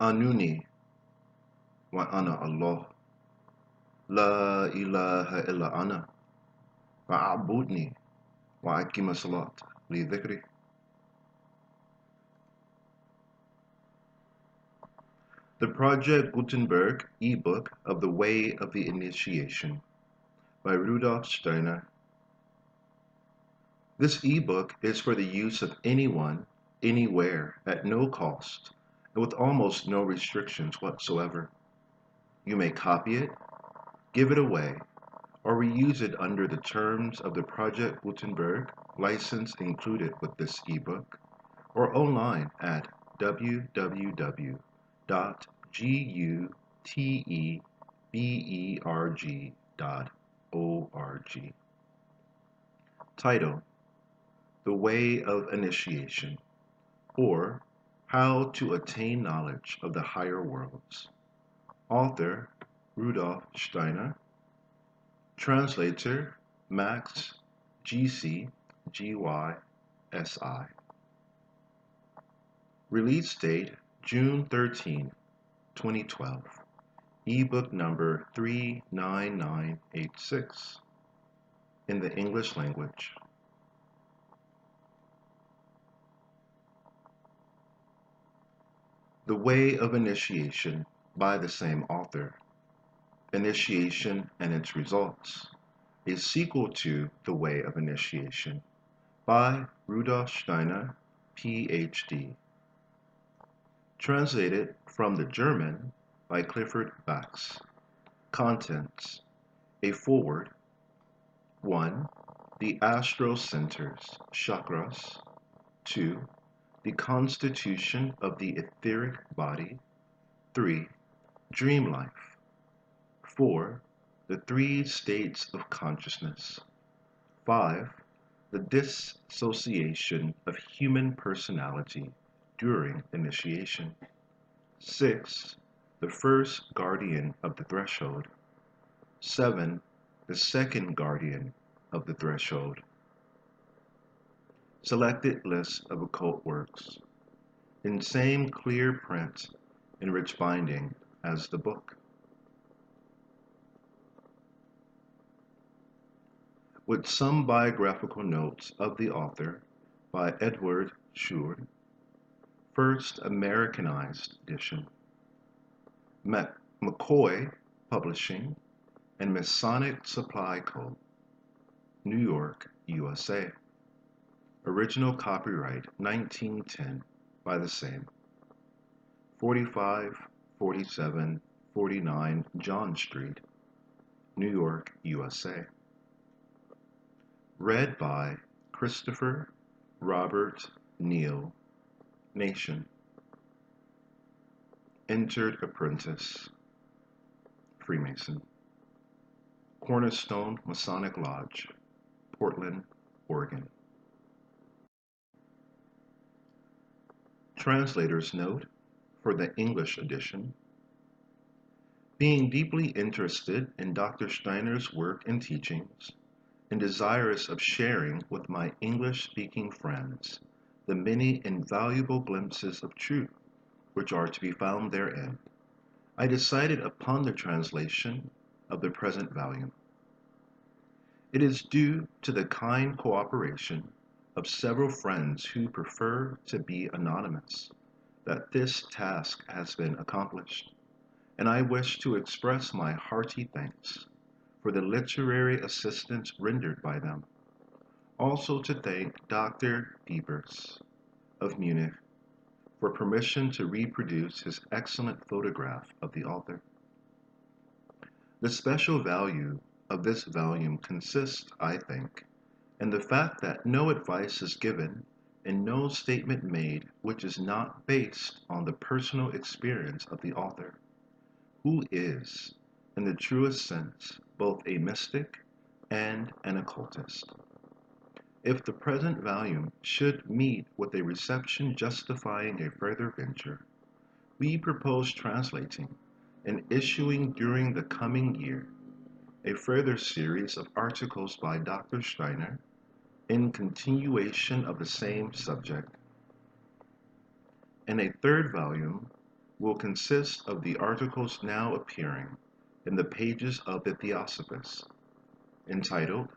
Anuni wa ana Allah. La ilaha illa ana. Wa'abudni wa aqima salat li dhikri. The Project Gutenberg EBook of the Way of the Initiation by Rudolf Steiner. This ebook is for the use of anyone, anywhere, at no cost, and with almost no restrictions whatsoever. You may copy it, give it away, or reuse it under the terms of the Project Gutenberg license included with this ebook, or online at www.gutenberg.org. Title: The Way of Initiation, or How to Attain Knowledge of the Higher Worlds. Author: Rudolf Steiner. Translator: Max Gysi, Gysi. Release date: June 13, 2012. Ebook number 39986 in the English language. The Way of Initiation by the same author. Initiation and Its Results, a sequel to The Way of Initiation by Rudolf Steiner, Ph.D. Translated from the German by Clifford Bax. Contents: a foreword. 1. The astral centers, chakras. 2. The constitution of the etheric body. 3. Dream life. 4. The three states of consciousness. 5. The dissociation of human personality during initiation. 6. The first guardian of the threshold. 7. The second guardian of the threshold. Selected list of occult works, in same clear print and rich binding as the book. With some biographical notes of the author by Edward Shore, first Americanized edition. McCoy Publishing and Masonic Supply Co., New York, USA. Original copyright 1910 by the same. 45, 47, 49 John Street, New York, USA. Read by Christopher Robert Neal, Nation. Entered Apprentice, Freemason. Cornerstone Masonic Lodge, Portland, Oregon. Translator's note for the English edition. Being deeply interested in Dr. Steiner's work and teachings, and desirous of sharing with my English-speaking friends the many invaluable glimpses of truth which are to be found therein, I decided upon the translation of the present volume. It is due to the kind cooperation of several friends who prefer to be anonymous that this task has been accomplished, and I wish to express my hearty thanks for the literary assistance rendered by them. Also to thank Dr. Diebers of Munich for permission to reproduce his excellent photograph of the author. The special value of this volume consists, I think, in the fact that no advice is given and no statement made which is not based on the personal experience of the author, who is, in the truest sense, both a mystic and an occultist. If the present volume should meet with a reception justifying a further venture, we propose translating and issuing during the coming year a further series of articles by Dr. Steiner in continuation of the same subject, and a third volume will consist of the articles now appearing in the pages of the Theosophy, entitled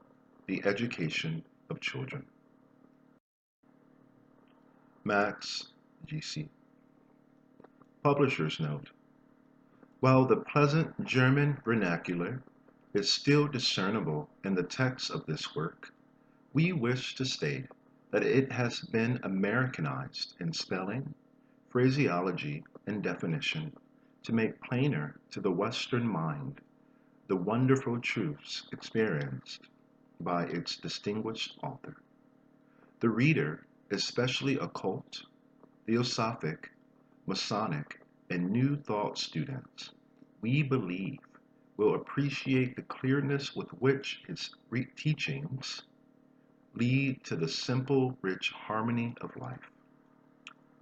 The Education of Children. Max Gysi. Publisher's note. While the pleasant German vernacular is still discernible in the text of this work, we wish to state that it has been Americanized in spelling, phraseology, and definition to make plainer to the Western mind the wonderful truths experienced by its distinguished author. The reader, especially occult, theosophic, Masonic, and New Thought students, we believe, will appreciate the clearness with which his teachings lead to the simple, rich harmony of life.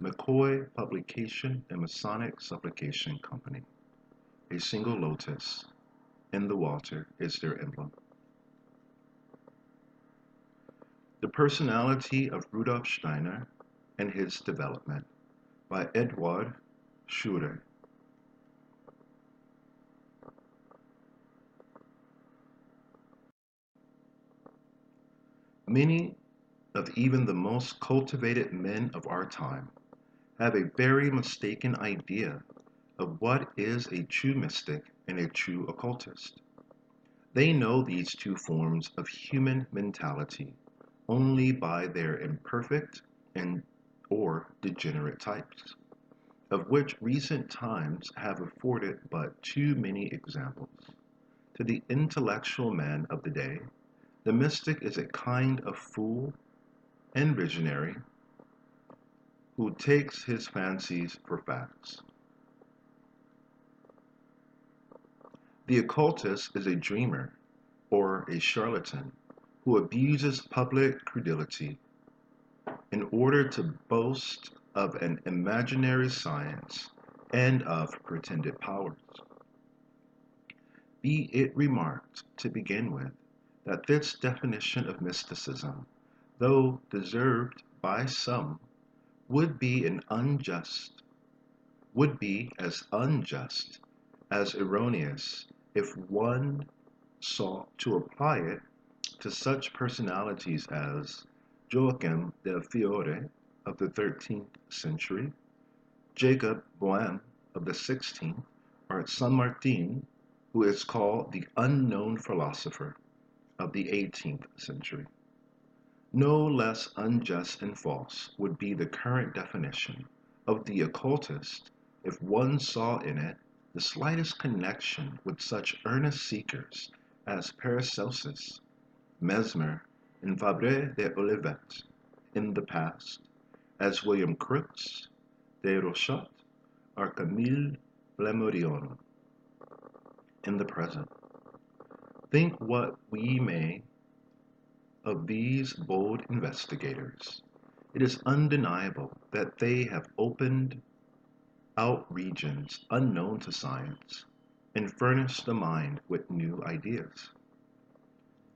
McCoy Publication and Masonic Supplication Company. A single lotus in the water is their emblem. The Personality of Rudolf Steiner and His Development by Edward Schure. Many of even the most cultivated men of our time have a very mistaken idea of what is a true mystic and a true occultist. They know these two forms of human mentality only by their imperfect and or degenerate types, of which recent times have afforded but too many examples. To the intellectual man of the day, the mystic is a kind of fool and visionary who takes his fancies for facts. The occultist is a dreamer or a charlatan who abuses public credulity in order to boast of an imaginary science and of pretended powers. Be it remarked to begin with that this definition of mysticism, though deserved by some, would be as unjust as erroneous if one sought to apply it to such personalities as Joachim del Fiore of the 13th century, Jacob Boehme of the 16th, or Saint Martin, who is called the unknown philosopher of the 18th century. No less unjust and false would be the current definition of the occultist if one saw in it the slightest connection with such earnest seekers as Paracelsus, Mesmer, and Fabre de Olivet in the past, as William Crookes, de Rochat, or Camille Flammarion in the present. Think what we may of these bold investigators. It is undeniable that they have opened out regions unknown to science and furnished the mind with new ideas.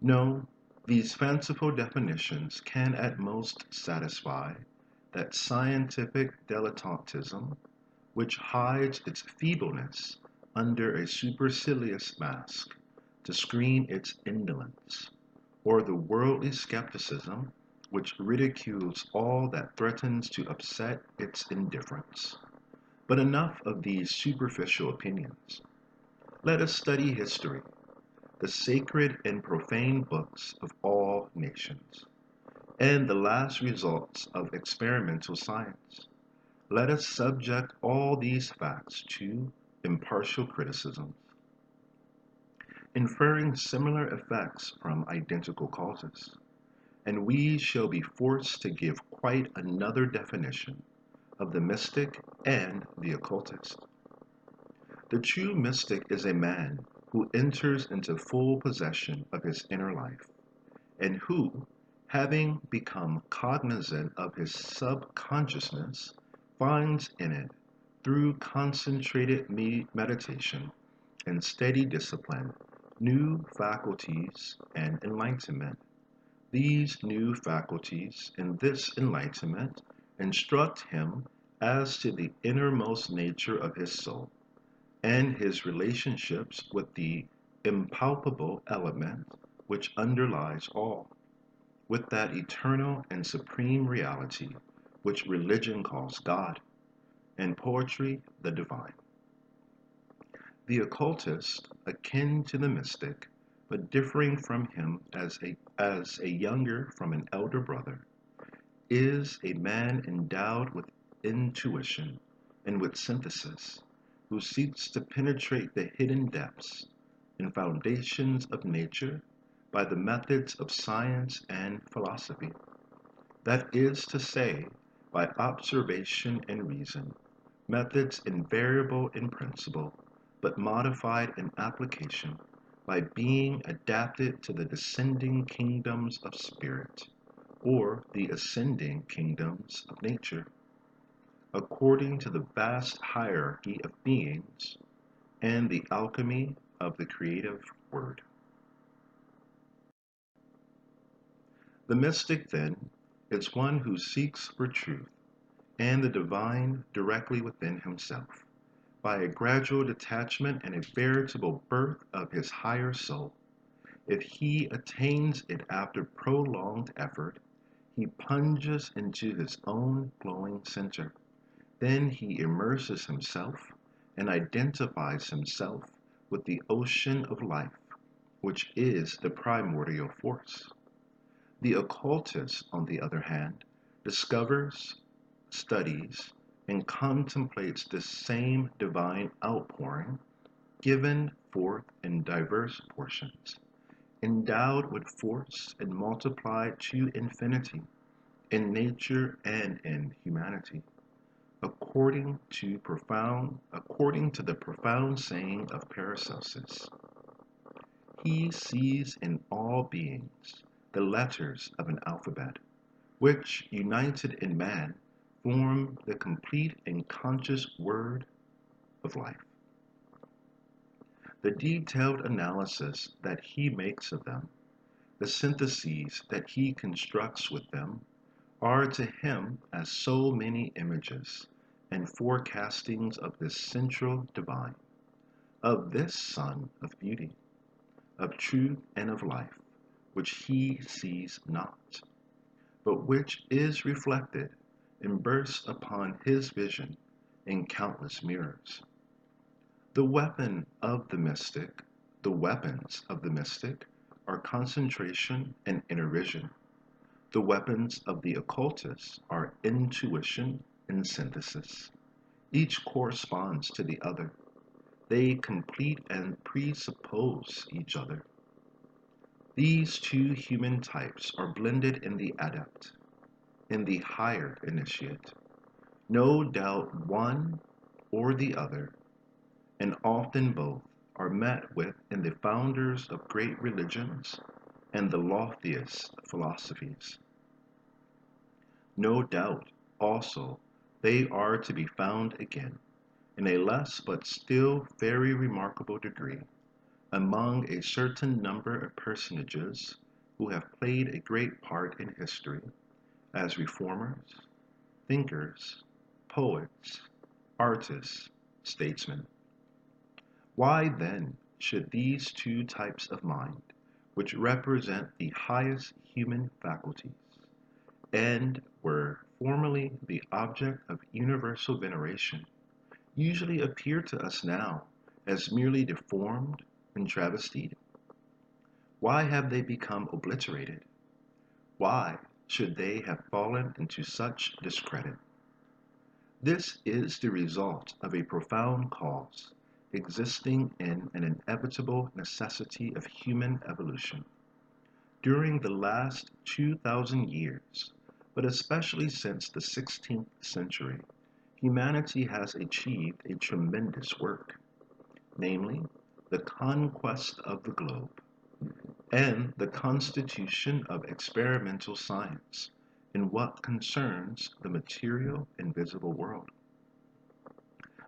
No, these fanciful definitions can at most satisfy that scientific dilettantism which hides its feebleness under a supercilious mask to screen its indolence, or the worldly skepticism which ridicules all that threatens to upset its indifference. But enough of these superficial opinions. Let us study history, the sacred and profane books of all nations, and the last results of experimental science. Let us subject all these facts to impartial criticisms, inferring similar effects from identical causes, and we shall be forced to give quite another definition of the mystic and the occultist. The true mystic is a man who enters into full possession of his inner life, and who, having become cognizant of his subconsciousness, finds in it, through concentrated meditation and steady discipline, new faculties and enlightenment. These new faculties and this enlightenment instruct him as to the innermost nature of his soul and his relationships with the impalpable element which underlies all, with that eternal and supreme reality which religion calls God, and poetry the divine. The occultist, akin to the mystic, but differing from him as a younger from an elder brother, is a man endowed with intuition and with synthesis, who seeks to penetrate the hidden depths and foundations of nature by the methods of science and philosophy. That is to say, by observation and reason, methods invariable in principle, but modified in application by being adapted to the descending kingdoms of spirit, or the ascending kingdoms of nature, according to the vast hierarchy of beings and the alchemy of the creative word. The mystic, then, is one who seeks for truth and the divine directly within himself, by a gradual detachment and a veritable birth of his higher soul. If he attains it after prolonged effort, he plunges into his own glowing center. Then he immerses himself and identifies himself with the ocean of life, which is the primordial force. The occultist, on the other hand, discovers, studies, and contemplates this same divine outpouring, given forth in diverse portions, endowed with force and multiplied to infinity in nature and in humanity, according to the profound saying of Paracelsus. He sees in all beings the letters of an alphabet, which, united in man, form the complete and conscious word of life. The detailed analysis that he makes of them, the syntheses that he constructs with them, are to him as so many images and forecastings of this central divine, of this sun of beauty, of truth and of life, which he sees not, but which is reflected and bursts upon his vision in countless mirrors. The weapon of the mystic, the weapons of the mystic, are concentration and inner vision. The weapons of the occultist are intuition and synthesis. Each corresponds to the other. They complete and presuppose each other. These two human types are blended in the adept, in the higher initiate. No doubt one or the other, and often both, are met with in the founders of great religions and the loftiest philosophies. No doubt, also, they are to be found again, in a less but still very remarkable degree, among a certain number of personages who have played a great part in history as reformers, thinkers, poets, artists, statesmen. Why then should these two types of mind, which represent the highest human faculties, and were formerly the object of universal veneration, usually appear to us now as merely deformed and travestied? Why have they become obliterated? Why should they have fallen into such discredit? This is the result of a profound cause existing in an inevitable necessity of human evolution. During the last 2,000 years, but especially since the 16th century, humanity has achieved a tremendous work, namely, the conquest of the globe and the constitution of experimental science in what concerns the material and visible world.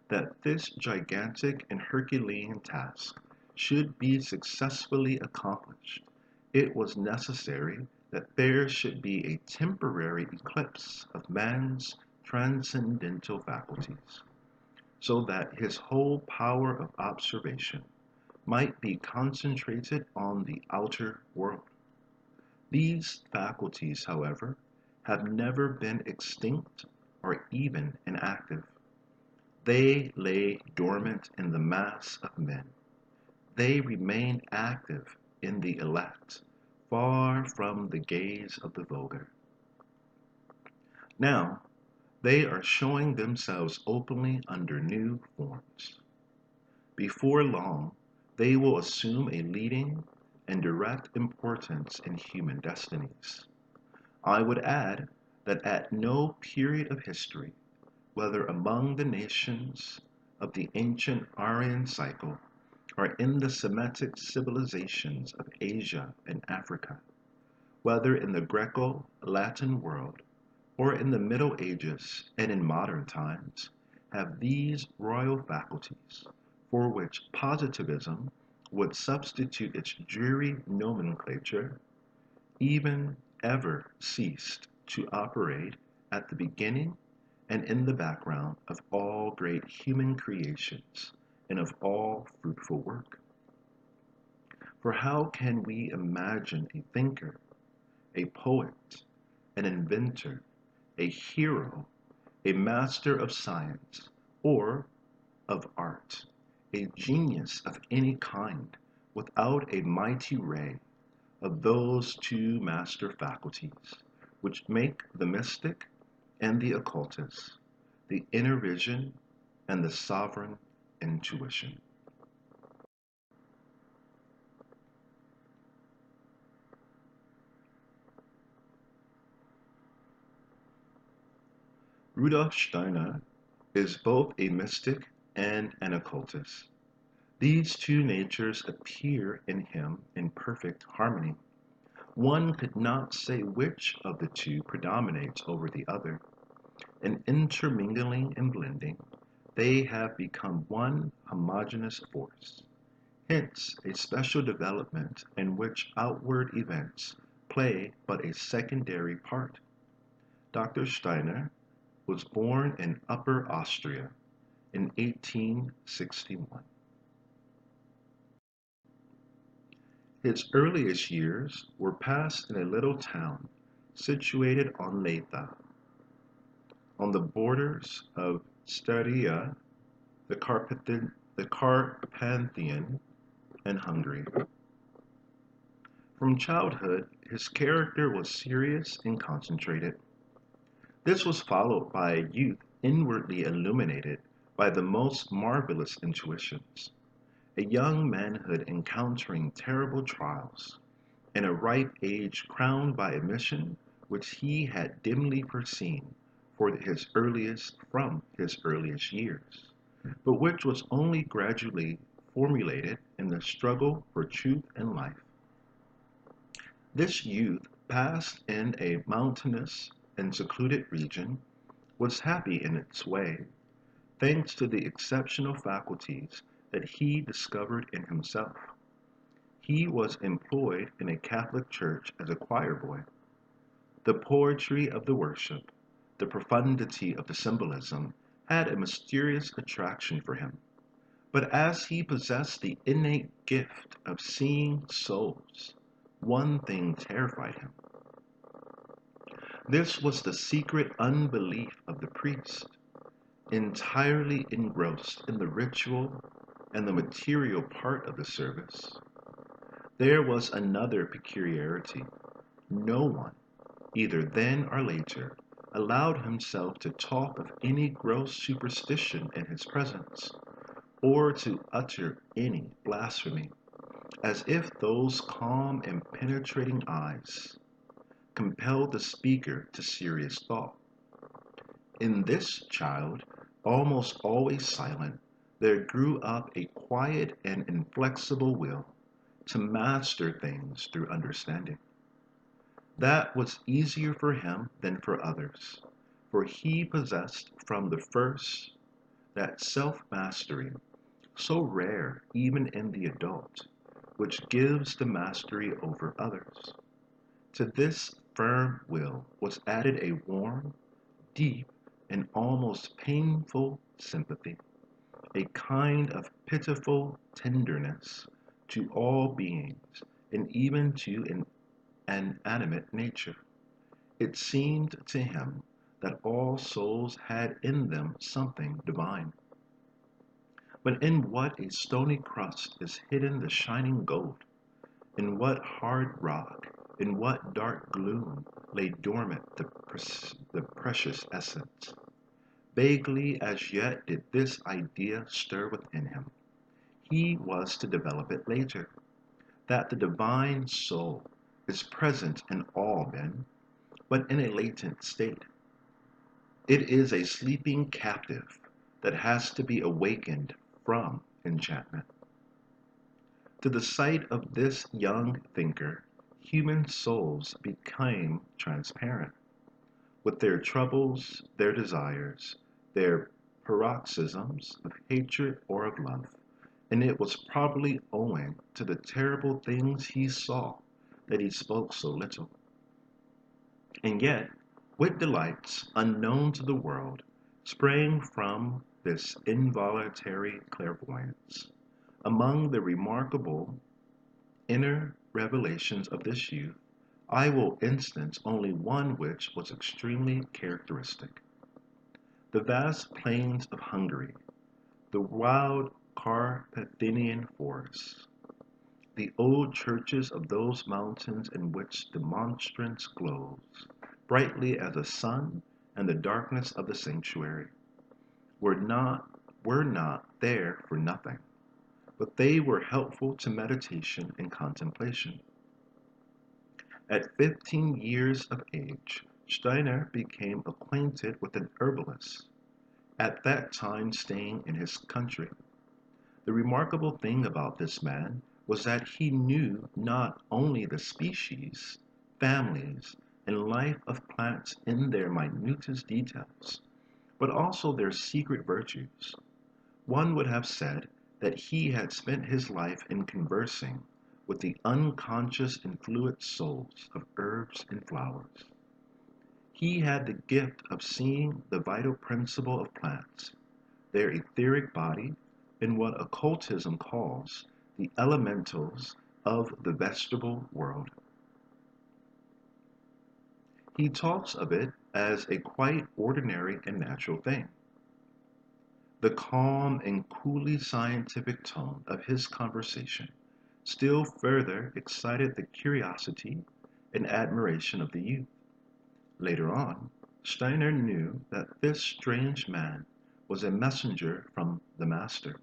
That this gigantic and Herculean task should be successfully accomplished, it was necessary that there should be a temporary eclipse of man's transcendental faculties, so that his whole power of observation might be concentrated on the outer world. These faculties, however, have never been extinct or even inactive. They lay dormant in the mass of men. They remain active in the elect, far from the gaze of the vulgar. Now, they are showing themselves openly under new forms. Before long, they will assume a leading and direct importance in human destinies. I would add that at no period of history, whether among the nations of the ancient Aryan cycle or in the Semitic civilizations of Asia and Africa, whether in the Greco-Latin world or in the Middle Ages and in modern times, have these royal faculties, for which positivism would substitute its dreary nomenclature, even ever ceased to operate at the beginning and in the background of all great human creations and of all fruitful work. For how can we imagine a thinker, a poet, an inventor, a hero, a master of science, or of art, a genius of any kind, without a mighty ray of those two master faculties, which make the mystic and the occultist, the inner vision and the sovereign intuition? Rudolf Steiner is both a mystic and an occultist. These two natures appear in him in perfect harmony. One could not say which of the two predominates over the other. In intermingling and blending, they have become one homogeneous force. Hence, a special development in which outward events play but a secondary part. Dr. Steiner was born in Upper Austria in 1861. His earliest years were passed in a little town situated on Leta, on the borders of Styria, the Carpathian, and Hungary. From childhood, his character was serious and concentrated. This was followed by a youth inwardly illuminated by the most marvelous intuitions, a young manhood encountering terrible trials, and a ripe age crowned by a mission which he had dimly foreseen from his earliest years, but which was only gradually formulated in the struggle for truth and life. This youth, passed in a mountainous and secluded region, was happy in its way, thanks to the exceptional faculties that he discovered in himself. He was employed in a Catholic church as a choir boy. The poetry of the worship, the profundity of the symbolism, had a mysterious attraction for him. But as he possessed the innate gift of seeing souls, one thing terrified him. This was the secret unbelief of the priest, entirely engrossed in the ritual and the material part of the service. There was another peculiarity. No one, either then or later, allowed himself to talk of any gross superstition in his presence, or to utter any blasphemy, as if those calm and penetrating eyes compelled the speaker to serious thought. In this child, almost always silent, there grew up a quiet and inflexible will to master things through understanding. That was easier for him than for others, for he possessed from the first that self-mastery, so rare even in the adult, which gives the mastery over others. To this firm will was added a warm, deep, an almost painful sympathy, a kind of pitiful tenderness to all beings and even to an animate nature. It seemed to him that all souls had in them something divine. But in what a stony crust is hidden the shining gold, in what hard rock, in what dark gloom lay dormant the precious essence. Vaguely as yet did this idea stir within him. He was to develop it later, that the divine soul is present in all men, but in a latent state. It is a sleeping captive that has to be awakened from enchantment. To the sight of this young thinker, human souls became transparent, with their troubles, their desires, their paroxysms of hatred or of love, and it was probably owing to the terrible things he saw that he spoke so little. And yet, with delights unknown to the world, sprang from this involuntary clairvoyance. Among the remarkable inner revelations of this youth, I will instance only one which was extremely characteristic. The vast plains of Hungary, the wild Carpathian forests, the old churches of those mountains in which the monstrance glows brightly as a sun, and the darkness of the sanctuary, were not there for nothing, but they were helpful to meditation and contemplation. At 15 years of age, Steiner became acquainted with an herbalist, at that time staying in his country. The remarkable thing about this man was that he knew not only the species, families, and life of plants in their minutest details, but also their secret virtues. One would have said that he had spent his life in conversing with the unconscious and fluid souls of herbs and flowers. He had the gift of seeing the vital principle of plants, their etheric body, in what occultism calls the elementals of the vegetable world. He talks of it as a quite ordinary and natural thing. The calm and coolly scientific tone of his conversation still further excited the curiosity and admiration of the youth. Later on, Steiner knew that this strange man was a messenger from the Master,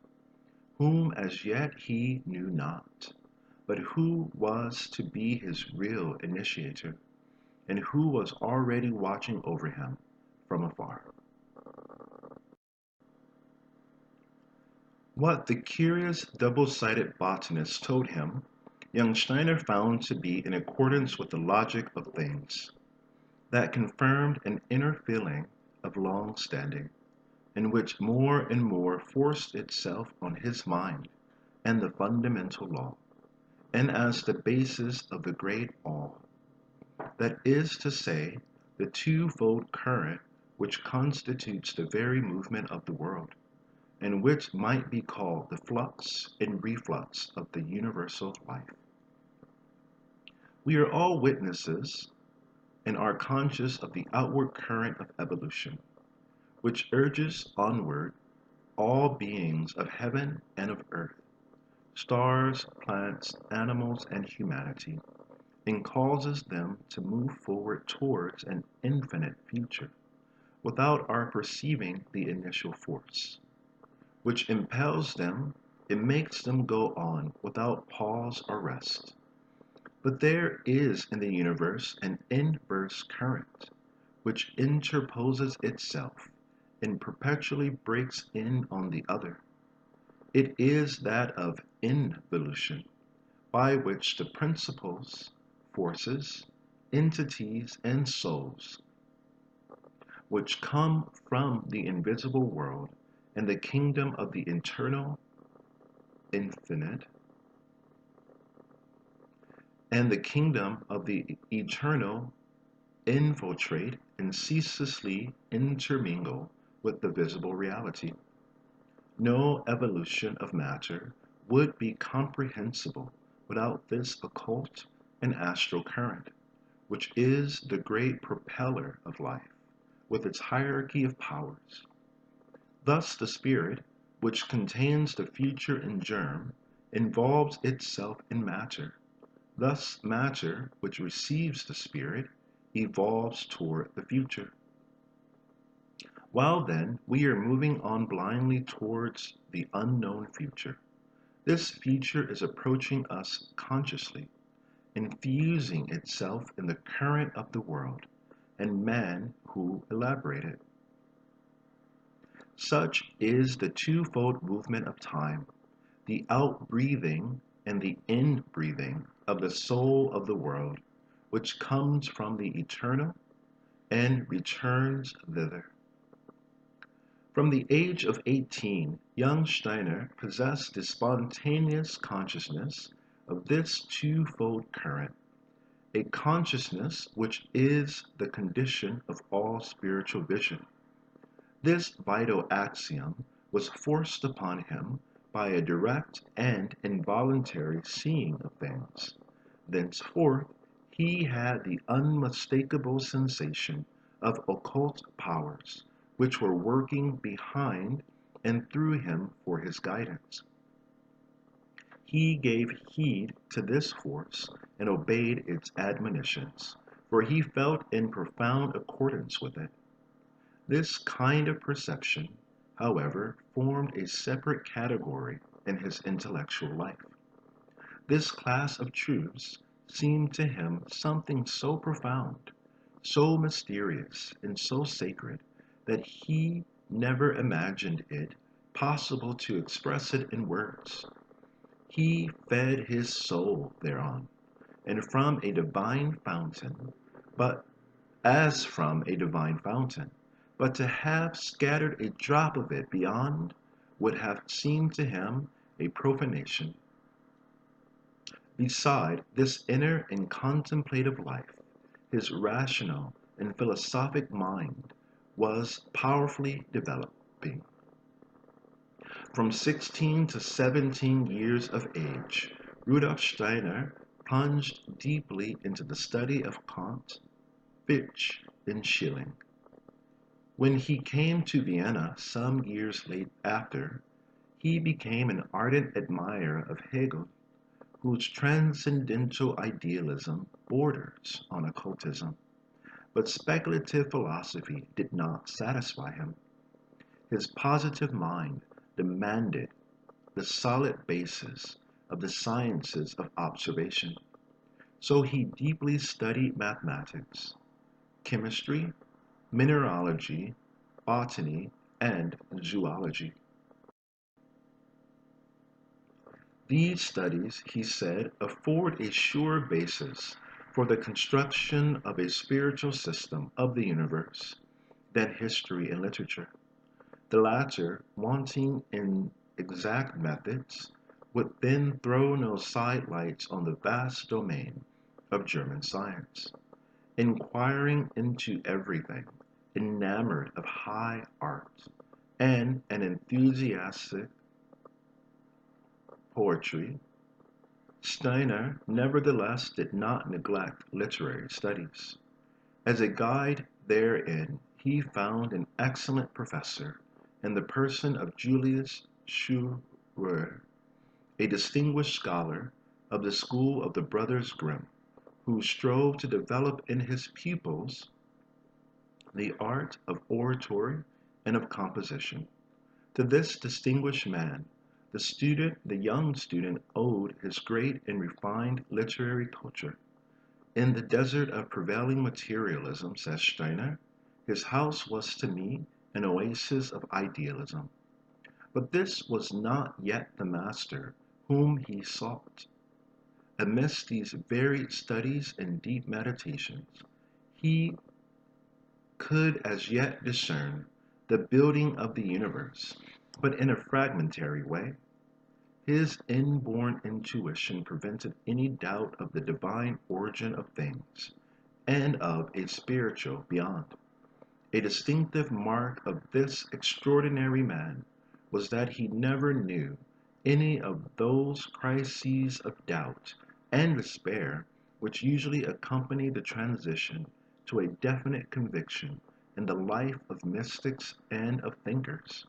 whom as yet he knew not, but who was to be his real initiator, and who was already watching over him from afar. What the curious double-sided botanist told him, young Steiner found to be in accordance with the logic of things. That confirmed an inner feeling of long standing, and which more and more forced itself on his mind and the fundamental law, and as the basis of the great all. That is to say, the twofold current which constitutes the very movement of the world, and which might be called the flux and reflux of the universal life. We are all witnesses and are conscious of the outward current of evolution, which urges onward all beings of heaven and of earth, stars, plants, animals, and humanity, and causes them to move forward towards an infinite future, without our perceiving the initial force, which impels them and makes them go on without pause or rest. But there is in the universe an inverse current, which interposes itself and perpetually breaks in on the other. It is that of involution, by which the principles, forces, entities, and souls, which come from the invisible world and the kingdom of the eternal, infinite, and the kingdom of the eternal infiltrate and ceaselessly intermingle with the visible reality. No evolution of matter would be comprehensible without this occult and astral current, which is the great propeller of life, with its hierarchy of powers. Thus the spirit, which contains the future in germ, involves itself in matter. Thus matter, which receives the spirit, evolves toward the future. While then we are moving on blindly towards the unknown future, this future is approaching us consciously, infusing itself in the current of the world and man who elaborated. Such is the twofold movement of time, the outbreathing and the inbreathing of the soul of the world, which comes from the eternal and returns thither. From the age of 18, young Steiner possessed the spontaneous consciousness of this twofold current, a consciousness which is the condition of all spiritual vision. This vital axiom was forced upon him by a direct and involuntary seeing of things. Thenceforth, he had the unmistakable sensation of occult powers, which were working behind and through him for his guidance. He gave heed to this force and obeyed its admonitions, for he felt in profound accordance with it. This kind of perception, however, formed a separate category in his intellectual life. This class of truths seemed to him something so profound, so mysterious, and so sacred that he never imagined it possible to express it in words. He fed his soul thereon, and from a divine fountain, but as from a divine fountain, but to have scattered a drop of it beyond would have seemed to him a profanation. Beside this inner and contemplative life, his rational and philosophic mind was powerfully developing. From 16 to 17 years of age, Rudolf Steiner plunged deeply into the study of Kant, Fichte, and Schelling. When he came to Vienna some years after, he became an ardent admirer of Hegel, whose transcendental idealism borders on occultism. But speculative philosophy did not satisfy him. His positive mind demanded the solid basis of the sciences of observation. So he deeply studied mathematics, chemistry, mineralogy, botany, and zoology. These studies, he said, afford a sure basis for the construction of a spiritual system of the universe than history and literature. The latter, wanting in exact methods, would then throw no sidelights on the vast domain of German science, inquiring into everything, enamored of high art, and an enthusiastic poetry. Steiner nevertheless did not neglect literary studies. As a guide therein, he found an excellent professor in the person of Julius Scheurer, a distinguished scholar of the school of the brothers Grimm, who strove to develop in his pupils the art of oratory and of composition. To this distinguished man, the young student owed his great and refined literary culture. In the desert of prevailing materialism, says Steiner, his house was to me an oasis of idealism. But this was not yet the master whom he sought. Amidst these varied studies and deep meditations, he could as yet discern the building of the universe, but in a fragmentary way. His inborn intuition prevented any doubt of the divine origin of things, and of a spiritual beyond. A distinctive mark of this extraordinary man was that he never knew any of those crises of doubt and despair which usually accompany the transition to a definite conviction in the life of mystics and of thinkers.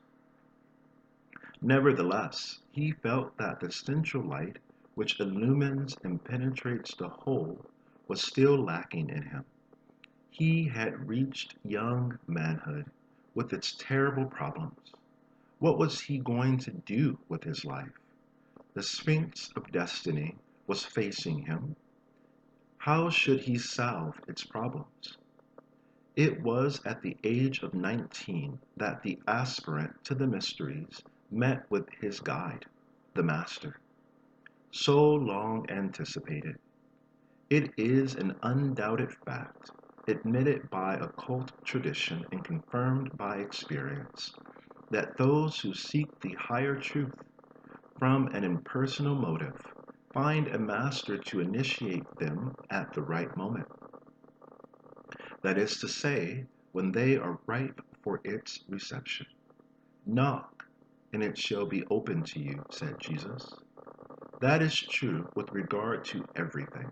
Nevertheless, he felt that the central light which illumines and penetrates the whole was still lacking in him. He had reached young manhood with its terrible problems. What was he going to do with his life? The Sphinx of destiny was facing him. How should he solve its problems? It was at the age of 19 that the aspirant to the mysteries met with his guide, the Master, so long anticipated. It is an undoubted fact, admitted by occult tradition and confirmed by experience, that those who seek the higher truth from an impersonal motive find a master to initiate them at the right moment. That is to say, when they are ripe for its reception. Knock, and it shall be opened to you, said Jesus. That is true with regard to everything,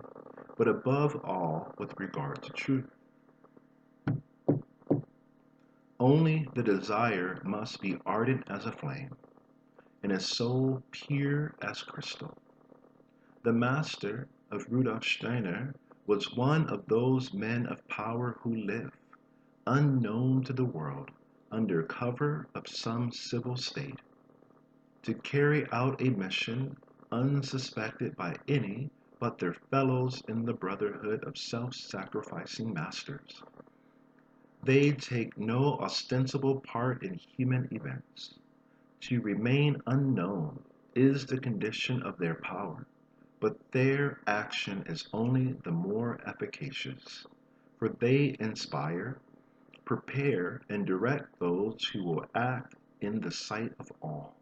but above all with regard to truth. Only the desire must be ardent as a flame, and a soul pure as crystal. The master of Rudolf Steiner was one of those men of power who live, unknown to the world, under cover of some civil state, to carry out a mission unsuspected by any but their fellows in the brotherhood of self-sacrificing masters. They take no ostensible part in human events. To remain unknown is the condition of their power, but their action is only the more efficacious, for they inspire, prepare, and direct those who will act in the sight of all.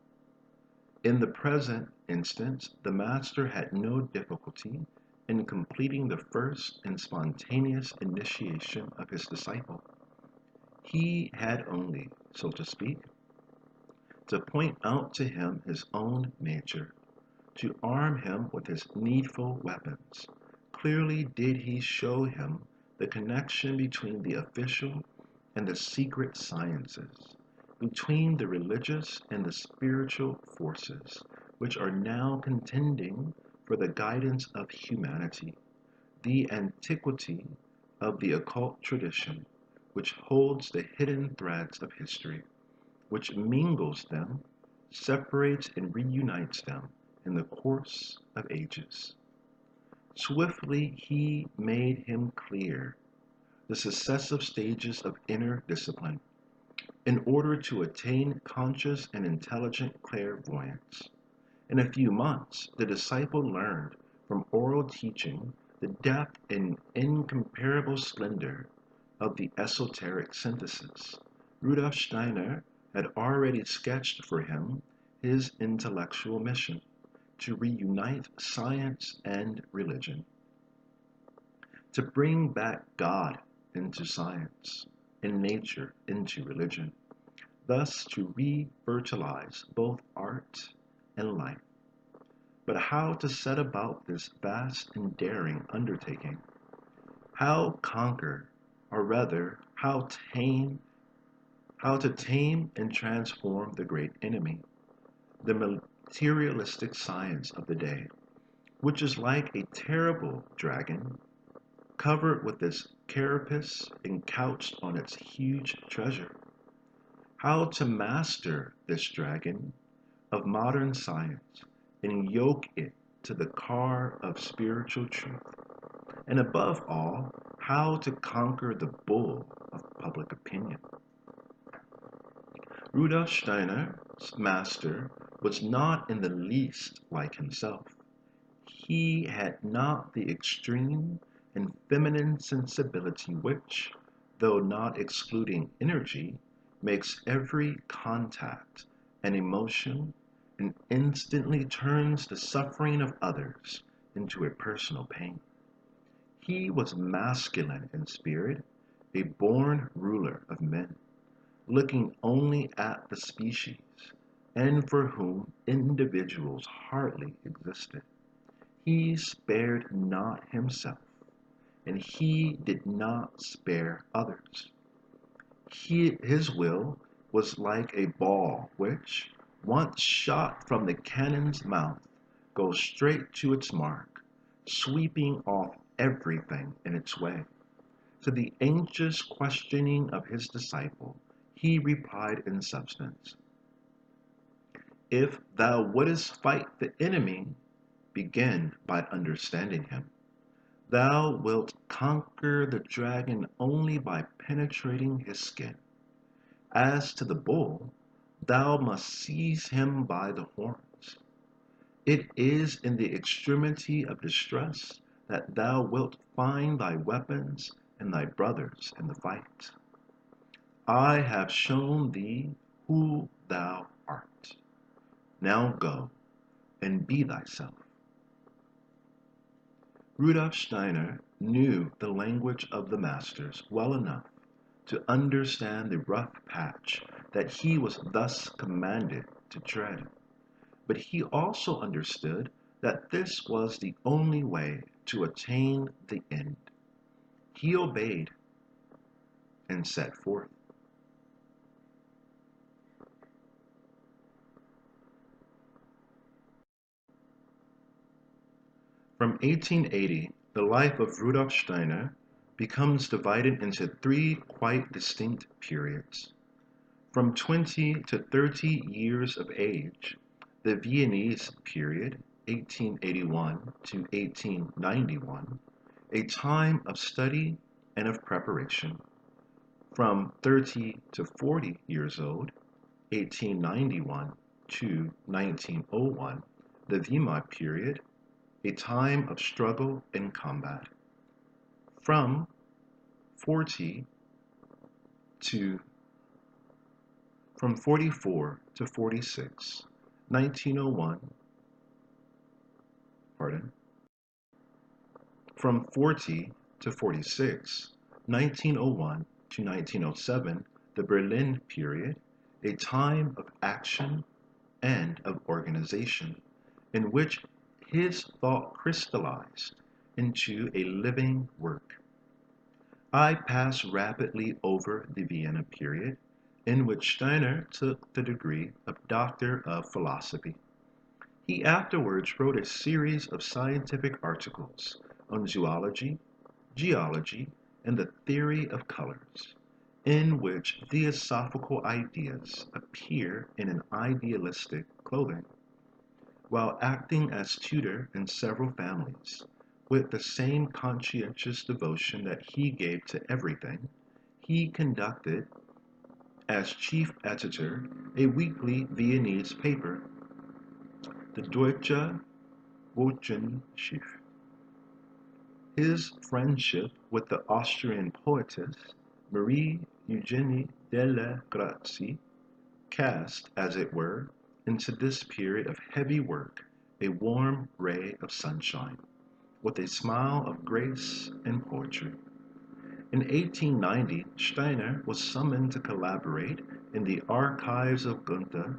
In the present instance, the master had no difficulty in completing the first and spontaneous initiation of his disciple. He had only, so to speak, to point out to him his own nature, to arm him with his needful weapons. Clearly did he show him the connection between the official and the secret sciences, between the religious and the spiritual forces, which are now contending for the guidance of humanity, the antiquity of the occult tradition, which holds the hidden threads of history, which mingles them, separates and reunites them in the course of ages. Swiftly he made him clear the successive stages of inner discipline, in order to attain conscious and intelligent clairvoyance. In a few months, the disciple learned from oral teaching the depth and incomparable splendor of the esoteric synthesis. Rudolf Steiner had already sketched for him his intellectual mission, to reunite science and religion, to bring back God into science and nature into religion, thus to re-fertilize both art and life. But how to set about this vast and daring undertaking? How conquer, or rather, how to tame and transform the great enemy, the materialistic science of the day, which is like a terrible dragon, covered with its carapace and couched on its huge treasure. How to master this dragon of modern science and yoke it to the car of spiritual truth, and above all, how to conquer the bull of public opinion. Rudolf Steiner's master was not in the least like himself. He had not the extreme and feminine sensibility which, though not excluding energy, makes every contact an emotion and instantly turns the suffering of others into a personal pain. He was masculine in spirit, a born ruler of men, looking only at the species, and for whom individuals hardly existed. He spared not himself, and he did not spare others. His will was like a ball which, once shot from the cannon's mouth, goes straight to its mark, sweeping off everything in its way. To the anxious questioning of his disciple, he replied in substance, "If thou wouldest fight the enemy, begin by understanding him. Thou wilt conquer the dragon only by penetrating his skin. As to the bull, thou must seize him by the horns. It is in the extremity of distress that thou wilt find thy weapons and thy brothers in the fight. I have shown thee who thou art. Now go and be thyself." Rudolf Steiner knew the language of the masters well enough to understand the rough patch that he was thus commanded to tread. But he also understood that this was the only way to attain the end. He obeyed and set forth. From 1880, the life of Rudolf Steiner becomes divided into three quite distinct periods. From 20 to 30 years of age, the Viennese period, 1881 to 1891, a time of study and of preparation. From 30 to 40 years old, 1891 to 1901, the Weimar period, a time of struggle and combat. From 40 to from 44 to 46, 1901, from 40 to 46, 1901 to 1907, the Berlin period, a time of action and of organization, in which his thought crystallized into a living work. I pass rapidly over the Vienna period, in which Steiner took the degree of Doctor of Philosophy. He afterwards wrote a series of scientific articles on zoology, geology, and the theory of colors, in which theosophical ideas appear in an idealistic clothing. While acting as tutor in several families, with the same conscientious devotion that he gave to everything, he conducted, as chief editor, a weekly Viennese paper, the Deutsche Wochenschrift. His friendship with the Austrian poetess Marie Eugenie delle Grazie cast, as it were, into this period of heavy work a warm ray of sunshine, with a smile of grace and poetry. In 1890, Steiner was summoned to collaborate in the archives of Goethe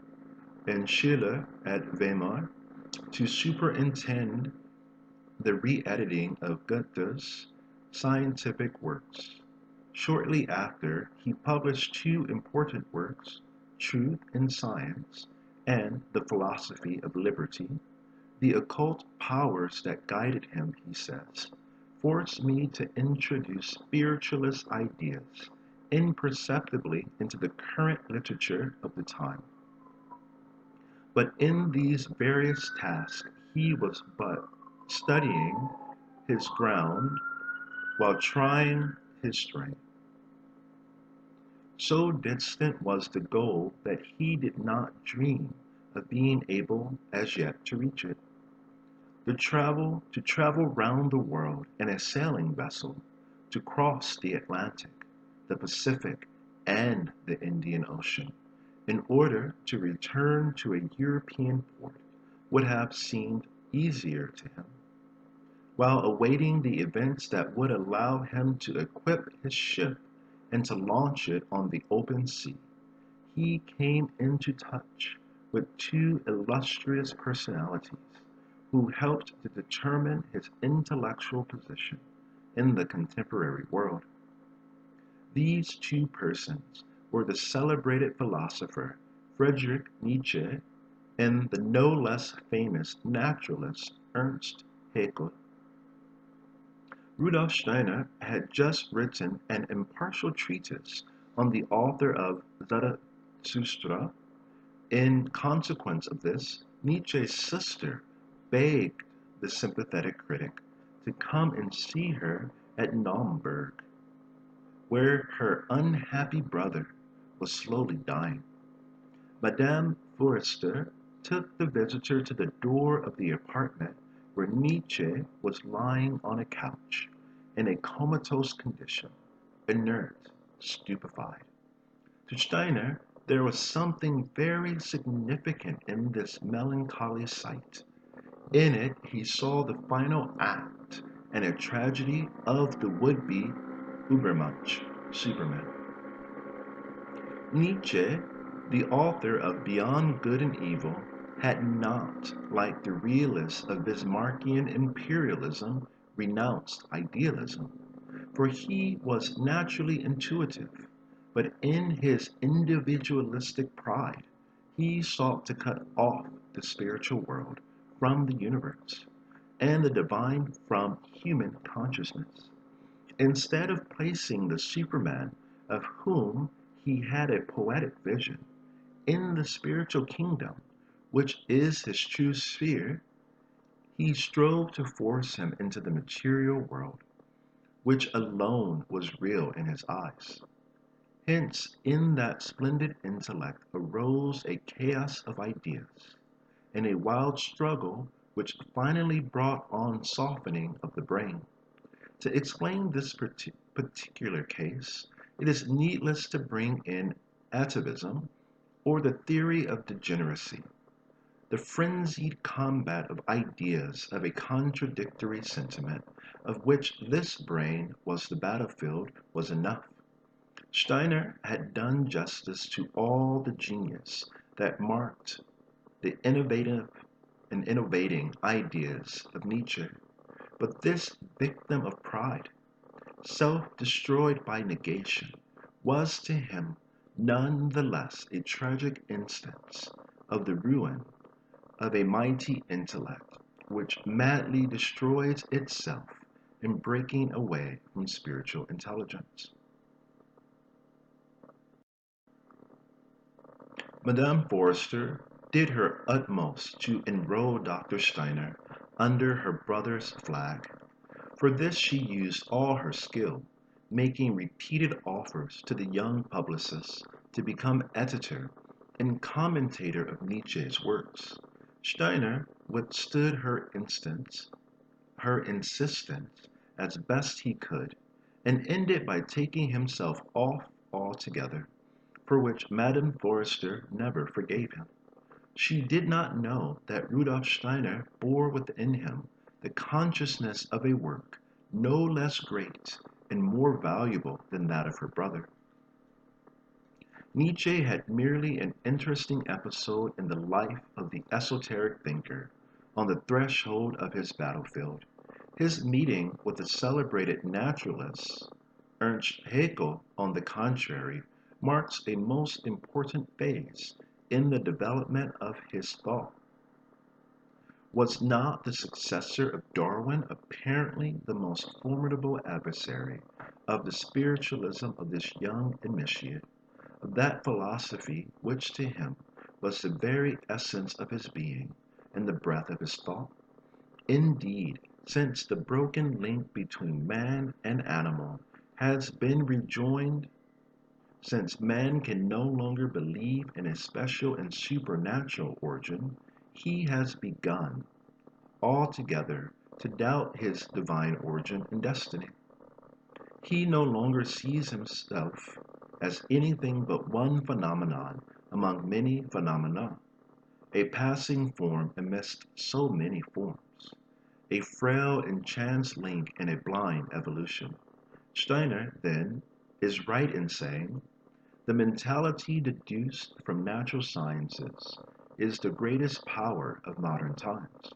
and Schiller at Weimar, to superintend the re-editing of Goethe's scientific works. Shortly after, he published two important works, Truth in Science and The Philosophy of Liberty. The occult powers that guided him, he says, forced me to introduce spiritualist ideas imperceptibly into the current literature of the time. But in these various tasks he was but studying his ground while trying his strength. So distant was the goal that he did not dream of being able as yet to reach it. To travel round the world in a sailing vessel, to cross the Atlantic, the Pacific, and the Indian Ocean, in order to return to a European port, would have seemed easier to him. while awaiting the events that would allow him to equip his ship and to launch it on the open sea, he came into touch with two illustrious personalities who helped to determine his intellectual position in the contemporary world. These two persons were the celebrated philosopher Friedrich Nietzsche and the no less famous naturalist Ernst Haeckel. Rudolf Steiner had just written an impartial treatise on the author of Zarathustra. In consequence of this, Nietzsche's sister begged the sympathetic critic to come and see her at Naumburg, where her unhappy brother was slowly dying. Madame Forster took the visitor to the door of the apartment where Nietzsche was lying on a couch in a comatose condition, inert, stupefied. To Steiner, there was something very significant in this melancholy sight. In it, he saw the final act and a tragedy of the would-be Übermensch, Superman. Nietzsche, the author of Beyond Good and Evil, had not, like the realists of Bismarckian imperialism, renounced idealism, for he was naturally intuitive, but in his individualistic pride, he sought to cut off the spiritual world from the universe, and the divine from human consciousness. Instead of placing the Superman, of whom he had a poetic vision, in the spiritual kingdom, which is his true sphere, he strove to force him into the material world, which alone was real in his eyes. Hence, in that splendid intellect arose a chaos of ideas, and a wild struggle which finally brought on softening of the brain. To explain this particular case, it is needless to bring in atavism, or the theory of degeneracy, the frenzied combat of ideas of a contradictory sentiment, of which this brain was the battlefield, was enough. Steiner had done justice to all the genius that marked the innovative and innovating ideas of Nietzsche. But this victim of pride, self-destroyed by negation, was to him none the less a tragic instance of the ruin of a mighty intellect which madly destroys itself in breaking away from spiritual intelligence. Madame Forster did her utmost to enroll Dr. Steiner under her brother's flag. For this she used all her skill, making repeated offers to the young publicist to become editor and commentator of Nietzsche's works. Steiner withstood her insistence as best he could, and ended by taking himself off altogether, for which Madame Forster never forgave him. She did not know that Rudolf Steiner bore within him the consciousness of a work no less great and more valuable than that of her brother. Nietzsche had merely an interesting episode in the life of the esoteric thinker on the threshold of his battlefield. His meeting with the celebrated naturalist Ernst Haeckel, on the contrary, marks a most important phase in the development of his thought. Was not the successor of Darwin apparently the most formidable adversary of the spiritualism of this young initiate, of that philosophy which to him was the very essence of his being and the breath of his thought? Indeed, since the broken link between man and animal has been rejoined, since man can no longer believe in a special and supernatural origin, he has begun altogether to doubt his divine origin and destiny. He no longer sees himself as anything but one phenomenon among many phenomena, a passing form amidst so many forms. a frail and chance link in a blind evolution. Steiner, then, is right in saying, the mentality deduced from natural sciences is the greatest power of modern times.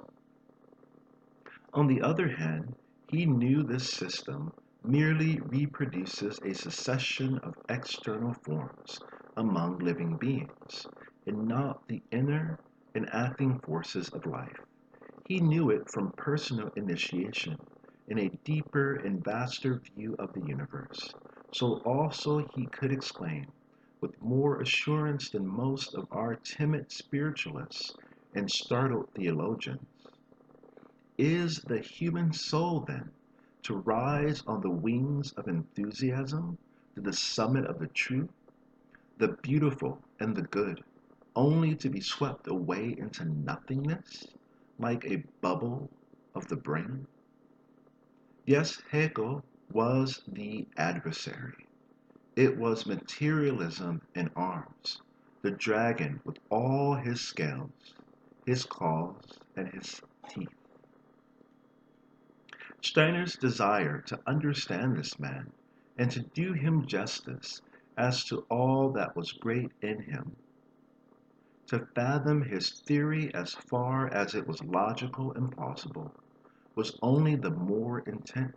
On the other hand, he knew this system merely reproduces a succession of external forms among living beings, and not the inner and acting forces of life. He knew it from personal initiation in a deeper and vaster view of the universe, so also he could exclaim, with more assurance than most of our timid spiritualists and startled theologians, is the human soul, then, to rise on the wings of enthusiasm to the summit of the true, the beautiful and the good, only to be swept away into nothingness, like a bubble of the brain? Yes, Hegel was the adversary. It was materialism in arms, the dragon with all his scales, his claws, and his teeth. Steiner's desire to understand this man and to do him justice as to all that was great in him, to fathom his theory as far as it was logical and possible, was only the more intense.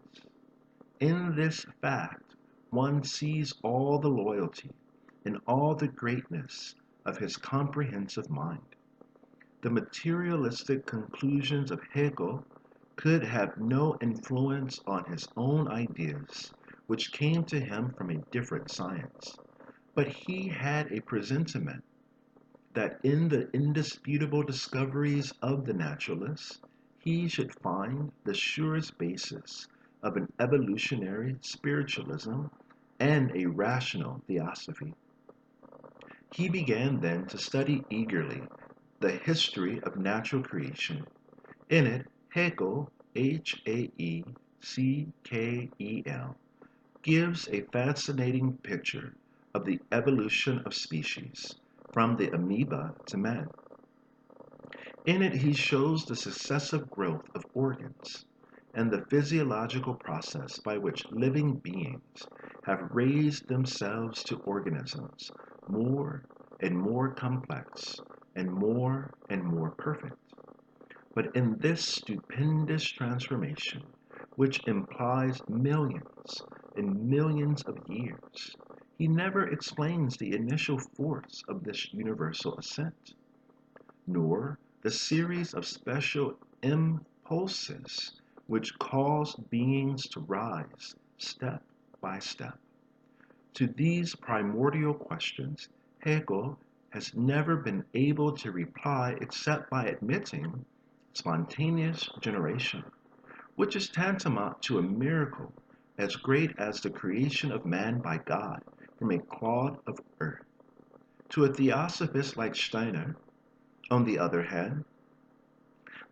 In this fact, one sees all the loyalty and all the greatness of his comprehensive mind. The materialistic conclusions of Hegel could have no influence on his own ideas, which came to him from a different science. But he had a presentiment that in the indisputable discoveries of the naturalists, he should find the surest basis of an evolutionary spiritualism and a rational theosophy. He began then to study eagerly the history of natural creation. In it, Haeckel, Haeckel, gives a fascinating picture of the evolution of species, from the amoeba to man. In it, he shows the successive growth of organs and the physiological process by which living beings have raised themselves to organisms more and more complex and more perfect. But in this stupendous transformation, which implies millions and millions of years, he never explains the initial force of this universal ascent, nor the series of special impulses which cause beings to rise step by step. To these primordial questions, Hegel has never been able to reply except by admitting spontaneous generation, which is tantamount to a miracle as great as the creation of man by God from a clod of earth. To a theosophist like Steiner, on the other hand,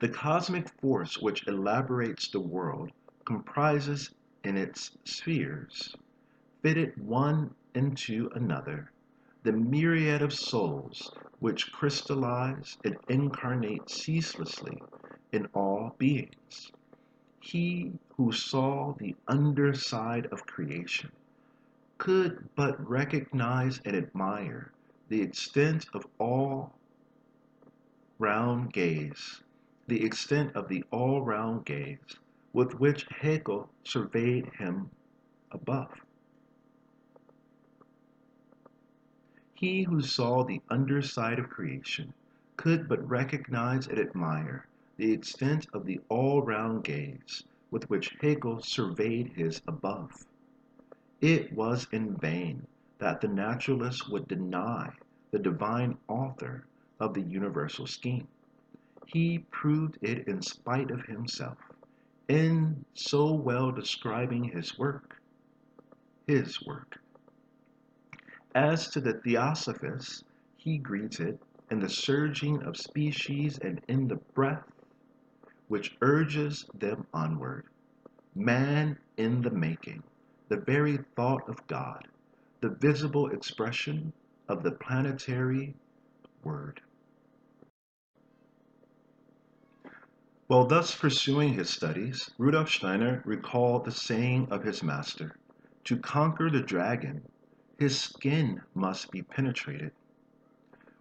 the cosmic force which elaborates the world comprises in its spheres, fitted one into another, the myriad of souls which crystallize and incarnate ceaselessly in all beings. He who saw the underside of creation could but recognize and admire the extent of all-round gaze, with which Hegel surveyed him above. He who saw the underside of creation could but recognize and admire the extent of the all-round gaze with which Hegel surveyed his above. It was in vain that the naturalists would deny the divine author of the universal scheme. He proved it in spite of himself, in so well describing his work. As to the theosophists, he greets it in the surging of species and in the breath which urges them onward. Man in the making, the very thought of God, the visible expression of the planetary word. While thus pursuing his studies, Rudolf Steiner recalled the saying of his master, "To conquer the dragon, his skin must be penetrated."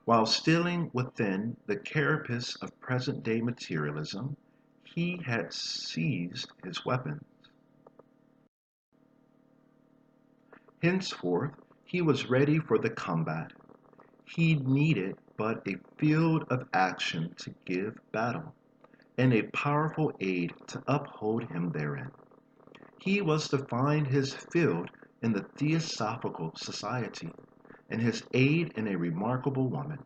While stealing within the carapace of present-day materialism, he had seized his weapons. Henceforth, he was ready for the combat. He needed but a field of action to give battle, and a powerful aid to uphold him therein. He was to find his field in the Theosophical Society, and his aid in a remarkable woman.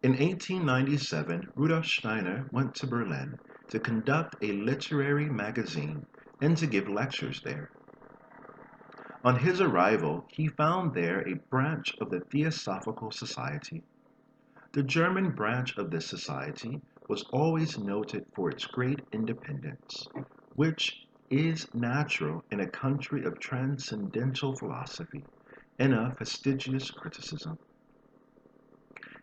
In 1897, Rudolf Steiner went to Berlin to conduct a literary magazine and to give lectures there. On his arrival, he found there a branch of the Theosophical Society. The German branch of this society was always noted for its great independence, which is natural in a country of transcendental philosophy and of fastidious criticism.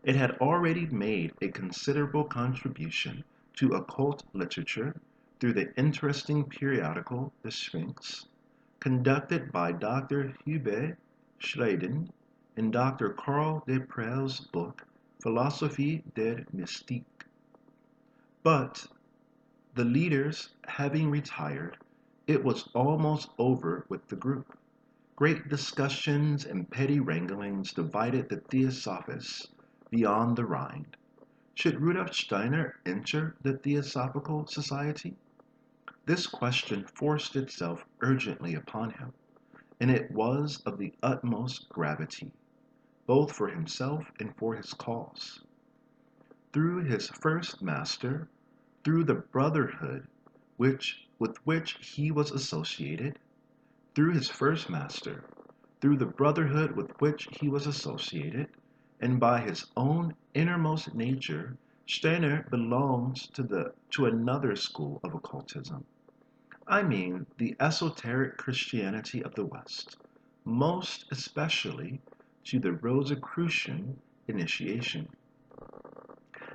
It had already made a considerable contribution to occult literature through the interesting periodical The Sphinx, conducted by Dr. Hubert Schleiden in Dr. Karl de Prell's book Philosophie der Mystique. But, the leaders having retired, it was almost over with the group. Great discussions and petty wranglings divided the Theosophists beyond the Rhine. Should Rudolf Steiner enter the Theosophical Society? This question forced itself urgently upon him, and it was of the utmost gravity, both for himself and for his cause. Through his first master, through the brotherhood with which he was associated, through his first master, through the brotherhood with which he was associated, and by his own innermost nature, Steiner belongs to another school of occultism. I mean the esoteric Christianity of the West, most especially to the Rosicrucian initiation.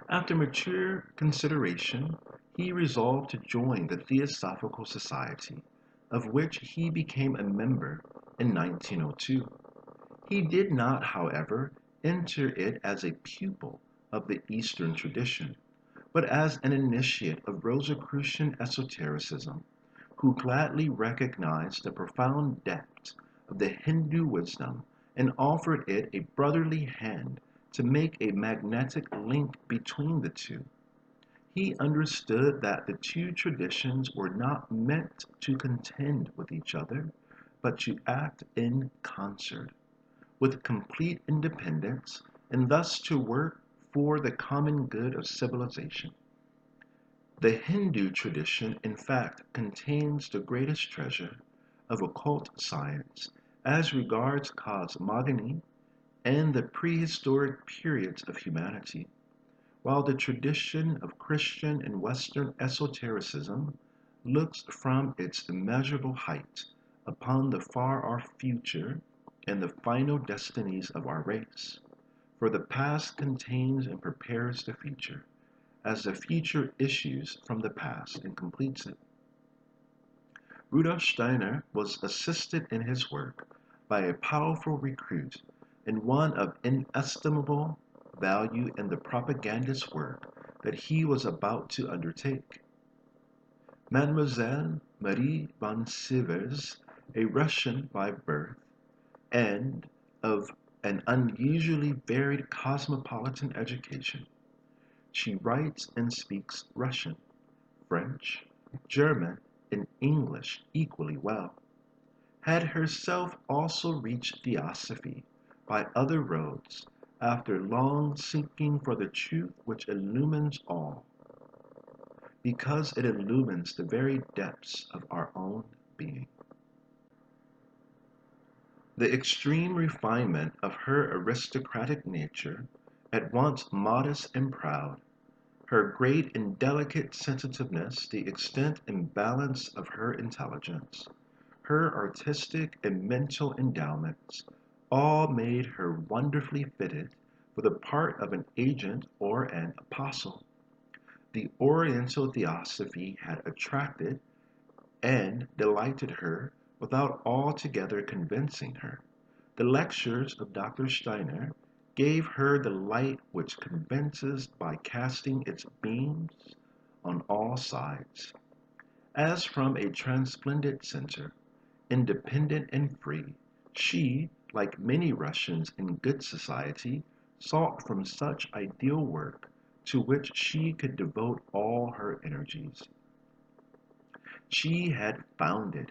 After mature consideration, he resolved to join the Theosophical Society, of which he became a member in 1902. He did not, however, enter it as a pupil of the Eastern tradition, but as an initiate of Rosicrucian esotericism, who gladly recognized the profound depth of the Hindu wisdom and offered it a brotherly hand to make a magnetic link between the two. He understood that the two traditions were not meant to contend with each other, but to act in concert, with complete independence, and thus to work for the common good of civilization. The Hindu tradition, in fact, contains the greatest treasure of occult science as regards cosmogony and the prehistoric periods of humanity, while the tradition of Christian and Western esotericism looks from its immeasurable height upon the far-off future and the final destinies of our race. For the past contains and prepares the future, as the future issues from the past and completes it. Rudolf Steiner was assisted in his work by a powerful recruit and one of inestimable value in the propagandist work that he was about to undertake. Mademoiselle Marie von Sievers, a Russian by birth, and of an unusually varied cosmopolitan education. She writes and speaks Russian, French, German, and English equally well. Had herself also reached Theosophy by other roads after long seeking for the truth which illumines all, because it illumines the very depths of our own being. The extreme refinement of her aristocratic nature, at once modest and proud, her great and delicate sensitiveness, the extent and balance of her intelligence, her artistic and mental endowments, all made her wonderfully fitted for the part of an agent or an apostle. the Oriental Theosophy had attracted and delighted her without altogether convincing her. The lectures of Dr. Steiner gave her the light which convinces by casting its beams on all sides. As from a transplendent center, independent and free, she, like many Russians in good society, sought from such ideal work to which she could devote all her energies. She had found it.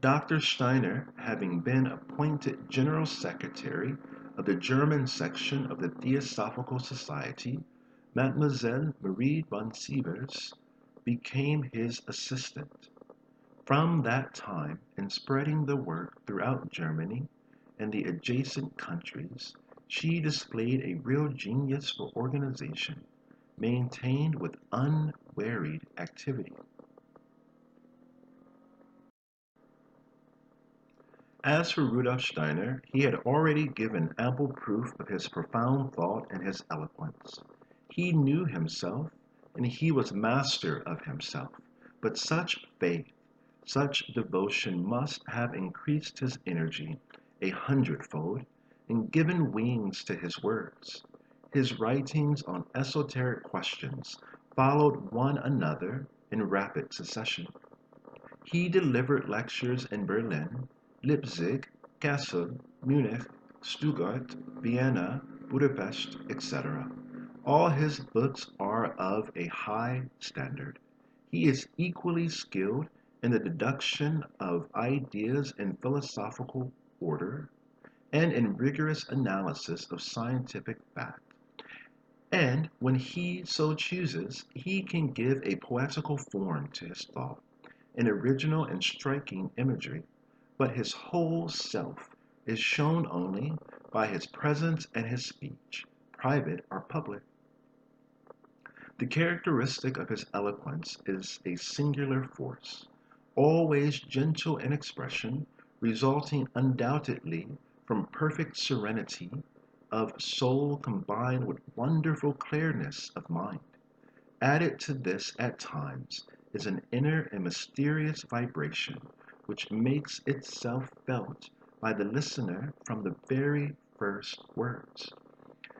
Dr. Steiner, having been appointed General Secretary of the German section of the Theosophical Society, Mademoiselle Marie von Sievers became his assistant. From that time, in spreading the work throughout Germany and the adjacent countries, she displayed a real genius for organization, maintained with unwearied activity. As for Rudolf Steiner, he had already given ample proof of his profound thought and his eloquence. He knew himself, and he was master of himself. But such faith, such devotion must have increased his energy 100-fold and given wings to his words. His writings on esoteric questions followed one another in rapid succession. He delivered lectures in Berlin, Leipzig, Kassel, Munich, Stuttgart, Vienna, Budapest, etc. All his books are of a high standard. He is equally skilled in the deduction of ideas in philosophical order and in rigorous analysis of scientific fact. And when he so chooses, he can give a poetical form to his thought, an original and striking imagery, but his whole self is shown only by his presence and his speech, private or public. The characteristic of his eloquence is a singular force, always gentle in expression, resulting undoubtedly from perfect serenity of soul combined with wonderful clearness of mind. Added to this at times is an inner and mysterious vibration which makes itself felt by the listener from the very first words.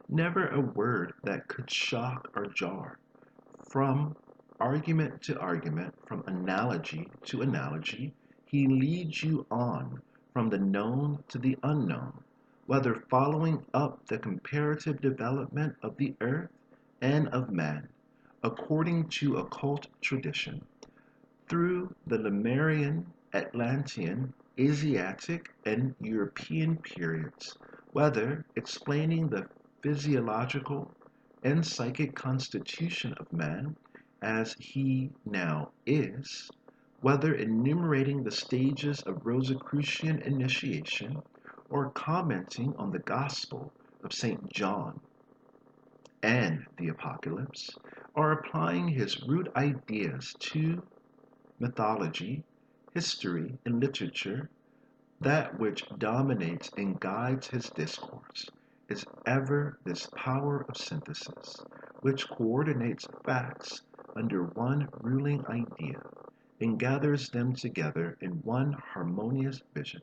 Never a word that could shock or jar. From argument to argument, from analogy to analogy, he leads you on from the known to the unknown, whether following up the comparative development of the earth and of man, according to occult tradition, through the Lemurian, Atlantean, Asiatic, and European periods, whether explaining the physiological and psychic constitution of man as he now is, whether enumerating the stages of Rosicrucian initiation or commenting on the Gospel of St. John and the Apocalypse, or applying his root ideas to mythology, history, and literature, that which dominates and guides his discourse is ever this power of synthesis, which coordinates facts under one ruling idea and gathers them together in one harmonious vision.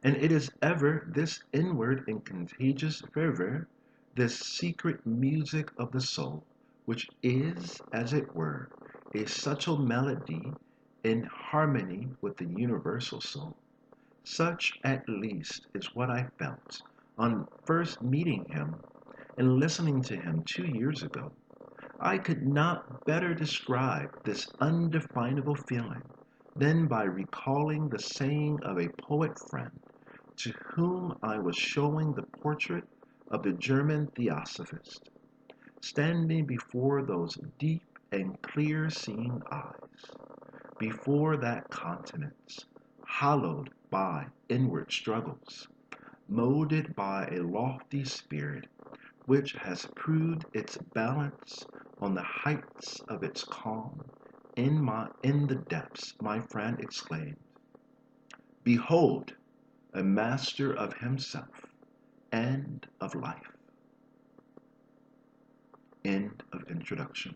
And it is ever this inward and contagious fervor, this secret music of the soul, which is, as it were, a subtle melody in harmony with the universal soul. Such, at least, is what I felt on first meeting him and listening to him 2 years ago. I could not better describe this undefinable feeling than by recalling the saying of a poet friend to whom I was showing the portrait of the German Theosophist, standing before those deep and clear-seeing eyes, before that countenance, hallowed by inward struggles, molded by a lofty spirit, which has proved its balance on the heights of its calm. In the depths, my friend exclaimed, "Behold, a master of himself and of life." End of introduction.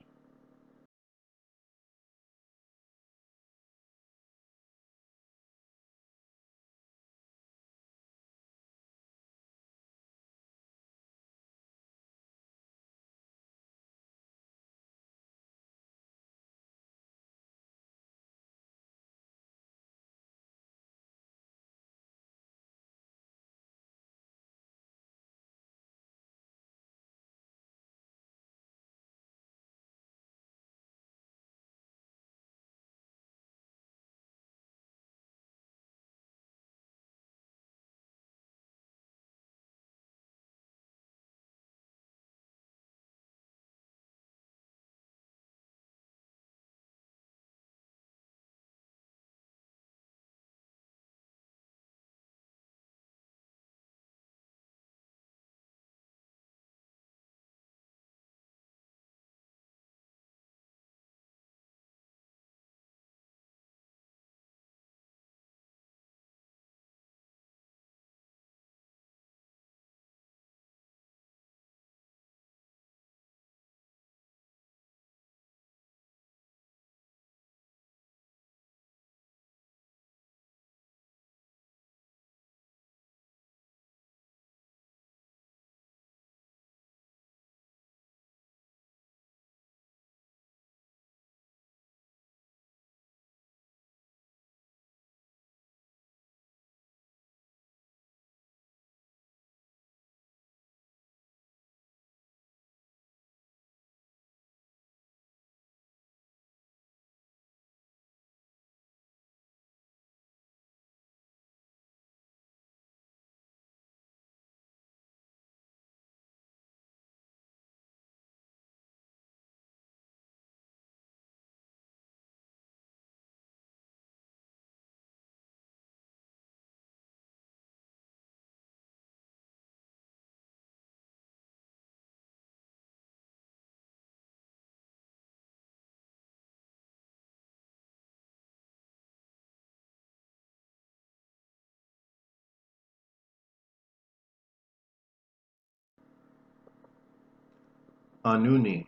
Anuni,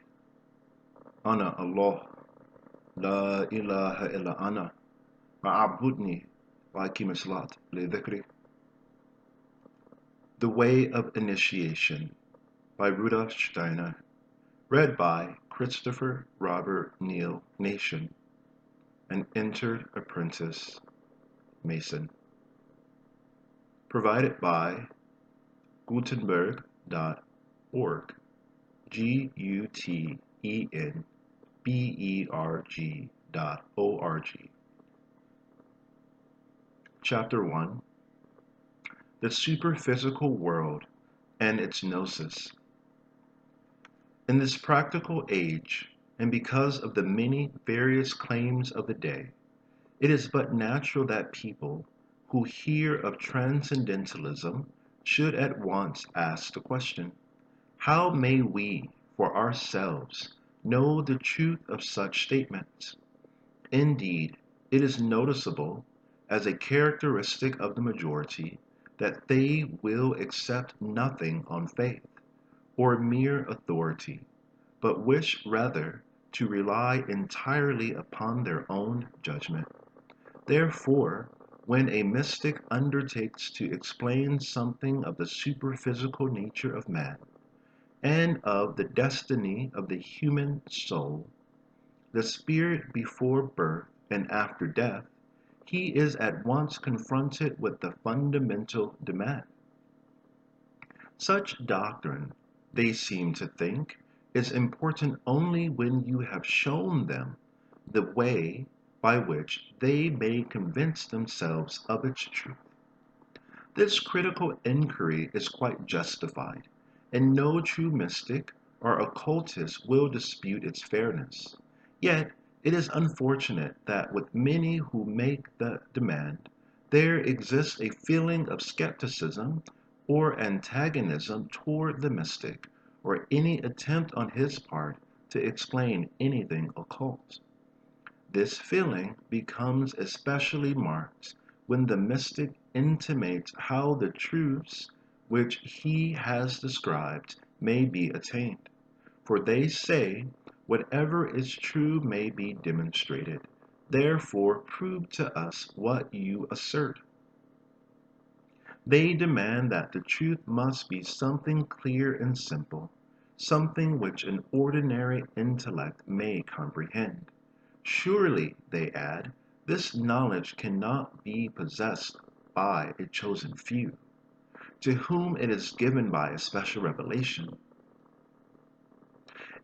ana Allah, la ilaha illa ana, ma'abudni, waqimislat, li dhikri. The Way of Initiation by Rudolf Steiner, read by Christopher Robert Neal Nation, an entered apprentice Mason. Provided by Gutenberg.org, Gutenberg.org. Chapter 1: The Superphysical World and its Gnosis. In this practical age, and because of the many various claims of the day, it is but natural that people who hear of transcendentalism should at once ask the question, how may we, for ourselves, know the truth of such statements? Indeed, it is noticeable as a characteristic of the majority that they will accept nothing on faith or mere authority, but wish rather to rely entirely upon their own judgment. Therefore, when a mystic undertakes to explain something of the superphysical nature of man, and of the destiny of the human soul, the spirit before birth and after death, he is at once confronted with the fundamental demand. Such doctrine, they seem to think, is important only when you have shown them the way by which they may convince themselves of its truth. This critical inquiry is quite justified, and no true mystic or occultist will dispute its fairness. Yet it is unfortunate that with many who make the demand, there exists a feeling of skepticism or antagonism toward the mystic, or any attempt on his part to explain anything occult. This feeling becomes especially marked when the mystic intimates how the truths which he has described may be attained. For they say, whatever is true may be demonstrated. Therefore, prove to us what you assert. They demand that the truth must be something clear and simple, something which an ordinary intellect may comprehend. Surely, they add, this knowledge cannot be possessed by a chosen few, to whom it is given by a special revelation.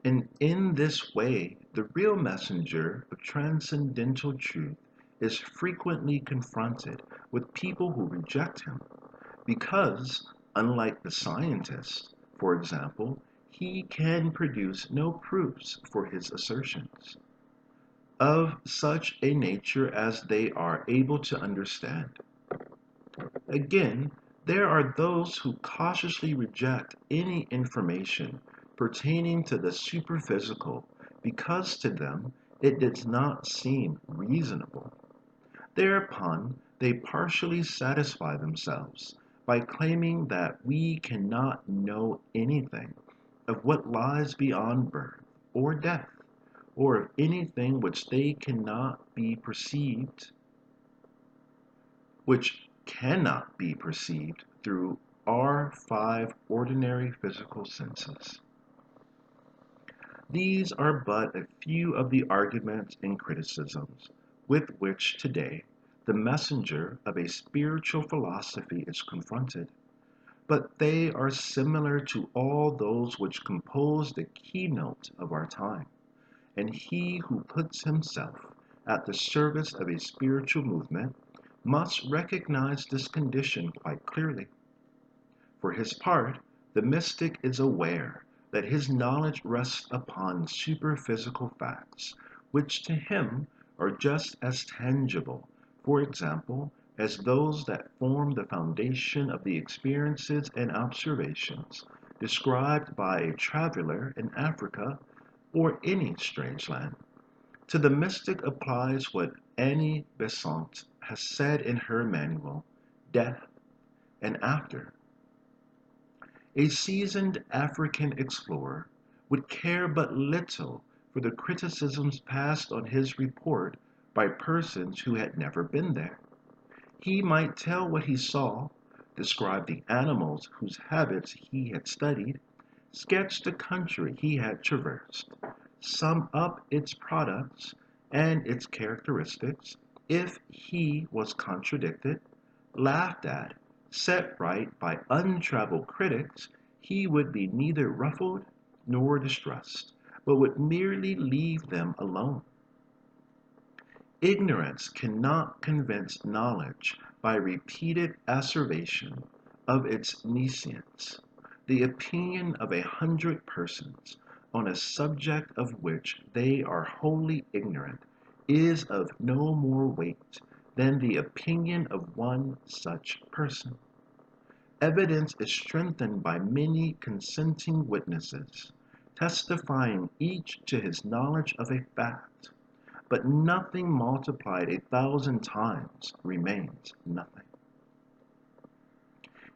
And in this way, the real messenger of transcendental truth is frequently confronted with people who reject him, because, unlike the scientist, for example, he can produce no proofs for his assertions of such a nature as they are able to understand. Again, there are those who cautiously reject any information pertaining to the superphysical because to them it does not seem reasonable. Thereupon, they partially satisfy themselves by claiming that we cannot know anything of what lies beyond birth or death, or of anything which they cannot be perceived, which cannot be perceived through our five ordinary physical senses. These are but a few of the arguments and criticisms with which today the messenger of a spiritual philosophy is confronted, but they are similar to all those which compose the keynote of our time, and he who puts himself at the service of a spiritual movement must recognize this condition quite clearly. For his part, the mystic is aware that his knowledge rests upon superphysical facts, which to him are just as tangible, for example, as those that form the foundation of the experiences and observations described by a traveler in Africa or any strange land. To the mystic applies what Annie Besant has said in her manual, Death and After. A seasoned African explorer would care but little for the criticisms passed on his report by persons who had never been there. He might tell what he saw, describe the animals whose habits he had studied, sketch the country he had traversed, sum up its products and its characteristics. If he was contradicted, laughed at, set right by untraveled critics, he would be neither ruffled nor distressed, but would merely leave them alone. Ignorance cannot convince knowledge by repeated asseveration of its nescience. The opinion of 100 persons on a subject of which they are wholly ignorant is of no more weight than the opinion of one such person. Evidence is strengthened by many consenting witnesses, testifying each to his knowledge of a fact, but nothing multiplied 1,000 times remains nothing.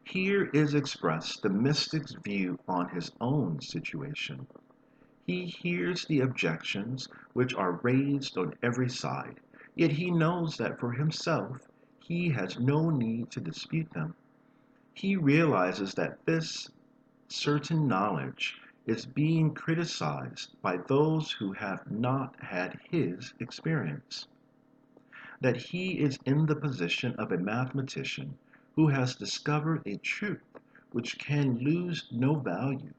Here is expressed the mystic's view on his own situation. He hears the objections which are raised on every side, yet he knows that for himself he has no need to dispute them. He realizes that this certain knowledge is being criticized by those who have not had his experience, that he is in the position of a mathematician who has discovered a truth which can lose no value,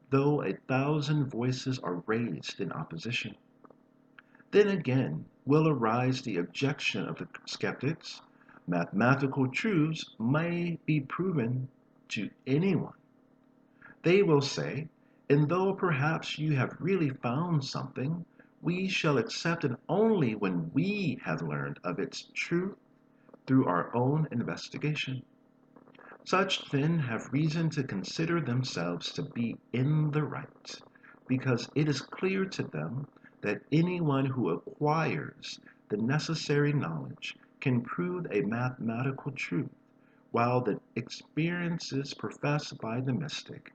though 1,000 voices are raised in opposition. Then again will arise the objection of the skeptics. Mathematical truths may be proven to anyone. They will say, and though perhaps you have really found something, we shall accept it only when we have learned of its truth through our own investigation. Such then have reason to consider themselves to be in the right, because it is clear to them that anyone who acquires the necessary knowledge can prove a mathematical truth, while the experiences professed by the mystic,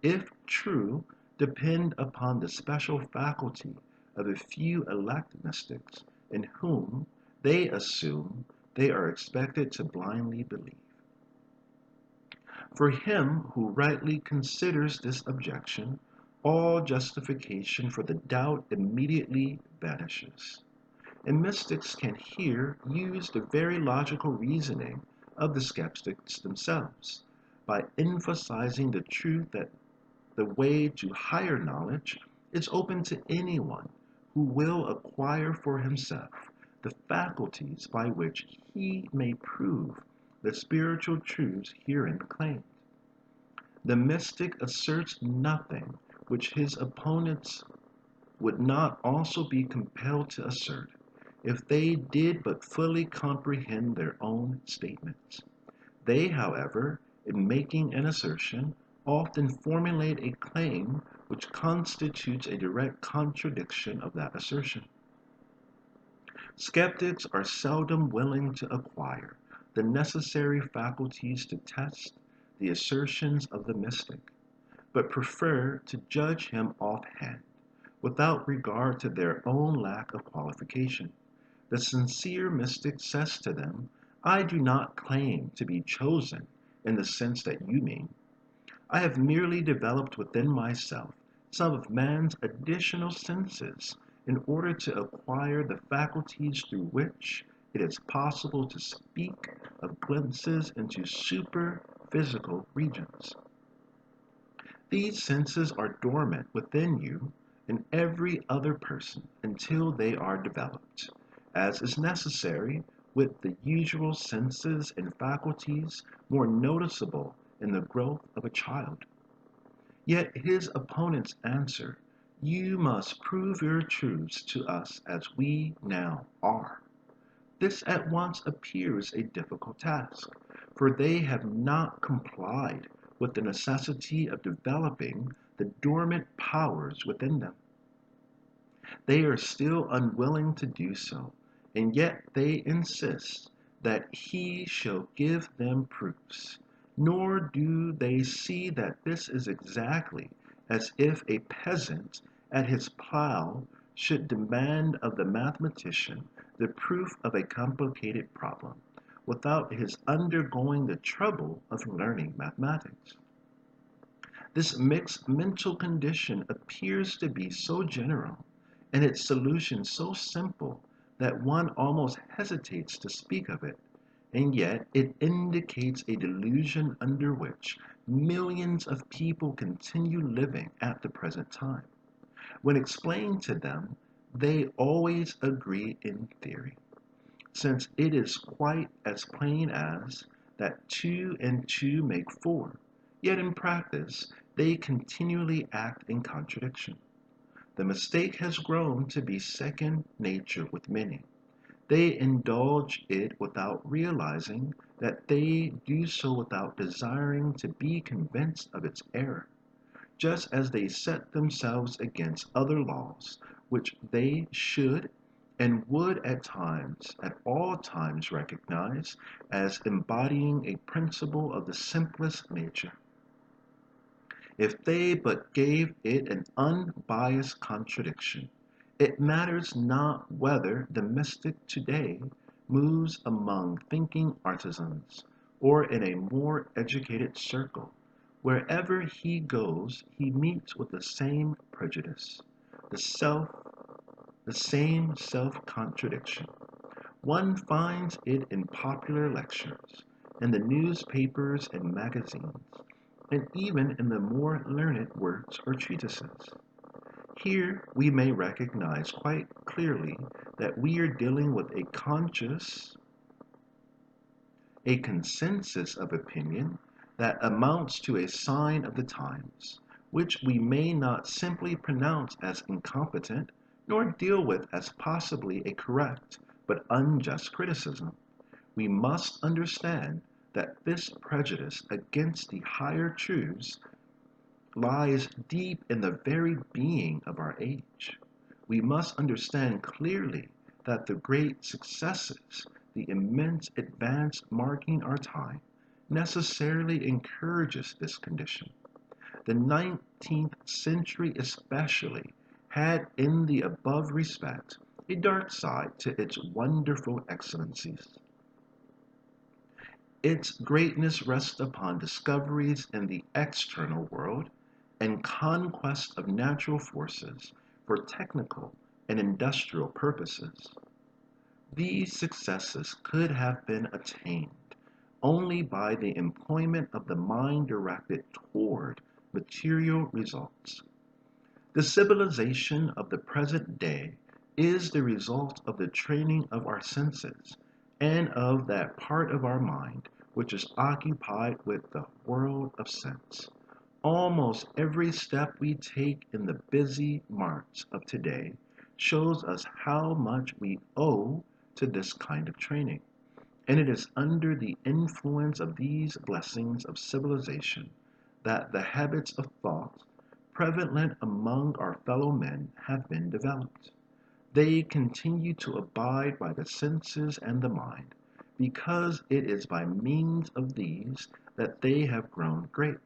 if true, depend upon the special faculty of a few elect mystics in whom they assume they are expected to blindly believe. For him who rightly considers this objection, all justification for the doubt immediately vanishes. And mystics can here use the very logical reasoning of the skeptics themselves by emphasizing the truth that the way to higher knowledge is open to anyone who will acquire for himself the faculties by which he may prove the spiritual truths herein claimed. The mystic asserts nothing which his opponents would not also be compelled to assert if they did but fully comprehend their own statements. They, however, in making an assertion, often formulate a claim which constitutes a direct contradiction of that assertion. Skeptics are seldom willing to acquire the necessary faculties to test the assertions of the mystic, but prefer to judge him offhand, without regard to their own lack of qualification. The sincere mystic says to them, I do not claim to be chosen in the sense that you mean. I have merely developed within myself some of man's additional senses in order to acquire the faculties through which it is possible to speak of glimpses into super-physical regions. These senses are dormant within you and every other person until they are developed, as is necessary with the usual senses and faculties more noticeable in the growth of a child. Yet his opponents answer, you must prove your truths to us as we now are. This at once appears a difficult task, for they have not complied with the necessity of developing the dormant powers within them. They are still unwilling to do so, and yet they insist that he shall give them proofs, nor do they see that this is exactly as if a peasant at his plough should demand of the mathematician the proof of a complicated problem, without his undergoing the trouble of learning mathematics. This mixed mental condition appears to be so general, and its solution so simple, that one almost hesitates to speak of it, and yet it indicates a delusion under which millions of people continue living at the present time. When explained to them, they always agree in theory, since it is quite as plain as that 2 and 2 make 4, yet in practice they continually act in contradiction. The mistake has grown to be second nature with many. They indulge it without realizing that they do so without desiring to be convinced of its error, just as they set themselves against other laws which they should and would at all times recognize as embodying a principle of the simplest nature. If they but gave it an unbiased contradiction, it matters not whether the mystic today moves among thinking artisans or in a more educated circle. Wherever he goes, he meets with the same prejudice, the same self-contradiction. One finds it in popular lectures, in the newspapers and magazines, and even in the more learned works or treatises. Here we may recognize quite clearly that we are dealing with a consensus of opinion that amounts to a sign of the times, which we may not simply pronounce as incompetent, nor deal with as possibly a correct but unjust criticism. We must understand that this prejudice against the higher truths lies deep in the very being of our age. We must understand clearly that the great successes, the immense advance marking our time, necessarily encourages this condition. The 19th century especially had in the above respect a dark side to its wonderful excellencies. Its greatness rests upon discoveries in the external world and conquest of natural forces for technical and industrial purposes. These successes could have been attained only by the employment of the mind directed toward material results. The civilization of the present day is the result of the training of our senses and of that part of our mind which is occupied with the world of sense. Almost every step we take in the busy march of today shows us how much we owe to this kind of training. And it is under the influence of these blessings of civilization that the habits of thought prevalent among our fellow men have been developed. They continue to abide by the senses and the mind, because it is by means of these that they have grown great.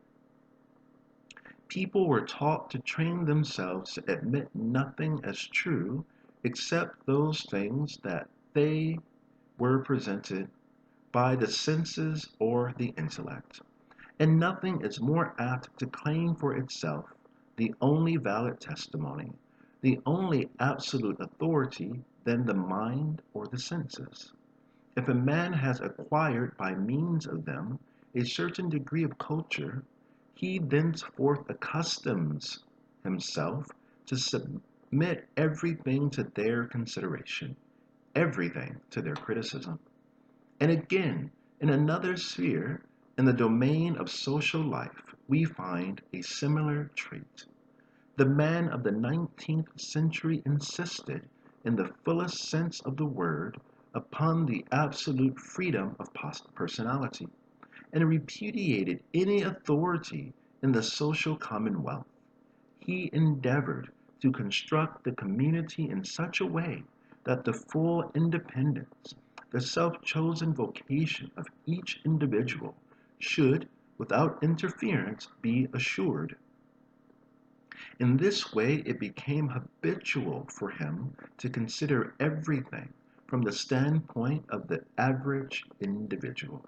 People were taught to train themselves to admit nothing as true except those things that they were presented by the senses or the intellect. And nothing is more apt to claim for itself the only valid testimony, the only absolute authority than the mind or the senses. If a man has acquired by means of them a certain degree of culture, he thenceforth accustoms himself to submit everything to their consideration, everything to their criticism. And again, in another sphere, in the domain of social life, we find a similar trait. The man of the 19th century insisted, in the fullest sense of the word, upon the absolute freedom of personality, and repudiated any authority in the social commonwealth. He endeavored to construct the community in such a way that the full independence, the self-chosen vocation of each individual should, without interference, be assured. In this way, it became habitual for him to consider everything from the standpoint of the average individual.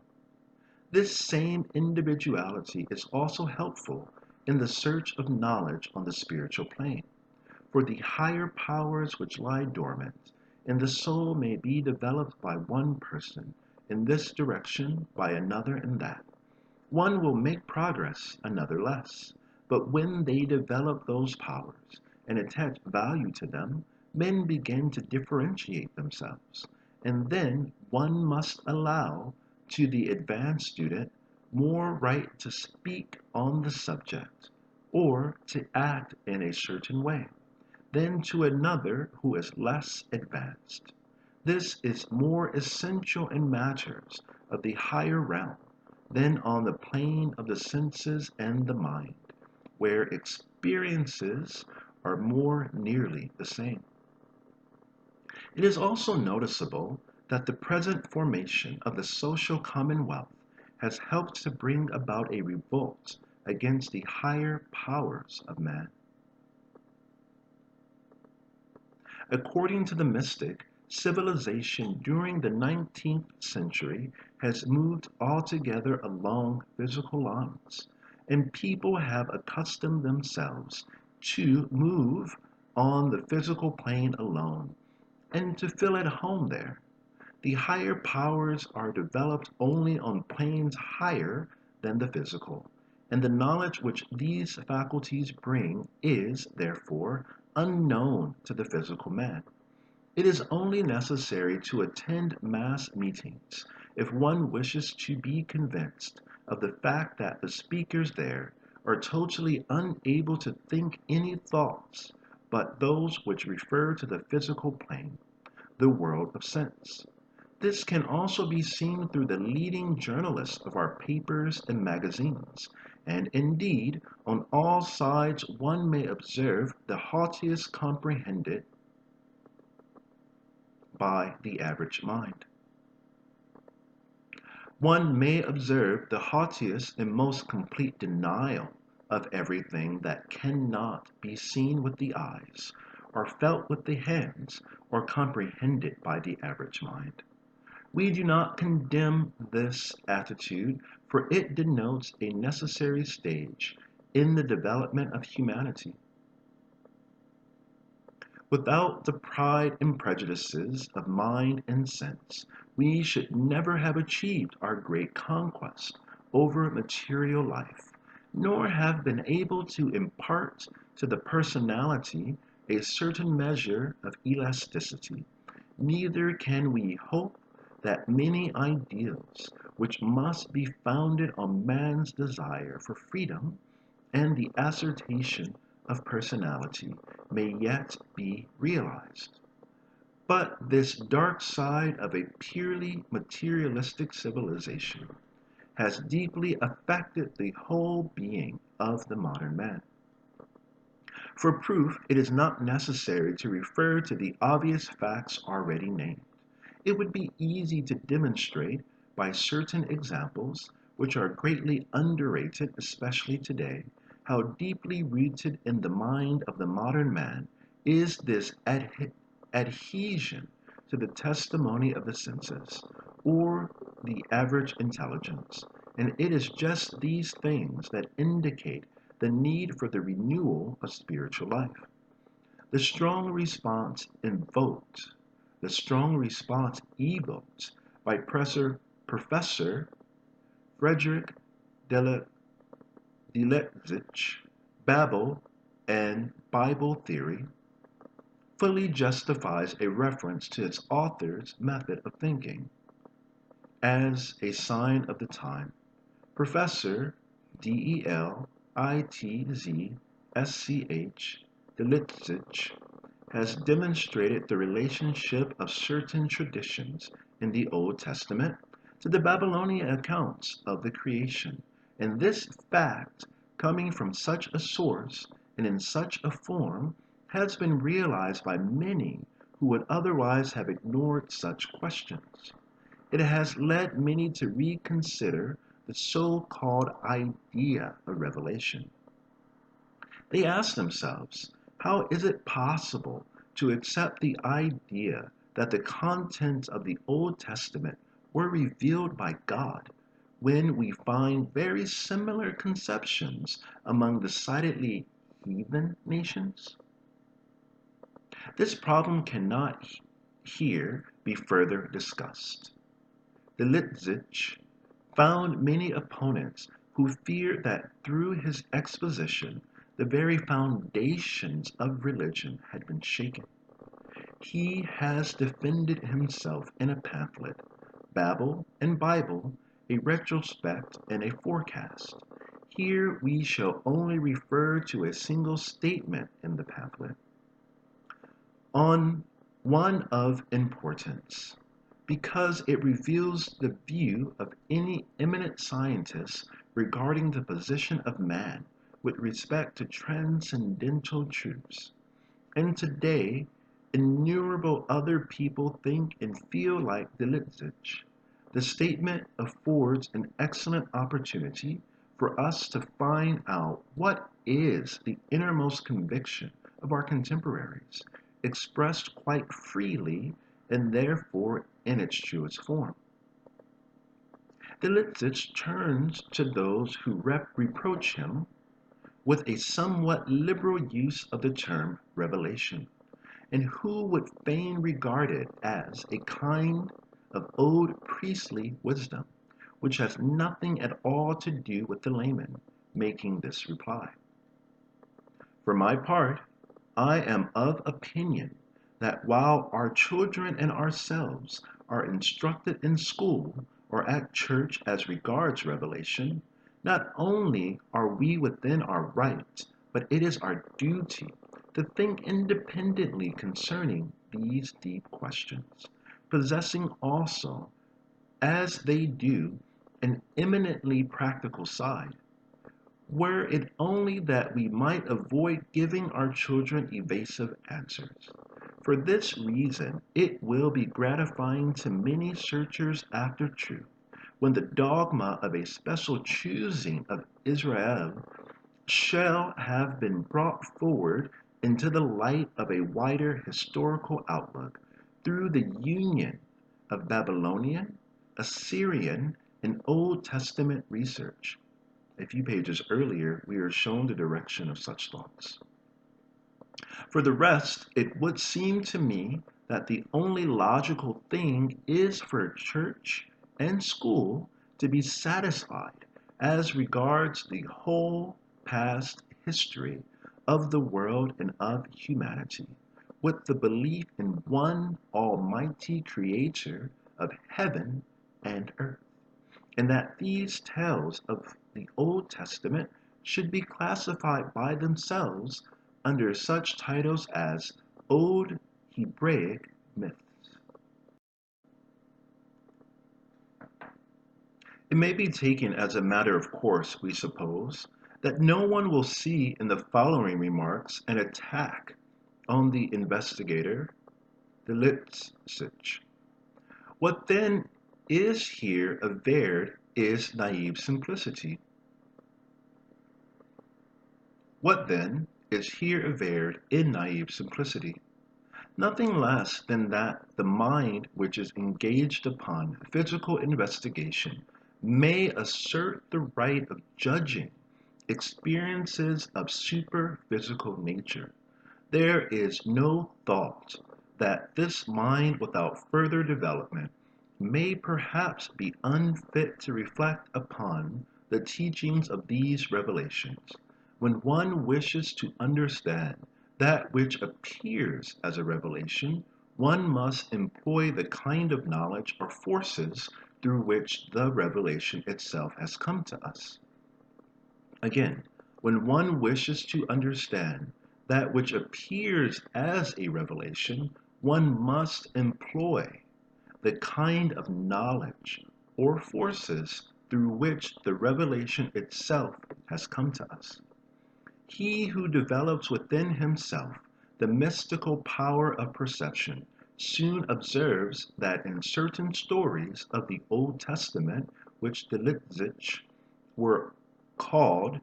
This same individuality is also helpful in the search of knowledge on the spiritual plane, for the higher powers which lie dormant in the soul may be developed by one person in this direction, by another in that. One will make progress, another less. But when they develop those powers and attach value to them, men begin to differentiate themselves. And then one must allow to the advanced student more right to speak on the subject or to act in a certain way than to another who is less advanced. This is more essential in matters of the higher realm than on the plane of the senses and the mind, where experiences are more nearly the same. It is also noticeable that the present formation of the social commonwealth has helped to bring about a revolt against the higher powers of man. According to the mystic, civilization during the 19th century has moved altogether along physical lines, and people have accustomed themselves to move on the physical plane alone and to feel at home there. The higher powers are developed only on planes higher than the physical, and the knowledge which these faculties bring is, therefore, unknown to the physical man. It is only necessary to attend mass meetings if one wishes to be convinced of the fact that the speakers there are totally unable to think any thoughts but those which refer to the physical plane, the world of sense. This can also be seen through the leading journalists of our papers and magazines, and indeed, on all sides one may observe the haughtiest comprehended by the average mind. One may observe the haughtiest and most complete denial of everything that cannot be seen with the eyes, or felt with the hands, or comprehended by the average mind. We do not condemn this attitude, for it denotes a necessary stage in the development of humanity. Without the pride and prejudices of mind and sense, we should never have achieved our great conquest over material life, nor have been able to impart to the personality a certain measure of elasticity. Neither can we hope that many ideals, which must be founded on man's desire for freedom and the assertion of personality, may yet be realized. But this dark side of a purely materialistic civilization has deeply affected the whole being of the modern man. For proof, it is not necessary to refer to the obvious facts already named. It would be easy to demonstrate by certain examples, which are greatly underrated, especially today, how deeply rooted in the mind of the modern man is this adhesion to the testimony of the senses, or the average intelligence. And it is just these things that indicate the need for the renewal of spiritual life. The strong response invoked, the strong response evoked by Professor Frederick Deletzsch, Babel and Bible theory, fully justifies a reference to its author's method of thinking. As a sign of the time, Professor Deletzsch Delitzsch has demonstrated the relationship of certain traditions in the Old Testament to the Babylonian accounts of the creation, and this fact, coming from such a source and in such a form, has been realized by many who would otherwise have ignored such questions. It has led many to reconsider the so-called idea of revelation. They ask themselves, how is it possible to accept the idea that the contents of the Old Testament were revealed by God when we find very similar conceptions among decidedly heathen nations? This problem cannot here be further discussed. Delitzsch found many opponents who feared that through his exposition the very foundations of religion had been shaken. He has defended himself in a pamphlet, Babel and Bible, a retrospect and a forecast. Here we shall only refer to a single statement in the pamphlet. On one of importance, because it reveals the view of any eminent scientist regarding the position of man with respect to transcendental truths. And today, innumerable other people think and feel like Delitzsch. The statement affords an excellent opportunity for us to find out what is the innermost conviction of our contemporaries, expressed quite freely and therefore in its truest form. Delitzsch turns to those who reproach him with a somewhat liberal use of the term revelation, and who would fain regard it as a kind of old priestly wisdom, which has nothing at all to do with the layman, making this reply. For my part, I am of opinion that while our children and ourselves are instructed in school or at church as regards revelation, not only are we within our rights, but it is our duty to think independently concerning these deep questions, possessing also, as they do, an eminently practical side. Were it only that we might avoid giving our children evasive answers. For this reason, it will be gratifying to many searchers after truth when the dogma of a special choosing of Israel shall have been brought forward into the light of a wider historical outlook through the union of Babylonian, Assyrian, and Old Testament research. A few pages earlier, we are shown the direction of such thoughts. For the rest, it would seem to me that the only logical thing is for church and school to be satisfied as regards the whole past history of the world and of humanity with the belief in one almighty creator of heaven and earth, and that these tales of the Old Testament should be classified by themselves under such titles as Old Hebraic myths. It may be taken as a matter of course, we suppose, that no one will see in the following remarks an attack on the investigator, the Litzich. What then is here averred is naive simplicity. What then is here averred in naive simplicity? Nothing less than that the mind which is engaged upon physical investigation may assert the right of judging experiences of superphysical nature. There is no thought that this mind without further development may perhaps be unfit to reflect upon the teachings of these revelations. When one wishes to understand that which appears as a revelation, one must employ the kind of knowledge or forces through which the revelation itself has come to us. Again, when one wishes to understand that which appears as a revelation, one must employ the kind of knowledge or forces through which the revelation itself has come to us. He who develops within himself the mystical power of perception soon observes that in certain stories of the Old Testament, which the Litzich were called,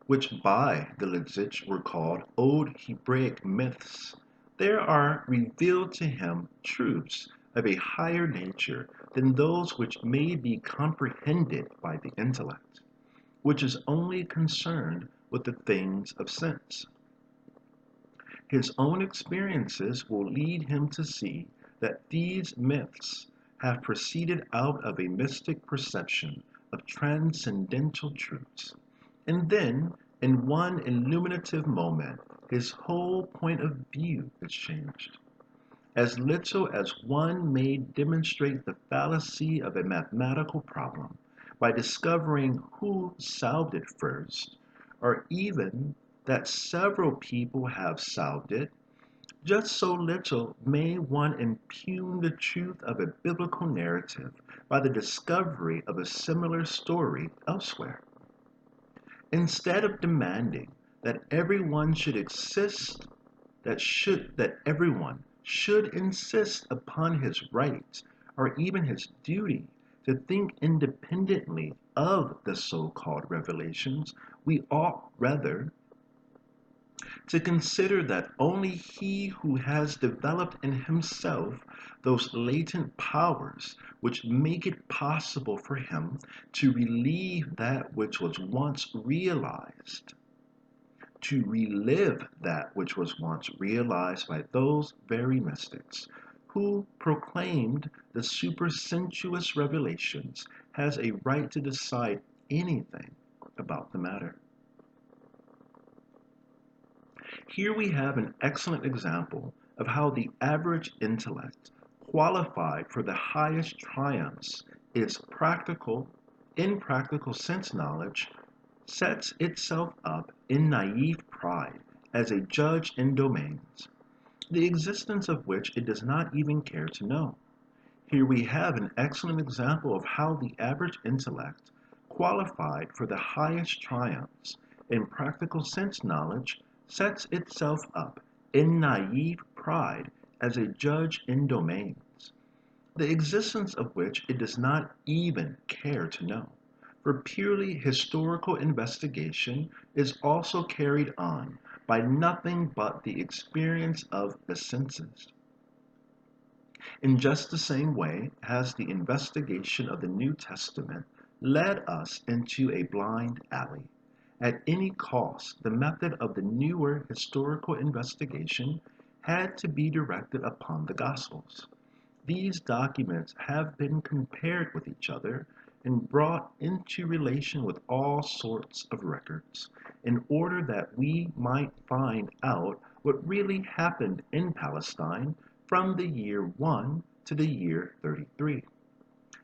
which by the Litzich were called Old Hebraic myths, there are revealed to him truths of a higher nature than those which may be comprehended by the intellect, which is only concerned with the things of sense. His own experiences will lead him to see that these myths have proceeded out of a mystic perception of transcendental truths. And then, in one illuminative moment, his whole point of view is changed. As little as one may demonstrate the fallacy of a mathematical problem by discovering who solved it first, or even that several people have solved it, just so little may one impugn the truth of a biblical narrative by the discovery of a similar story elsewhere. Instead of demanding that everyone should insist that everyone should insist upon his right or even his duty to think independently of the so-called revelations, we ought rather to consider that only he who has developed in himself those latent powers which make it possible for him to relieve that which was once realized, to relive that which was once realized by those very mystics who proclaimed the supersensuous revelations, has a right to decide anything about the matter. Here we have an excellent example of how the average intellect, qualified for the highest triumphs, in practical sense knowledge, sets itself up in naive pride as a judge in domains, the existence of which it does not even care to know. Here we have an excellent example of how the average intellect, qualified for the highest triumphs in practical sense knowledge, sets itself up in naive pride as a judge in domains, the existence of which it does not even care to know. for purely historical investigation is also carried on by nothing but the experience of the senses. In just the same way has the investigation of the New Testament led us into a blind alley. At any cost, the method of the newer historical investigation had to be directed upon the Gospels. These documents have been compared with each other and brought into relation with all sorts of records, in order that we might find out what really happened in Palestine from the year 1 to the year 33.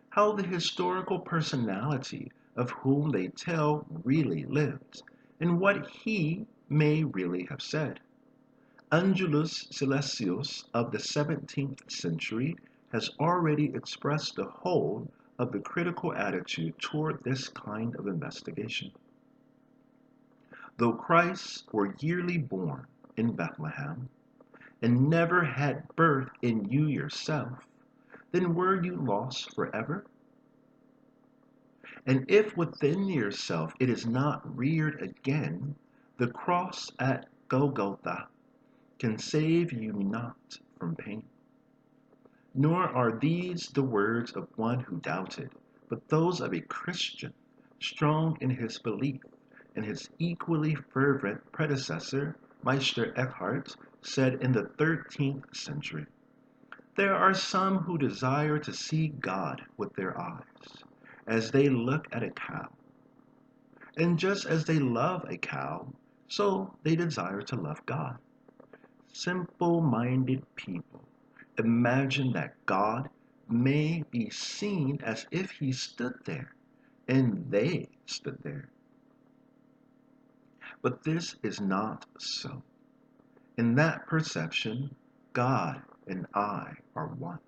How the historical personality of whom they tell really lived, and what he may really have said. Angelus Silesius of the 17th century has already expressed the whole of the critical attitude toward this kind of investigation. Though Christ were yearly born in Bethlehem, and never had birth in you yourself, then were you lost forever? And if within yourself it is not reared again, the cross at Golgotha can save you not from pain. Nor are these the words of one who doubted, but those of a Christian, strong in his belief, and his equally fervent predecessor, Meister Eckhart, said in the 13th century. There are some who desire to see God with their eyes, as they look at a cow. And just as they love a cow, so they desire to love God. Simple-minded people imagine that God may be seen as if he stood there, and they stood there. But this is not so. In that perception, God and I are one.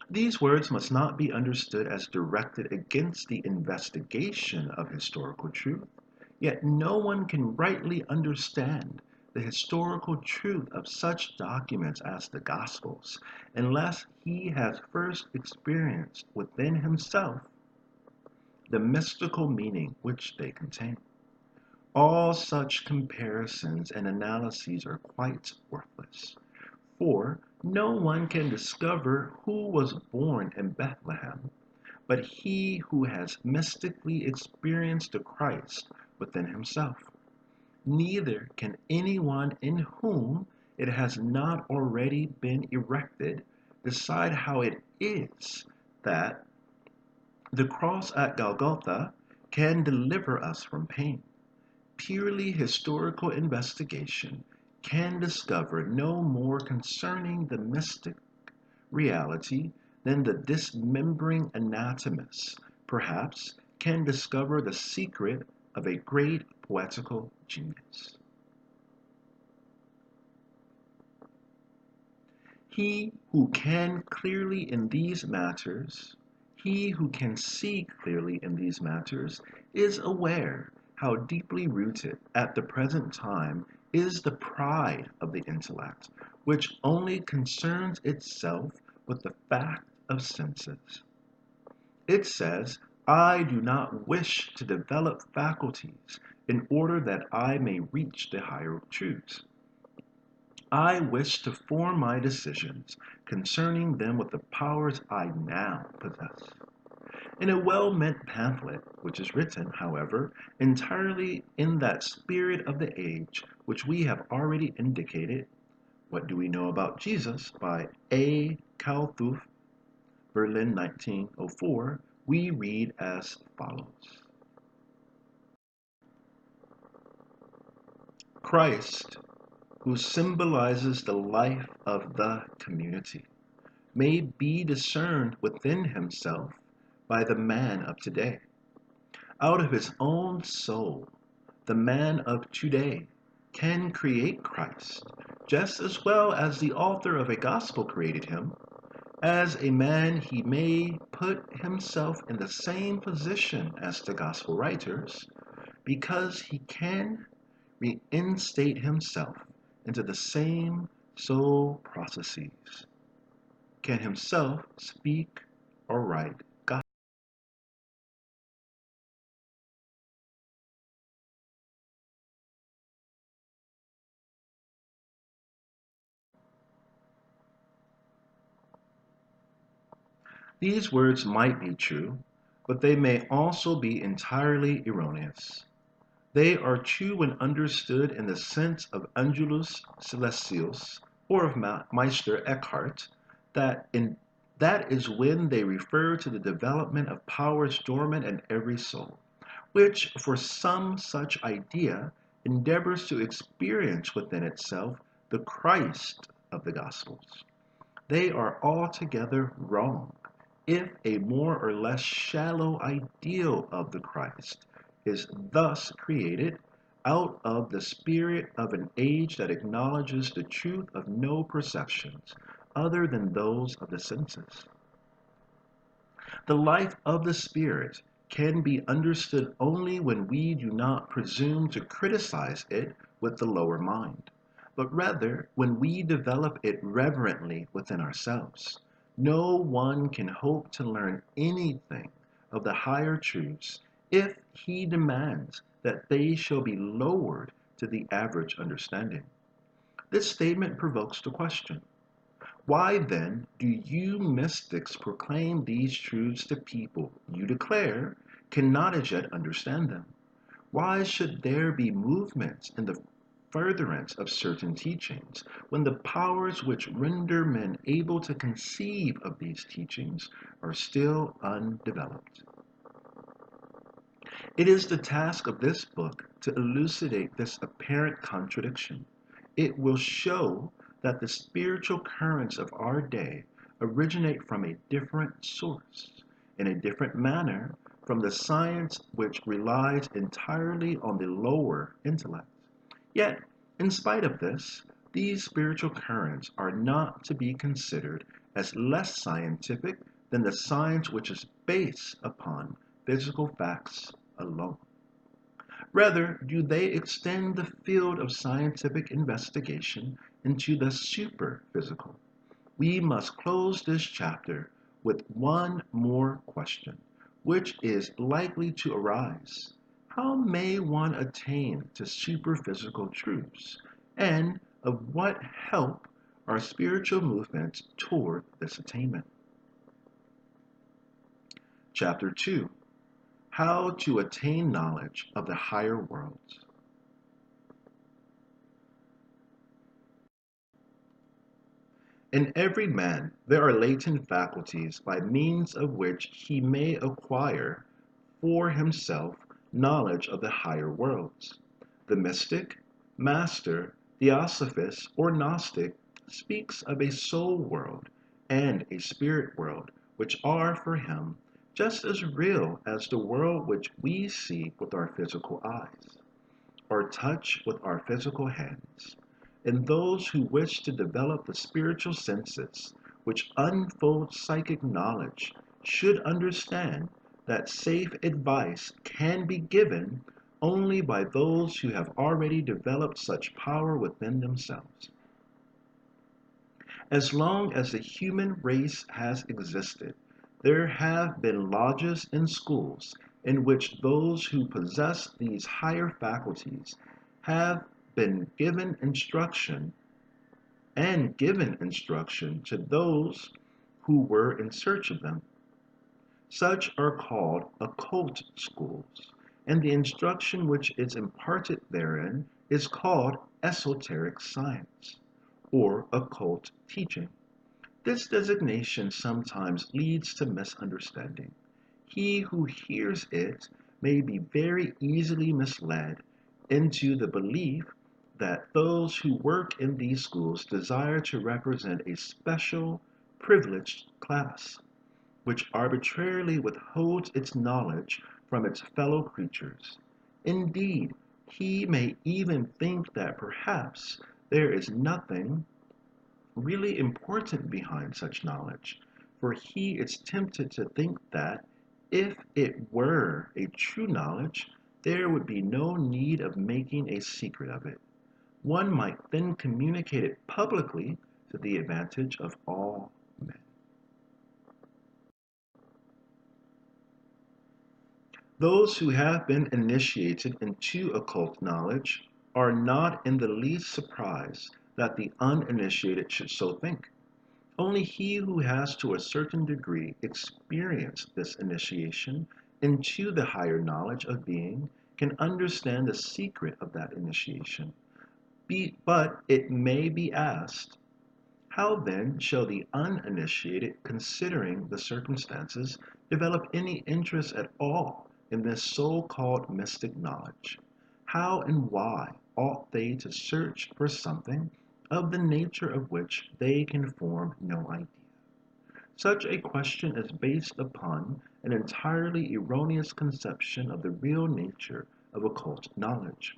These words must not be understood as directed against the investigation of historical truth, yet no one can rightly understand the historical truth of such documents as the Gospels unless he has first experienced within himself the mystical meaning which they contain. All such comparisons and analyses are quite worthless, for no one can discover who was born in Bethlehem, but he who has mystically experienced the Christ within himself. Neither can anyone in whom it has not already been erected decide how it is that the cross at Golgotha can deliver us from pain. Purely historical investigation can discover no more concerning the mystic reality than the dismembering anatomist, perhaps, can discover the secret of a great poetical genius. He who can clearly in these matters, he who can see clearly in these matters, is aware how deeply rooted at the present time is the pride of the intellect, which only concerns itself with the fact of senses. It says, I do not wish to develop faculties in order that I may reach the higher truths. I wish to form my decisions concerning them with the powers I now possess. In a well-meant pamphlet, which is written, however, entirely in that spirit of the age which we have already indicated, What Do We Know About Jesus by A. Kalthoff, Berlin 1904, we read as follows. Christ, who symbolizes the life of the community, may be discerned within himself by the man of today. Out of his own soul, the man of today can create Christ just as well as the author of a gospel created him. As a man, he may put himself in the same position as the gospel writers because he can reinstate himself into the same soul processes, can himself speak or write These words might be true, but they may also be entirely erroneous. They are true when understood in the sense of Angelus Celestius or of Meister Eckhart, that is when they refer to the development of powers dormant in every soul, which for some such idea endeavors to experience within itself the Christ of the Gospels. They are altogether wrong if a more or less shallow ideal of the Christ is thus created out of the spirit of an age that acknowledges the truth of no perceptions other than those of the senses. The life of the Spirit can be understood only when we do not presume to criticize it with the lower mind, but rather when we develop it reverently within ourselves. No one can hope to learn anything of the higher truths if he demands that they shall be lowered to the average understanding. This statement provokes the question: why then do you mystics proclaim these truths to people you declare cannot as yet understand them? Why should there be movements in the furtherance of certain teachings when the powers which render men able to conceive of these teachings are still undeveloped? It is the task of this book to elucidate this apparent contradiction. It will show that the spiritual currents of our day originate from a different source, in a different manner from the science which relies entirely on the lower intellect. Yet, in spite of this, these spiritual currents are not to be considered as less scientific than the science which is based upon physical facts alone. Rather, do they extend the field of scientific investigation into the superphysical. We must close this chapter with one more question, which is likely to arise. How may one attain to superphysical truths? And of what help are spiritual movements toward this attainment? Chapter 2: How to attain knowledge of the higher worlds. In every man there are latent faculties by means of which he may acquire for himself knowledge of the higher worlds. The mystic, master, theosophist, or gnostic speaks of a soul world and a spirit world, which are for him just as real as the world which we see with our physical eyes, or touch with our physical hands. And those who wish to develop the spiritual senses, which unfold psychic knowledge, should understand that safe advice can be given only by those who have already developed such power within themselves. As long as the human race has existed, there have been lodges and schools in which those who possess these higher faculties have been given instruction to those who were in search of them. Such are called occult schools, and the instruction which is imparted therein is called esoteric science, or occult teaching. This designation sometimes leads to misunderstanding. He who hears it may be very easily misled into the belief that those who work in these schools desire to represent a special, privileged class, which arbitrarily withholds its knowledge from its fellow creatures. Indeed, he may even think that perhaps there is nothing really important behind such knowledge, for he is tempted to think that if it were a true knowledge, there would be no need of making a secret of it. One might then communicate it publicly to the advantage of all men. Those who have been initiated into occult knowledge are not in the least surprised that the uninitiated should so think. Only he who has to a certain degree experienced this initiation into the higher knowledge of being can understand the secret of that initiation. But it may be asked, how then shall the uninitiated, considering the circumstances, develop any interest at all in this so-called mystic knowledge? How and why ought they to search for something of the nature of which they can form no idea? Such a question is based upon an entirely erroneous conception of the real nature of occult knowledge.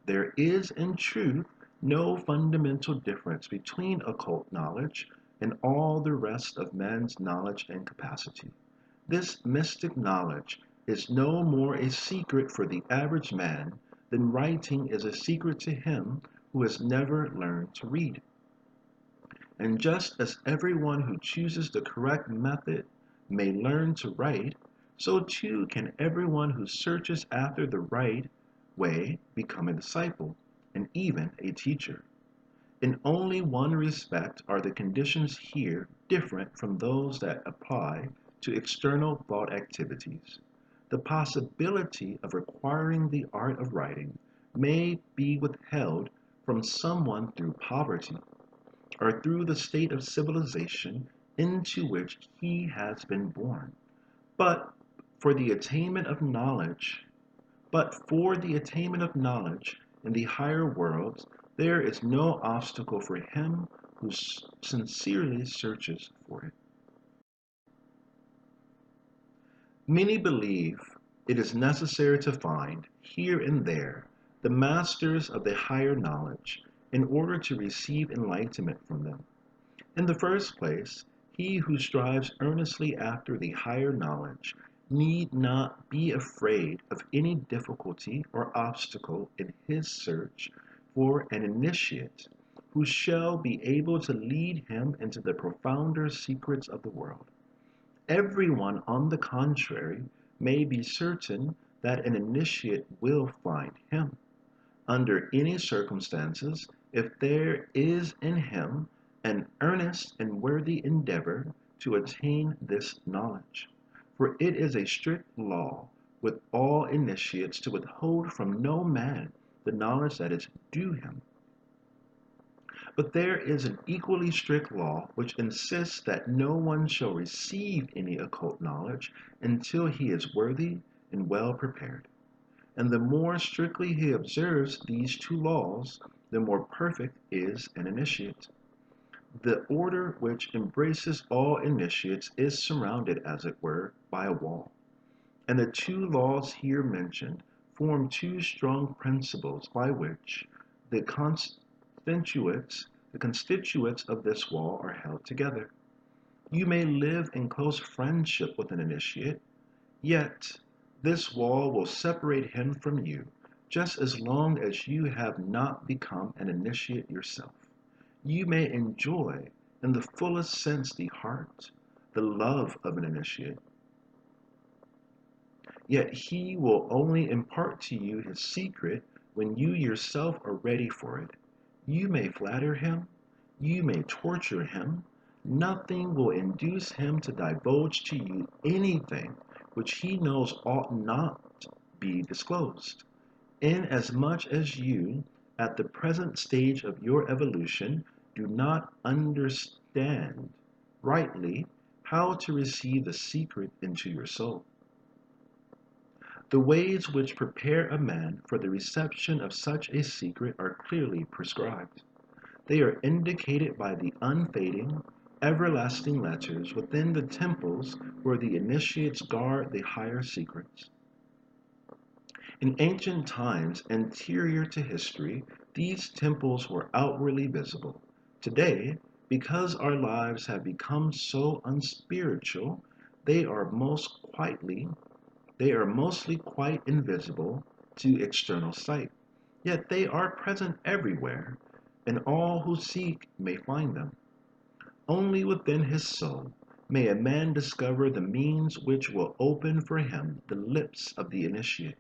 There is, in truth, no fundamental difference between occult knowledge and all the rest of man's knowledge and capacity. This mystic knowledge is no more a secret for the average man than writing is a secret to him who has never learned to read. And just as everyone who chooses the correct method may learn to write, so too can everyone who searches after the right way become a disciple and even a teacher. In only one respect are the conditions here different from those that apply to external thought activities. The possibility of acquiring the art of writing may be withheld from someone through poverty, or through the state of civilization into which he has been born. But for the attainment of knowledge, in the higher worlds, there is no obstacle for him who sincerely searches for it. Many believe it is necessary to find, here and there, the masters of the higher knowledge in order to receive enlightenment from them. In the first place, he who strives earnestly after the higher knowledge need not be afraid of any difficulty or obstacle in his search for an initiate who shall be able to lead him into the profounder secrets of the world. Everyone, on the contrary, may be certain that an initiate will find him, under any circumstances, if there is in him an earnest and worthy endeavor to attain this knowledge. For it is a strict law with all initiates to withhold from no man the knowledge that is due him. But there is an equally strict law which insists that no one shall receive any occult knowledge until he is worthy and well prepared. And the more strictly he observes these two laws, the more perfect is an initiate. The order which embraces all initiates is surrounded, as it were, by a wall. And the two laws here mentioned form two strong principles by which the constituents of this wall are held together. You may live in close friendship with an initiate, yet this wall will separate him from you just as long as you have not become an initiate yourself. You may enjoy in the fullest sense the heart, the love of an initiate, yet he will only impart to you his secret when you yourself are ready for it. You may flatter him, you may torture him, nothing will induce him to divulge to you anything which he knows ought not be disclosed, inasmuch as you, at the present stage of your evolution, do not understand rightly how to receive the secret into your soul. The ways which prepare a man for the reception of such a secret are clearly prescribed. They are indicated by the unfading, everlasting letters within the temples where the initiates guard the higher secrets. In ancient times anterior to history, these temples were outwardly visible. Today, because our lives have become so unspiritual, they are mostly quite invisible to external sight. Yet they are present everywhere, and all who seek may find them. Only within his soul may a man discover the means which will open for him the lips of the initiate.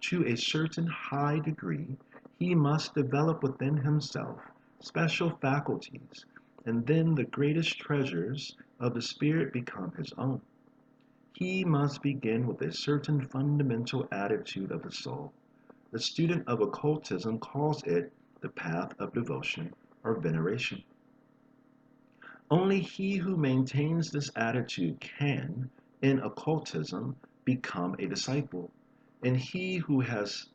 To a certain high degree, he must develop within himself special faculties and then the greatest treasures of the Spirit become his own. He must begin with a certain fundamental attitude of the soul. The student of occultism calls it the path of devotion or veneration. Only he who maintains this attitude can, in occultism, become a disciple, and he who has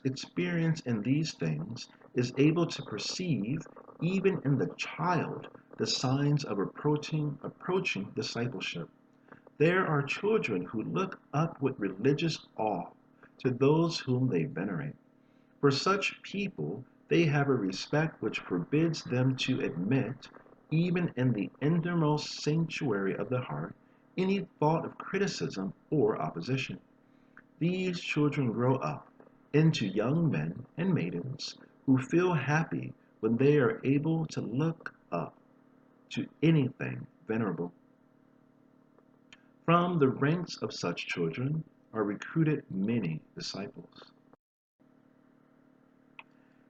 experience in these things is able to perceive, even in the child, the signs of approaching discipleship. There are children who look up with religious awe to those whom they venerate. For such people, they have a respect which forbids them to admit, even in the innermost sanctuary of the heart, any thought of criticism or opposition. These children grow up into young men and maidens who feel happy when they are able to look up to anything venerable. From the ranks of such children are recruited many disciples.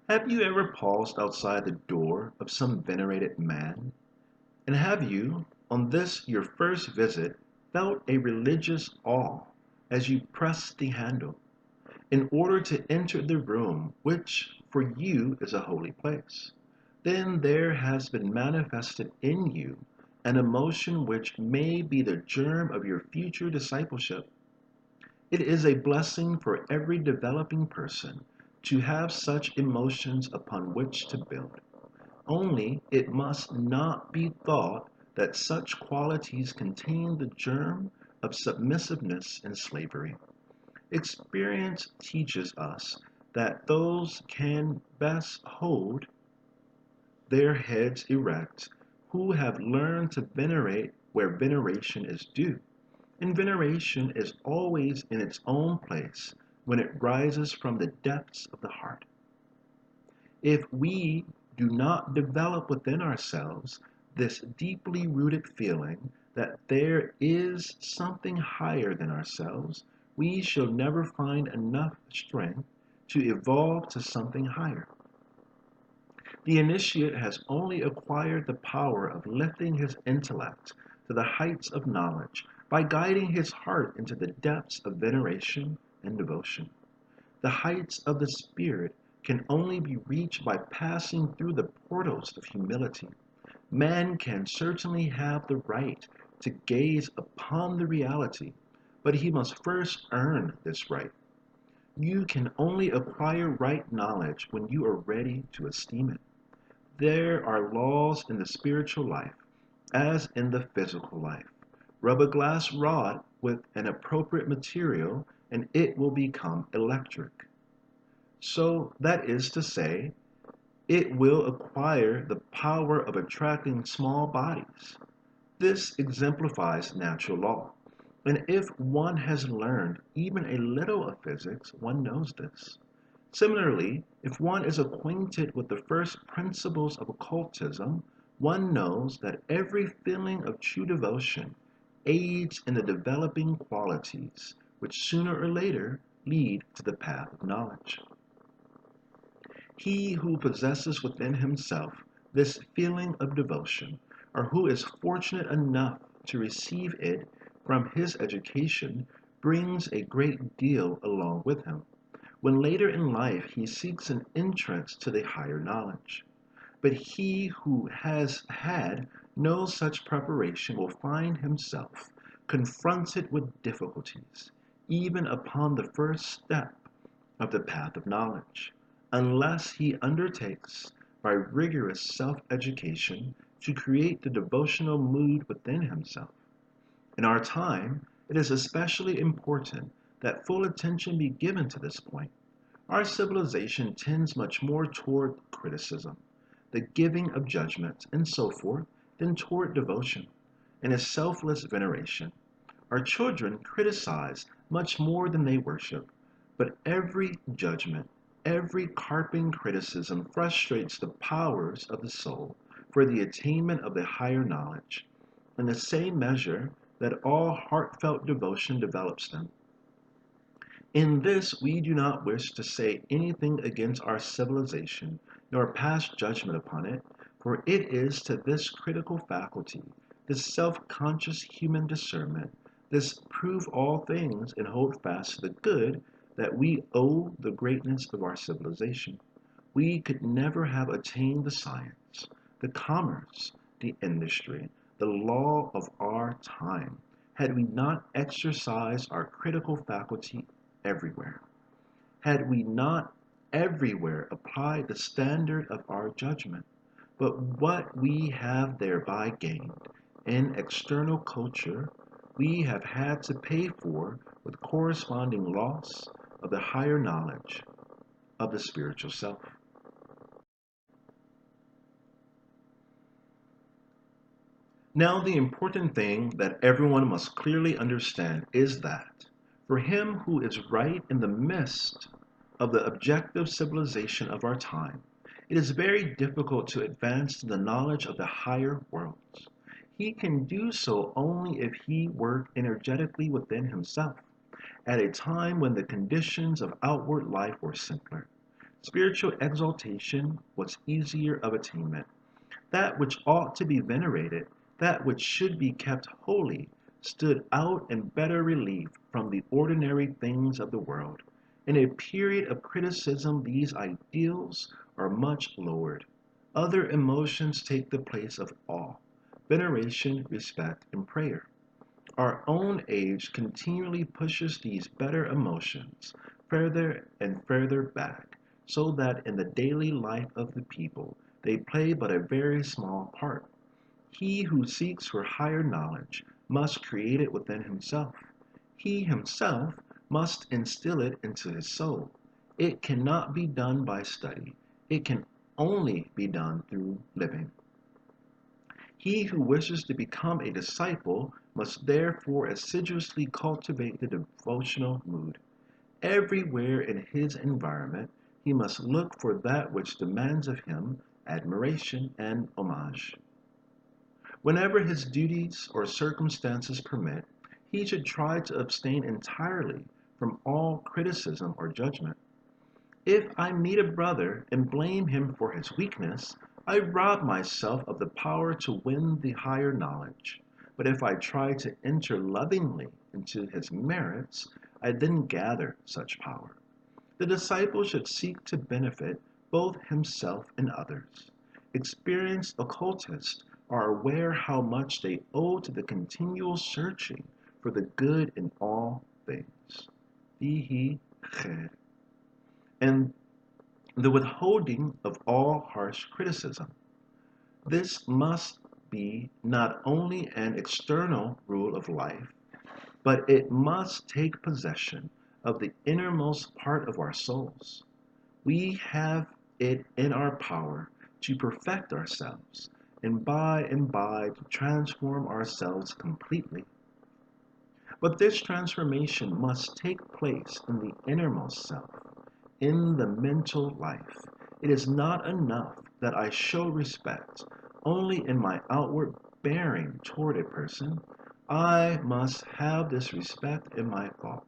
Have you ever paused outside the door of some venerated man? And have you, on this your first visit, felt a religious awe as you pressed the handle, in order to enter the room which for you is a holy place? Then there has been manifested in you an emotion which may be the germ of your future discipleship. It is a blessing for every developing person to have such emotions upon which to build. Only it must not be thought that such qualities contain the germ of submissiveness and slavery. Experience teaches us that those can best hold their heads erect who have learned to venerate where veneration is due. And veneration is always in its own place when it rises from the depths of the heart. If we do not develop within ourselves this deeply rooted feeling that there is something higher than ourselves, we shall never find enough strength to evolve to something higher. The initiate has only acquired the power of lifting his intellect to the heights of knowledge by guiding his heart into the depths of veneration and devotion. The heights of the Spirit can only be reached by passing through the portals of humility. Man can certainly have the right to gaze upon the reality, but he must first earn this right. You can only acquire right knowledge when you are ready to esteem it. There are laws in the spiritual life, as in the physical life. Rub a glass rod with an appropriate material, and it will become electric. So that is to say, it will acquire the power of attracting small bodies. This exemplifies natural law. And if one has learned even a little of physics, one knows this. Similarly, if one is acquainted with the first principles of occultism, one knows that every feeling of true devotion aids in the developing qualities which sooner or later lead to the path of knowledge. He who possesses within himself this feeling of devotion, or who is fortunate enough to receive it from his education, brings a great deal along with him when later in life he seeks an entrance to the higher knowledge. But he who has had no such preparation will find himself confronted with difficulties, even upon the first step of the path of knowledge, unless he undertakes by rigorous self-education to create the devotional mood within himself. In our time, it is especially important that full attention be given to this point. Our civilization tends much more toward criticism, the giving of judgments, and so forth, than toward devotion and a selfless veneration. Our children criticize much more than they worship, but every judgment, every carping criticism frustrates the powers of the soul for the attainment of the higher knowledge, in the same measure that all heartfelt devotion develops them. In this, we do not wish to say anything against our civilization, nor pass judgment upon it, for it is to this critical faculty, this self-conscious human discernment, this prove all things and hold fast to the good, that we owe the greatness of our civilization. We could never have attained the science, the commerce, the industry, the law of our time, had we not exercised our critical faculty everywhere. Had we not everywhere applied the standard of our judgment, but what we have thereby gained in external culture, we have had to pay for with corresponding loss of the higher knowledge of the spiritual self. Now, the important thing that everyone must clearly understand is that for him who is right in the midst of the objective civilization of our time, it is very difficult to advance to the knowledge of the higher worlds. He can do so only if he work energetically within himself, at a time when the conditions of outward life were simpler. Spiritual exaltation was easier of attainment. That which ought to be venerated, that which should be kept holy, stood out in better relief from the ordinary things of the world. In a period of criticism, these ideals are much lowered. Other emotions take the place of awe, veneration, respect, and prayer. Our own age continually pushes these better emotions further and further back, so that in the daily life of the people they play but a very small part. He who seeks for higher knowledge must create it within himself. He himself must instill it into his soul. It cannot be done by study. It can only be done through living. He who wishes to become a disciple must therefore assiduously cultivate the devotional mood. Everywhere in his environment, he must look for that which demands of him admiration and homage. Whenever his duties or circumstances permit, he should try to abstain entirely from all criticism or judgment. If I meet a brother and blame him for his weakness, I rob myself of the power to win the higher knowledge. But if I try to enter lovingly into his merits, I then gather such power. The disciple should seek to benefit both himself and others. Experienced occultists are aware how much they owe to the continual searching for the good in all things. Fihi khair. And the withholding of all harsh criticism. This must be not only an external rule of life, but it must take possession of the innermost part of our souls. We have it in our power to perfect ourselves, and by to transform ourselves completely. But this transformation must take place in the innermost self, in the mental life. It is not enough that I show respect only in my outward bearing toward a person. I must have this respect in my thought.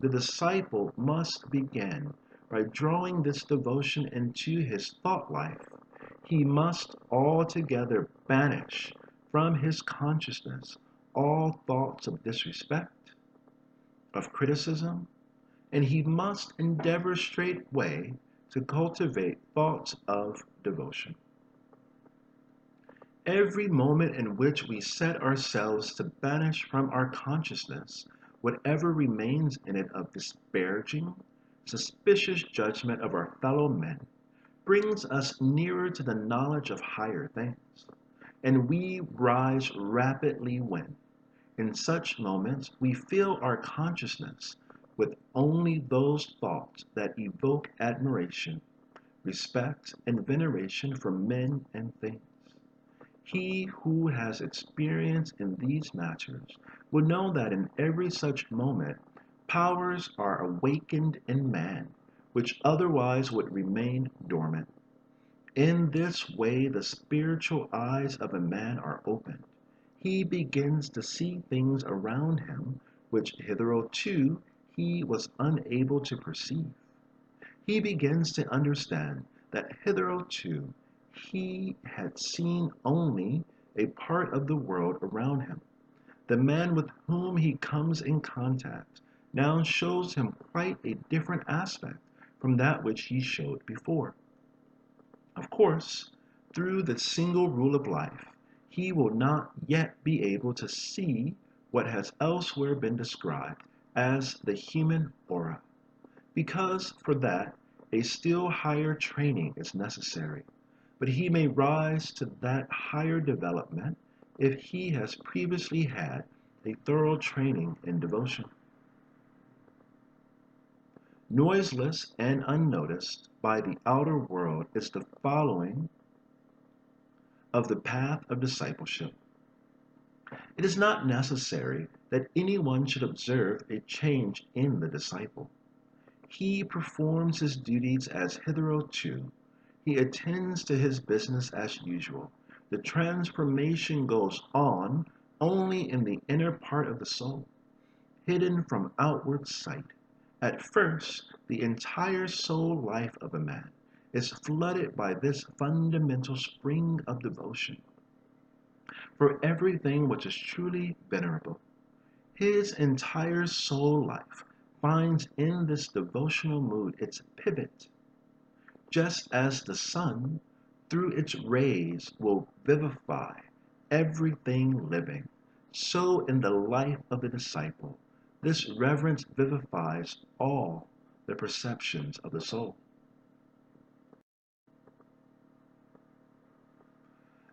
The disciple must begin by drawing this devotion into his thought life. He must altogether banish from his consciousness all thoughts of disrespect, of criticism, and he must endeavor straightway to cultivate thoughts of devotion. Every moment in which we set ourselves to banish from our consciousness whatever remains in it of disparaging, suspicious judgment of our fellow men, brings us nearer to the knowledge of higher things, and we rise rapidly when, in such moments, we fill our consciousness with only those thoughts that evoke admiration, respect, and veneration for men and things. He who has experience in these matters will know that in every such moment, powers are awakened in man, which otherwise would remain dormant. In this way, the spiritual eyes of a man are opened. He begins to see things around him which hitherto he was unable to perceive. He begins to understand that hitherto he had seen only a part of the world around him. The man with whom he comes in contact now shows him quite a different aspect from that which he showed before. Of course, through the single rule of life, he will not yet be able to see what has elsewhere been described as the human aura, because for that a still higher training is necessary, but he may rise to that higher development if he has previously had a thorough training in devotion. Noiseless and unnoticed by the outer world is the following of the path of discipleship. It is not necessary that anyone should observe a change in the disciple. He performs his duties as hitherto. He attends to his business as usual. The transformation goes on only in the inner part of the soul, hidden from outward sight. At first, the entire soul life of a man is flooded by this fundamental spring of devotion. For everything which is truly venerable, his entire soul life finds in this devotional mood its pivot, just as the sun, through its rays, will vivify everything living. So in the life of the disciple, this reverence vivifies all the perceptions of the soul.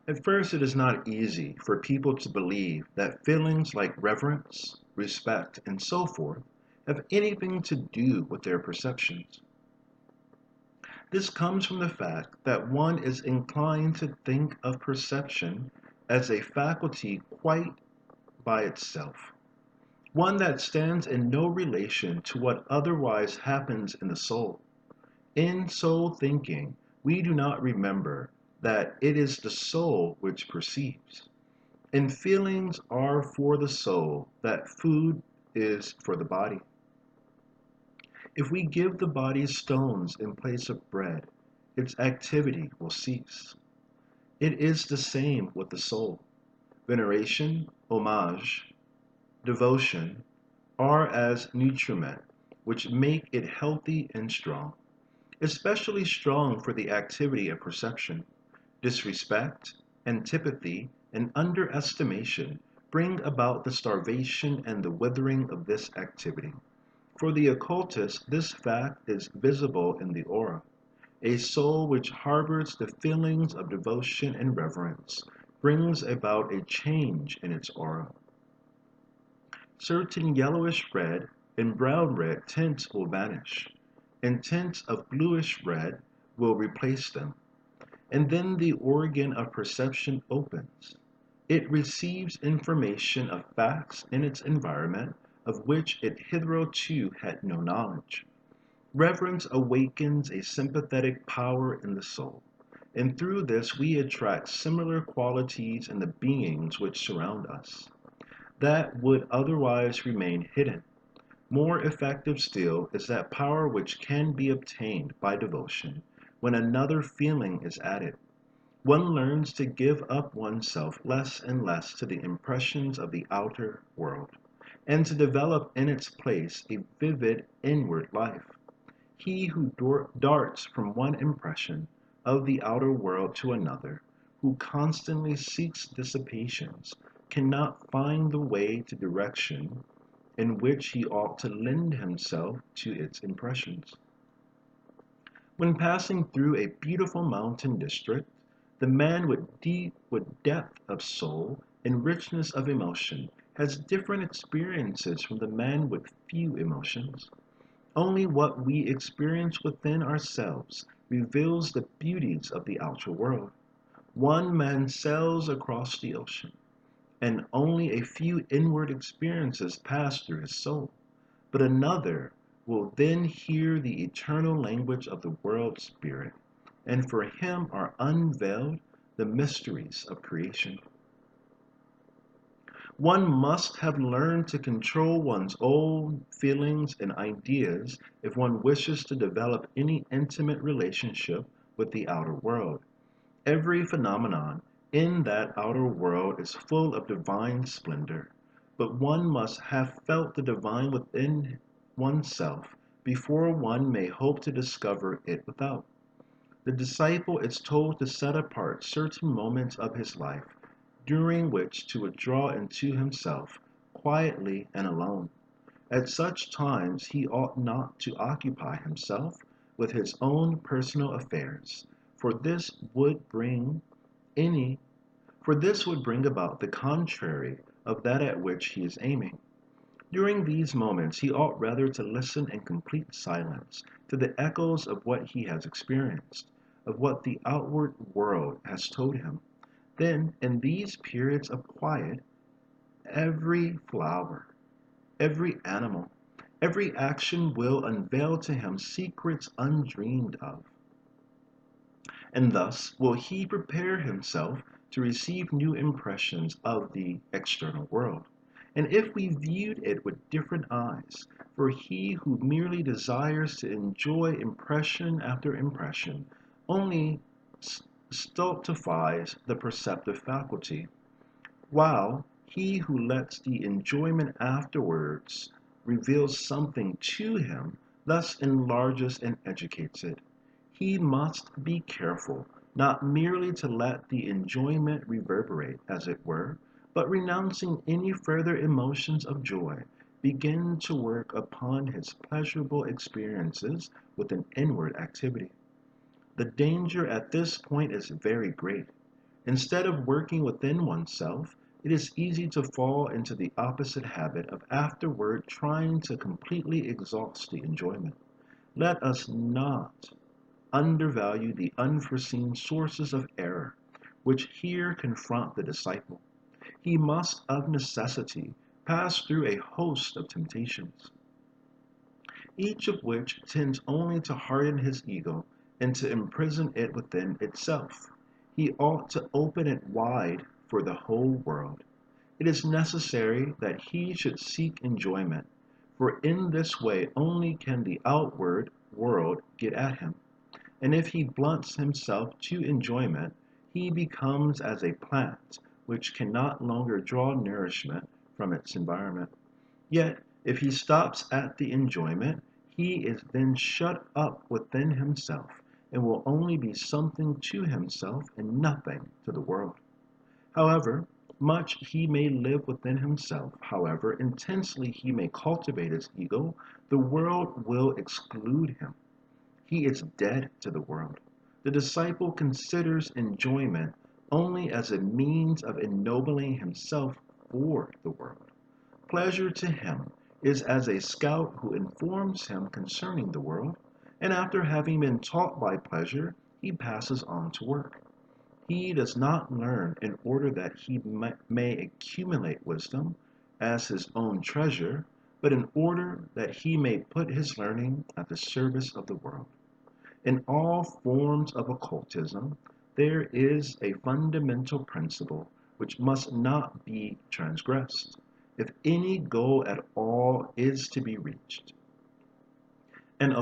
At first, it is not easy for people to believe that feelings like reverence, respect, and so forth have anything to do with their perceptions. This comes from the fact that one is inclined to think of perception as a faculty quite by itself, one that stands in no relation to what otherwise happens in the soul. In soul thinking, we do not remember that it is the soul which perceives, and feelings are for the soul that food is for the body. If we give the body stones in place of bread, its activity will cease. It is the same with the soul. Veneration, homage, devotion are as nutriment which make it healthy and strong, especially strong for the activity of perception. Disrespect, antipathy, and underestimation bring about the starvation and the withering of this activity. For the occultist, this fact is visible in the aura. A soul which harbors the feelings of devotion and reverence brings about a change in its aura. Certain yellowish red and brown red tints will vanish, and tints of bluish red will replace them. And then the organ of perception opens. It receives information of facts in its environment of which it hitherto had no knowledge. Reverence awakens a sympathetic power in the soul, and through this we attract similar qualities in the beings which surround us, that would otherwise remain hidden. More effective still is that power which can be obtained by devotion when another feeling is added. One learns to give up oneself less and less to the impressions of the outer world, and to develop in its place a vivid inward life. He who darts from one impression of the outer world to another, who constantly seeks dissipations, cannot find the way to direction in which he ought to lend himself to its impressions. When passing through a beautiful mountain district, the man with depth of soul and richness of emotion has different experiences from the man with few emotions. Only what we experience within ourselves reveals the beauties of the outer world. One man sails across the ocean, and only a few inward experiences pass through his soul, but another will then hear the eternal language of the world spirit, and for him are unveiled the mysteries of creation. One must have learned to control one's own feelings and ideas if one wishes to develop any intimate relationship with the outer world. Every phenomenon in that outer world is full of divine splendor, but one must have felt the divine within oneself before one may hope to discover it without. The disciple is told to set apart certain moments of his life during which to withdraw into himself quietly and alone. At such times he ought not to occupy himself with his own personal affairs, for this would bring any for this would bring about the contrary of that at which he is aiming. During these moments he ought rather to listen in complete silence to the echoes of what he has experienced, of what the outward world has told him. Then, in these periods of quiet, every flower, every animal, every action will unveil to him secrets undreamed of. And thus will he prepare himself to receive new impressions of the external world. And if we viewed it with different eyes, for he who merely desires to enjoy impression after impression only stultifies the perceptive faculty, while he who lets the enjoyment afterwards reveal something to him thus enlarges and educates it. He must be careful not merely to let the enjoyment reverberate, as it were, but renouncing any further emotions of joy, begin to work upon his pleasurable experiences with an inward activity. The danger at this point is very great. Instead of working within oneself, it is easy to fall into the opposite habit of afterward trying to completely exhaust the enjoyment. Let us not undervalue the unforeseen sources of error which here confront the disciple. He must of necessity pass through a host of temptations, each of which tends only to harden his ego and to imprison it within itself. He ought to open it wide for the whole world. It is necessary that he should seek enjoyment, for in this way only can the outward world get at him. And if he blunts himself to enjoyment, he becomes as a plant which cannot longer draw nourishment from its environment. Yet, if he stops at the enjoyment, he is then shut up within himself and will only be something to himself and nothing to the world. However much he may live within himself, however intensely he may cultivate his ego, the world will exclude him. He is dead to the world. The disciple considers enjoyment only as a means of ennobling himself for the world. Pleasure to him is as a scout who informs him concerning the world, and after having been taught by pleasure, he passes on to work. He does not learn in order that he may accumulate wisdom as his own treasure, but in order that he may put his learning at the service of the world. In all forms of occultism, there is a fundamental principle which must not be transgressed, if any goal at all is to be reached. And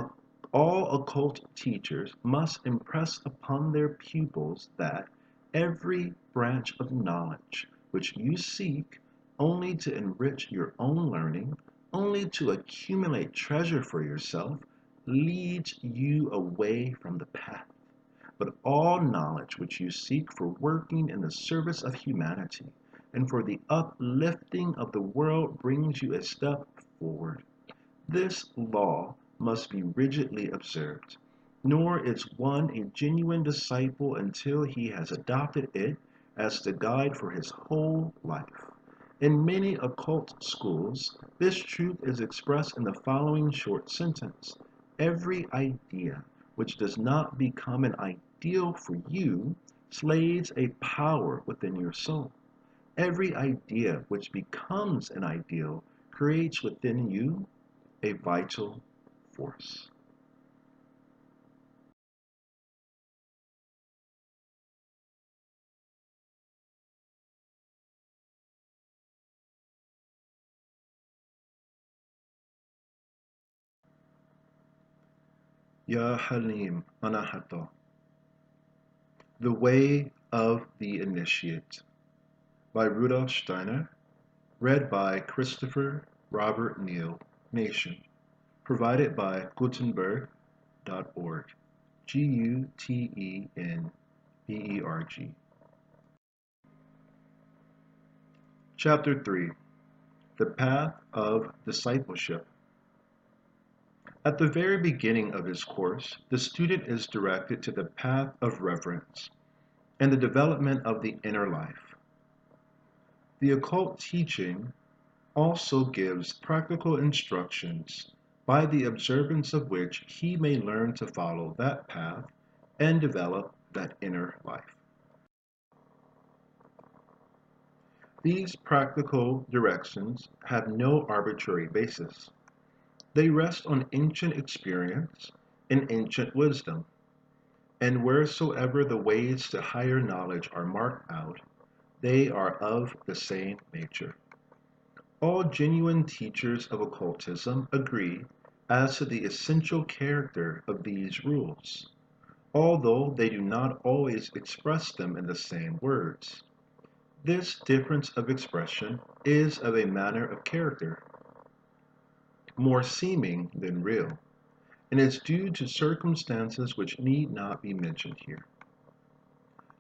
all occult teachers must impress upon their pupils that every branch of knowledge which you seek only to enrich your own learning, only to accumulate treasure for yourself, leads you away from the path. But all knowledge which you seek for working in the service of humanity and for the uplifting of the world brings you a step forward. This law must be rigidly observed, nor is one a genuine disciple until he has adopted it as the guide for his whole life. In many occult schools, this truth is expressed in the following short sentence: every idea which does not become an ideal for you slays a power within your soul. Every idea which becomes an ideal creates within you a vital force. Ya Halim Anahato. The Way of the Initiate by Rudolf Steiner, read by Christopher Robert Neal, Nation, provided by Gutenberg.org. Gutenberg. Chapter 3. The Path of Discipleship. At the very beginning of his course, the student is directed to the path of reverence and the development of the inner life. The occult teaching also gives practical instructions by the observance of which he may learn to follow that path and develop that inner life. These practical directions have no arbitrary basis. They rest on ancient experience and ancient wisdom, and wheresoever the ways to higher knowledge are marked out, they are of the same nature. All genuine teachers of occultism agree as to the essential character of these rules, although they do not always express them in the same words. This difference of expression is of a matter of character, more seeming than real, and is due to circumstances which need not be mentioned here.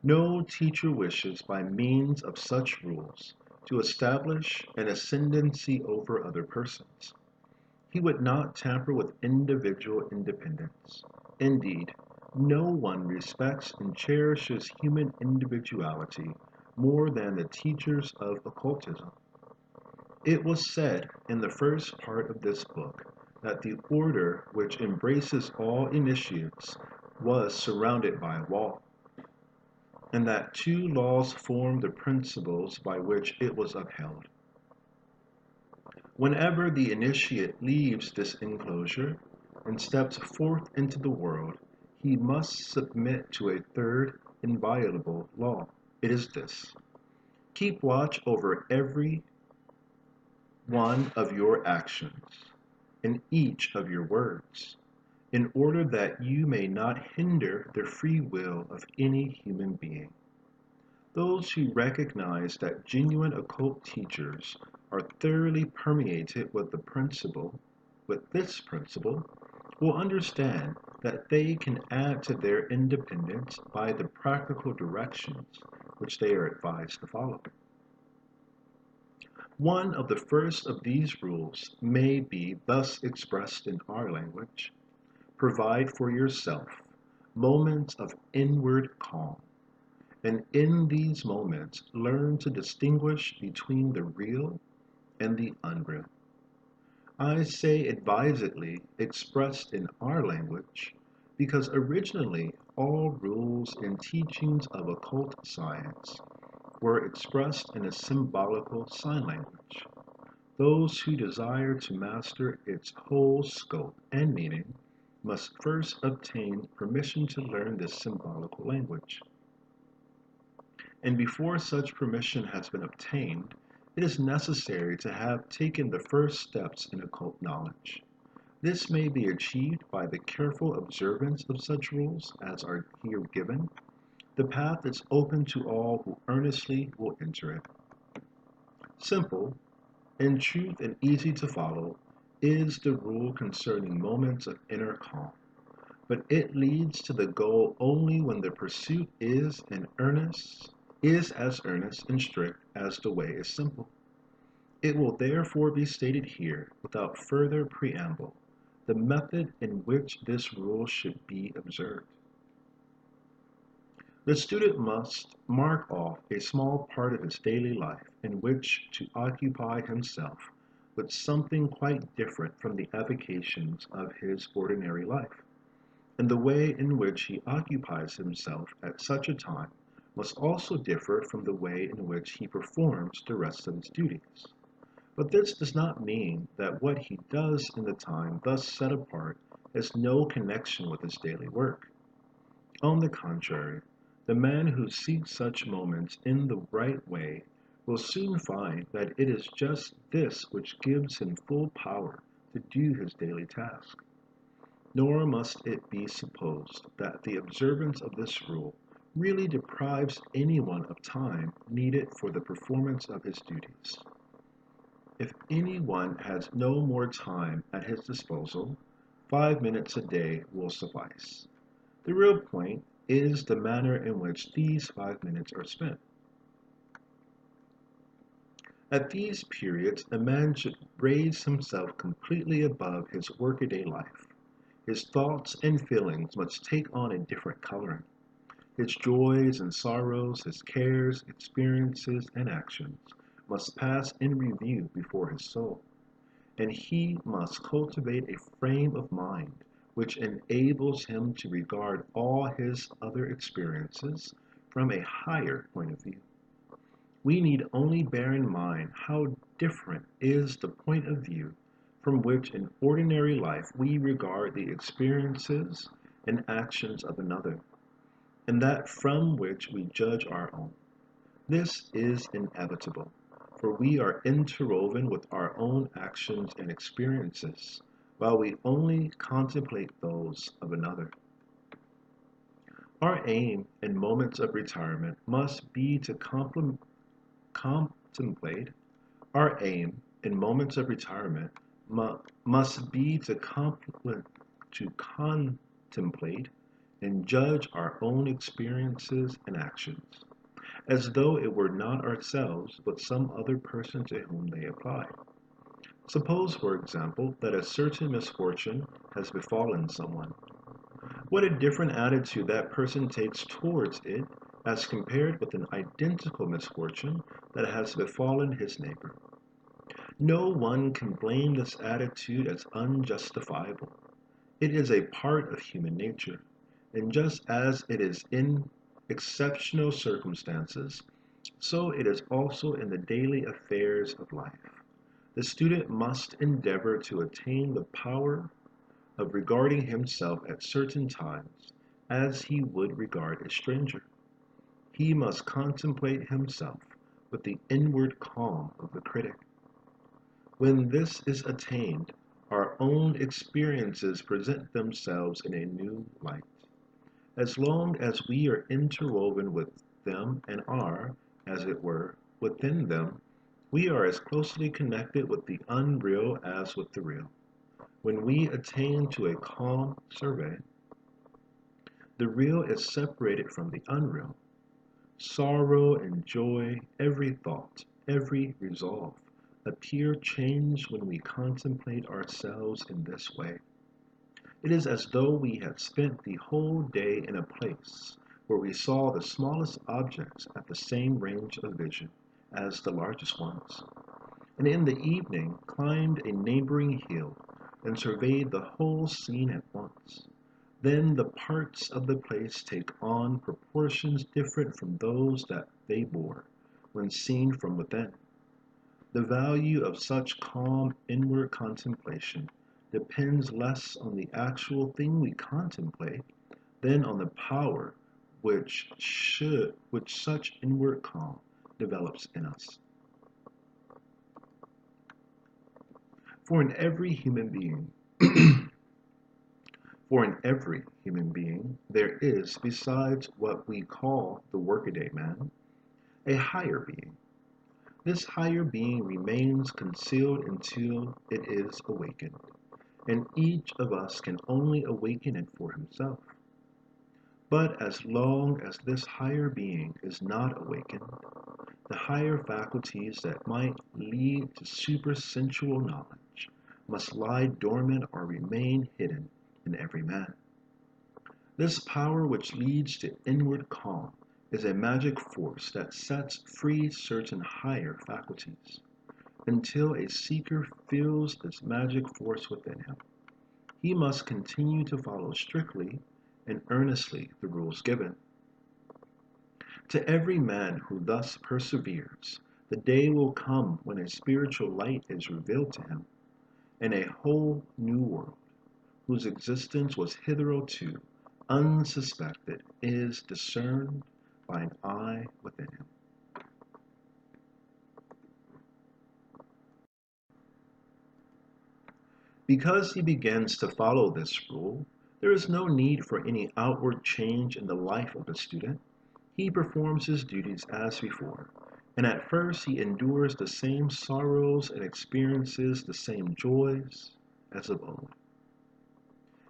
No teacher wishes by means of such rules to establish an ascendancy over other persons. He would not tamper with individual independence. Indeed, no one respects and cherishes human individuality more than the teachers of occultism. It was said in the first part of this book that the order which embraces all initiates was surrounded by a wall, and that two laws formed the principles by which it was upheld. Whenever the initiate leaves this enclosure and steps forth into the world, he must submit to a third inviolable law. It is this: keep watch over every one of your actions and each of your words, in order that you may not hinder the free will of any human being. Those who recognize that genuine occult teachers are thoroughly permeated with this principle, will understand that they can add to their independence by the practical directions which they are advised to follow. One of the first of these rules may be thus expressed in our language: provide for yourself moments of inward calm, and in these moments learn to distinguish between the real and the unreal. I say advisedly expressed in our language, because originally all rules and teachings of occult science were expressed in a symbolical sign language. Those who desire to master its whole scope and meaning must first obtain permission to learn this symbolical language. And before such permission has been obtained, it is necessary to have taken the first steps in occult knowledge. This may be achieved by the careful observance of such rules as are here given. The path is open to all who earnestly will enter it. Simple, in truth and easy to follow, is the rule concerning moments of inner calm, but it leads to the goal only when the pursuit is as earnest and strict as the way is simple. It will therefore be stated here, without further preamble, the method in which this rule should be observed. The student must mark off a small part of his daily life in which to occupy himself with something quite different from the avocations of his ordinary life, and the way in which he occupies himself at such a time must also differ from the way in which he performs the rest of his duties. But this does not mean that what he does in the time thus set apart has no connection with his daily work. On the contrary, the man who seeks such moments in the right way will soon find that it is just this which gives him full power to do his daily task. nor must it be supposed that the observance of this rule really deprives anyone of time needed for the performance of his duties. If anyone has no more time at his disposal, 5 minutes a day will suffice. The real point is the manner in which these 5 minutes are spent. At these periods, a man should raise himself completely above his workaday life. His thoughts and feelings must take on a different coloring. His joys and sorrows, his cares, experiences, and actions must pass in review before his soul, and he must cultivate a frame of mind which enables him to regard all his other experiences from a higher point of view. We need only bear in mind how different is the point of view from which in ordinary life we regard the experiences and actions of another, and that from which we judge our own. This is inevitable, for we are interwoven with our own actions and experiences, while we only contemplate those of another. Our aim in moments of retirement must be to contemplate. Our aim in moments of retirement must be to contemplate and judge our own experiences and actions, as though it were not ourselves but some other person to whom they apply. Suppose, for example, that a certain misfortune has befallen someone. What a different attitude that person takes towards it as compared with an identical misfortune that has befallen his neighbor. No one can blame this attitude as unjustifiable. It is a part of human nature, and just as it is in exceptional circumstances, so it is also in the daily affairs of life. The student must endeavor to attain the power of regarding himself at certain times as he would regard a stranger. He must contemplate himself with the inward calm of the critic. When this is attained, our own experiences present themselves in a new light. As long as we are interwoven with them and are, as it were, within them, we are as closely connected with the unreal as with the real. When we attain to a calm survey, the real is separated from the unreal. Sorrow and joy, every thought, every resolve, appear changed when we contemplate ourselves in this way. It is as though we had spent the whole day in a place where we saw the smallest objects at the same range of vision as the largest ones, and in the evening climbed a neighboring hill and surveyed the whole scene at once. Then the parts of the place take on proportions different from those that they bore when seen from within. The value of such calm inward contemplation depends less on the actual thing we contemplate than on the power which such inward calm develops in us. For in every human being, there is, besides what we call the workaday man, a higher being. This higher being remains concealed until it is awakened, and each of us can only awaken it for himself. But as long as this higher being is not awakened, the higher faculties that might lead to supersensual knowledge must lie dormant or remain hidden in every man. This power which leads to inward calm is a magic force that sets free certain higher faculties. Until a seeker feels this magic force within him, he must continue to follow strictly and earnestly the rules given. To every man who thus perseveres, the day will come when a spiritual light is revealed to him, and a whole new world, whose existence was hitherto unsuspected, is discerned by an eye within him. Because he begins to follow this rule, there is no need for any outward change in the life of the student. He performs his duties as before, and at first he endures the same sorrows and experiences the same joys as of old.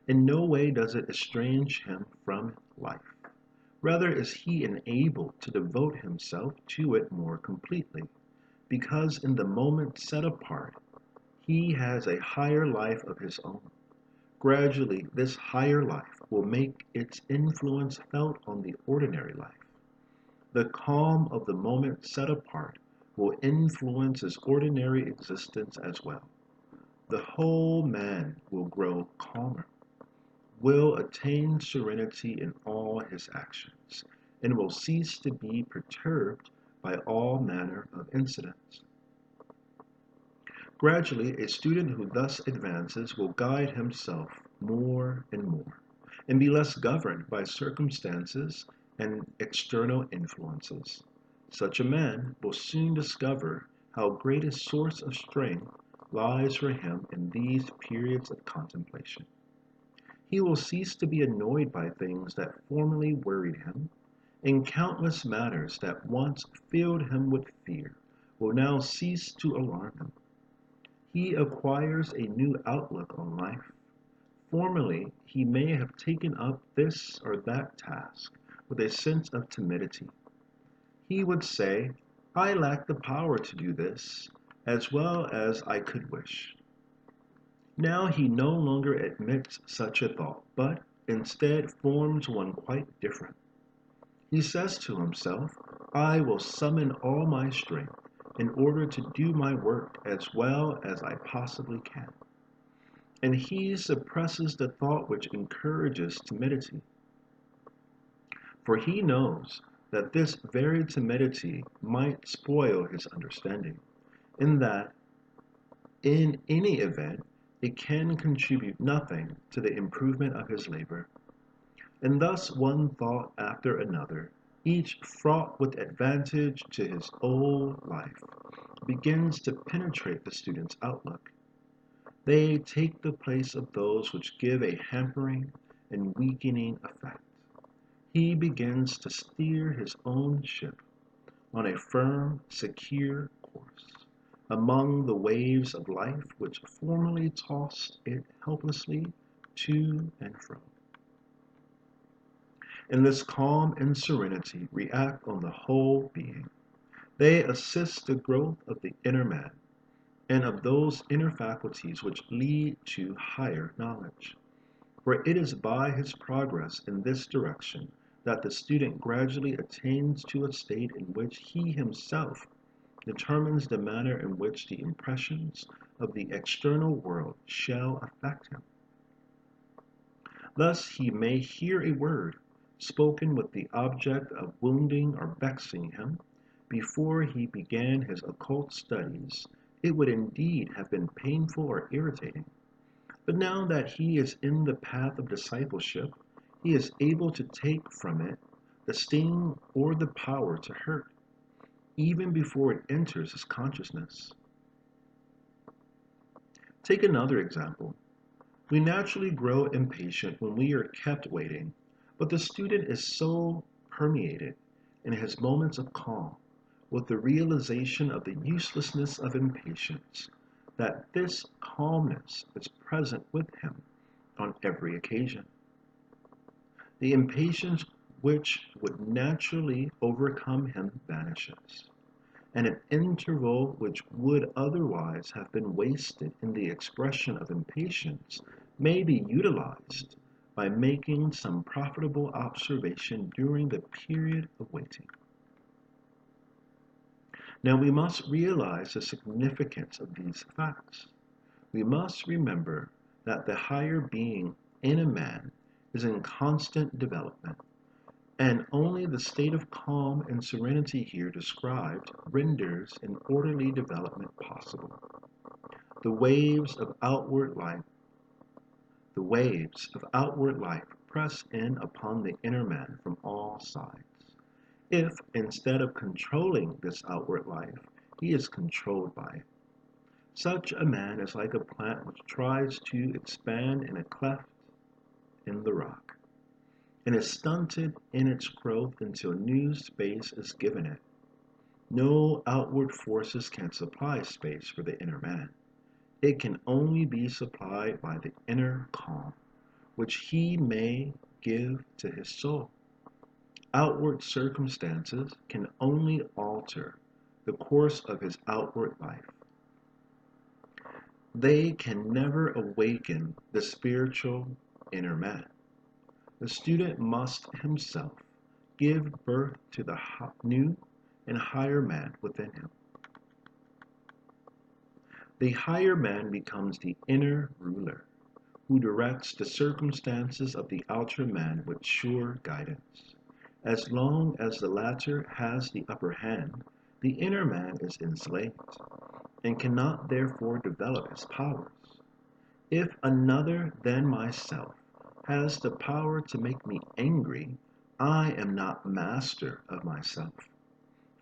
In no way does it estrange him from life. Rather is he enabled to devote himself to it more completely, because in the moment set apart, he has a higher life of his own. Gradually, this higher life will make its influence felt on the ordinary life. The calm of the moment set apart will influence his ordinary existence as well. The whole man will grow calmer, will attain serenity in all his actions, and will cease to be perturbed by all manner of incidents. Gradually, a student who thus advances will guide himself more and more, and be less governed by circumstances and external influences. Such a man will soon discover how great a source of strength lies for him in these periods of contemplation. He will cease to be annoyed by things that formerly worried him, and countless matters that once filled him with fear will now cease to alarm him. He acquires a new outlook on life. Formerly, he may have taken up this or that task with a sense of timidity. He would say, I lack the power to do this as well as I could wish. Now he no longer admits such a thought, but instead forms one quite different. He says to himself, I will summon all my strength in order to do my work as well as I possibly can. And he suppresses the thought which encourages timidity. For he knows that this very timidity might spoil his understanding, in that, in any event, it can contribute nothing to the improvement of his labor. And thus one thought after another, each fraught with advantage to his whole life, begins to penetrate the student's outlook. They take the place of those which give a hampering and weakening effect. He begins to steer his own ship on a firm, secure course among the waves of life which formerly tossed it helplessly to and fro. And this calm and serenity react on the whole being. They assist the growth of the inner man and of those inner faculties which lead to higher knowledge. For it is by his progress in this direction that the student gradually attains to a state in which he himself determines the manner in which the impressions of the external world shall affect him. Thus he may hear a word spoken with the object of wounding or vexing him. Before he began his occult studies, it would indeed have been painful or irritating. But now that he is in the path of discipleship, he is able to take from it the sting or the power to hurt, even before it enters his consciousness. Take another example. We naturally grow impatient when we are kept waiting, but the student is so permeated in his moments of calm with the realization of the uselessness of impatience that this calmness is present with him on every occasion. The impatience which would naturally overcome him vanishes, and an interval which would otherwise have been wasted in the expression of impatience may be utilized by making some profitable observation during the period of waiting. Now we must realize the significance of these facts. We must remember that the higher being in a man is in constant development, and only the state of calm and serenity here described renders an orderly development possible. The waves of outward life press in upon the inner man from all sides. If, instead of controlling this outward life, he is controlled by it, Such a man is like a plant which tries to expand in a cleft in the rock, and is stunted in its growth until new space is given it. No outward forces can supply space for the inner man. It can only be supplied by the inner calm, which he may give to his soul. Outward circumstances can only alter the course of his outward life. They can never awaken the spiritual inner man. The student must himself give birth to the new and higher man within him. The higher man becomes the inner ruler, who directs the circumstances of the outer man with sure guidance. As long as the latter has the upper hand, the inner man is enslaved, and cannot therefore develop his powers. If another than myself has the power to make me angry, I am not master of myself.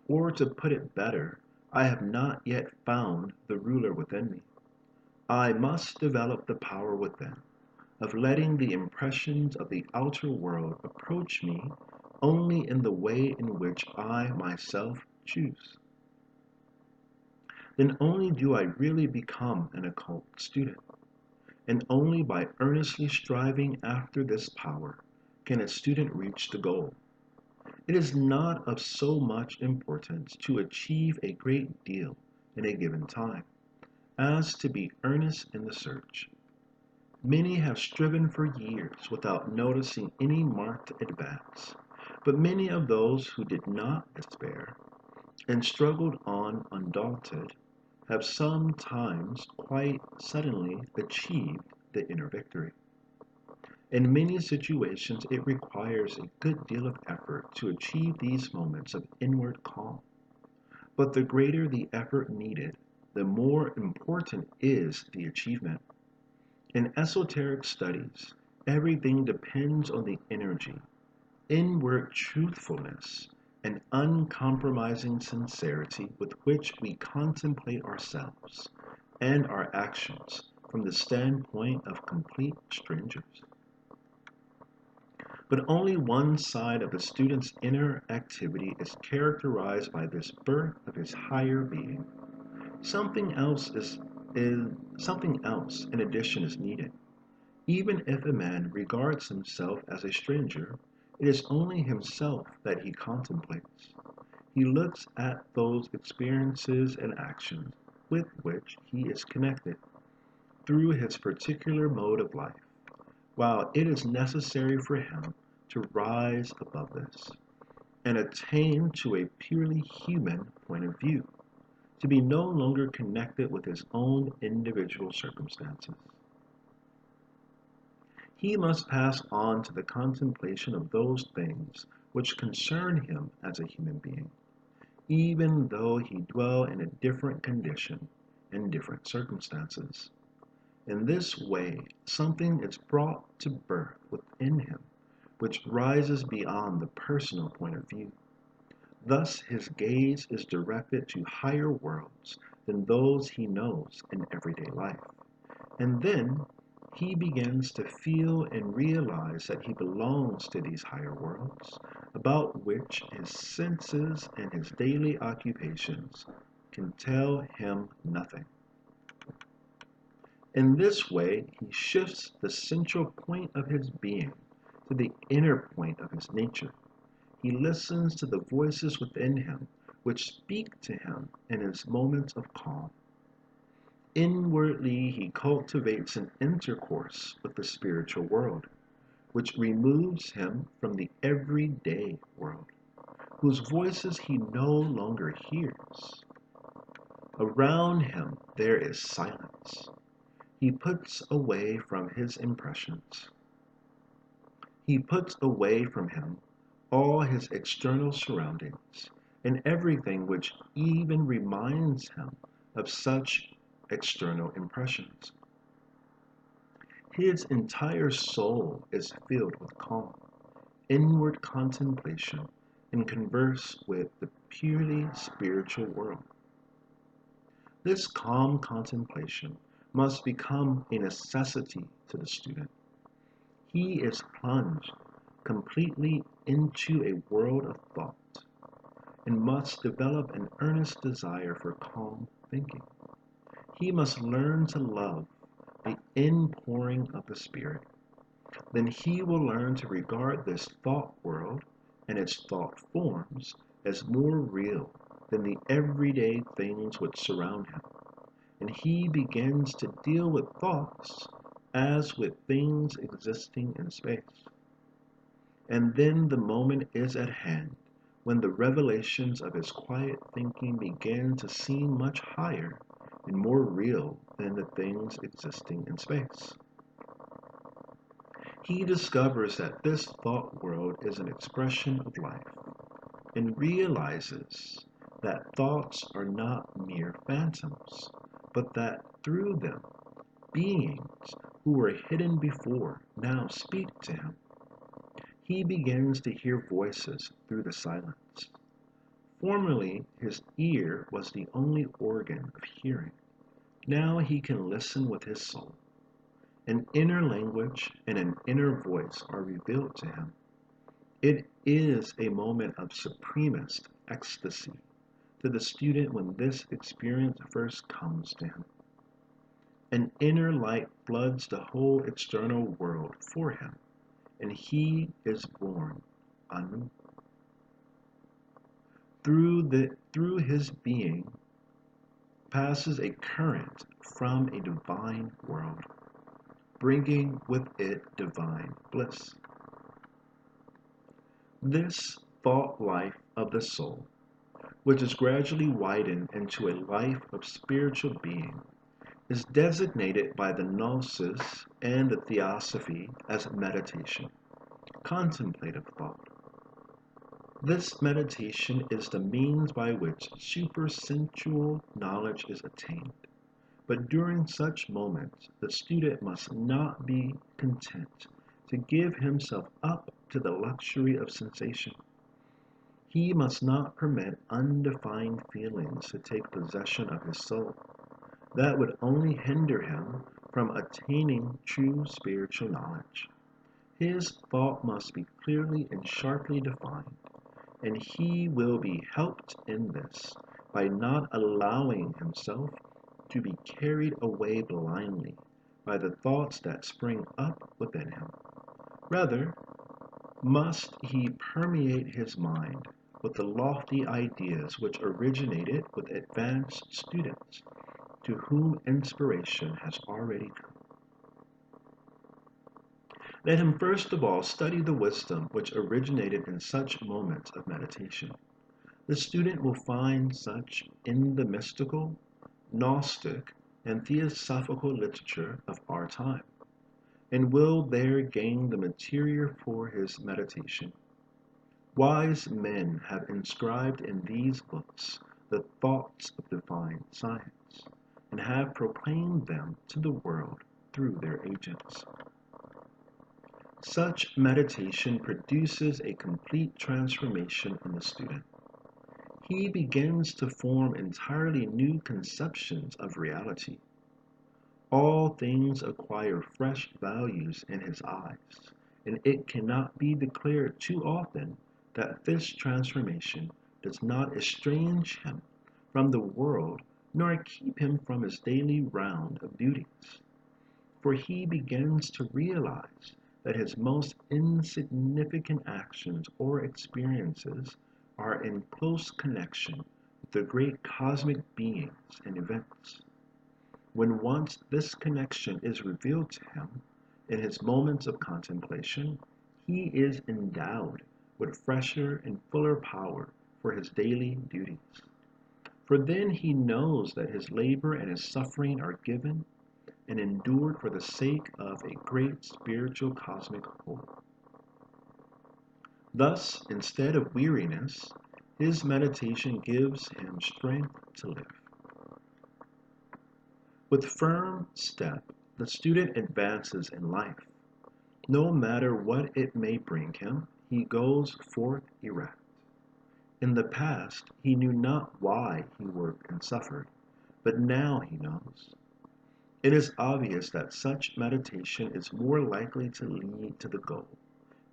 Or to put it better, I have not yet found the ruler within me. I must develop the power within, of letting the impressions of the outer world approach me only in the way in which I myself choose. Then only do I really become an occult student, and only by earnestly striving after this power can a student reach the goal. It is not of so much importance to achieve a great deal in a given time as to be earnest in the search. Many have striven for years without noticing any marked advance, but many of those who did not despair and struggled on undaunted have sometimes quite suddenly achieved the inner victory. In many situations, it requires a good deal of effort to achieve these moments of inward calm. But the greater the effort needed, the more important is the achievement. In esoteric studies, everything depends on the energy, inward truthfulness, and uncompromising sincerity with which we contemplate ourselves and our actions from the standpoint of complete strangers. But only one side of the student's inner activity is characterized by this birth of his higher being. Something else in addition is needed. Even if a man regards himself as a stranger, it is only himself that he contemplates. He looks at those experiences and actions with which he is connected through his particular mode of life, while it is necessary for him to rise above this and attain to a purely human point of view, to be no longer connected with his own individual circumstances. He must pass on to the contemplation of those things which concern him as a human being, even though he dwell in a different condition and different circumstances. In this way, something is brought to birth within him which rises beyond the personal point of view. Thus his gaze is directed to higher worlds than those he knows in everyday life. And then he begins to feel and realize that he belongs to these higher worlds, about which his senses and his daily occupations can tell him nothing. In this way, he shifts the central point of his being to the inner point of his nature. He listens to the voices within him which speak to him in his moments of calm. Inwardly, he cultivates an intercourse with the spiritual world, which removes him from the everyday world, whose voices he no longer hears. Around him there is silence. He puts away from his impressions. He puts away from him all his external surroundings and everything which even reminds him of such external impressions. His entire soul is filled with calm, inward contemplation, and converse with the purely spiritual world. This calm contemplation must become a necessity to the student. He is plunged completely into a world of thought and must develop an earnest desire for calm thinking. He must learn to love the inpouring of the Spirit. Then he will learn to regard this thought world and its thought forms as more real than the everyday things which surround him. And he begins to deal with thoughts as with things existing in space. And then the moment is at hand when the revelations of his quiet thinking begin to seem much higher and more real than the things existing in space. He discovers that this thought world is an expression of life and realizes that thoughts are not mere phantoms, but that through them, beings who were hidden before now speak to him. He begins to hear voices through the silence. Formerly, his ear was the only organ of hearing. Now he can listen with his soul. An inner language and an inner voice are revealed to him. It is a moment of supremest ecstasy to the student when this experience first comes to him. An inner light floods the whole external world for him, and he is born anew. Through his being passes a current from a divine world, bringing with it divine bliss. This thought life of the soul, which is gradually widened into a life of spiritual being, is designated by the Gnosis and the Theosophy as meditation, contemplative thought. This meditation is the means by which supersensual knowledge is attained. But during such moments, the student must not be content to give himself up to the luxury of sensation. He must not permit undefined feelings to take possession of his soul. That would only hinder him from attaining true spiritual knowledge. His thought must be clearly and sharply defined, and he will be helped in this by not allowing himself to be carried away blindly by the thoughts that spring up within him. Rather, must he permeate his mind with the lofty ideas which originated with advanced students to whom inspiration has already come. Let him first of all study the wisdom which originated in such moments of meditation. The student will find such in the mystical, Gnostic, and theosophical literature of our time, and will there gain the material for his meditation. Wise men have inscribed in these books the thoughts of divine science, and have proclaimed them to the world through their agents. Such meditation produces a complete transformation in the student. He begins to form entirely new conceptions of reality. All things acquire fresh values in his eyes, and it cannot be declared too often that this transformation does not estrange him from the world nor keep him from his daily round of duties. For he begins to realize that his most insignificant actions or experiences are in close connection with the great cosmic beings and events. When once this connection is revealed to him in his moments of contemplation, he is endowed with fresher and fuller power for his daily duties. For then he knows that his labor and his suffering are given and endured for the sake of a great spiritual cosmic whole. Thus, instead of weariness, his meditation gives him strength to live. With firm step, the student advances in life. No matter what it may bring him, he goes forth erect. In the past, he knew not why he worked and suffered, but now he knows. It is obvious that such meditation is more likely to lead to the goal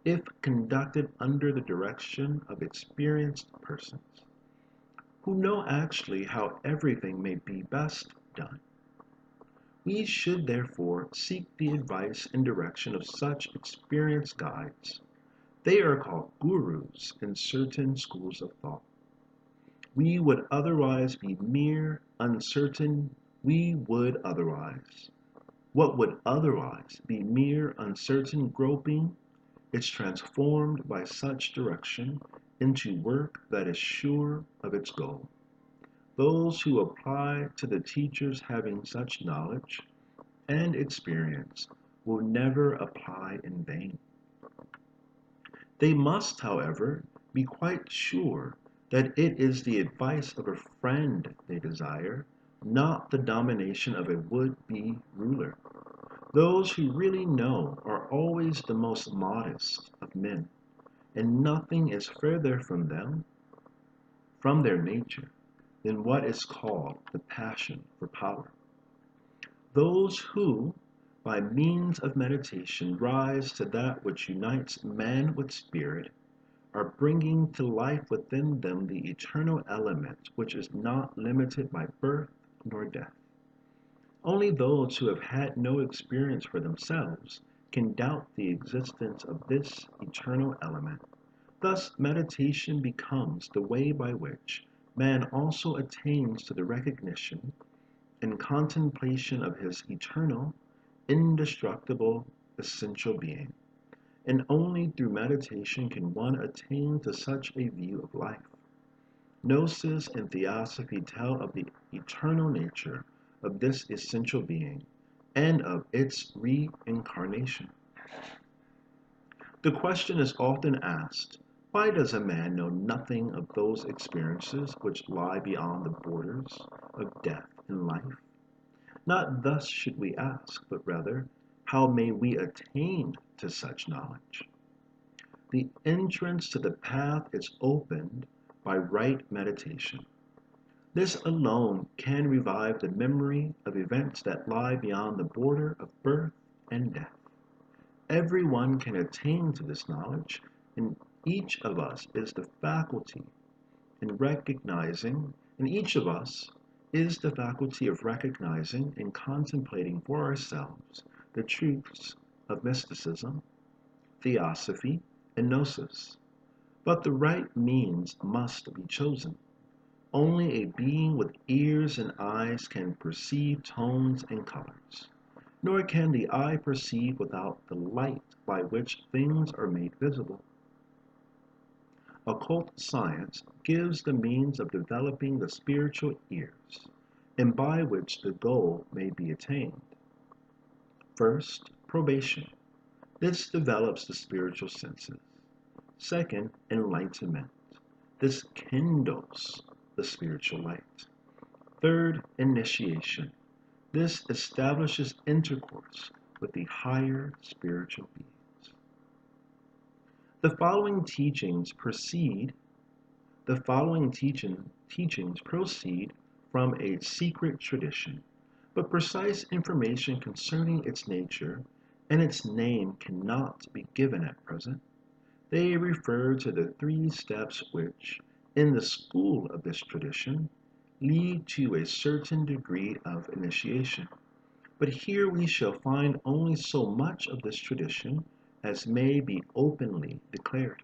if conducted under the direction of experienced persons who know actually how everything may be best done. We should therefore seek the advice and direction of such experienced guides. They are called gurus in certain schools of thought. We would otherwise be mere uncertain, what would otherwise be mere uncertain groping is transformed by such direction into work that is sure of its goal. Those who apply to the teachers having such knowledge and experience will never apply in vain. They must, however, be quite sure that it is the advice of a friend they desire, not the domination of a would-be ruler. Those who really know are always the most modest of men, and nothing is further from their nature, than what is called the passion for power. Those who, by means of meditation, rise to that which unites man with spirit, are bringing to life within them the eternal element which is not limited by birth nor death. Only those who have had no experience for themselves can doubt the existence of this eternal element. Thus, meditation becomes the way by which man also attains to the recognition and contemplation of his eternal, indestructible, essential being. And only through meditation can one attain to such a view of life. Gnosis and Theosophy tell of the eternal nature of this essential being and of its reincarnation. The question is often asked, why does a man know nothing of those experiences which lie beyond the borders of death and life? Not thus should we ask, but rather, how may we attain to such knowledge? The entrance to the path is opened by right meditation. This alone can revive the memory of events that lie beyond the border of birth and death. Everyone can attain to this knowledge, and each of us is the faculty of recognizing and contemplating for ourselves the truths of mysticism, theosophy, and gnosis. But the right means must be chosen. Only a being with ears and eyes can perceive tones and colors, nor can the eye perceive without the light by which things are made visible. Occult science gives the means of developing the spiritual ears, and by which the goal may be attained. First, probation. This develops the spiritual senses. Second, enlightenment. This kindles the spiritual light. Third, initiation. This establishes intercourse with the higher spiritual beings. The following teachings proceed from a secret tradition, but precise information concerning its nature and its name cannot be given at present. They refer to the 3 steps which, in the school of this tradition, lead to a certain degree of initiation. But here we shall find only so much of this tradition as may be openly declared.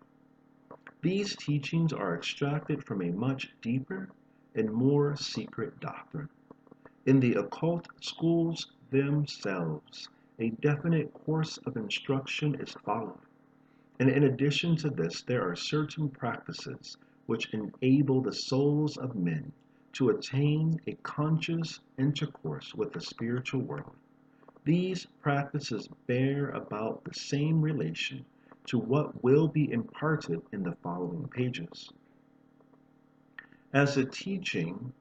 These teachings are extracted from a much deeper and more secret doctrine. In the occult schools themselves, a definite course of instruction is followed. And in addition to this, there are certain practices which enable the souls of men to attain a conscious intercourse with the spiritual world. These practices bear about the same relation to what will be imparted in the following pages. As a teaching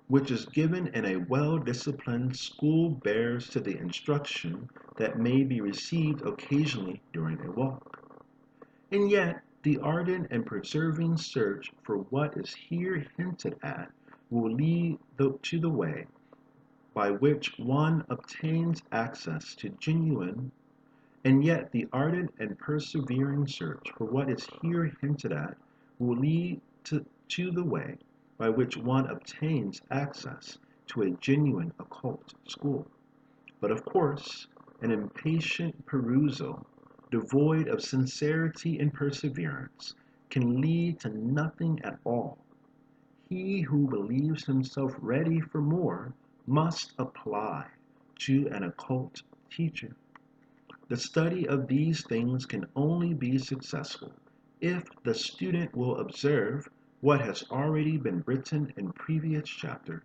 which is given in a well-disciplined school bears to the instruction that may be received occasionally during a walk. And yet, the ardent and persevering search for what is here hinted at will lead to the way by which one obtains access to genuine, and yet the ardent and persevering search for what is here hinted at will lead to the way by which one obtains access to a genuine occult school. But of course, an impatient perusal, devoid of sincerity and perseverance, can lead to nothing at all. He who believes himself ready for more must apply to an occult teacher. The study of these things can only be successful if the student will observe what has already been written in previous chapters.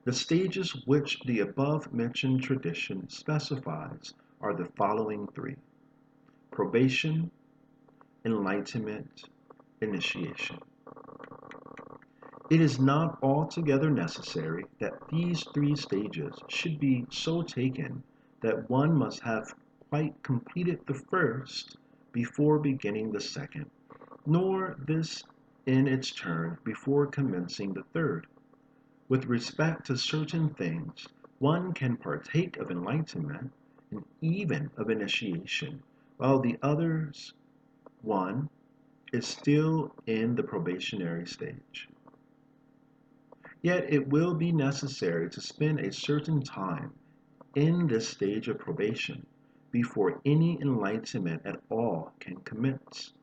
The stages which the above-mentioned tradition specifies are the following three: probation, enlightenment, initiation. It is not altogether necessary that these three stages should be so taken that one must have quite completed the first before beginning the second, nor this in its turn before commencing the third. With respect to certain things, one can partake of enlightenment and even of initiation, while the others, one, is still in the probationary stage. Yet it will be necessary to spend a certain time in this stage of probation before any enlightenment at all can commence.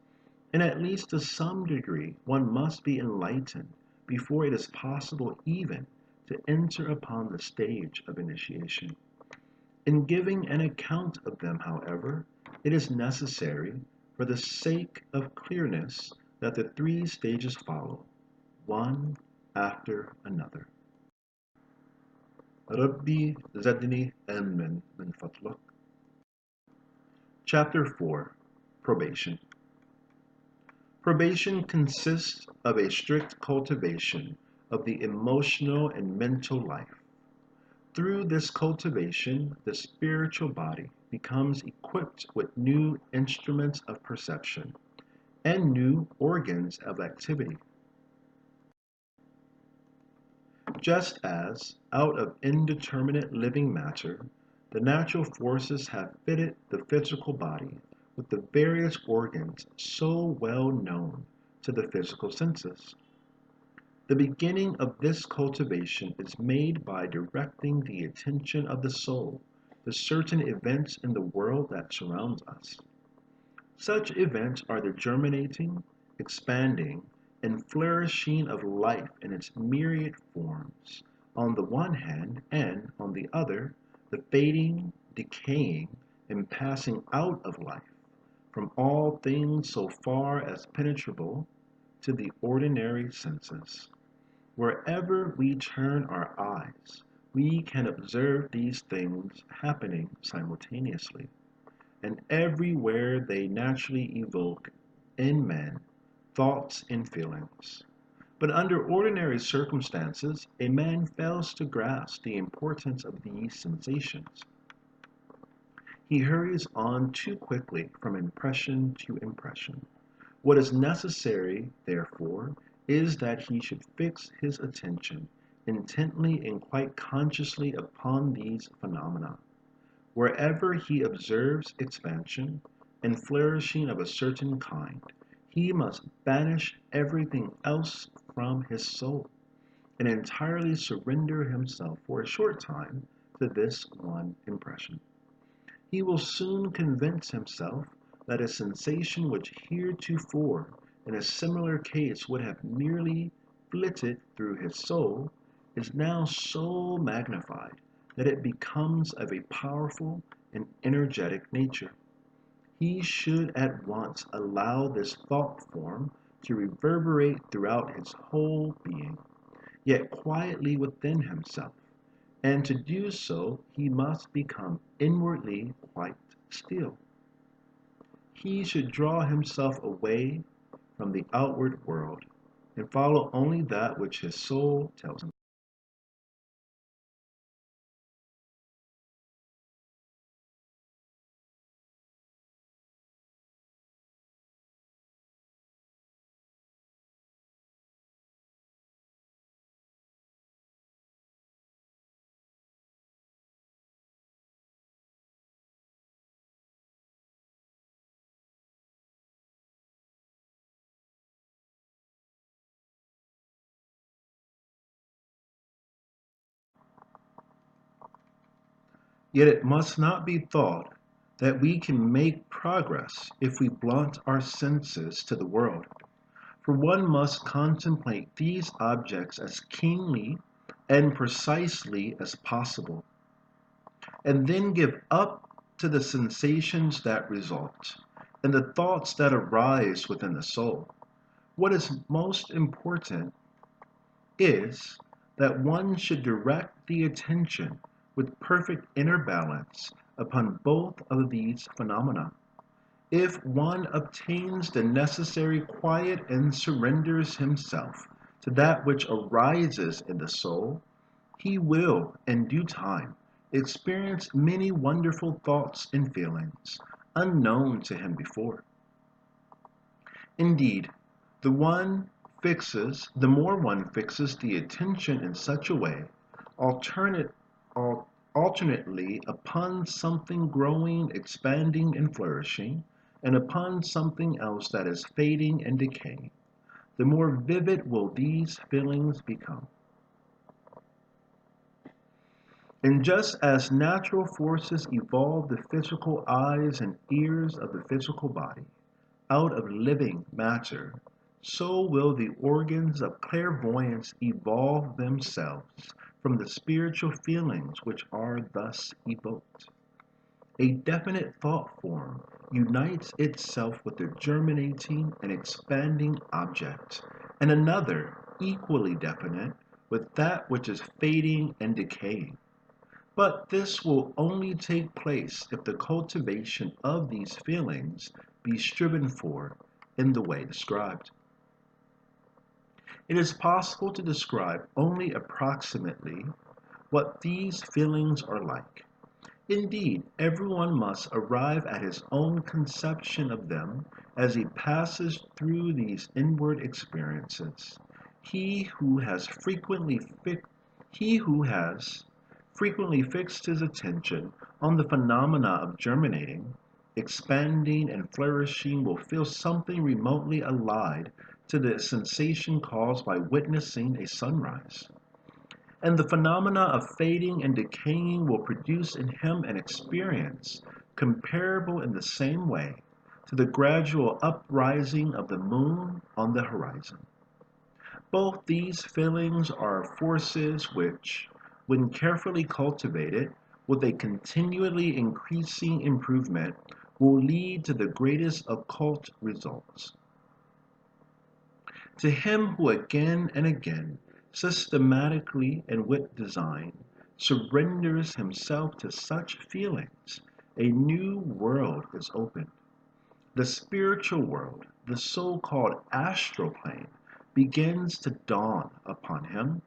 And at least to some degree one must be enlightened before it is possible even to enter upon the stage of initiation. In giving an account of them, however, it is necessary, for the sake of clearness, that the three stages follow, one after another. Rabbi Zadni Ilmin min Fatluk. Chapter 4. Probation. Probation consists of a strict cultivation of the emotional and mental life. Through this cultivation, the spiritual body becomes equipped with new instruments of perception and new organs of activity. Just as, out of indeterminate living matter, the natural forces have fitted the physical body with the various organs so well known to the physical senses. The beginning of this cultivation is made by directing the attention of the soul to certain events in the world that surrounds us. Such events are the germinating, expanding, and flourishing of life in its myriad forms, on the one hand, and, on the other, the fading, decaying, and passing out of life, from all things so far as penetrable to the ordinary senses. Wherever we turn our eyes, we can observe these things happening simultaneously, and everywhere they naturally evoke in men thoughts and feelings. But under ordinary circumstances, a man fails to grasp the importance of these sensations. He hurries on too quickly from impression to impression. What is necessary, therefore, is that he should fix his attention intently and quite consciously upon these phenomena. Wherever he observes expansion and flourishing of a certain kind, he must banish everything else from his soul, and entirely surrender himself for a short time to this one impression. He will soon convince himself that a sensation which heretofore in a similar case would have merely flitted through his soul is now so magnified that it becomes of a powerful and energetic nature. He should at once allow this thought form to reverberate throughout his whole being, yet quietly within himself, and to do so he must become inwardly quite still. He should draw himself away from the outward world and follow only that which his soul tells him. Yet it must not be thought that we can make progress if we blunt our senses to the world, for one must contemplate these objects as keenly and precisely as possible, and then give up to the sensations that result and the thoughts that arise within the soul. What is most important is that one should direct the attention with perfect inner balance upon both of these phenomena. If one obtains the necessary quiet and surrenders himself to that which arises in the soul, he will, in due time, experience many wonderful thoughts and feelings unknown to him before. Indeed, the more one fixes the attention in such a way, alternate, alternately upon something growing, expanding, and flourishing, and upon something else that is fading and decaying, the more vivid will these feelings become. And just as natural forces evolve the physical eyes and ears of the physical body out of living matter, so will the organs of clairvoyance evolve themselves from the spiritual feelings which are thus evoked. A definite thought form unites itself with the germinating and expanding object, and another, equally definite, with that which is fading and decaying. But this will only take place if the cultivation of these feelings be striven for in the way described. It is possible to describe only approximately what these feelings are like. Indeed, everyone must arrive at his own conception of them as he passes through these inward experiences. He who has frequently fixed his attention on the phenomena of germinating, expanding, and flourishing will feel something remotely allied to the sensation caused by witnessing a sunrise. And the phenomena of fading and decaying will produce in him an experience comparable in the same way to the gradual uprising of the moon on the horizon. Both these feelings are forces which, when carefully cultivated with a continually increasing improvement, will lead to the greatest occult results. To him who again and again, systematically and with design, surrenders himself to such feelings, a new world is opened. The spiritual world, the so-called astral plane, begins to dawn upon him.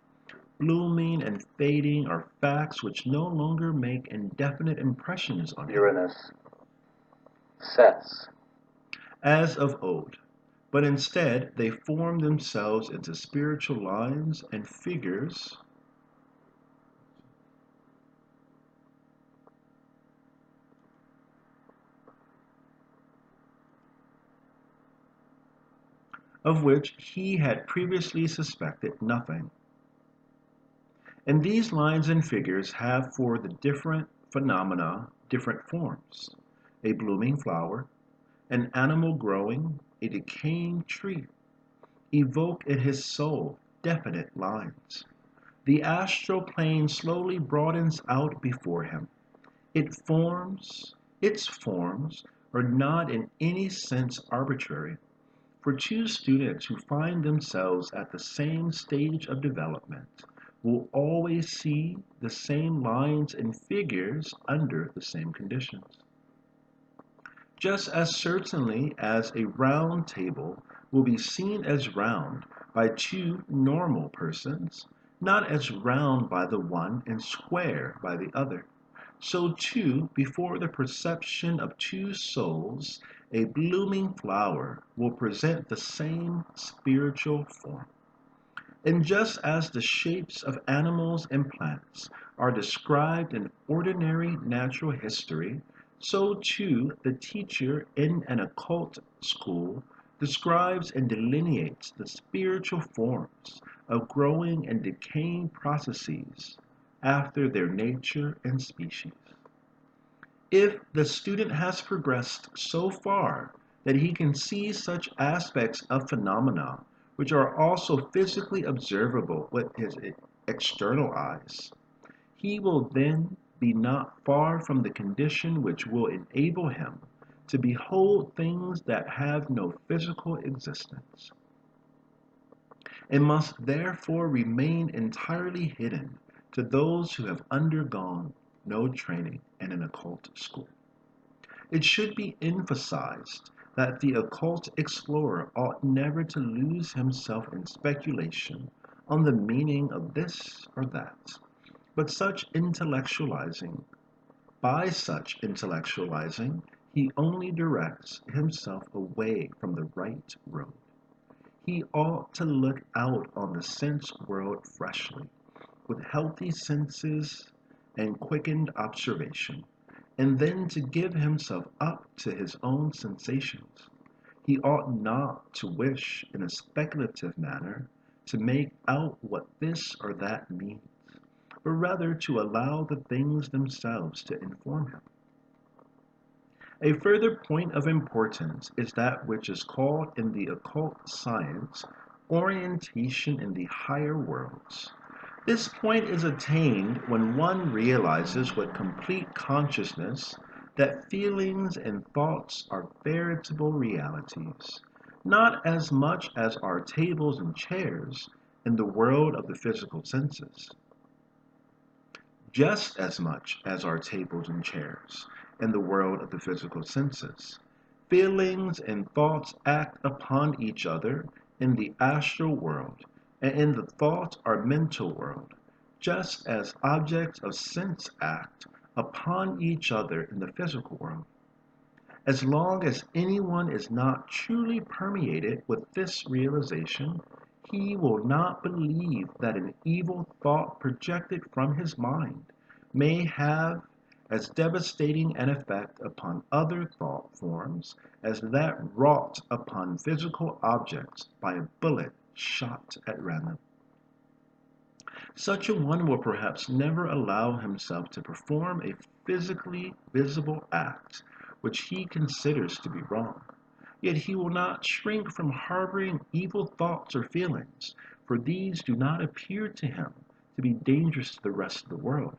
Blooming and fading are facts which no longer make indefinite impressions on him, Uranus sets as of old, but instead they form themselves into spiritual lines and figures of which he had previously suspected nothing. And these lines and figures have for the different phenomena different forms: a blooming flower, an animal growing, a decaying tree, evoke in his soul definite lines. The astral plane slowly broadens out before him. Its forms are not in any sense arbitrary. For two students who find themselves at the same stage of development will always see the same lines and figures under the same conditions. Just as certainly as a round table will be seen as round by two normal persons, not as round by the one and square by the other, so too before the perception of two souls, a blooming flower will present the same spiritual form. And just as the shapes of animals and plants are described in ordinary natural history, so too the teacher in an occult school describes and delineates the spiritual forms of growing and decaying processes after their nature and species. If the student has progressed so far that he can see such aspects of phenomena which are also physically observable with his external eyes, he will then be not far from the condition which will enable him to behold things that have no physical existence, and must therefore remain entirely hidden to those who have undergone no training in an occult school. It should be emphasized that the occult explorer ought never to lose himself in speculation on the meaning of this or that, but by such intellectualizing, he only directs himself away from the right road. He ought to look out on the sense world freshly, with healthy senses and quickened observation, and then to give himself up to his own sensations. He ought not to wish in a speculative manner to make out what this or that means, but rather to allow the things themselves to inform him. A further point of importance is that which is called in the occult science orientation in the higher worlds. This point is attained when one realizes with complete consciousness that feelings and thoughts are veritable realities, not as much as are tables and chairs in the world of the physical senses, just as much as are tables and chairs in the world of the physical senses. Feelings and thoughts act upon each other in the astral world, and in the thought or mental world, just as objects of sense act upon each other in the physical world. As long as anyone is not truly permeated with this realization, he will not believe that an evil thought projected from his mind may have as devastating an effect upon other thought forms as that wrought upon physical objects by a bullet shot at random. Such a one will perhaps never allow himself to perform a physically visible act which he considers to be wrong. Yet he will not shrink from harboring evil thoughts or feelings, for these do not appear to him to be dangerous to the rest of the world.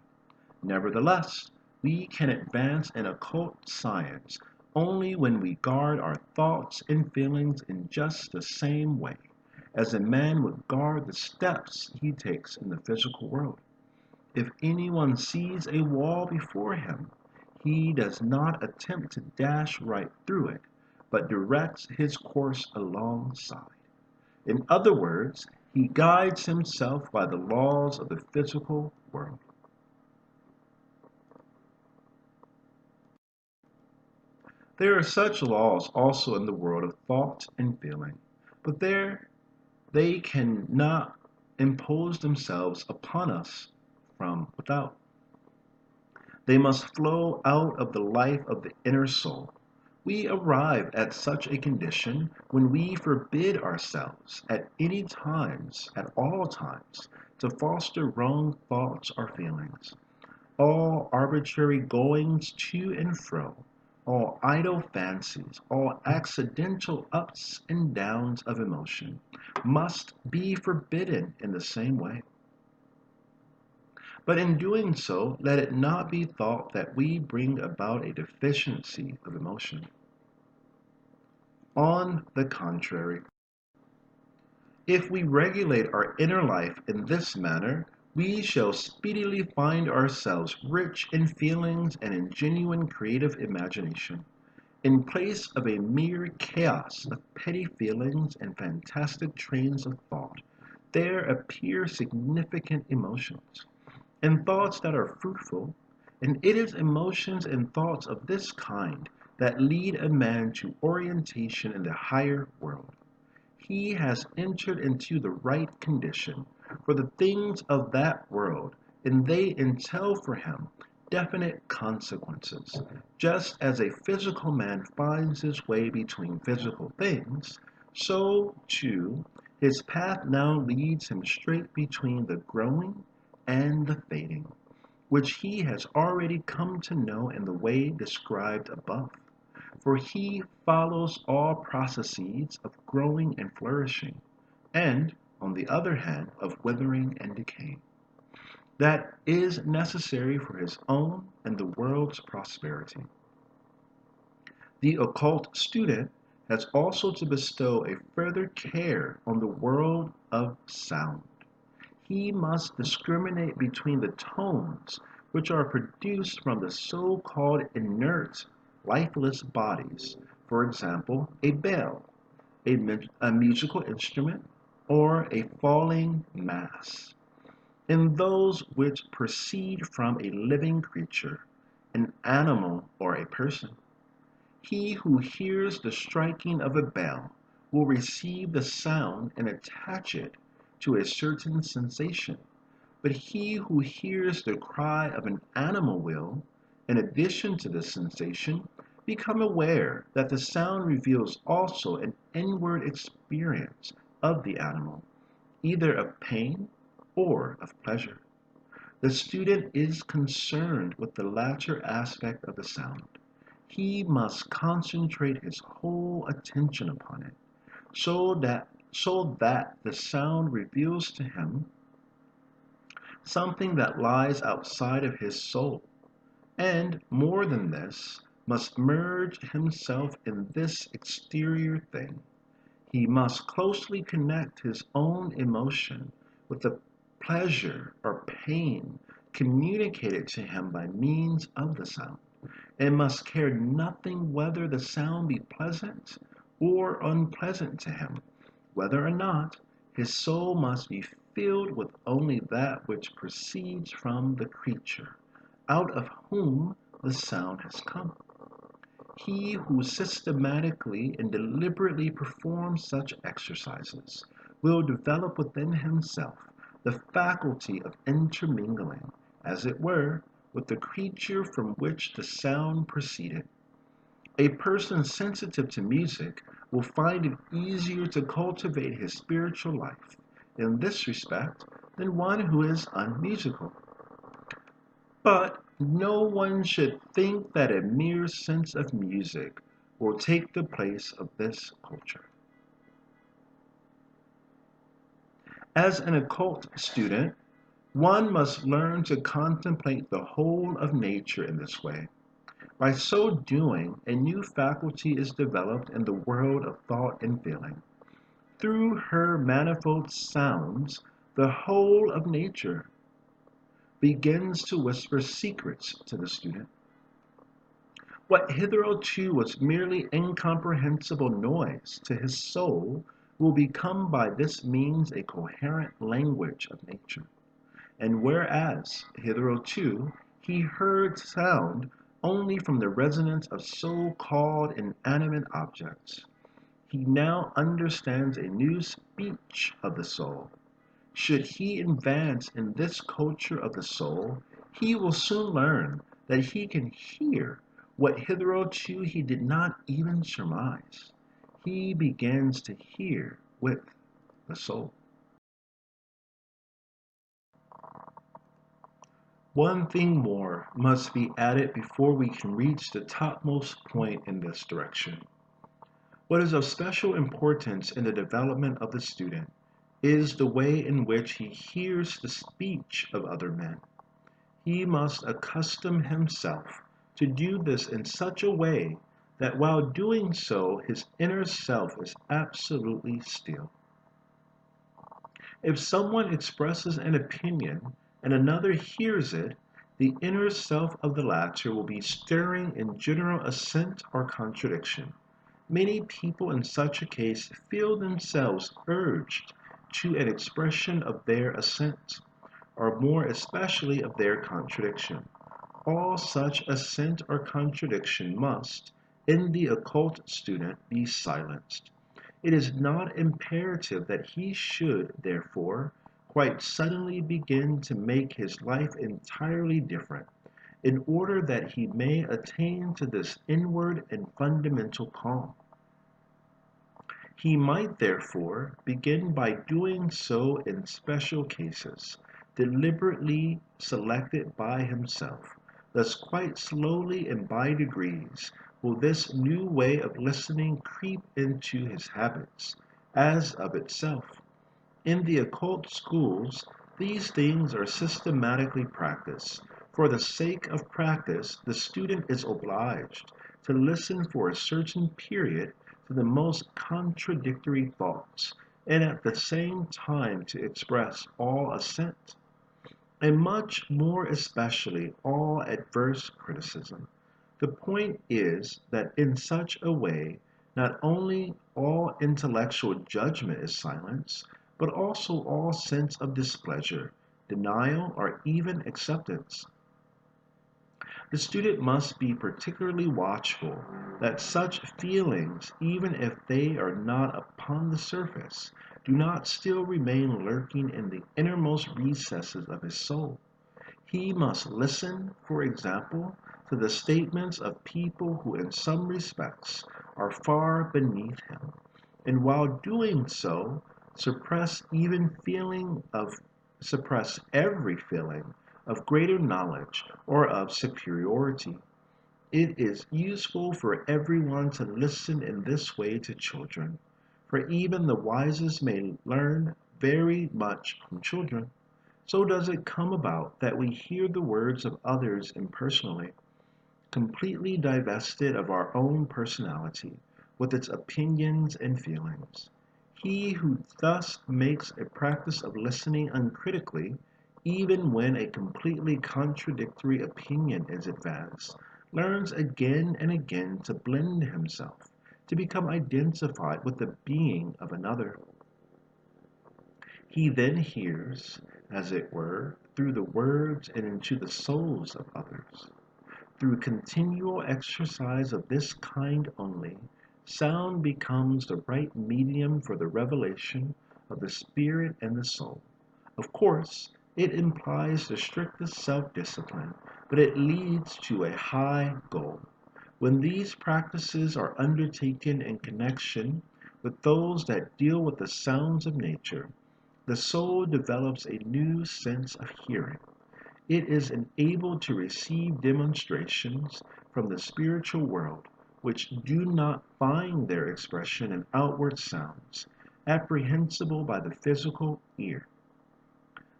Nevertheless, we can advance in occult science only when we guard our thoughts and feelings in just the same way as a man would guard the steps he takes in the physical world. If anyone sees a wall before him, he does not attempt to dash right through it, but directs his course alongside. In other words, he guides himself by the laws of the physical world. There are such laws also in the world of thought and feeling, but they cannot impose themselves upon us from without. They must flow out of the life of the inner soul. We arrive at such a condition when we forbid ourselves at all times, to foster wrong thoughts or feelings. All arbitrary goings to and fro, all idle fancies, all accidental ups and downs of emotion must be forbidden in the same way. But in doing so, let it not be thought that we bring about a deficiency of emotion. On the contrary, if we regulate our inner life in this manner, we shall speedily find ourselves rich in feelings and in genuine creative imagination. In place of a mere chaos of petty feelings and fantastic trains of thought, there appear significant emotions, and thoughts that are fruitful, and it is emotions and thoughts of this kind that lead a man to orientation in the higher world. He has entered into the right condition for the things of that world, and they entail for him definite consequences. Just as a physical man finds his way between physical things, so, too, his path now leads him straight between the growing and the fading, which he has already come to know in the way described above. For he follows all processes of growing and flourishing, and, on the other hand, of withering and decaying. That is necessary for his own and the world's prosperity. The occult student has also to bestow a further care on the world of sound. He must discriminate between the tones which are produced from the so-called inert, lifeless bodies, for example, a bell, a musical instrument, or a falling mass, and those which proceed from a living creature, an animal or a person. He who hears the striking of a bell will receive the sound and attach it to a certain sensation, but he who hears the cry of an animal will, in addition to the sensation, become aware that the sound reveals also an inward experience of the animal, either of pain or of pleasure. The student is concerned with the latter aspect of the sound. He must concentrate his whole attention upon it, so that the sound reveals to him something that lies outside of his soul, and more than this, must merge himself in this exterior thing. He must closely connect his own emotion with the pleasure or pain communicated to him by means of the sound, and must care nothing whether the sound be pleasant or unpleasant to him. Whether or not, his soul must be filled with only that which proceeds from the creature, out of whom the sound has come. He who systematically and deliberately performs such exercises will develop within himself the faculty of intermingling, as it were, with the creature from which the sound proceeded. A person sensitive to music will find it easier to cultivate his spiritual life in this respect than one who is unmusical. But no one should think that a mere sense of music will take the place of this culture. As an occult student, one must learn to contemplate the whole of nature in this way. By so doing, a new faculty is developed in the world of thought and feeling. Through her manifold sounds, the whole of nature begins to whisper secrets to the student. What hitherto was merely incomprehensible noise to his soul will become by this means a coherent language of nature. And whereas hitherto he heard sound only from the resonance of so-called inanimate objects, he now understands a new speech of the soul. Should he advance in this culture of the soul, he will soon learn that he can hear what hitherto he did not even surmise. He begins to hear with the soul. One thing more must be added before we can reach the topmost point in this direction. What is of special importance in the development of the student is the way in which he hears the speech of other men. He must accustom himself to do this in such a way that while doing so his inner self is absolutely still. If someone expresses an opinion and another hears it, the inner self of the latter will be stirring in general assent or contradiction. Many people in such a case feel themselves urged to an expression of their assent, or more especially of their contradiction. All such assent or contradiction must, in the occult student, be silenced. It is not imperative that he should, therefore, quite suddenly begin to make his life entirely different, in order that he may attain to this inward and fundamental calm. He might, therefore, begin by doing so in special cases, deliberately selected by himself. Thus, quite slowly and by degrees, will this new way of listening creep into his habits, as of itself. In the occult schools, these things are systematically practiced. For the sake of practice, the student is obliged to listen for a certain period to the most contradictory thoughts, and at the same time to express all assent, and much more especially all adverse criticism. The point is that in such a way, not only all intellectual judgment is silenced, but also all sense of displeasure, denial, or even acceptance. The student must be particularly watchful that such feelings, even if they are not upon the surface, do not still remain lurking in the innermost recesses of his soul. He must listen, for example, to the statements of people who in some respects are far beneath him, and while doing so, suppress every feeling of greater knowledge or of superiority. It is useful for everyone to listen in this way to children, for even the wisest may learn very much from children. So does it come about that we hear the words of others impersonally, completely divested of our own personality, with its opinions and feelings. He who thus makes a practice of listening uncritically, even when a completely contradictory opinion is advanced, learns again and again to blend himself, to become identified with the being of another. He then hears, as it were, through the words and into the souls of others. Through continual exercise of this kind only, sound becomes the right medium for the revelation of the spirit and the soul. Of course, it implies the strictest self-discipline, but it leads to a high goal. When these practices are undertaken in connection with those that deal with the sounds of nature, the soul develops a new sense of hearing. It is enabled to receive demonstrations from the spiritual world which do not find their expression in outward sounds, apprehensible by the physical ear.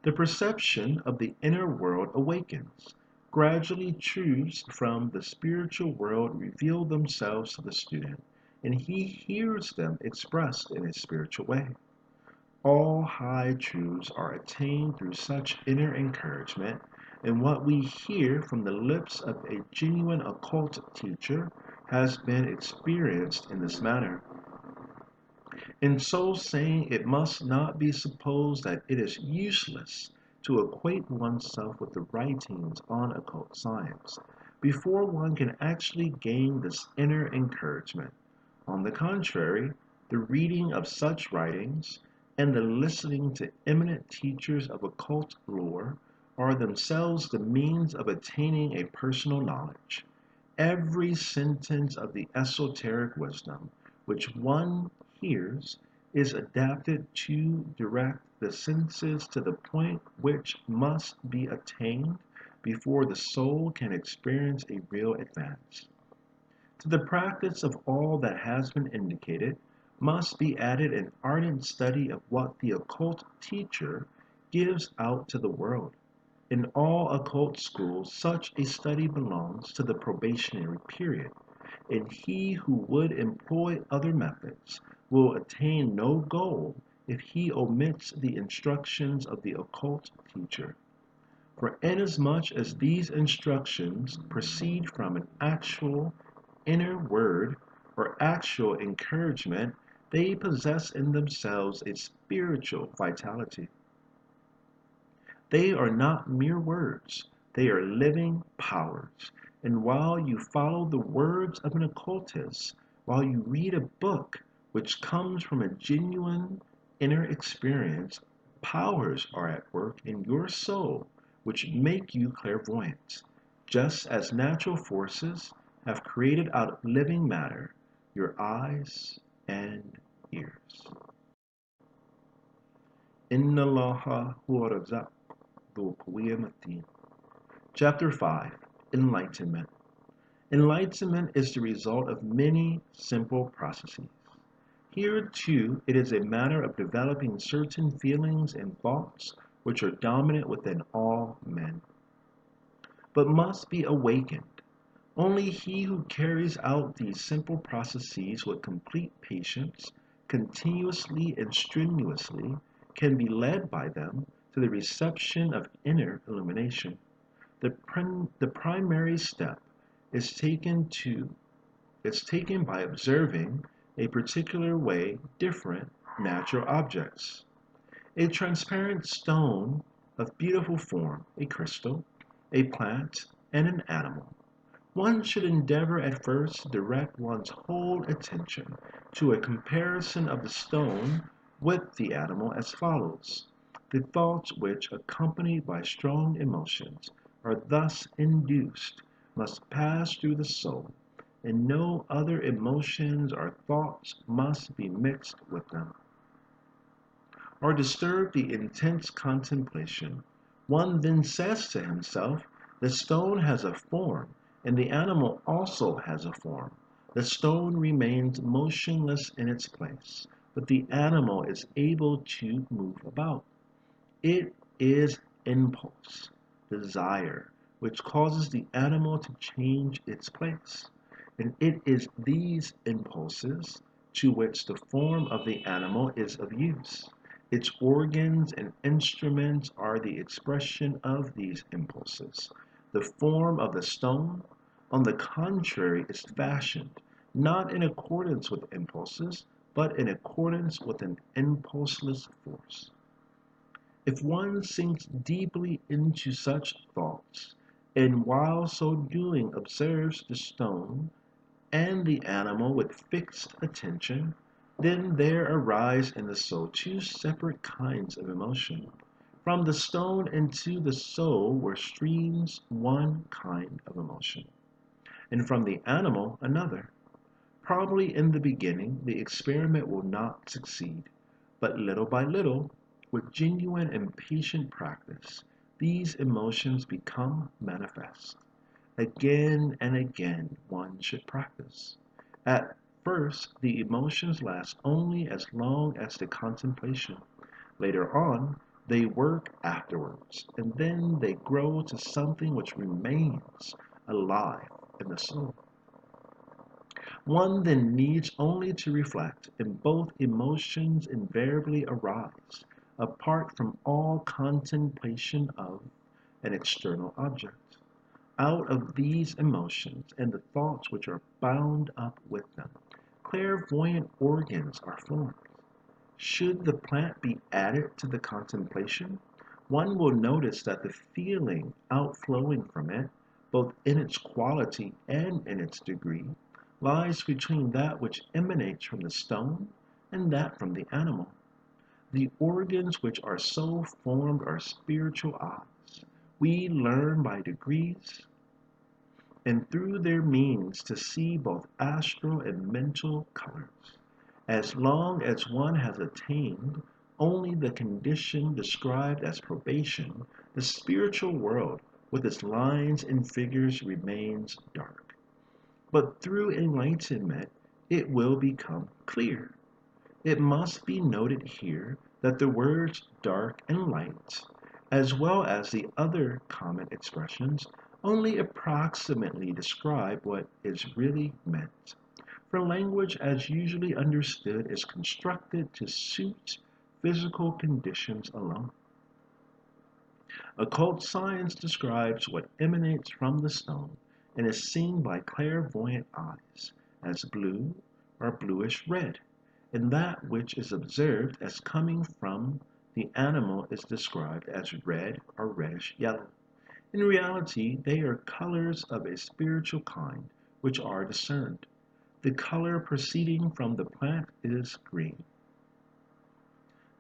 The perception of the inner world awakens. Gradually truths from the spiritual world reveal themselves to the student, and he hears them expressed in a spiritual way. All high truths are attained through such inner encouragement, and what we hear from the lips of a genuine occult teacher has been experienced in this manner. In so saying, it must not be supposed that it is useless to acquaint oneself with the writings on occult science before one can actually gain this inner encouragement. On the contrary, the reading of such writings and the listening to eminent teachers of occult lore are themselves the means of attaining a personal knowledge. Every sentence of the esoteric wisdom which one hears is adapted to direct the senses to the point which must be attained before the soul can experience a real advance. To the practice of all that has been indicated must be added an ardent study of what the occult teacher gives out to the world. In all occult schools, such a study belongs to the probationary period, and he who would employ other methods will attain no goal if he omits the instructions of the occult teacher. For inasmuch as these instructions proceed from an actual inner word or actual encouragement, they possess in themselves a spiritual vitality. They are not mere words, they are living powers. And while you follow the words of an occultist, while you read a book which comes from a genuine inner experience, powers are at work in your soul which make you clairvoyant, just as natural forces have created out of living matter your eyes and ears. Inna Allaha huwa razaq Chapter 5. Enlightenment. Enlightenment is the result of many simple processes. Here, too, it is a matter of developing certain feelings and thoughts which are dominant within all men, but must be awakened. Only he who carries out these simple processes with complete patience, continuously and strenuously, can be led by them to the reception of inner illumination. The primary step is taken by observing a particular way different natural objects. A transparent stone of beautiful form, a crystal, a plant, and an animal. One should endeavor at first to direct one's whole attention to a comparison of the stone with the animal as follows. The thoughts which, accompanied by strong emotions, are thus induced must pass through the soul, and no other emotions or thoughts must be mixed with them, or disturb the intense contemplation. One then says to himself, the stone has a form, and the animal also has a form. The stone remains motionless in its place, but the animal is able to move about. It is impulse, desire, which causes the animal to change its place. And it is these impulses to which the form of the animal is of use. Its organs and instruments are the expression of these impulses. The form of the stone, on the contrary, is fashioned not in accordance with impulses, but in accordance with an impulseless force. If one sinks deeply into such thoughts, and while so doing observes the stone and the animal with fixed attention, then there arise in the soul two separate kinds of emotion. From the stone into the soul were streams one kind of emotion, and from the animal another. Probably in the beginning the experiment will not succeed, but little by little, with genuine and patient practice, these emotions become manifest. Again and again one should practice. At first, the emotions last only as long as the contemplation. Later on, they work afterwards, and then they grow to something which remains alive in the soul. One then needs only to reflect, and both emotions invariably arise, apart from all contemplation of an external object. Out of these emotions and the thoughts which are bound up with them, clairvoyant organs are formed. Should the plant be added to the contemplation, one will notice that the feeling outflowing from it, both in its quality and in its degree, lies between that which emanates from the stone and that from the animal. The organs which are so formed are spiritual eyes. We learn by degrees and through their means to see both astral and mental colors. As long as one has attained only the condition described as probation, the spiritual world with its lines and figures remains dark. But through enlightenment it will become clear. It must be noted here that the words dark and light, as well as the other common expressions, only approximately describe what is really meant. For language as usually understood is constructed to suit physical conditions alone. Occult science describes what emanates from the stone and is seen by clairvoyant eyes as blue or bluish red, and that which is observed as coming from the animal is described as red or reddish yellow. In reality, they are colors of a spiritual kind which are discerned. The color proceeding from the plant is green.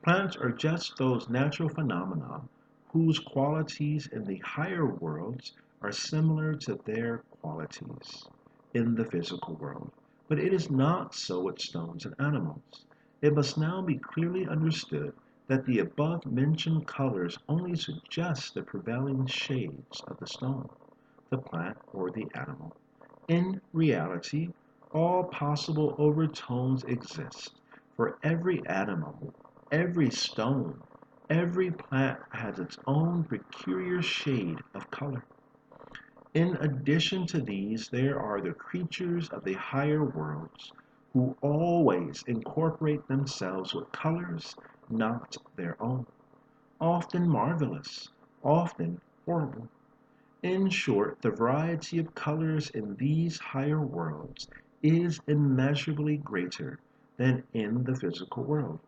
Plants are just those natural phenomena whose qualities in the higher worlds are similar to their qualities in the physical world. But it is not so with stones and animals. It must now be clearly understood that the above-mentioned colors only suggest the prevailing shades of the stone, the plant, or the animal. In reality, all possible overtones exist, for every animal, every stone, every plant has its own peculiar shade of color. In addition to these, there are the creatures of the higher worlds, who always incorporate themselves with colors not their own, often marvelous, often horrible. In short, the variety of colors in these higher worlds is immeasurably greater than in the physical world.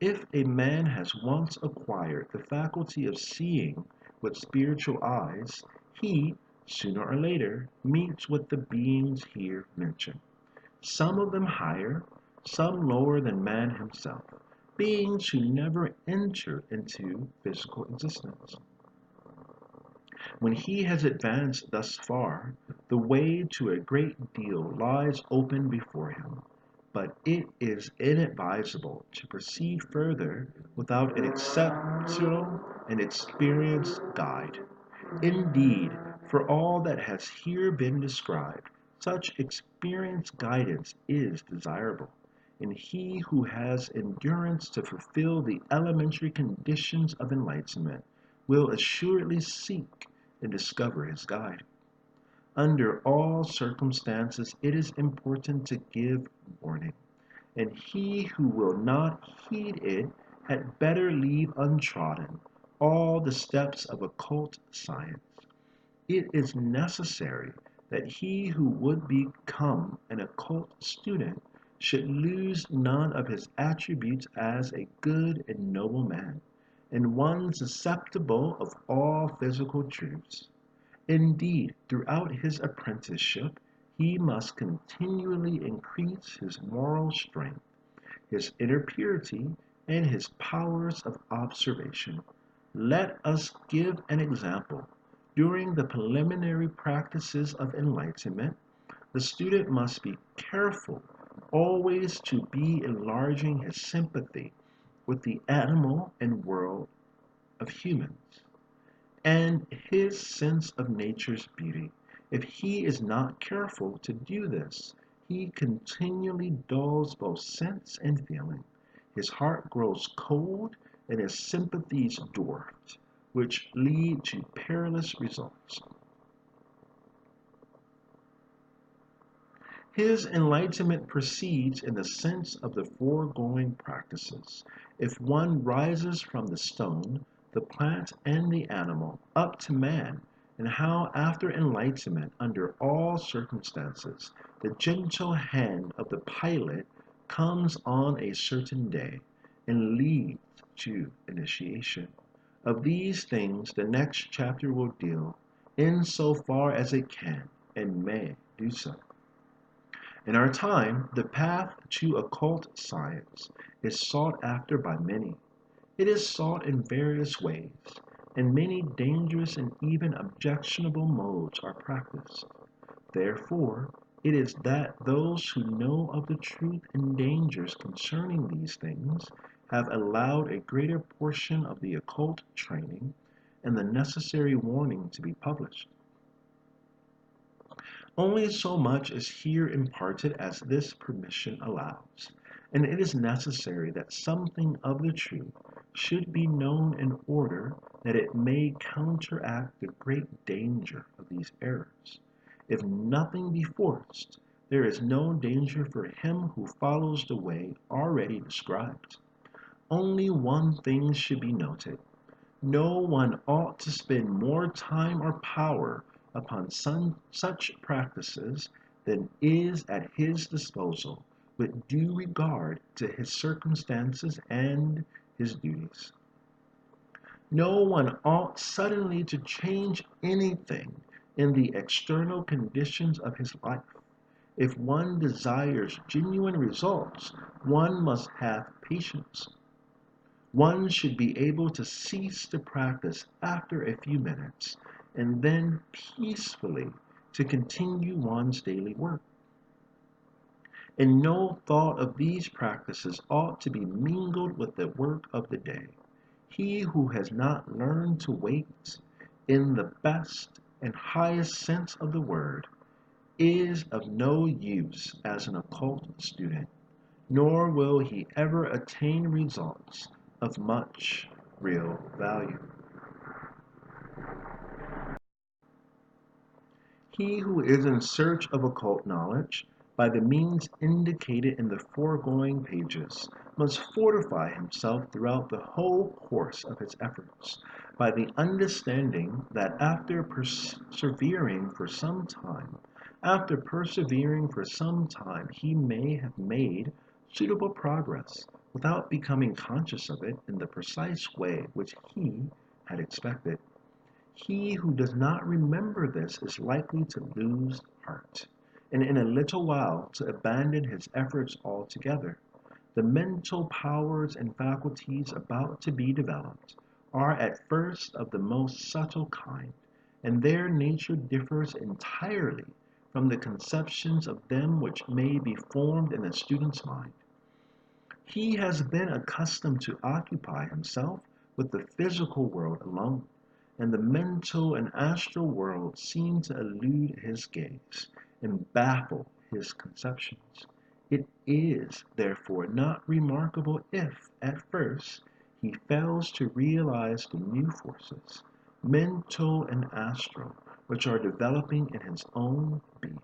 If a man has once acquired the faculty of seeing with spiritual eyes, he, sooner or later, meets with the beings here mentioned, some of them higher, some lower than man himself, beings who never enter into physical existence. When he has advanced thus far, the way to a great deal lies open before him, but it is inadvisable to proceed further without an exceptional and experienced guide. Indeed, for all that has here been described, such experienced guidance is desirable, and he who has endurance to fulfill the elementary conditions of enlightenment will assuredly seek and discover his guide. Under all circumstances, it is important to give warning, and he who will not heed it had better leave untrodden all the steps of occult science. It is necessary that he who would become an occult student should lose none of his attributes as a good and noble man, and one susceptible of all physical truths. Indeed, throughout his apprenticeship, he must continually increase his moral strength, his inner purity, and his powers of observation. Let us give an example. During the preliminary practices of enlightenment, the student must be careful always to be enlarging his sympathy with the animal and world of humans, and his sense of nature's beauty. If he is not careful to do this, he continually dulls both sense and feeling. His heart grows cold and his sympathies dwarfed, which lead to perilous results. His enlightenment proceeds in the sense of the foregoing practices. If one rises from the stone, the plant, and the animal up to man, and how after enlightenment, under all circumstances, the gentle hand of the pilot comes on a certain day and leads to initiation. Of these things the next chapter will deal, in so far as it can and may do so. In our time, the path to occult science is sought after by many. It is sought in various ways, and many dangerous and even objectionable modes are practiced. Therefore, it is that those who know of the truth and dangers concerning these things have allowed a greater portion of the occult training and the necessary warning to be published. Only so much is here imparted as this permission allows, and it is necessary that something of the truth should be known in order that it may counteract the great danger of these errors. If nothing be forced, there is no danger for him who follows the way already described. Only one thing should be noted. No one ought to spend more time or power upon such practices than is at his disposal, with due regard to his circumstances and his duties. No one ought suddenly to change anything in the external conditions of his life. If one desires genuine results, one must have patience. One should be able to cease the practice after a few minutes, and then peacefully to continue one's daily work. and no thought of these practices ought to be mingled with the work of the day. He who has not learned to wait in the best and highest sense of the word is of no use as an occult student, nor will he ever attain results of much real value. He who is in search of occult knowledge, by the means indicated in the foregoing pages, must fortify himself throughout the whole course of his efforts, by the understanding that after persevering for some time, he may have made suitable progress without becoming conscious of it in the precise way which he had expected. He who does not remember this is likely to lose heart, and in a little while to abandon his efforts altogether. The mental powers and faculties about to be developed are at first of the most subtle kind, and their nature differs entirely from the conceptions of them which may be formed in a student's mind. He has been accustomed to occupy himself with the physical world alone, and the mental and astral world seem to elude his gaze and baffle his conceptions. It is, therefore, not remarkable if, at first, he fails to realize the new forces, mental and astral, which are developing in his own being.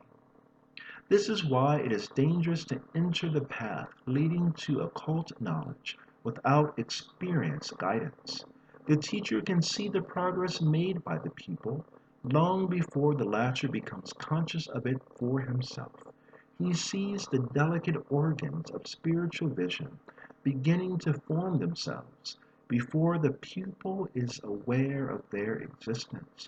This is why it is dangerous to enter the path leading to occult knowledge without experienced guidance. The teacher can see the progress made by the pupil long before the latter becomes conscious of it for himself. He sees the delicate organs of spiritual vision beginning to form themselves before the pupil is aware of their existence.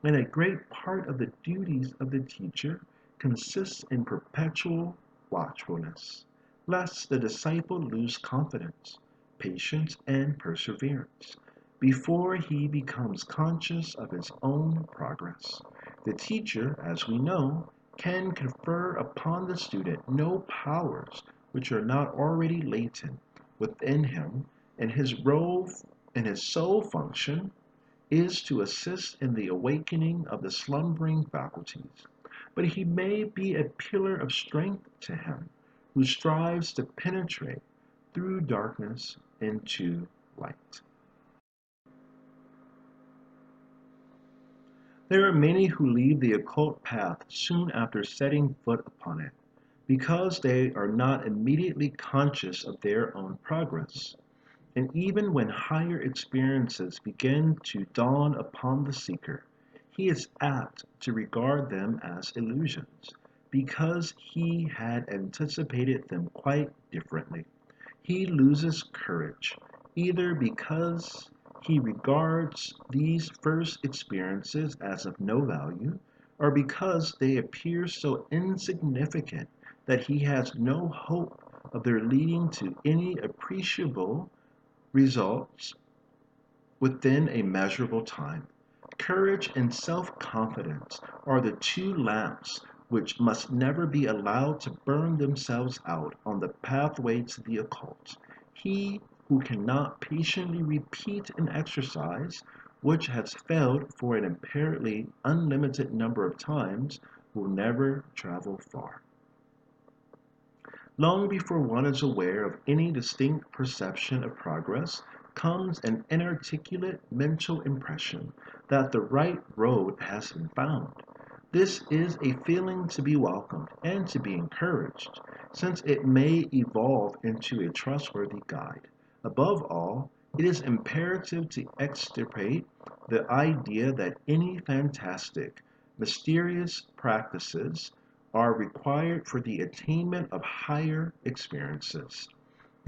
And a great part of the duties of the teacher consists in perpetual watchfulness, lest the disciple lose confidence, patience, and perseverance before he becomes conscious of his own progress. The teacher, as we know, can confer upon the student no powers which are not already latent within him, and his sole function is to assist in the awakening of the slumbering faculties. But he may be a pillar of strength to him who strives to penetrate through darkness into light. There are many who leave the occult path soon after setting foot upon it, because they are not immediately conscious of their own progress. And even when higher experiences begin to dawn upon the seeker, he is apt to regard them as illusions, because he had anticipated them quite differently. He loses courage, either because he regards these first experiences as of no value, or because they appear so insignificant that he has no hope of their leading to any appreciable results within a measurable time. Courage and self-confidence are the two lamps which must never be allowed to burn themselves out on the pathway to the occult. He who cannot patiently repeat an exercise which has failed for an apparently unlimited number of times will never travel far. Long before one is aware of any distinct perception of progress, comes an inarticulate mental impression that the right road has been found. This is a feeling to be welcomed and to be encouraged, since it may evolve into a trustworthy guide. Above all, it is imperative to extirpate the idea that any fantastic, mysterious practices are required for the attainment of higher experiences.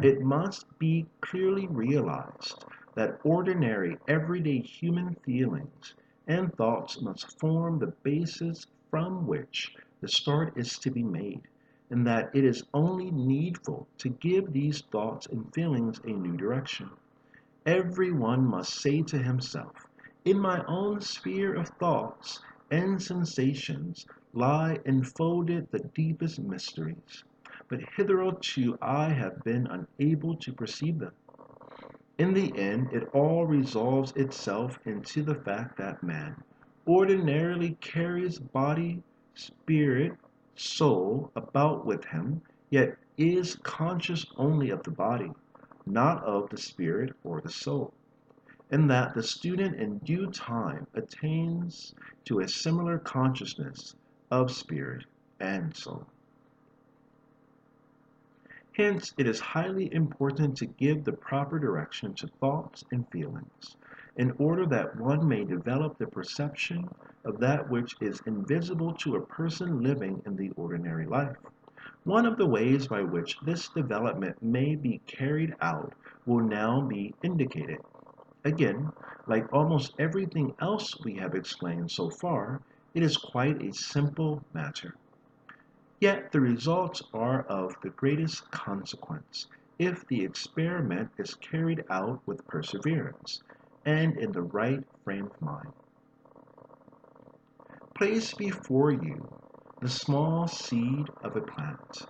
It must be clearly realized that ordinary, everyday human feelings and thoughts must form the basis from which the start is to be made, and that it is only needful to give these thoughts and feelings a new direction. Everyone must say to himself, "In my own sphere of thoughts and sensations lie enfolded the deepest mysteries." but hitherto I have been unable to perceive them. In the end, it all resolves itself into the fact that man ordinarily carries body, spirit, soul about with him, yet is conscious only of the body, not of the spirit or the soul, and that the student in due time attains to a similar consciousness of spirit and soul. Hence, it is highly important to give the proper direction to thoughts and feelings, in order that one may develop the perception of that which is invisible to a person living in the ordinary life. One of the ways by which this development may be carried out will now be indicated. Again, like almost everything else we have explained so far, it is quite a simple matter. Yet the results are of the greatest consequence if the experiment is carried out with perseverance and in the right frame of mind. Place before you the small seed of a plant.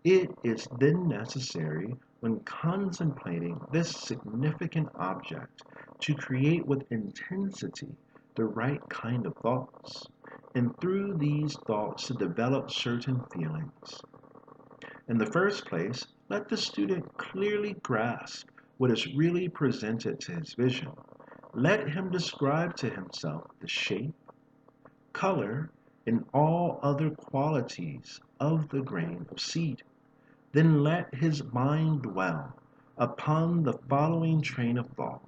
It is then necessary, when contemplating this significant object, to create with intensity the right kind of thoughts, and through these thoughts to develop certain feelings. In the first place, let the student clearly grasp what is really presented to his vision. Let him describe to himself the shape, color, and all other qualities of the grain of seed. Then let his mind dwell upon the following train of thought.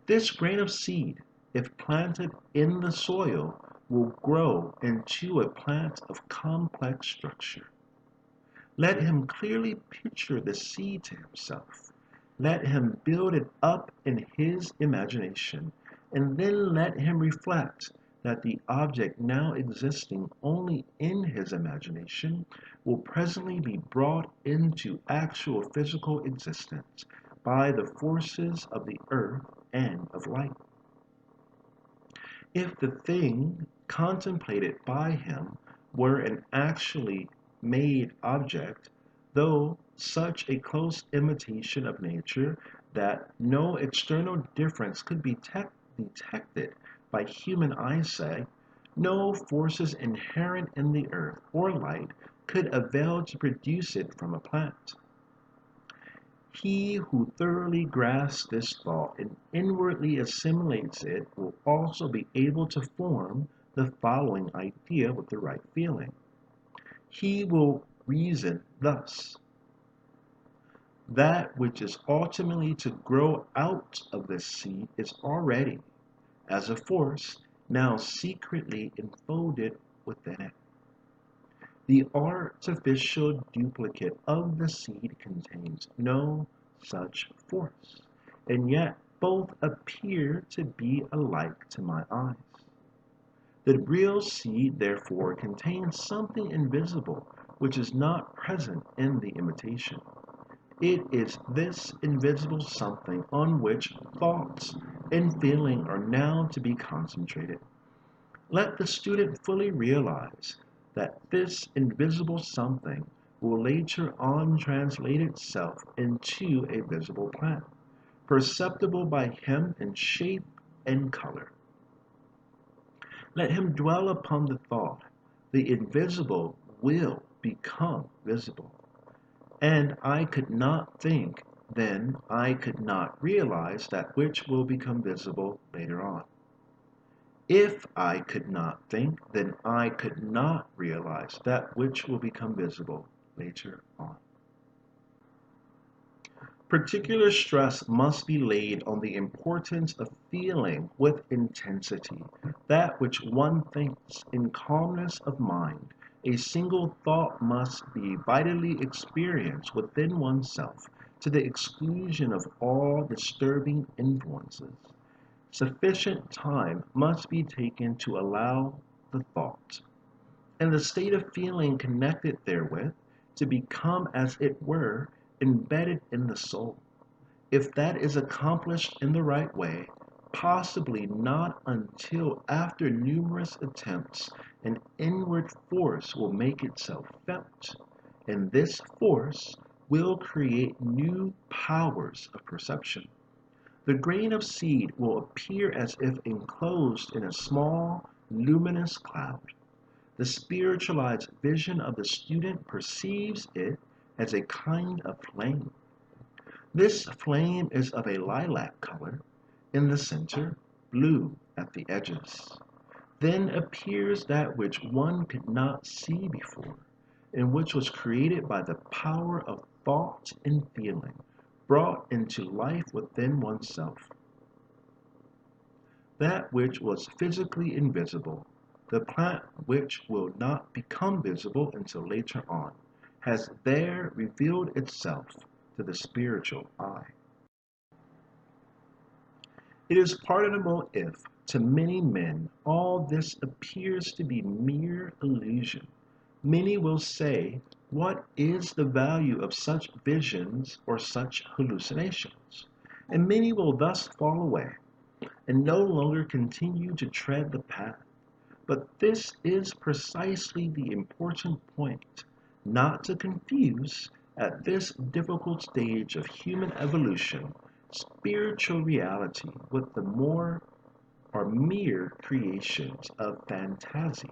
This grain of seed, if planted in the soil, will grow into a plant of complex structure. Let him clearly picture the seed to himself. Let him build it up in his imagination, and then let him reflect that the object now existing only in his imagination will presently be brought into actual physical existence by the forces of the earth and of light. If the thing contemplated by him were an actually made object, though such a close imitation of nature that no external difference could be detected by human eyesight, no forces inherent in the earth or light could avail to produce it from a plant. He who thoroughly grasps this thought and inwardly assimilates it will also be able to form the following idea with the right feeling. He will reason thus: that which is ultimately to grow out of this seed is already, as a force, now secretly enfolded within it. The artificial duplicate of the seed contains no such force, and yet both appear to be alike to my eyes. The real seed, therefore, contains something invisible which is not present in the imitation. It is this invisible something on which thoughts and feeling are now to be concentrated. Let the student fully realize that this invisible something will later on translate itself into a visible plant, perceptible by him in shape and color. Let him dwell upon the thought: the invisible will become visible. And I could not think, then I could not realize that which will become visible later on. If I could not think, then I could not realize that which will become visible later on. Particular stress must be laid on the importance of feeling with intensity that which one thinks in calmness of mind. A single thought must be vitally experienced within oneself to the exclusion of all disturbing influences. Sufficient time must be taken to allow the thought, and the state of feeling connected therewith, to become, as it were, embedded in the soul. If that is accomplished in the right way, possibly not until after numerous attempts an inward force will make itself felt, and this force will create new powers of perception. The grain of seed will appear as if enclosed in a small, luminous cloud. The spiritualized vision of the student perceives it as a kind of flame. This flame is of a lilac color in the center, blue at the edges. Then appears that which one could not see before, and which was created by the power of thought and feeling, brought into life within oneself. That which was physically invisible, the plant which will not become visible until later on, has there revealed itself to the spiritual eye. It is pardonable if, to many men, all this appears to be mere illusion. Many will say, what is the value of such visions or such hallucinations? And many will thus fall away and no longer continue to tread the path. But this is precisely the important point, not to confuse, at this difficult stage of human evolution, spiritual reality with the more or mere creations of fantasy,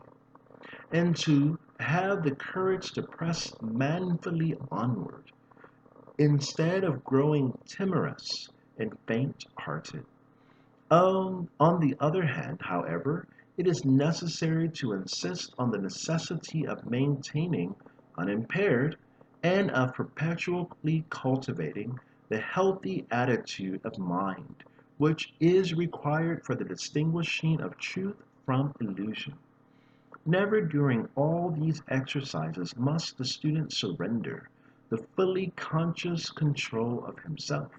and to have the courage to press manfully onward, instead of growing timorous and faint-hearted. On the other hand, however, it is necessary to insist on the necessity of maintaining unimpaired and of perpetually cultivating the healthy attitude of mind which is required for the distinguishing of truth from illusion. Never during all these exercises must the student surrender the fully conscious control of himself.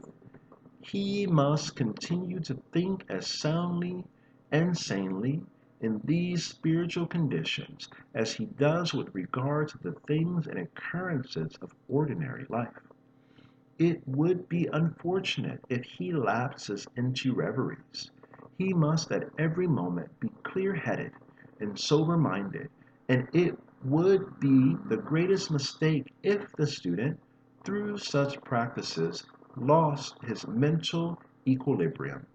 He must continue to think as soundly and sanely in these spiritual conditions as he does with regard to the things and occurrences of ordinary life. It would be unfortunate if he lapses into reveries. He must at every moment be clear-headed and sober-minded, and it would be the greatest mistake if the student, through such practices, lost his mental equilibrium,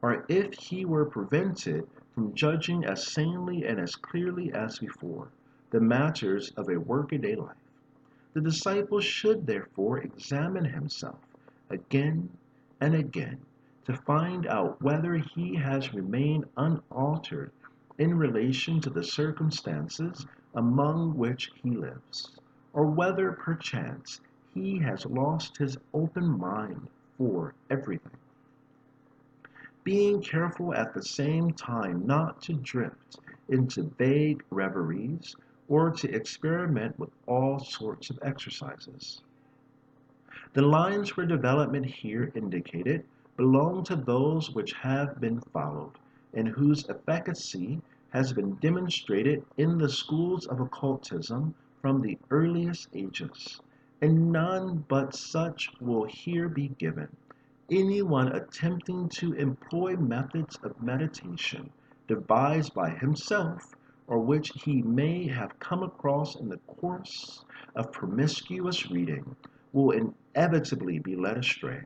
or if he were prevented from judging as sanely and as clearly as before the matters of a workaday life. The disciple should therefore examine himself again and again to find out whether he has remained unaltered in relation to the circumstances among which he lives, or whether perchance he has lost his open mind for everything, being careful at the same time not to drift into vague reveries or to experiment with all sorts of exercises. The lines for development here indicated belong to those which have been followed, and whose efficacy has been demonstrated in the schools of occultism from the earliest ages, and none but such will here be given. Anyone attempting to employ methods of meditation devised by himself, or which he may have come across in the course of promiscuous reading, will inevitably be led astray,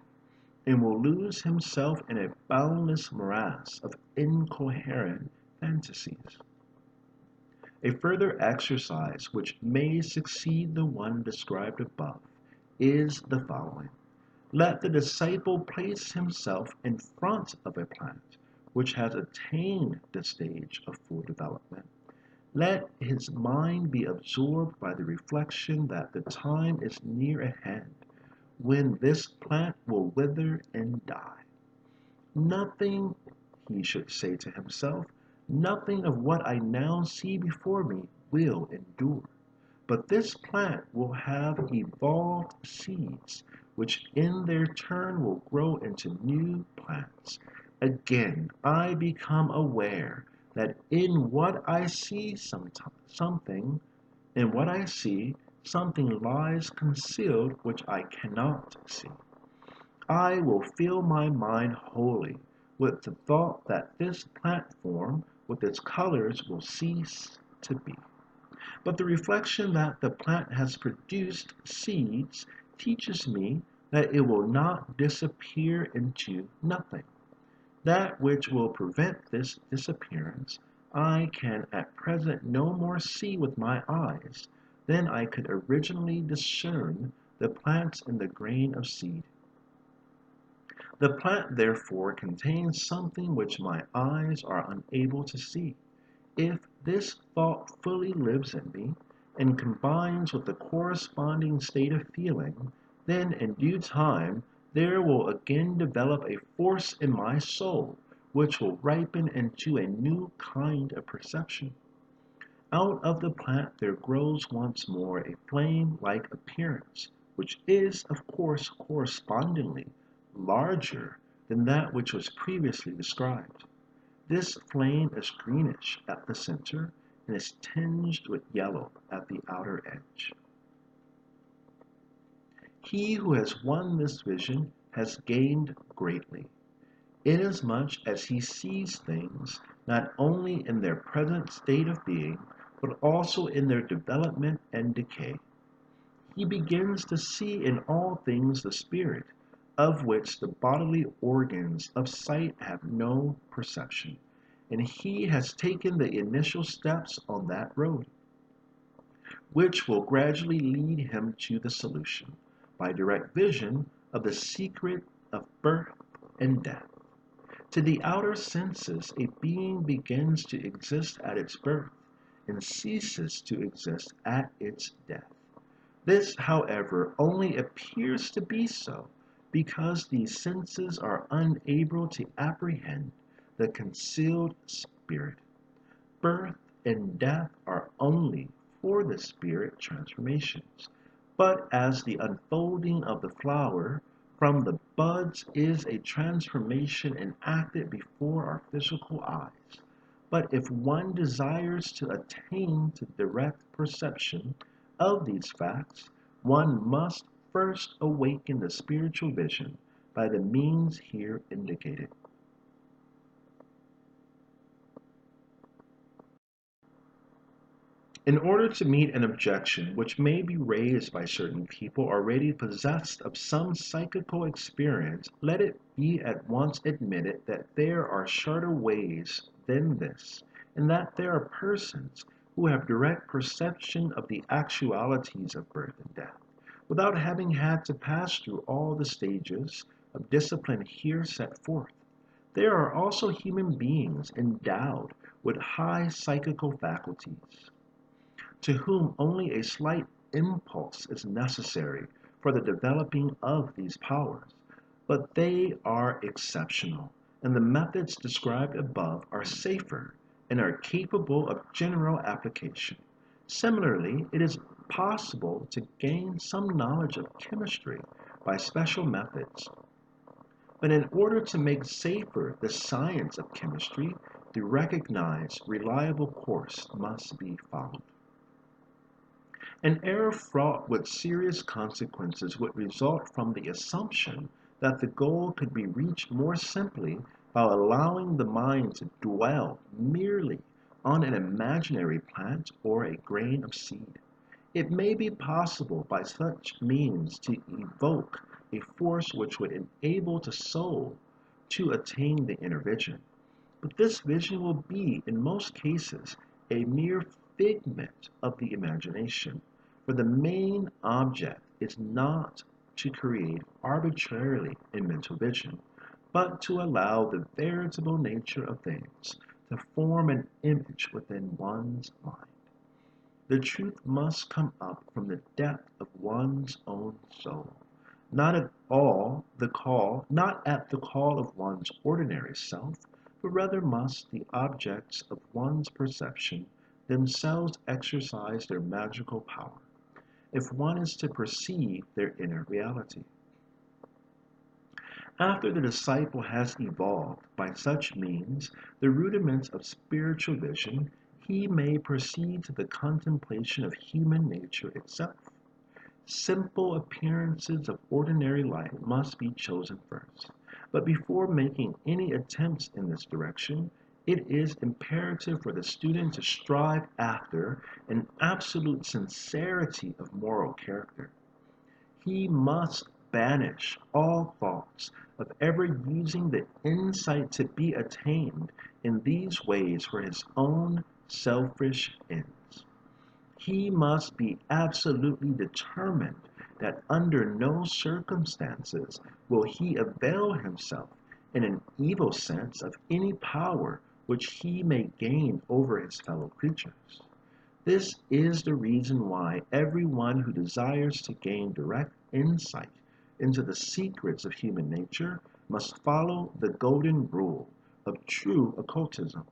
and will lose himself in a boundless morass of incoherent fantasies. A further exercise which may succeed the one described above is the following. Let the disciple place himself in front of a plant which has attained the stage of full development. Let his mind be absorbed by the reflection that the time is near at hand when this plant will wither and die. Nothing, he should say to himself, nothing of what I now see before me will endure. But this plant will have evolved seeds, which in their turn will grow into new plants. Again, I become aware that in what I see something lies concealed which I cannot see. I will fill my mind wholly with the thought that this plant form with its colors will cease to be. But the reflection that the plant has produced seeds teaches me that it will not disappear into nothing. That which will prevent this disappearance I can at present no more see with my eyes than I could originally discern the plants in the grain of seed. The plant therefore contains something which my eyes are unable to see. If this thought fully lives in me and combines with the corresponding state of feeling, then in due time there will again develop a force in my soul which will ripen into a new kind of perception. Out of the plant there grows once more a flame-like appearance, which is, of course, correspondingly larger than that which was previously described. This flame is greenish at the center and is tinged with yellow at the outer edge. He who has won this vision has gained greatly, inasmuch as he sees things not only in their present state of being, but also in their development and decay. He begins to see in all things the spirit, of which the bodily organs of sight have no perception, and he has taken the initial steps on that road, which will gradually lead him to the solution, by direct vision, of the secret of birth and death. To the outer senses, a being begins to exist at its birth and ceases to exist at its death. This, however, only appears to be so because these senses are unable to apprehend the concealed spirit. Birth and death are only for the spirit transformations, but as the unfolding of the flower from the buds is a transformation enacted before our physical eyes. But if one desires to attain to direct perception of these facts, one must first awaken the spiritual vision by the means here indicated. In order to meet an objection which may be raised by certain people already possessed of some psychical experience, let it be at once admitted that there are shorter ways than this, and that there are persons who have direct perception of the actualities of birth and death, without having had to pass through all the stages of discipline here set forth. There are also human beings endowed with high psychical faculties, to whom only a slight impulse is necessary for the developing of these powers, but they are exceptional, and the methods described above are safer and are capable of general application. Similarly, it is possible to gain some knowledge of chemistry by special methods, but in order to make safer the science of chemistry, the recognized, reliable course must be followed. An error fraught with serious consequences would result from the assumption that the goal could be reached more simply by allowing the mind to dwell merely on an imaginary plant or a grain of seed. It may be possible by such means to evoke a force which would enable the soul to attain the inner vision. But this vision will be, in most cases, a mere figment of the imagination, for the main object is not to create arbitrarily a mental vision, but to allow the veritable nature of things to form an image within one's mind. The truth must come up from the depth of one's own soul, not at the call of one's ordinary self, but rather must the objects of one's perception themselves exercise their magical power, if one is to perceive their inner reality. After the disciple has evolved by such means the rudiments of spiritual vision, he may proceed to the contemplation of human nature itself. Simple appearances of ordinary life must be chosen first, But before making any attempts in this direction, it is imperative for the student to strive after an absolute sincerity of moral character. He must banish all thoughts of ever using the insight to be attained in these ways for his own selfish ends. He must be absolutely determined that under no circumstances will he avail himself in an evil sense of any power which he may gain over his fellow creatures. This is the reason why everyone who desires to gain direct insight into the secrets of human nature must follow the golden rule of true occultism.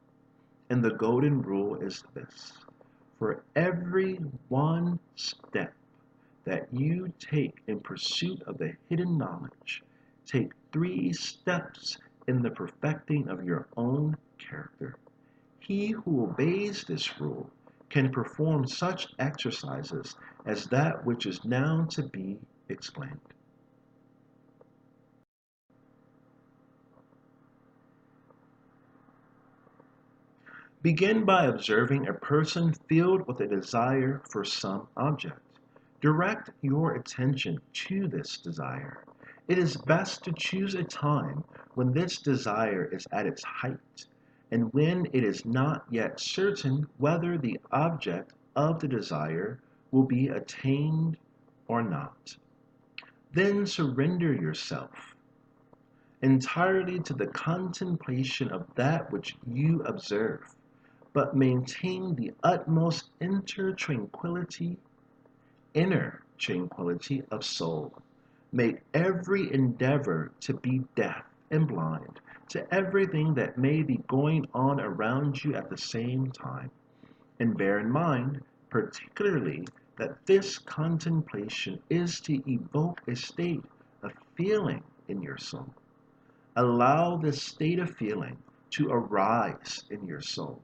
And the golden rule is this: for every one step that you take in pursuit of the hidden knowledge, take 3 steps in the perfecting of your own character. He who obeys this rule can perform such exercises as that which is now to be explained. Begin by observing a person filled with a desire for some object. Direct your attention to this desire. It is best to choose a time when this desire is at its height, and when it is not yet certain whether the object of the desire will be attained or not. Then surrender yourself entirely to the contemplation of that which you observe, but maintain the utmost inner tranquility of soul. Make every endeavor to be deaf and blind to everything that may be going on around you at the same time. And bear in mind, particularly, that this contemplation is to evoke a state of feeling in your soul. Allow this state of feeling to arise in your soul,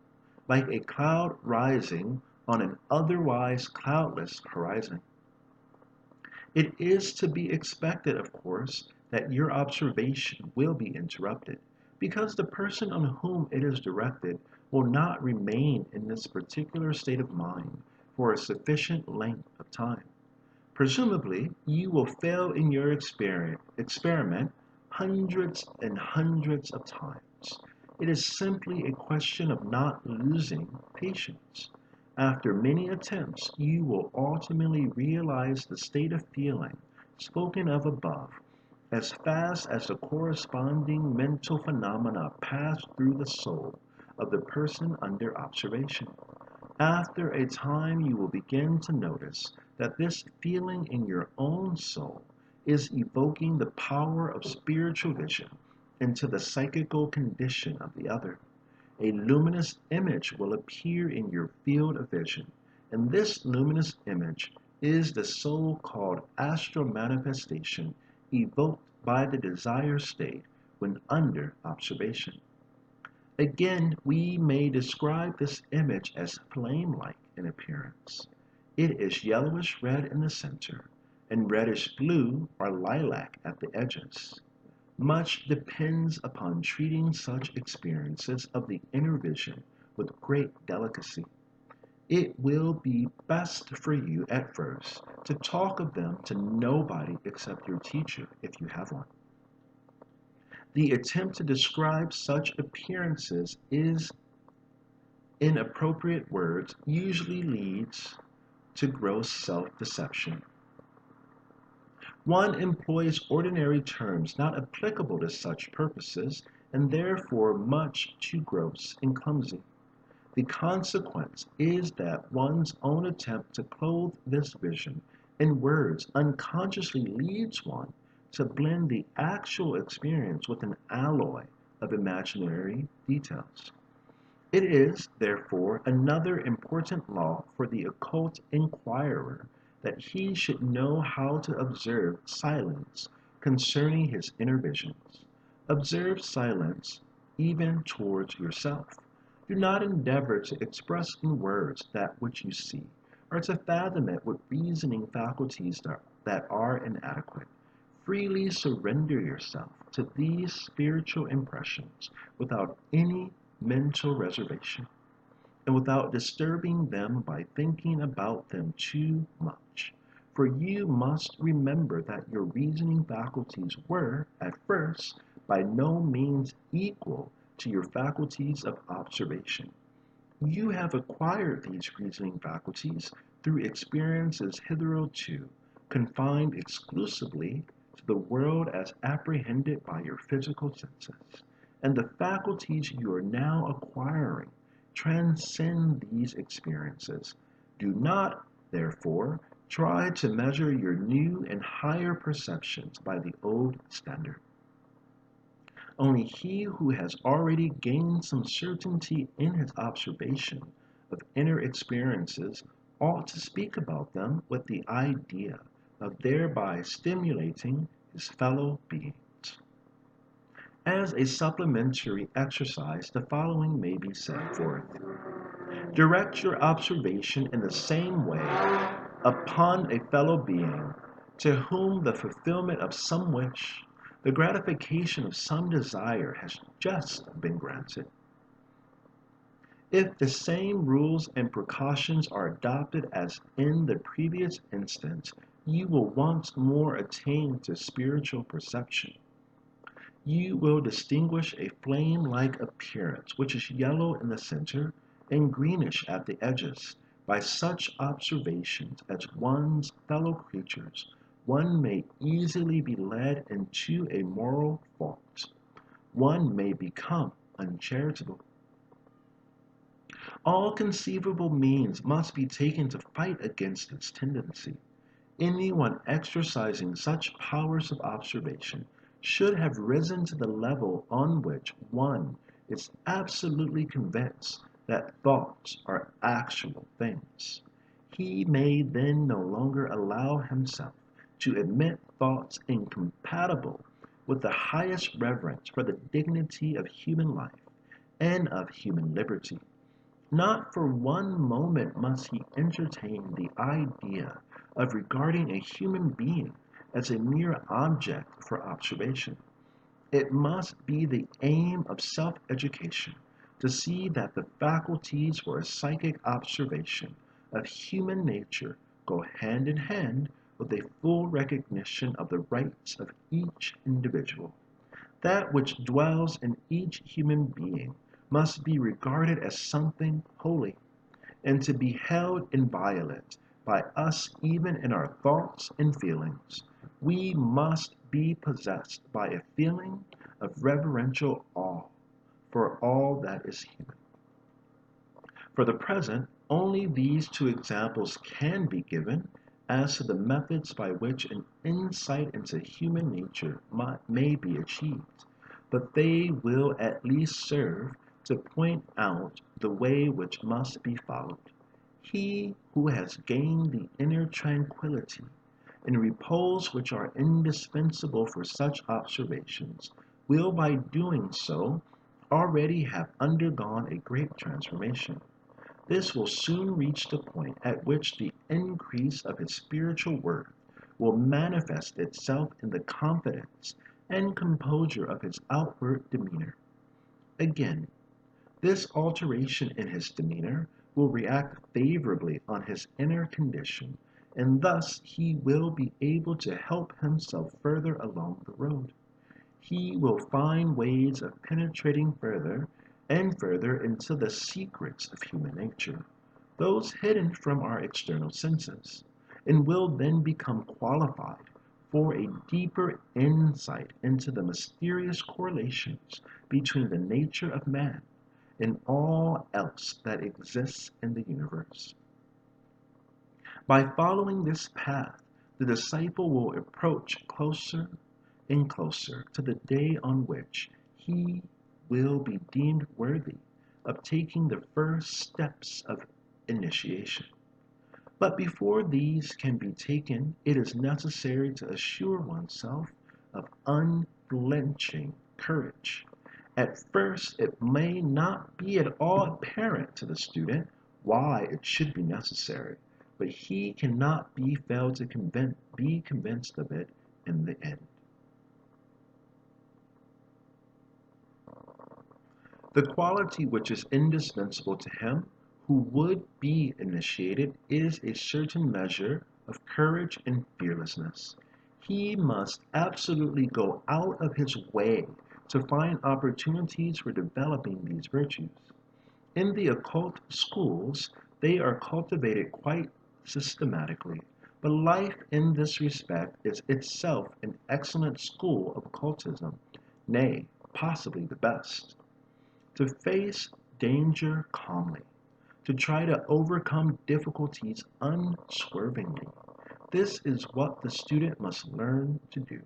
like a cloud rising on an otherwise cloudless horizon. It is to be expected, of course, that your observation will be interrupted, because the person on whom it is directed will not remain in this particular state of mind for a sufficient length of time. Presumably, you will fail in your experiment hundreds and hundreds of times. It is simply a question of not losing patience. After many attempts, you will ultimately realize the state of feeling spoken of above as fast as the corresponding mental phenomena pass through the soul of the person under observation. After a time, you will begin to notice that this feeling in your own soul is evoking the power of spiritual vision into the psychical condition of the other. A luminous image will appear in your field of vision, and this luminous image is the so-called astral manifestation evoked by the desire state when under observation. Again, we may describe this image as flame-like in appearance. It is yellowish red in the center, and reddish blue or lilac at the edges. Much depends upon treating such experiences of the inner vision with great delicacy. It will be best for you at first to talk of them to nobody except your teacher, if you have one. The attempt to describe such appearances is inappropriate words usually leads to gross self-deception. One employs ordinary terms not applicable to such purposes, and therefore much too gross and clumsy. The consequence is that one's own attempt to clothe this vision in words unconsciously leads one to blend the actual experience with an alloy of imaginary details. It is, therefore, another important law for the occult inquirer that he should know how to observe silence concerning his inner visions. Observe silence even towards yourself. Do not endeavor to express in words that which you see, or to fathom it with reasoning faculties that are inadequate. freely surrender yourself to these spiritual impressions without any mental reservation and without disturbing them by thinking about them too much. For you must remember that your reasoning faculties were, at first, by no means equal to your faculties of observation. You have acquired these reasoning faculties through experiences hitherto confined exclusively to the world as apprehended by your physical senses, and the faculties you are now acquiring transcend these experiences. Do not, therefore, try to measure your new and higher perceptions by the old standard. Only he who has already gained some certainty in his observation of inner experiences ought to speak about them with the idea of thereby stimulating his fellow beings. As a supplementary exercise, the following may be set forth. Direct your observation in the same way upon a fellow being to whom the fulfillment of some wish, the gratification of some desire has just been granted. If the same rules and precautions are adopted as in the previous instance, you will once more attain to spiritual perception. You will distinguish a flame-like appearance which is yellow in the center and greenish at the edges. By such observations as one's fellow creatures, one may easily be led into a moral fault. One may become uncharitable. All conceivable means must be taken to fight against its tendency. Anyone exercising such powers of observation should have risen to the level on which one is absolutely convinced that thoughts are actual things. He may then no longer allow himself to admit thoughts incompatible with the highest reverence for the dignity of human life and of human liberty. Not for one moment must he entertain the idea of regarding a human being as a mere object for observation. It must be the aim of self-education to see that the faculties for a psychic observation of human nature go hand in hand with a full recognition of the rights of each individual. That which dwells in each human being must be regarded as something holy, and to be held inviolate by us even in our thoughts and feelings. We must be possessed by a feeling of reverential awe for all that is human. For the present, only these two examples can be given as to the methods by which an insight into human nature may be achieved, but they will at least serve to point out the way which must be followed. He who has gained the inner tranquility and repose which are indispensable for such observations will by doing so already have undergone a great transformation. This will soon reach the point at which the increase of his spiritual worth will manifest itself in the confidence and composure of his outward demeanor. Again, this alteration in his demeanor will react favorably on his inner condition, and thus he will be able to help himself further along the road. He will find ways of penetrating further and further into the secrets of human nature, those hidden from our external senses, and will then become qualified for a deeper insight into the mysterious correlations between the nature of man and all else that exists in the universe. By following this path, the disciple will approach closer and closer to the day on which he will be deemed worthy of taking the first steps of initiation. But before these can be taken, it is necessary to assure oneself of unflinching courage. At first, it may not be at all apparent to the student why it should be necessary, but he cannot be failed to be convinced of it in the end. The quality which is indispensable to him who would be initiated is a certain measure of courage and fearlessness. He must absolutely go out of his way to find opportunities for developing these virtues. In the occult schools, they are cultivated quite systematically, but life in this respect is itself an excellent school of occultism, nay, possibly the best. To face danger calmly, to try to overcome difficulties unswervingly. This is what the student must learn to do.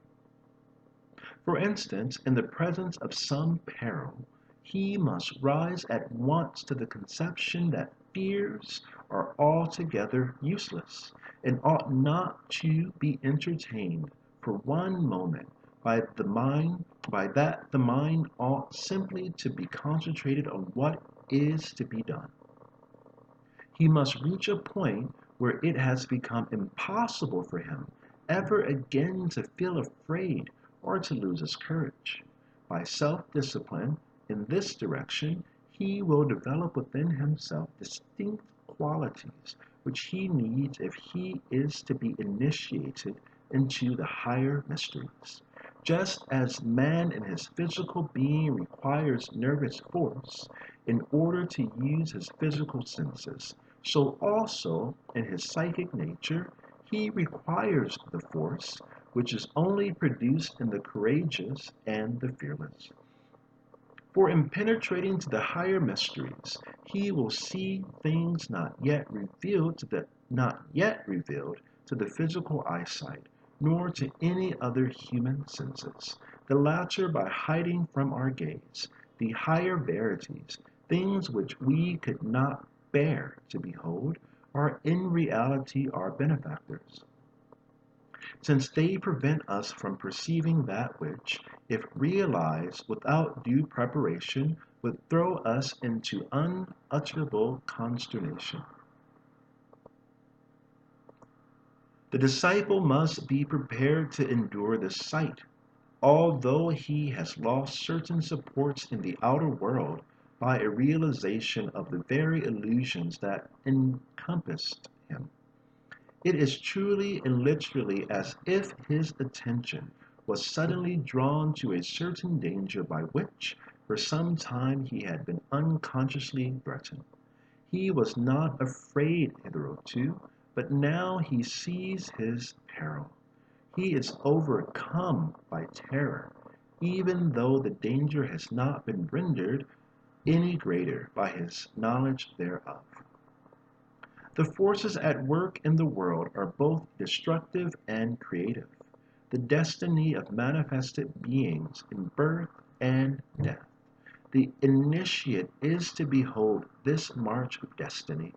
For instance, in the presence of some peril, he must rise at once to the conception that fears are altogether useless and ought not to be entertained for one moment by that the mind ought simply to be concentrated on what is to be done. He must reach a point where it has become impossible for him ever again to feel afraid or to lose his courage. By self-discipline in this direction, he will develop within himself distinct qualities which he needs if he is to be initiated into the higher mysteries. Just as man in his physical being requires nervous force in order to use his physical senses, so also in his psychic nature he requires the force which is only produced in the courageous and the fearless. For in penetrating to the higher mysteries, he will see things not yet revealed to the physical eyesight, nor to any other human senses. The latter by hiding from our gaze, the higher verities, things which we could not bear to behold, are in reality our benefactors, since they prevent us from perceiving that which, if realized without due preparation, would throw us into unutterable consternation. The disciple must be prepared to endure this sight, although he has lost certain supports in the outer world by a realization of the very illusions that encompassed him. It is truly and literally as if his attention was suddenly drawn to a certain danger by which, for some time, he had been unconsciously threatened. He was not afraid hitherto, but now he sees his peril. He is overcome by terror, even though the danger has not been rendered any greater by his knowledge thereof. The forces at work in the world are both destructive and creative, the destiny of manifested beings in birth and death. The initiate is to behold this march of destiny.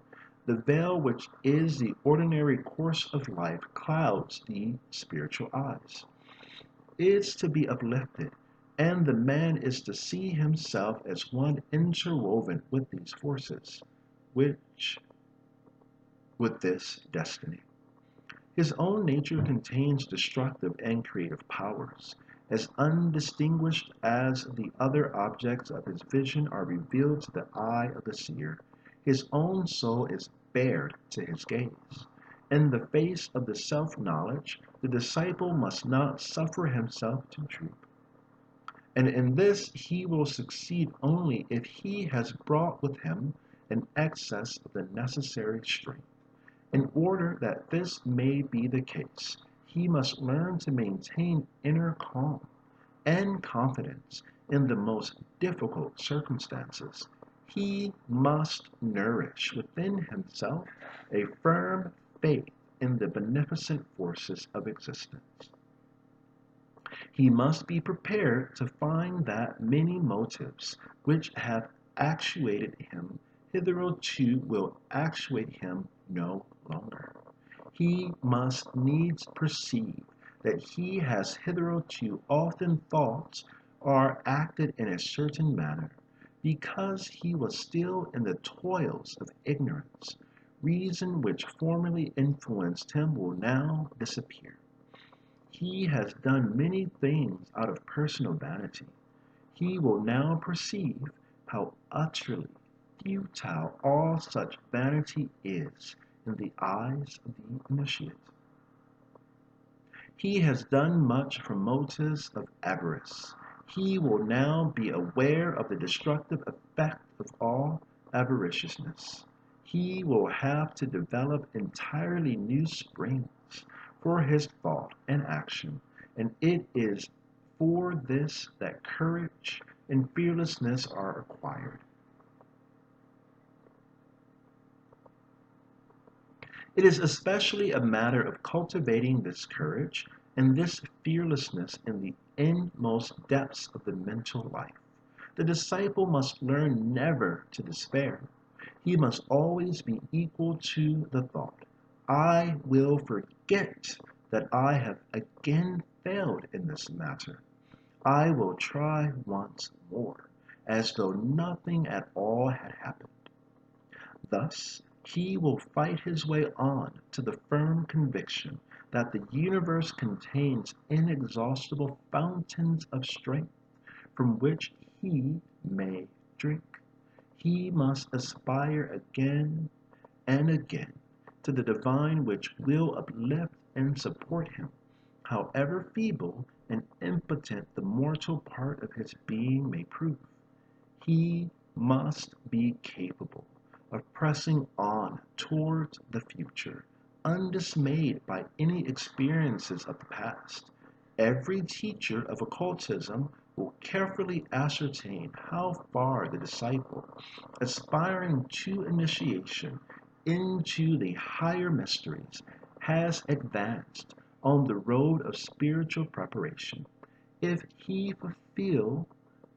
The veil which is the ordinary course of life clouds the spiritual eyes. Is to be uplifted, and the man is to see himself as one interwoven with these forces, which with this destiny. His own nature contains destructive and creative powers. As undistinguished as the other objects of his vision are revealed to the eye of the seer, his own soul is bared to his gaze. In the face of the self-knowledge, the disciple must not suffer himself to droop. And in this he will succeed only if he has brought with him an excess of the necessary strength. In order that this may be the case, he must learn to maintain inner calm and confidence in the most difficult circumstances. He must nourish within himself a firm faith in the beneficent forces of existence. He must be prepared to find that many motives which have actuated him hitherto will actuate him no longer. He must needs perceive that he has hitherto often thought or acted in a certain manner, because he was still in the toils of ignorance. Reason which formerly influenced him will now disappear. He has done many things out of personal vanity. He will now perceive how utterly futile all such vanity is in the eyes of the initiate. He has done much from motives of avarice. He will now be aware of the destructive effect of all avariciousness. He will have to develop entirely new springs for his thought and action, and it is for this that courage and fearlessness are acquired. It is especially a matter of cultivating this courage and this fearlessness in the inmost depths of the mental life. The disciple must learn never to despair. He must always be equal to the thought, I will forget that I have again failed in this matter. I will try once more, as though nothing at all had happened. Thus, he will fight his way on to the firm conviction that the universe contains inexhaustible fountains of strength from which he may drink. He must aspire again and again to the divine which will uplift and support him, however feeble and impotent the mortal part of his being may prove. He must be capable of pressing on towards the future, undismayed by any experiences of the past. Every teacher of occultism will carefully ascertain how far the disciple, aspiring to initiation into the higher mysteries, has advanced on the road of spiritual preparation. If he fulfill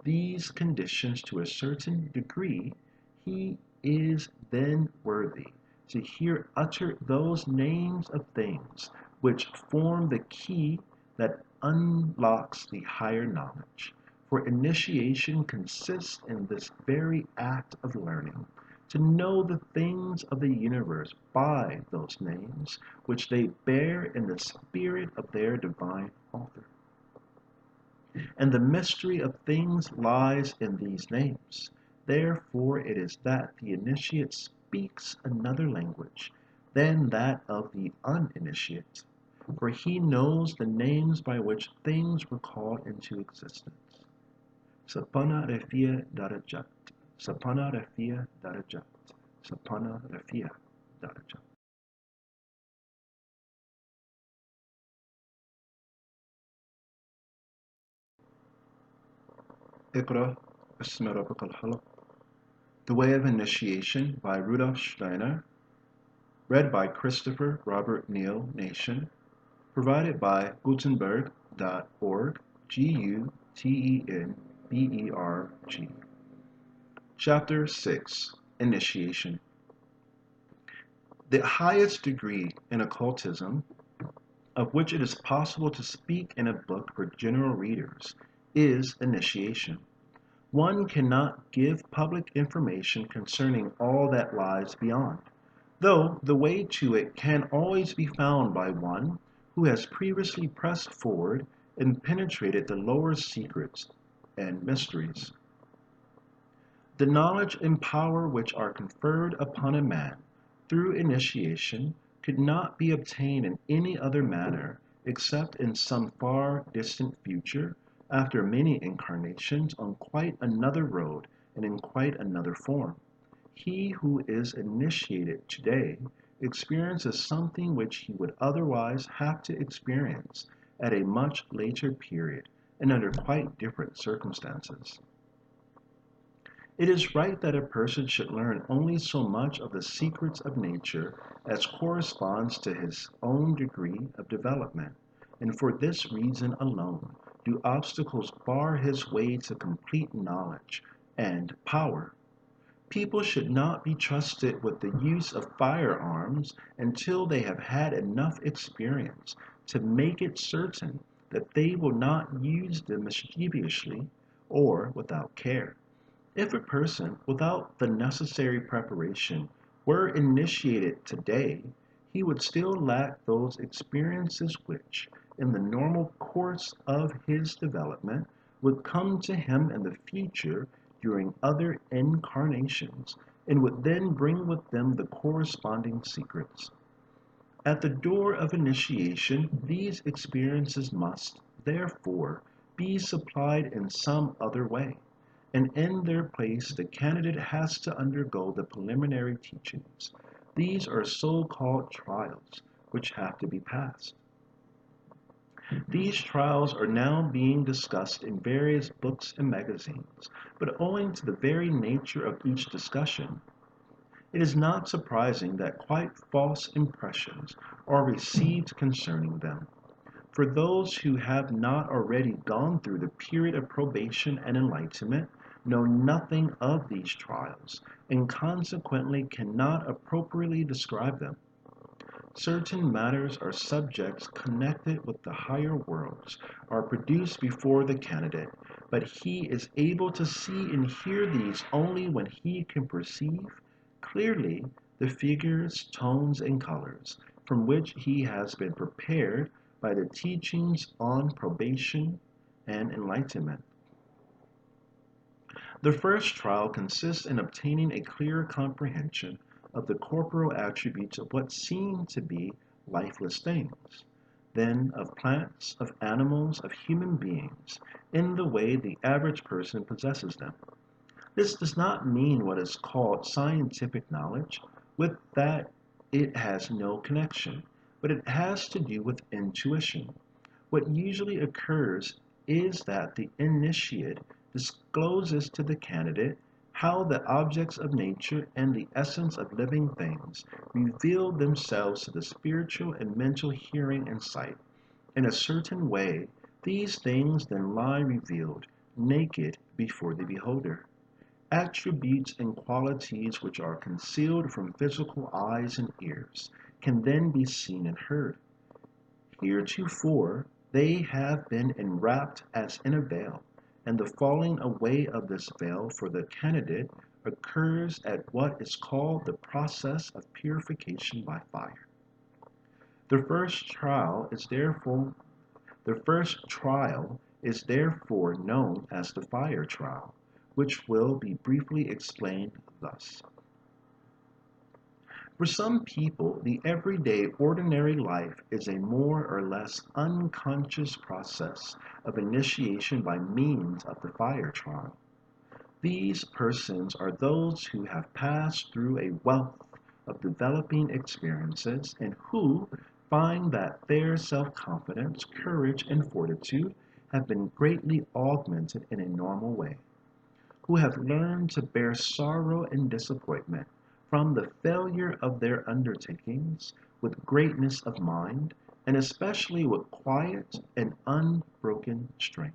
these conditions to a certain degree, he is then worthy to hear utter those names of things which form the key that unlocks the higher knowledge. For initiation consists in this very act of learning, to know the things of the universe by those names which they bear in the spirit of their divine author. And the mystery of things lies in these names. Therefore it is that the initiate speaks another language than that of the uninitiate, for he knows the names by which things were called into existence. Sapana refia darajat, sapana refia darajat, sapana refia darajat. اقرأ اسم ربك الخلق. The Way of Initiation by Rudolf Steiner, read by Christopher Robert Neal Nation, provided by Gutenberg.org, Gutenberg. Chapter 6, Initiation. The highest degree in occultism, of which it is possible to speak in a book for general readers, is initiation. One cannot give public information concerning all that lies beyond, though the way to it can always be found by one who has previously pressed forward and penetrated the lower secrets and mysteries. The knowledge and power which are conferred upon a man through initiation could not be obtained in any other manner except in some far distant future, after many incarnations on quite another road and in quite another form. He who is initiated today experiences something which he would otherwise have to experience at a much later period and under quite different circumstances. It is right that a person should learn only so much of the secrets of nature as corresponds to his own degree of development, and for this reason alone do obstacles bar his way to complete knowledge and power. People should not be trusted with the use of firearms until they have had enough experience to make it certain that they will not use them mischievously or without care. If a person, without the necessary preparation, were initiated today, he would still lack those experiences which, in the normal course of his development, would come to him in the future during other incarnations and would then bring with them the corresponding secrets. At the door of initiation, these experiences must, therefore, be supplied in some other way, and in their place the candidate has to undergo the preliminary teachings. These are so-called trials, which have to be passed. These trials are now being discussed in various books and magazines, but owing to the very nature of each discussion, it is not surprising that quite false impressions are received concerning them. For those who have not already gone through the period of probation and enlightenment know nothing of these trials, and consequently cannot appropriately describe them. Certain matters or subjects connected with the higher worlds are produced before the candidate, but he is able to see and hear these only when he can perceive clearly the figures, tones, and colors from which he has been prepared by the teachings on probation and enlightenment. The first trial consists in obtaining a clearer comprehension of the corporal attributes of what seem to be lifeless things, then of plants, of animals, of human beings, in the way the average person possesses them. This does not mean what is called scientific knowledge. With that, it has no connection, but it has to do with intuition. What usually occurs is that the initiate discloses to the candidate how the objects of nature and the essence of living things reveal themselves to the spiritual and mental hearing and sight. In a certain way, these things then lie revealed, naked before the beholder. Attributes and qualities which are concealed from physical eyes and ears can then be seen and heard. Heretofore, they have been enwrapped as in a veil, and the falling away of this veil for the candidate occurs at what is called the process of purification by fire. The first trial is therefore known as the fire trial, which will be briefly explained thus. For some people, the everyday ordinary life is a more or less unconscious process of initiation by means of the fire trial. These persons are those who have passed through a wealth of developing experiences and who find that their self-confidence, courage, and fortitude have been greatly augmented in a normal way, who have learned to bear sorrow and disappointment from the failure of their undertakings with greatness of mind, and especially with quiet and unbroken strength.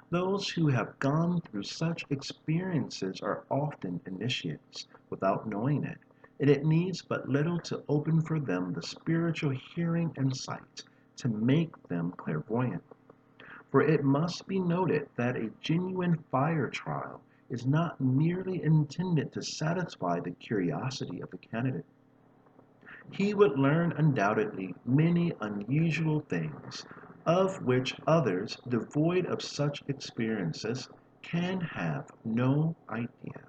Those who have gone through such experiences are often initiates without knowing it, and it needs but little to open for them the spiritual hearing and sight to make them clairvoyant. For it must be noted that a genuine fire trial is not merely intended to satisfy the curiosity of the candidate. He would learn undoubtedly many unusual things, of which others, devoid of such experiences, can have no idea.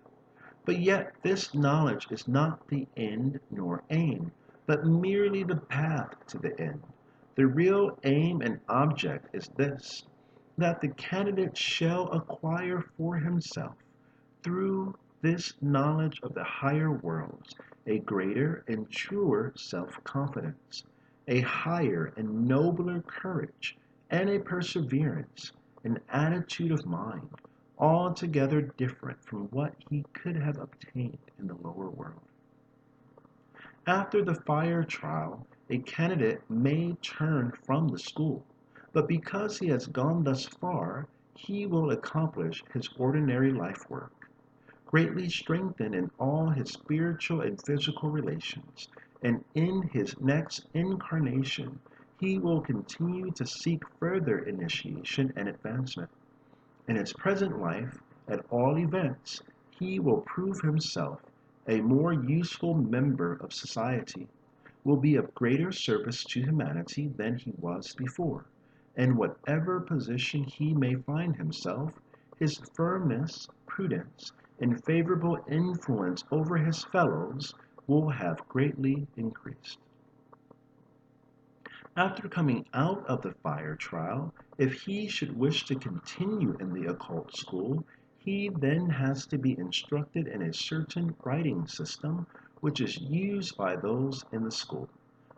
But yet this knowledge is not the end nor aim, but merely the path to the end. The real aim and object is this, that the candidate shall acquire for himself, through this knowledge of the higher worlds, a greater and truer self-confidence, a higher and nobler courage, and a perseverance, an attitude of mind, altogether different from what he could have obtained in the lower world. After the fire trial, a candidate may turn from the school, but because he has gone thus far, he will accomplish his ordinary life work, greatly strengthened in all his spiritual and physical relations, and in his next incarnation he will continue to seek further initiation and advancement. In his present life, at all events, he will prove himself a more useful member of society, will be of greater service to humanity than he was before, and whatever position he may find himself, his firmness, prudence and favorable influence over his fellows will have greatly increased. After coming out of the fire trial, if he should wish to continue in the occult school, he then has to be instructed in a certain writing system which is used by those in the school.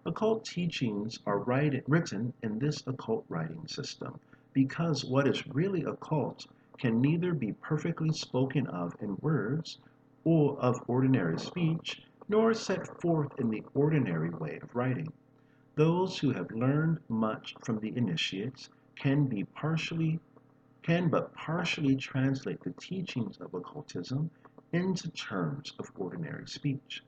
Occult teachings are written in this occult writing system because what is really occult can neither be perfectly spoken of in words or of ordinary speech, nor set forth in the ordinary way of writing. Those who have learned much from the initiates can but partially translate the teachings of occultism into terms of ordinary speech.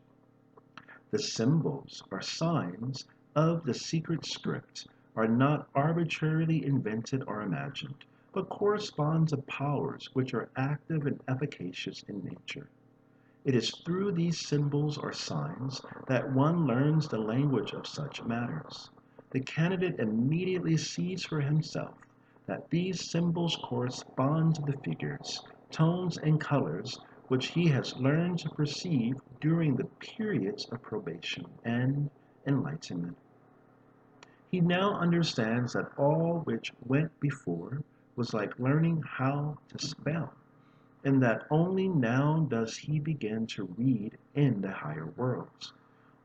The symbols or signs of the secret script are not arbitrarily invented or imagined, but correspond to powers which are active and efficacious in nature. It is through these symbols or signs that one learns the language of such matters. The candidate immediately sees for himself that these symbols correspond to the figures, tones, and colors which he has learned to perceive during the periods of probation and enlightenment. He now understands that all which went before was like learning how to spell, and that only now does he begin to read in the higher worlds.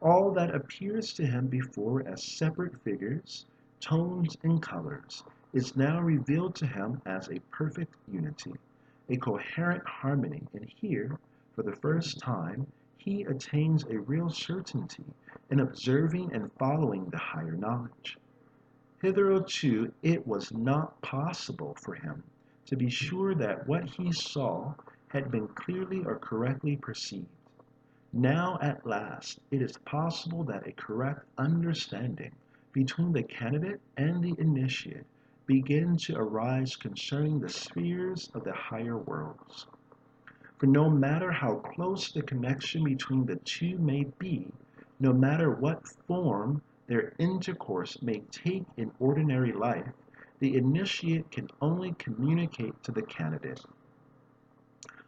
All that appears to him before as separate figures, tones, and colors is now revealed to him as a perfect unity, a coherent harmony, and here, for the first time, he attains a real certainty in observing and following the higher knowledge. Hitherto it was not possible for him to be sure that what he saw had been clearly or correctly perceived. Now at last it is possible that a correct understanding between the candidate and the initiate begin to arise concerning the spheres of the higher worlds. For no matter how close the connection between the two may be, no matter what form their intercourse may take in ordinary life, the initiate can only communicate to the candidate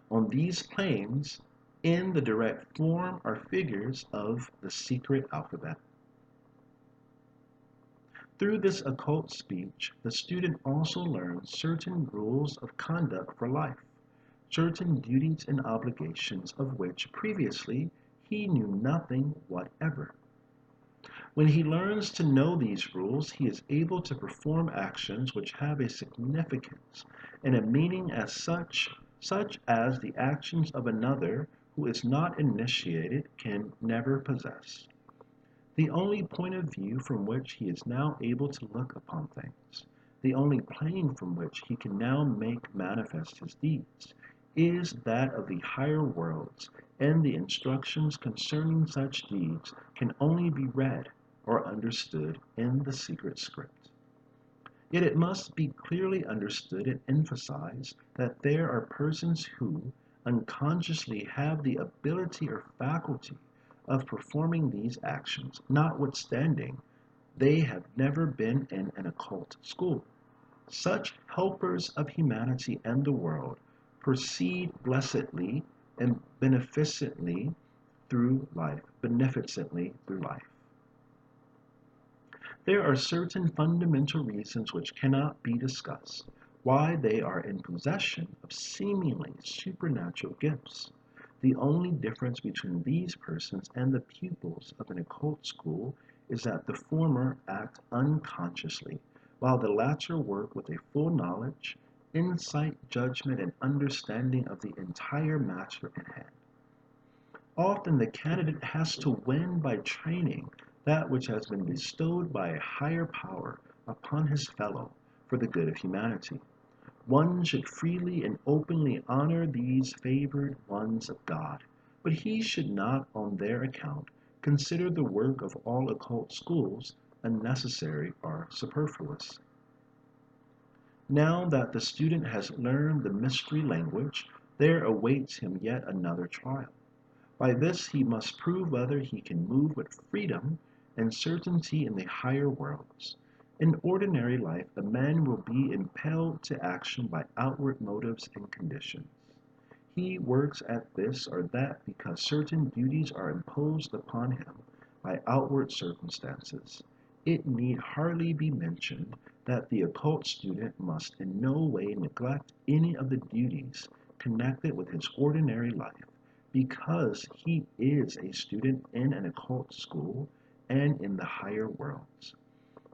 on these planes in the direct form or figures of the secret alphabet. Through this occult speech, the student also learns certain rules of conduct for life, certain duties and obligations of which previously he knew nothing whatever. When he learns to know these rules, he is able to perform actions which have a significance and a meaning as such as the actions of another who is not initiated can never possess. The only point of view from which he is now able to look upon things, the only plane from which he can now make manifest his deeds, is that of the higher worlds, and the instructions concerning such deeds can only be read or understood in the secret script. Yet it must be clearly understood and emphasized that there are persons who unconsciously have the ability or faculty of performing these actions, notwithstanding they have never been in an occult school. Such helpers of humanity and the world proceed blessedly and beneficently through life. There are certain fundamental reasons which cannot be discussed why they are in possession of seemingly supernatural gifts. The only difference between these persons and the pupils of an occult school is that the former act unconsciously, while the latter work with a full knowledge, insight, judgment, and understanding of the entire matter in hand. Often the candidate has to win by training that which has been bestowed by a higher power upon his fellow for the good of humanity. One should freely and openly honor these favored ones of God, but he should not on their account consider the work of all occult schools unnecessary or superfluous. Now that the student has learned the mystery language, there awaits him yet another trial. By this he must prove whether he can move with freedom and certainty in the higher worlds. In ordinary life, a man will be impelled to action by outward motives and conditions. he works at this or that because certain duties are imposed upon him by outward circumstances, it need hardly be mentioned that the occult student must in no way neglect any of the duties connected with his ordinary life, because he is a student in an occult school and in the higher worlds.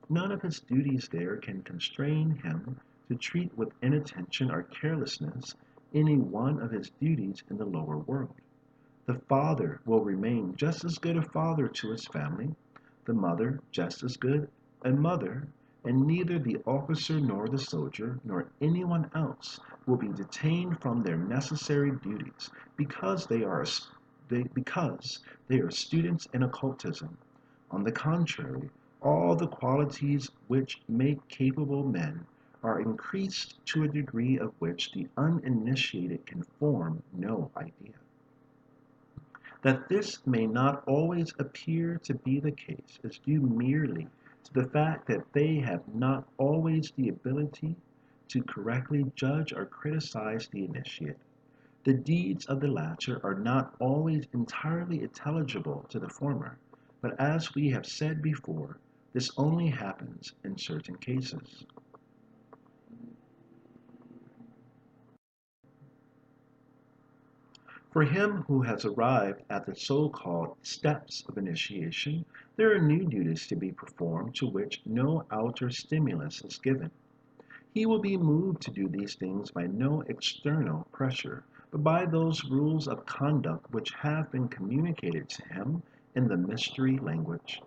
None of his duties there can constrain him to treat with inattention or carelessness any one of his duties in the lower world. The father will remain just as good a father to his family, the mother just as good a mother, and neither the officer nor the soldier nor anyone else will be detained from their necessary duties because because they are students in occultism. On the contrary, all the qualities which make capable men are increased to a degree of which the uninitiated can form no idea. That this may not always appear to be the case is due merely to the fact that they have not always the ability to correctly judge or criticize the initiate. The deeds of the latter are not always entirely intelligible to the former, but as we have said before, this only happens in certain cases. For him who has arrived at the so-called steps of initiation, there are new duties to be performed to which no outer stimulus is given. He will be moved to do these things by no external pressure, but by those rules of conduct which have been communicated to him in the mystery language.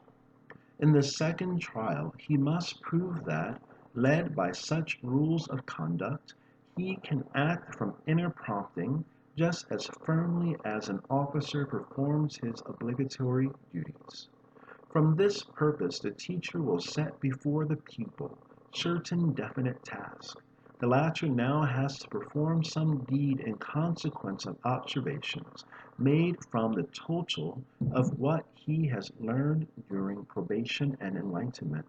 In the second trial, he must prove that, led by such rules of conduct, he can act from inner prompting just as firmly as an officer performs his obligatory duties. From this purpose, the teacher will set before the pupil certain definite tasks. The latter now has to perform some deed in consequence of observations made from the total of what he has learned during probation and enlightenment.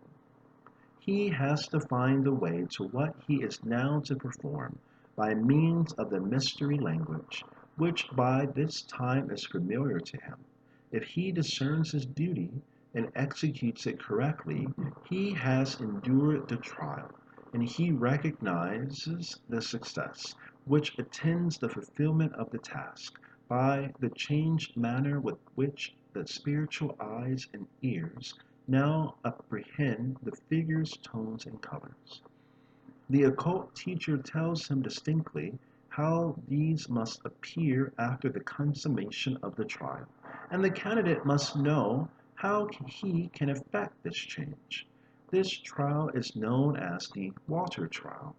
He has to find the way to what he is now to perform by means of the mystery language, which by this time is familiar to him. If he discerns his duty and executes it correctly, he has endured the trial, and he recognizes the success which attends the fulfillment of the task by the changed manner with which the spiritual eyes and ears now apprehend the figures, tones, and colors. The occult teacher tells him distinctly how these must appear after the consummation of the trial, and the candidate must know how he can effect this change. This trial is known as the water trial,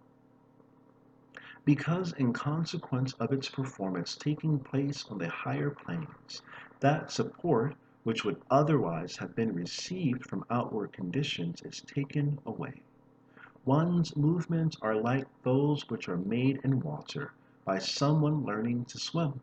because in consequence of its performance taking place on the higher planes, that support which would otherwise have been received from outward conditions is taken away. One's movements are like those which are made in water by someone learning to swim,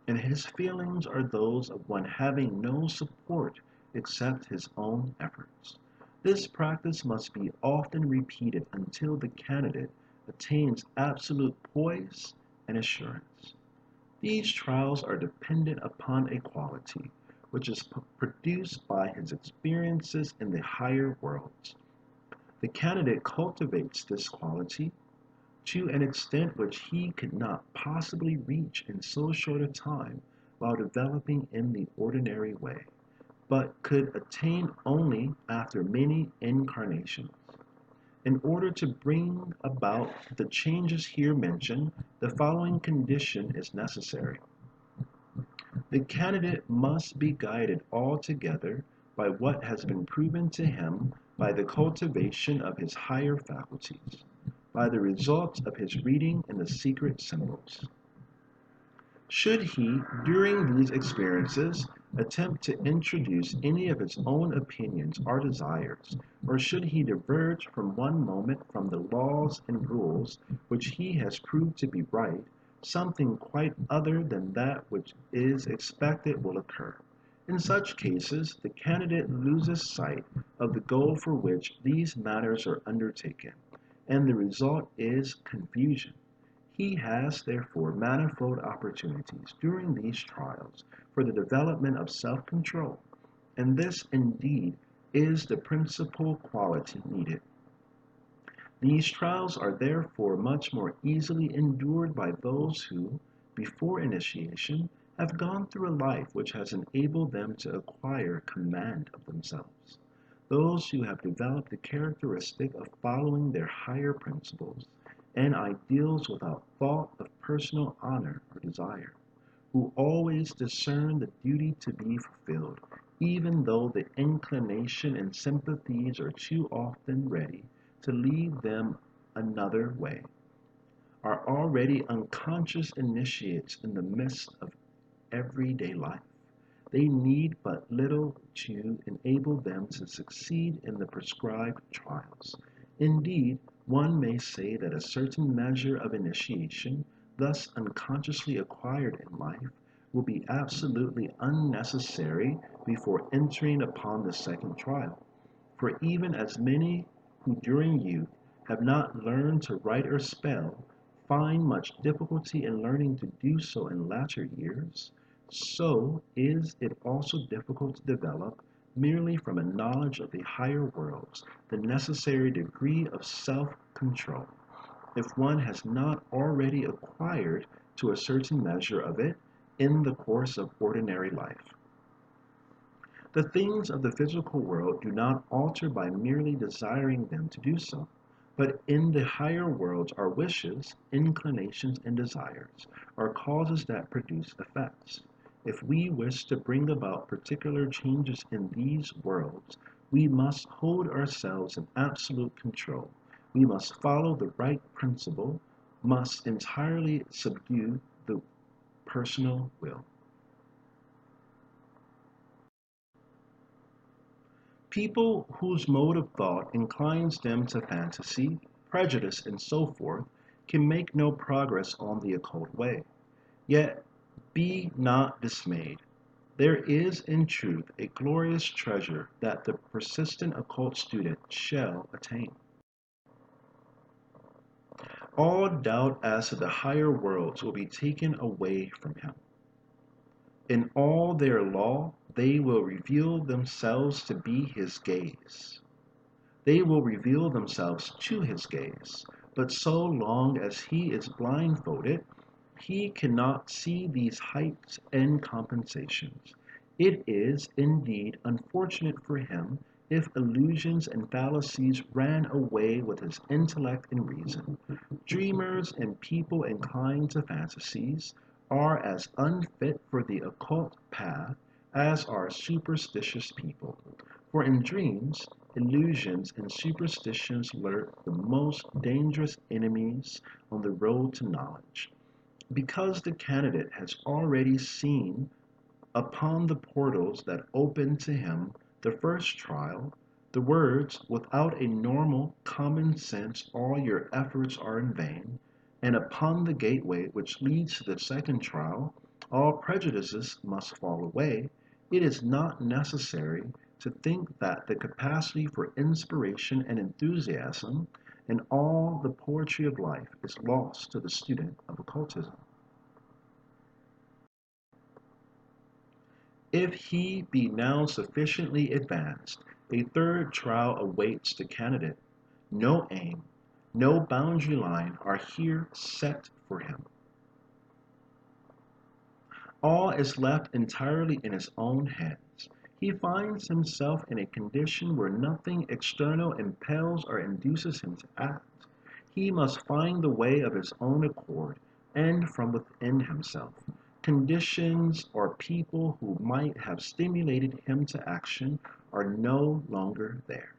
and his feelings are those of one having no support except his own efforts. This practice must be often repeated until the candidate attains absolute poise and assurance. These trials are dependent upon a quality which is produced by his experiences in the higher worlds. The candidate cultivates this quality to an extent which he could not possibly reach in so short a time while developing in the ordinary way, but could attain only after many incarnations. In order to bring about the changes here mentioned, the following condition is necessary. The candidate must be guided altogether by what has been proven to him by the cultivation of his higher faculties, by the results of his reading in the secret symbols. Should he, during these experiences, attempt to introduce any of his own opinions or desires, or should he diverge from one moment from the laws and rules which he has proved to be right, something quite other than that which is expected will occur. In such cases, the candidate loses sight of the goal for which these matters are undertaken, and the result is confusion. He has therefore manifold opportunities during these trials for the development of self-control, and this indeed is the principal quality needed. These trials are therefore much more easily endured by those who, before initiation, have gone through a life which has enabled them to acquire command of themselves. Those who have developed the characteristic of following their higher principles and ideals without thought of personal honor or desire, who always discern the duty to be fulfilled, even though the inclination and sympathies are too often ready to lead them another way, are already unconscious initiates in the midst of everyday life. They need but little to enable them to succeed in the prescribed trials. Indeed, one may say that a certain measure of initiation, thus unconsciously acquired in life, will be absolutely unnecessary before entering upon the second trial. For even as many who during youth have not learned to write or spell find much difficulty in learning to do so in latter years, so is it also difficult to develop, merely from a knowledge of the higher worlds, the necessary degree of self-control, if one has not already acquired to a certain measure of it in the course of ordinary life. The things of the physical world do not alter by merely desiring them to do so, but in the higher worlds our wishes, inclinations, and desires are causes that produce effects. If we wish to bring about particular changes in these worlds, we must hold ourselves in absolute control. We must follow the right principle, must entirely subdue the personal will. People whose mode of thought inclines them to fantasy, prejudice, and so forth, can make no progress on the occult way. Yet be not dismayed. There is in truth a glorious treasure that the persistent occult student shall attain. All doubt as to the higher worlds will be taken away from him. In all their law, they will reveal themselves to be his gaze. They will reveal themselves to his gaze, but so long as he is blindfolded, he cannot see these heights and compensations. It is, indeed, unfortunate for him if illusions and fallacies ran away with his intellect and reason. Dreamers and people inclined to fantasies are as unfit for the occult path as are superstitious people. For in dreams, illusions and superstitions lurk the most dangerous enemies on the road to knowledge. Because the candidate has already seen upon the portals that open to him the first trial, the words, without a normal common sense all your efforts are in vain, and upon the gateway which leads to the second trial, all prejudices must fall away, it is not necessary to think that the capacity for inspiration and enthusiasm and all the poetry of life is lost to the student of occultism. If he be now sufficiently advanced, a third trial awaits the candidate. No aim, no boundary line are here set for him. All is left entirely in his own hands. He finds himself in a condition where nothing external impels or induces him to act. He must find the way of his own accord and from within himself. Conditions or people who might have stimulated him to action are no longer there.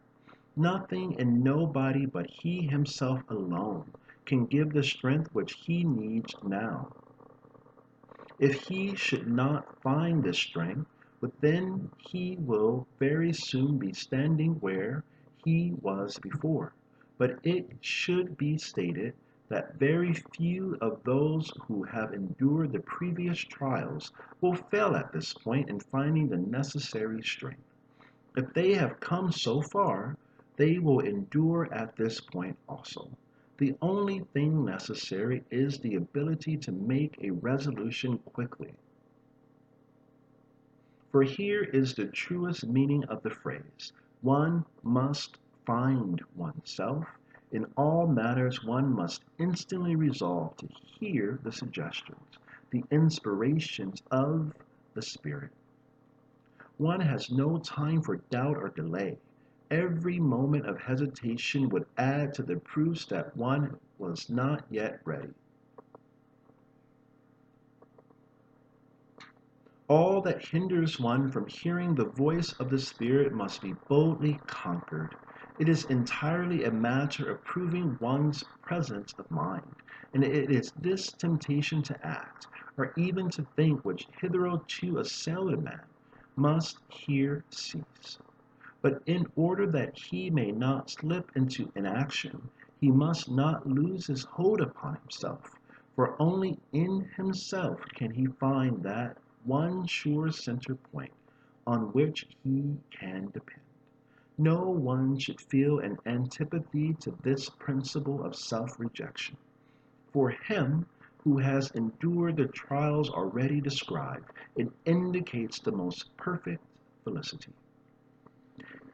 Nothing and nobody but he himself alone can give the strength which he needs now. If he should not find this strength, then he will very soon be standing where he was before. But it should be stated that very few of those who have endured the previous trials will fail at this point in finding the necessary strength. If they have come so far, they will endure at this point also. The only thing necessary is the ability to make a resolution quickly. For here is the truest meaning of the phrase, one must find oneself. In all matters, one must instantly resolve to hear the suggestions, the inspirations of the Spirit. One has no time for doubt or delay. Every moment of hesitation would add to the proofs that one was not yet ready. All that hinders one from hearing the voice of the Spirit must be boldly conquered. It is entirely a matter of proving one's presence of mind, and it is this temptation to act, or even to think, which hitherto assailed a man, must here cease. But in order that he may not slip into inaction, he must not lose his hold upon himself, for only in himself can he find that one sure center point on which he can depend. No one should feel an antipathy to this principle of self-rejection. For him who has endured the trials already described, it indicates the most perfect felicity.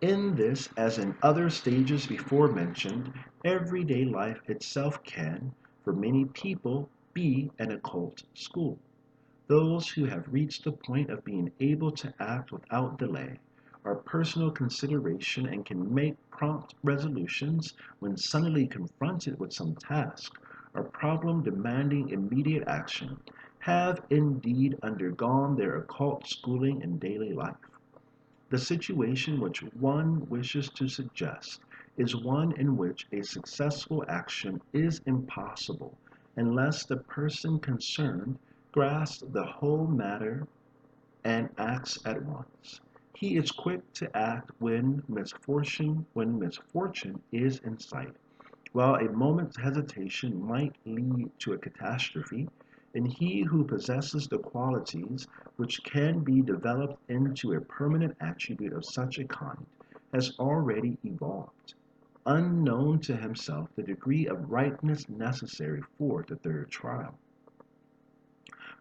In this, as in other stages before mentioned, everyday life itself can, for many people, be an occult school. Those who have reached the point of being able to act without delay, are personal consideration, and can make prompt resolutions when suddenly confronted with some task or problem demanding immediate action, have indeed undergone their occult schooling in daily life. The situation which one wishes to suggest is one in which a successful action is impossible unless the person concerned grasps the whole matter and acts at once. He is quick to act when misfortune is in sight, while a moment's hesitation might lead to a catastrophe, and he who possesses the qualities which can be developed into a permanent attribute of such a kind has already evolved, unknown to himself, the degree of ripeness necessary for the third trial.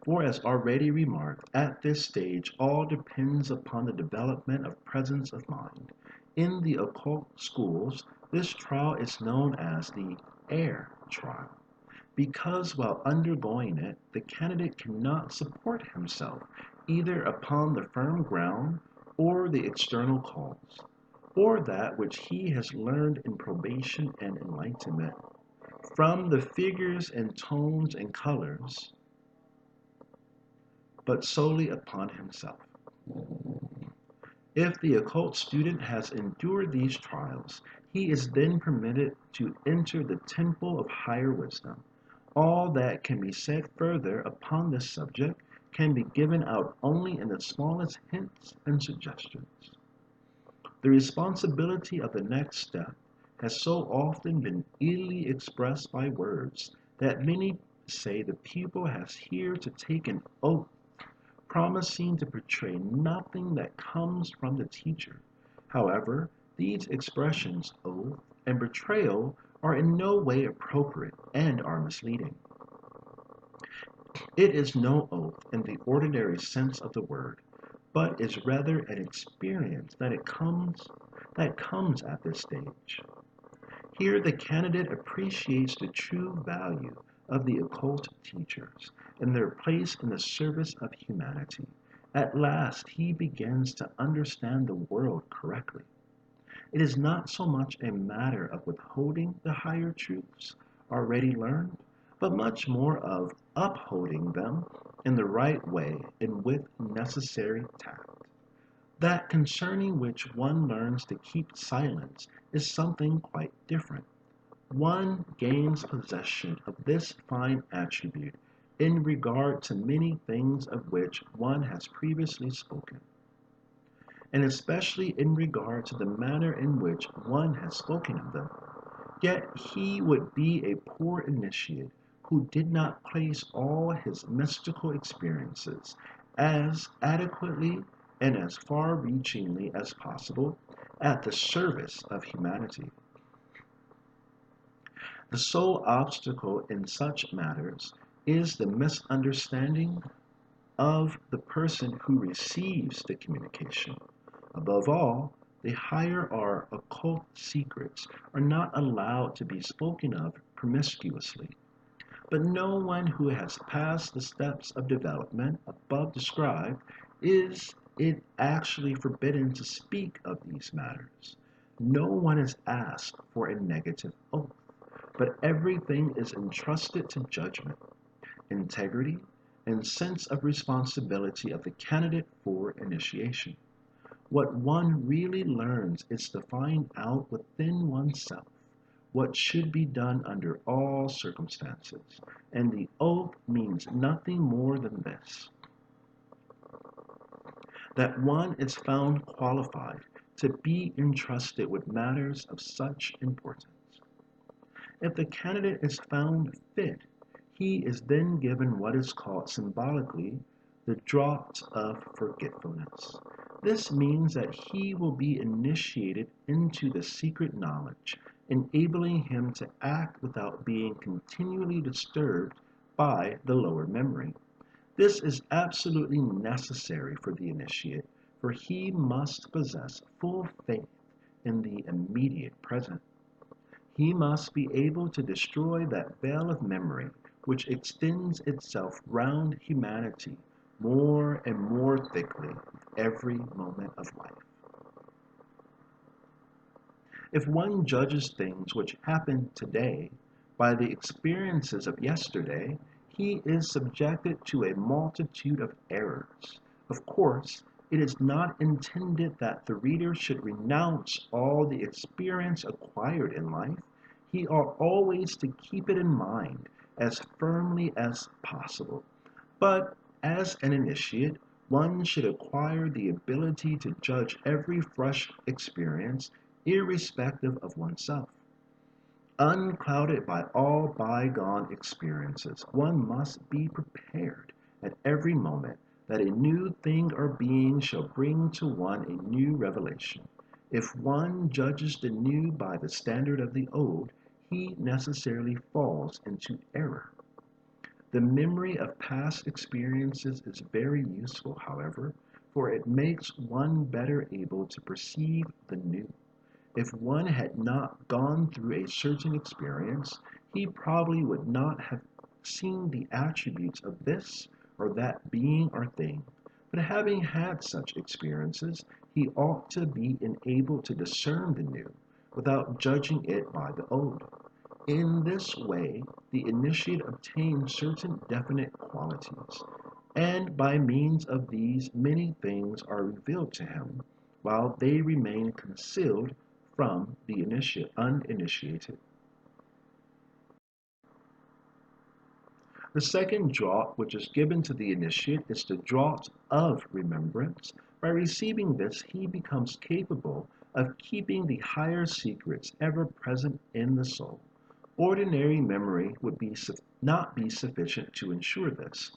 For as already remarked, at this stage all depends upon the development of presence of mind. In the occult schools, this trial is known as the air trial, because while undergoing it, the candidate cannot support himself either upon the firm ground or the external cause, or that which he has learned in probation and enlightenment, from the figures and tones and colors, but solely upon himself. If the occult student has endured these trials, he is then permitted to enter the temple of higher wisdom. All that can be said further upon this subject can be given out only in the smallest hints and suggestions. The responsibility of the next step has so often been illy expressed by words that many say the pupil has here to take an oath promising to betray nothing that comes from the teacher. However, these expressions, oath and betrayal, are in no way appropriate and are misleading. It is no oath in the ordinary sense of the word, but is rather an experience that comes at this stage. Here the candidate appreciates the true value of the occult teachers and their place in the service of humanity. At last he begins to understand the world correctly. It is not so much a matter of withholding the higher truths already learned, but much more of upholding them in the right way and with necessary tact. That concerning which one learns to keep silence is something quite different. One gains possession of this fine attribute in regard to many things of which one has previously spoken, and especially in regard to the manner in which one has spoken of them. Yet he would be a poor initiate who did not place all his mystical experiences as adequately and as far-reachingly as possible at the service of humanity. The sole obstacle in such matters is the misunderstanding of the person who receives the communication. Above all, the higher or occult secrets are not allowed to be spoken of promiscuously. But no one who has passed the steps of development above described is it actually forbidden to speak of these matters. No one is asked for a negative oath, but everything is entrusted to judgment, integrity, and sense of responsibility of the candidate for initiation. What one really learns is to find out within oneself what should be done under all circumstances, and the oath means nothing more than this: that one is found qualified to be entrusted with matters of such importance. If the candidate is found fit, he is then given what is called symbolically the draught of forgetfulness. This means that he will be initiated into the secret knowledge, enabling him to act without being continually disturbed by the lower memory. This is absolutely necessary for the initiate, for he must possess full faith in the immediate present. He must be able to destroy that veil of memory which extends itself round humanity more and more thickly every moment of life. If one judges things which happen today by the experiences of yesterday, he is subjected to a multitude of errors. Of course, it is not intended that the reader should renounce all the experience acquired in life. He ought always to keep it in mind as firmly as possible. But as an initiate, one should acquire the ability to judge every fresh experience irrespective of oneself. Unclouded by all bygone experiences, one must be prepared at every moment that a new thing or being shall bring to one a new revelation. If one judges the new by the standard of the old, he necessarily falls into error. The memory of past experiences is very useful, however, for it makes one better able to perceive the new. If one had not gone through a certain experience, he probably would not have seen the attributes of this or that being or thing. But having had such experiences, he ought to be enabled to discern the new, without judging it by the old. In this way, the initiate obtains certain definite qualities, and by means of these many things are revealed to him, while they remain concealed from the uninitiated. The second draught which is given to the initiate is the draught of remembrance. By receiving this, he becomes capable of keeping the higher secrets ever present in the soul. Ordinary memory would not be sufficient to ensure this.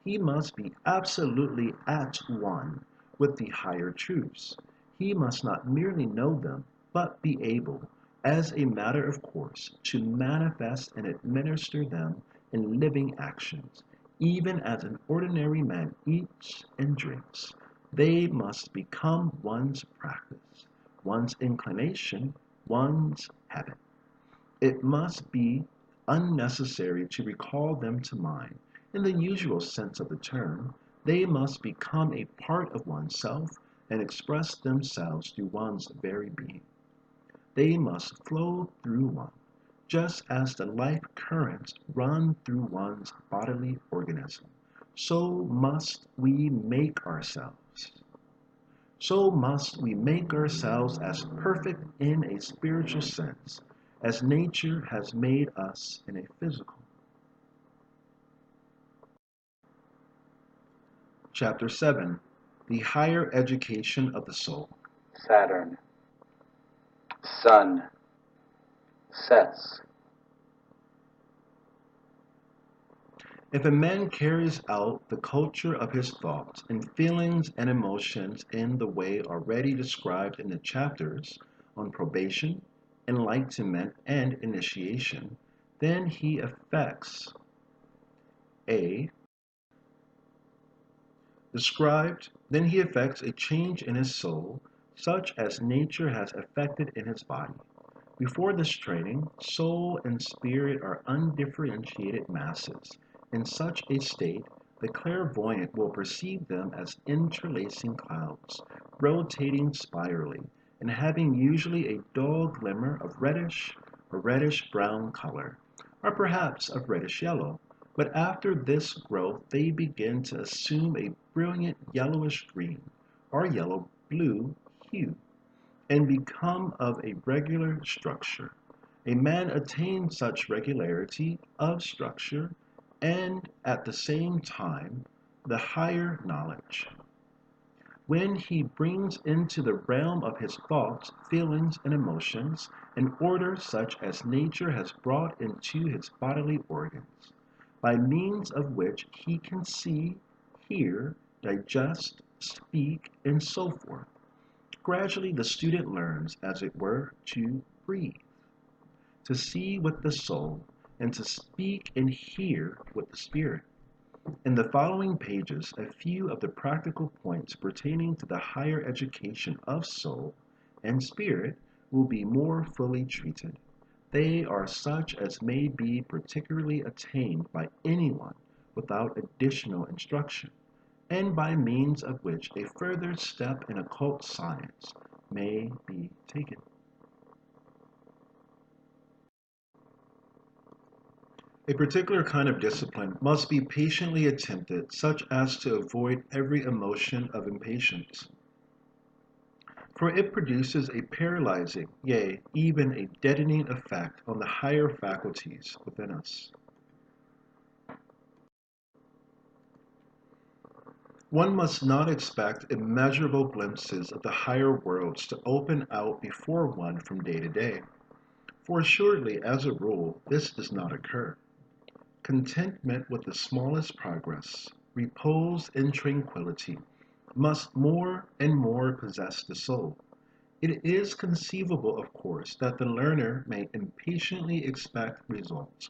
He must be absolutely at one with the higher truths. He must not merely know them, but be able, as a matter of course, to manifest and administer them in living actions, even as an ordinary man eats and drinks. They must become one's practice, one's inclination, one's habit. It must be unnecessary to recall them to mind. In the usual sense of the term, they must become a part of oneself and express themselves through one's very being. They must flow through one, just as the life currents run through one's bodily organism. So must we make ourselves. So must we make ourselves as perfect in a spiritual sense as nature has made us in a physical. Chapter 7. The Higher Education of the Soul. Saturn, Sun, sets. If a man carries out the culture of his thoughts and feelings and emotions in the way already described in the chapters on probation, enlightenment, and initiation, Then he affects a then he affects a change in his soul, such as nature has affected in his body. Before this training, soul and spirit are undifferentiated masses. In such a state, the clairvoyant will perceive them as interlacing clouds, rotating spirally, and having usually a dull glimmer of reddish or reddish-brown color, or perhaps of reddish-yellow. But after this growth, they begin to assume a brilliant yellowish-green or yellow-blue hue and become of a regular structure. A man attains such regularity of structure and at the same time the higher knowledge when he brings into the realm of his thoughts, feelings, and emotions an order such as nature has brought into his bodily organs, by means of which he can see, hear, digest, speak, and so forth. Gradually, the student learns, as it were, to breathe, to see with the soul, and to speak and hear with the spirit. In the following pages, a few of the practical points pertaining to the higher education of soul and spirit will be more fully treated. They are such as may be particularly attained by anyone without additional instruction, and by means of which a further step in occult science may be taken. A particular kind of discipline must be patiently attempted, such as to avoid every emotion of impatience, for it produces a paralyzing, yea, even a deadening effect on the higher faculties within us. One must not expect immeasurable glimpses of the higher worlds to open out before one from day to day, for assuredly, as a rule, this does not occur. Contentment with the smallest progress, repose in tranquility, must more and more possess the soul. It is conceivable, of course, that the learner may impatiently expect results,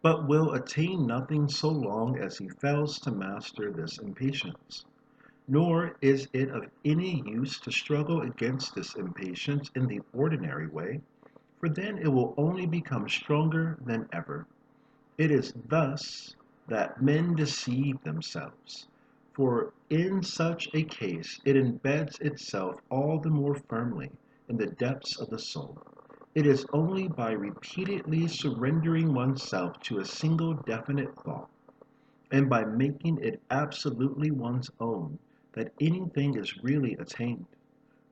but will attain nothing so long as he fails to master this impatience. Nor is it of any use to struggle against this impatience in the ordinary way, for then it will only become stronger than ever. It is thus that men deceive themselves, for in such a case it embeds itself all the more firmly in the depths of the soul. It is only by repeatedly surrendering oneself to a single definite thought, and by making it absolutely one's own, that anything is really attained.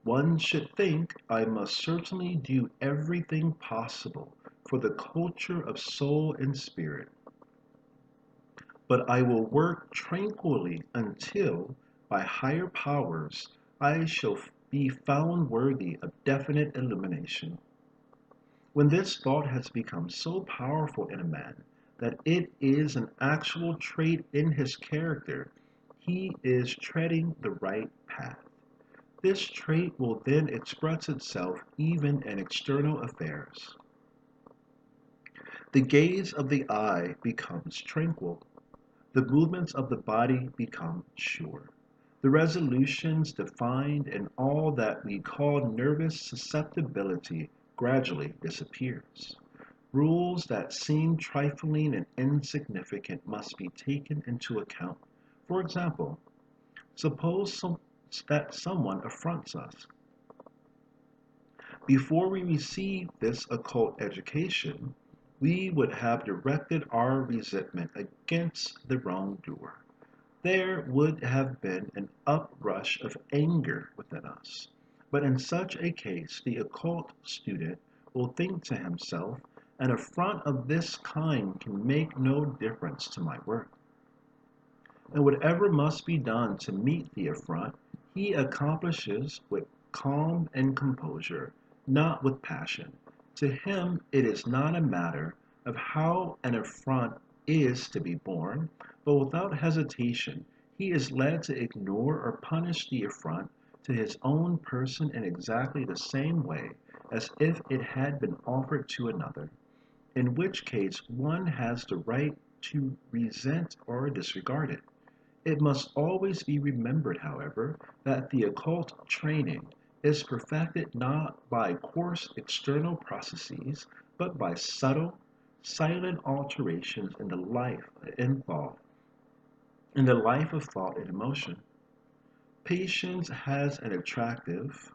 One should think I must certainly do everything possible for the culture of soul and spirit, but I will work tranquilly until, by higher powers, I shall be found worthy of definite illumination. When this thought has become so powerful in a man that it is an actual trait in his character, he is treading the right path. This trait will then express itself even in external affairs. The gaze of the eye becomes tranquil. The movements of the body become sure. The resolutions defined and all that we call nervous susceptibility gradually disappears. Rules that seem trifling and insignificant must be taken into account. For example, suppose that someone affronts us. Before we receive this occult education, we would have directed our resentment against the wrongdoer. There would have been an uprush of anger within us. But in such a case, the occult student will think to himself, an affront of this kind can make no difference to my work. And whatever must be done to meet the affront, he accomplishes with calm and composure, not with passion. To him, it is not a matter of how an affront is to be borne, but without hesitation, he is led to ignore or punish the affront to his own person in exactly the same way as if it had been offered to another. in which case one has the right to resent or disregard it. It must always be remembered, however, that the occult training is perfected not by coarse external processes, but by subtle, silent alterations in the life and thought, in the life of thought and emotion. Patience has an attractive,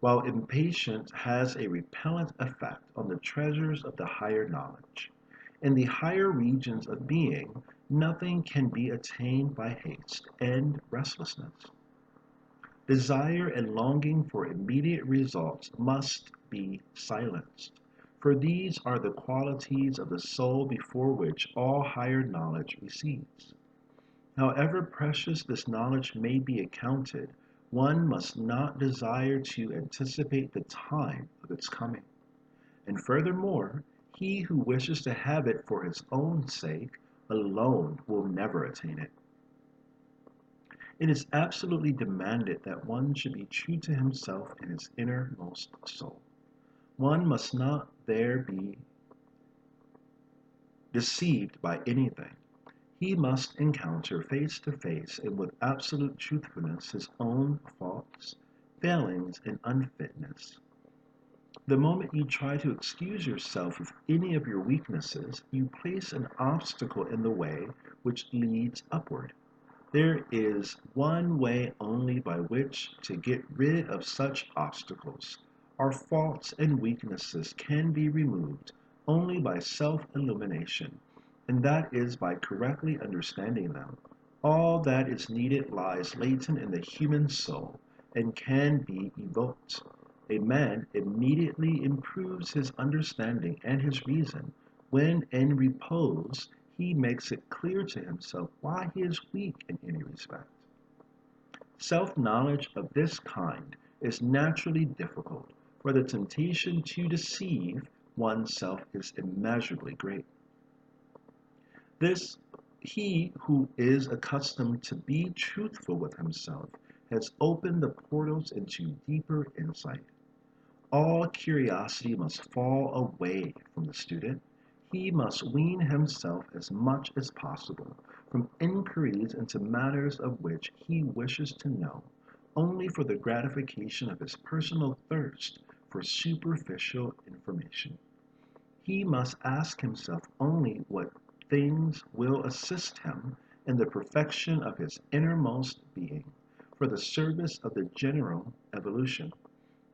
while impatience has a repellent effect on the treasures of the higher knowledge. In the higher regions of being, nothing can be attained by haste and restlessness. Desire and longing for immediate results must be silenced, for these are the qualities of the soul before which all higher knowledge recedes. However precious this knowledge may be accounted, one must not desire to anticipate the time of its coming. And furthermore, he who wishes to have it for his own sake alone will never attain it. It is absolutely demanded that one should be true to himself in his innermost soul. One must not there be deceived by anything. He must encounter face to face and with absolute truthfulness his own faults, failings, and unfitness. The moment you try to excuse yourself of any of your weaknesses, you place an obstacle in the way which leads upward. There is one way only by which to get rid of such obstacles. Our faults and weaknesses can be removed only by self-illumination, and that is by correctly understanding them. All that is needed lies latent in the human soul and can be evoked. A man immediately improves his understanding and his reason when in repose he makes it clear to himself why he is weak in any respect. Self-knowledge of this kind is naturally difficult, for the temptation to deceive oneself is immeasurably great. This he who is accustomed to be truthful with himself has opened the portals into deeper insight. All curiosity must fall away from the student. He must wean himself as much as possible from inquiries into matters of which he wishes to know only for the gratification of his personal thirst for superficial information. He must ask himself only what things will assist him in the perfection of his innermost being for the service of the general evolution.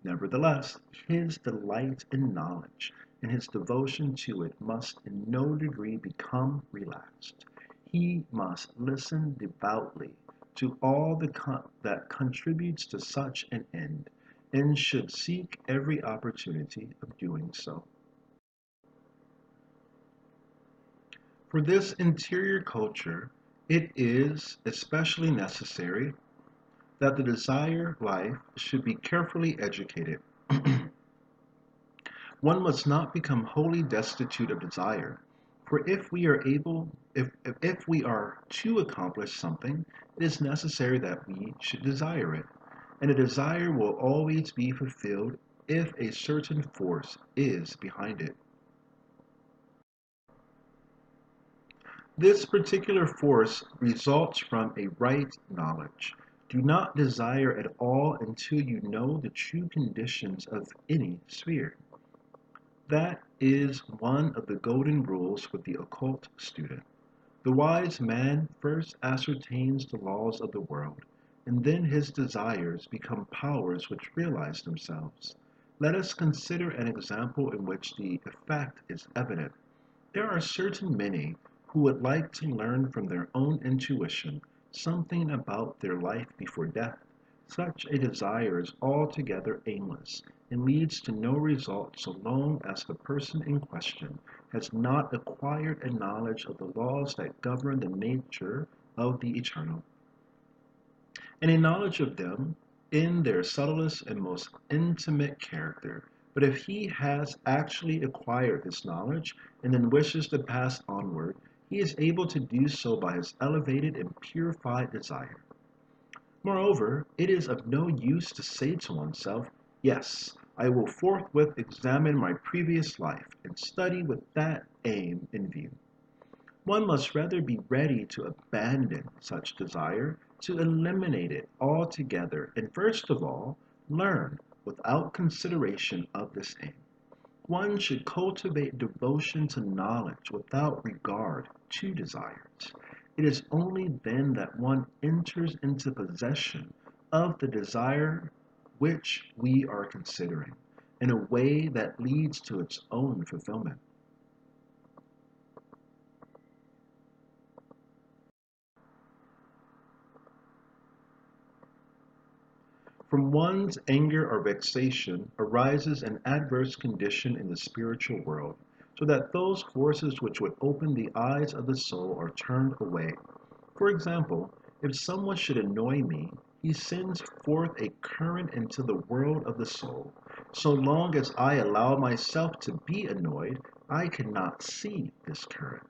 Nevertheless, his delight in knowledge and his devotion to it must in no degree become relaxed. He must listen devoutly to all that contributes to such an end, and should seek every opportunity of doing so. For this interior culture, it is especially necessary that the desired life should be carefully educated. One must not become wholly destitute of desire, for if we are to accomplish something, it is necessary that we should desire it, and a desire will always be fulfilled if a certain force is behind it. This particular force results from a right knowledge. Do not desire at all until you know the true conditions of any sphere. That is one of the golden rules with the occult student. The wise man first ascertains the laws of the world, and then his desires become powers which realize themselves. Let us consider an example in which the effect is evident. There are certain many who would like to learn from their own intuition something about their life before death. Such a desire is altogether aimless and leads to no result so long as the person in question has not acquired a knowledge of the laws that govern the nature of the eternal, and a knowledge of them in their subtlest and most intimate character. But if he has actually acquired this knowledge and then wishes to pass onward, he is able to do so by his elevated and purified desire. Moreover, it is of no use to say to oneself, "Yes, I will forthwith examine my previous life and study with that aim in view. One must rather be ready to abandon such desire, to eliminate it altogether, and first of all, learn without consideration of this aim. One should cultivate devotion to knowledge without regard to desires. It is only then that one enters into possession of the desire which we are considering in a way that leads to its own fulfillment. From one's anger or vexation arises an adverse condition in the spiritual world, so that those forces which would open the eyes of the soul are turned away. For example, if someone should annoy me, he sends forth a current into the world of the soul. So long as I allow myself to be annoyed, I cannot see this current.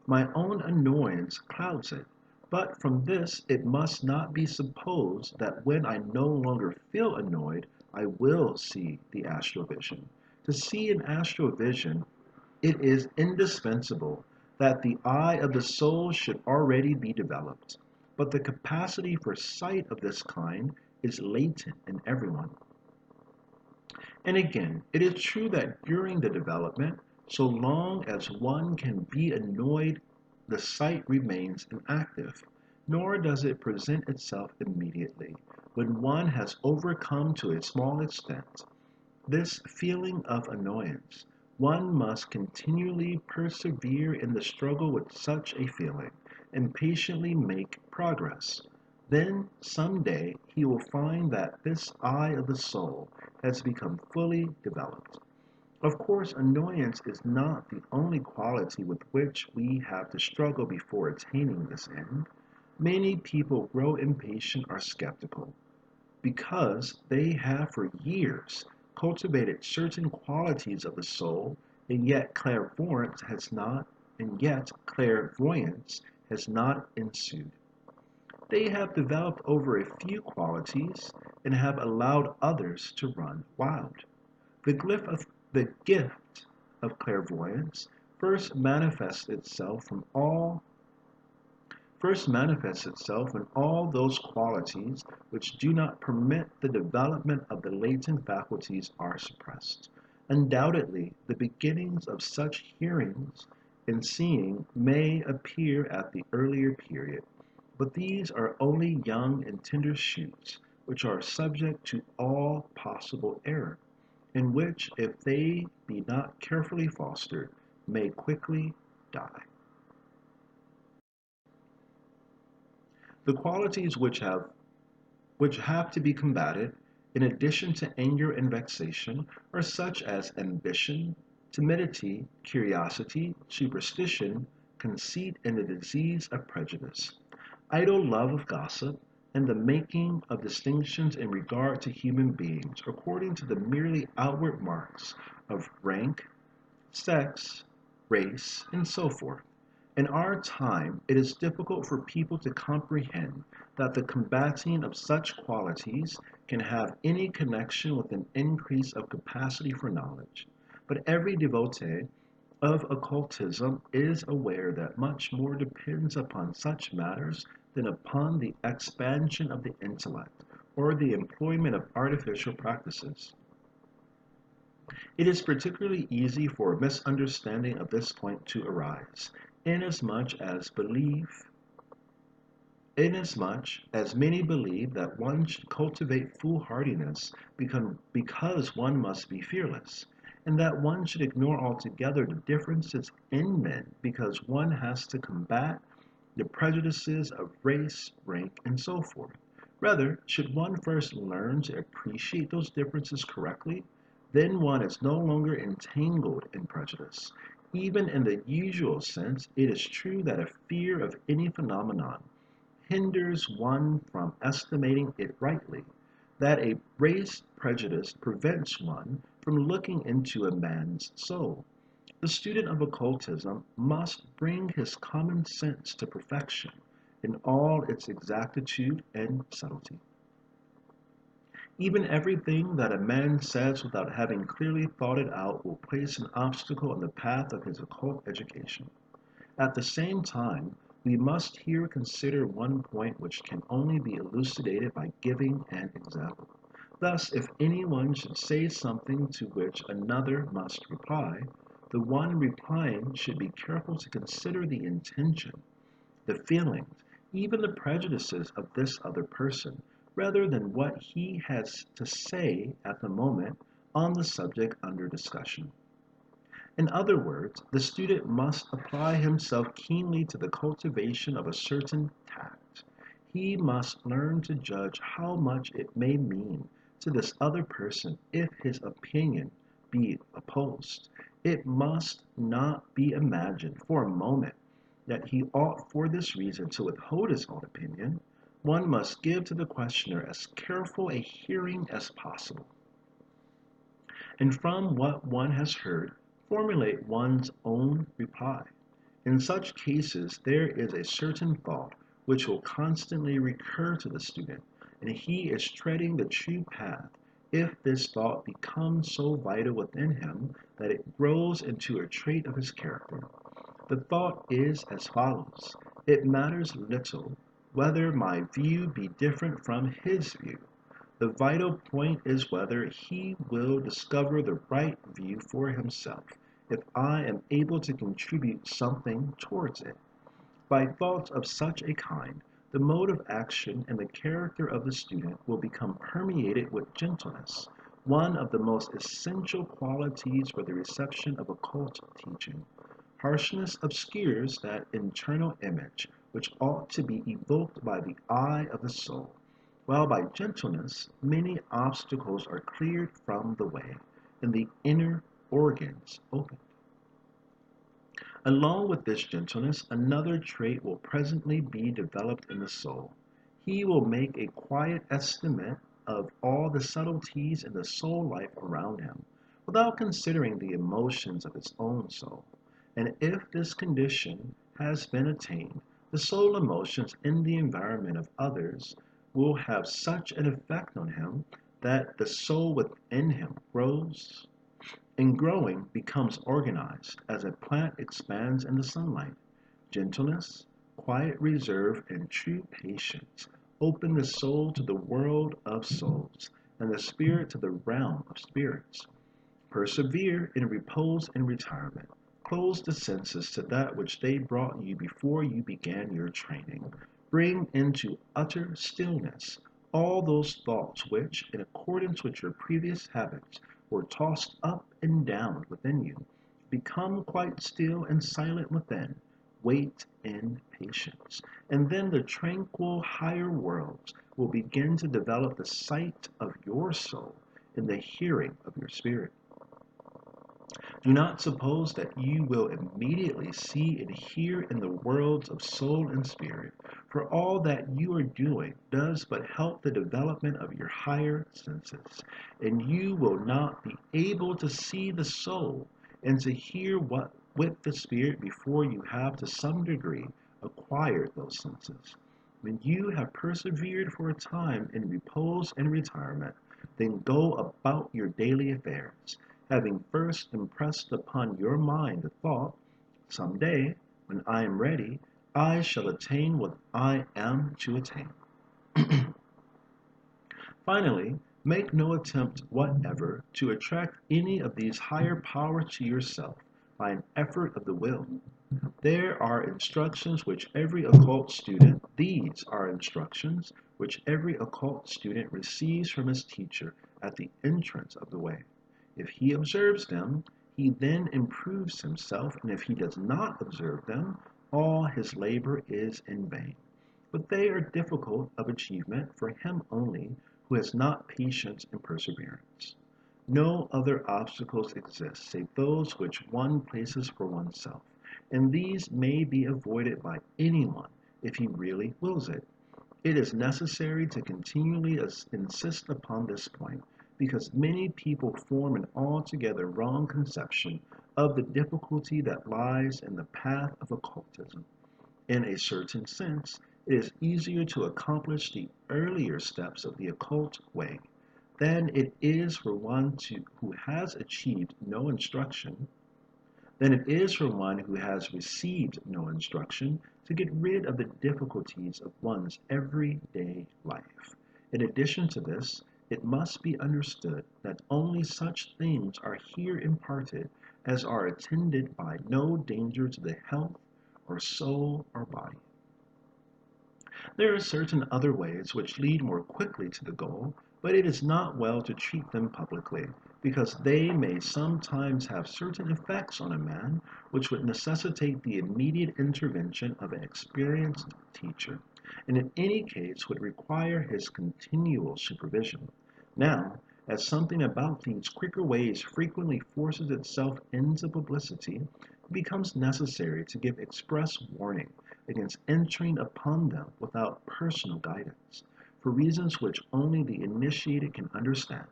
My own annoyance clouds it. But from this it must not be supposed that when I no longer feel annoyed, I will see the astral vision. To see an astral vision, it is indispensable that the eye of the soul should already be developed. But the capacity for sight of this kind is latent in everyone. And again, it is true that during the development, so long as one can be annoyed, the sight remains inactive, nor does it present itself immediately. When one has overcome to a small extent this feeling of annoyance, one must continually persevere in the struggle with such a feeling, and patiently make progress. Then, some day, he will find that this eye of the soul has become fully developed. Of course, annoyance is not the only quality with which we have to struggle before attaining this end. Many people grow impatient or skeptical because they have for years cultivated certain qualities of the soul, and yet clairvoyance has not ensued. They have developed over a few qualities and have allowed others to run wild. The gift of clairvoyance first manifests itself in all those qualities which do not permit the development of the latent faculties are suppressed. Undoubtedly, the beginnings of such hearings and seeing may appear at the earlier period, but these are only young and tender shoots which are subject to all possible error, and which, if they be not carefully fostered, may quickly die. The qualities which have to be combated, in addition to anger and vexation, are such as ambition, timidity, curiosity, superstition, conceit, and the disease of prejudice, idle love of gossip, and the making of distinctions in regard to human beings according to the merely outward marks of rank, sex, race, and so forth. In our time, it is difficult for people to comprehend that the combating of such qualities can have any connection with an increase of capacity for knowledge. But every devotee of occultism is aware that much more depends upon such matters than upon the expansion of the intellect or the employment of artificial practices. It is particularly easy for a misunderstanding of this point to arise, inasmuch as many believe that one should cultivate foolhardiness because one must be fearless, and that one should ignore altogether the differences in men because one has to combat the prejudices of race, rank, and so forth. Rather, should one first learn to appreciate those differences correctly, then one is no longer entangled in prejudice. Even in the usual sense, it is true that a fear of any phenomenon hinders one from estimating it rightly, that a race prejudice prevents one from looking into a man's soul. The student of occultism must bring his common sense to perfection in all its exactitude and subtlety. Even everything that a man says without having clearly thought it out will place an obstacle in the path of his occult education. At the same time, we must here consider one point which can only be elucidated by giving an example. Thus, if anyone should say something to which another must reply, the one replying should be careful to consider the intention, the feelings, even the prejudices of this other person, rather than what he has to say at the moment on the subject under discussion. In other words, the student must apply himself keenly to the cultivation of a certain tact. He must learn to judge how much it may mean to this other person if his opinion be opposed. It must not be imagined for a moment that he ought for this reason to withhold his own opinion. One must give to the questioner as careful a hearing as possible, and from what one has heard, formulate one's own reply. In such cases, there is a certain thought which will constantly recur to the student, and he is treading the true path if this thought becomes so vital within him that it grows into a trait of his character. The thought is as follows: it matters little whether my view be different from his view. The vital point is whether he will discover the right view for himself, if I am able to contribute something towards it. By thoughts of such a kind, the mode of action and the character of the student will become permeated with gentleness, one of the most essential qualities for the reception of occult teaching. Harshness obscures that internal image which ought to be evoked by the eye of the soul, while by gentleness many obstacles are cleared from the way, and the inner organs opened. Along with this gentleness, another trait will presently be developed in the soul. He will make a quiet estimate of all the subtleties in the soul life around him, without considering the emotions of his own soul. And if this condition has been attained, the soul emotions in the environment of others will have such an effect on him that the soul within him grows, and growing becomes organized as a plant expands in the sunlight. Gentleness, quiet reserve, and true patience open the soul to the world of souls, and the spirit to the realm of spirits. Persevere in repose and retirement. Close the senses to that which they brought you before you began your training. Bring into utter stillness all those thoughts which, in accordance with your previous habits, were tossed up and down within you. Become quite still and silent within. Wait in patience. And then the tranquil higher worlds will begin to develop the sight of your soul in the hearing of your spirit. Do not suppose that you will immediately see and hear in the worlds of soul and spirit, for all that you are doing does but help the development of your higher senses, and you will not be able to see the soul and to hear what with the spirit before you have to some degree acquired those senses. When you have persevered for a time in repose and retirement, then go about your daily affairs, having first impressed upon your mind the thought, some day, when I am ready, I shall attain what I am to attain. Finally, make no attempt whatever to attract any of these higher powers to yourself by an effort of the will. There are instructions which every occult student, these are instructions which every occult student receives from his teacher at the entrance of the way. If he observes them, he then improves himself, and if he does not observe them, all his labor is in vain. But they are difficult of achievement for him only who has not patience and perseverance. No other obstacles exist save those which one places for oneself, and these may be avoided by anyone if he really wills it. It is necessary to continually insist upon this point, because many people form an altogether wrong conception of the difficulty that lies in the path of occultism. In a certain sense, it is easier to accomplish the earlier steps of the occult way than it is for one who has achieved no instruction, than it is for one who has received no instruction to get rid of the difficulties of one's everyday life. In addition to this, it must be understood that only such things are here imparted as are attended by no danger to the health or soul or body. There are certain other ways which lead more quickly to the goal, but it is not well to treat them publicly, because they may sometimes have certain effects on a man which would necessitate the immediate intervention of an experienced teacher, and in any case would require his continual supervision. Now, as something about these quicker ways frequently forces itself into publicity, it becomes necessary to give express warning against entering upon them without personal guidance, for reasons which only the initiated can understand.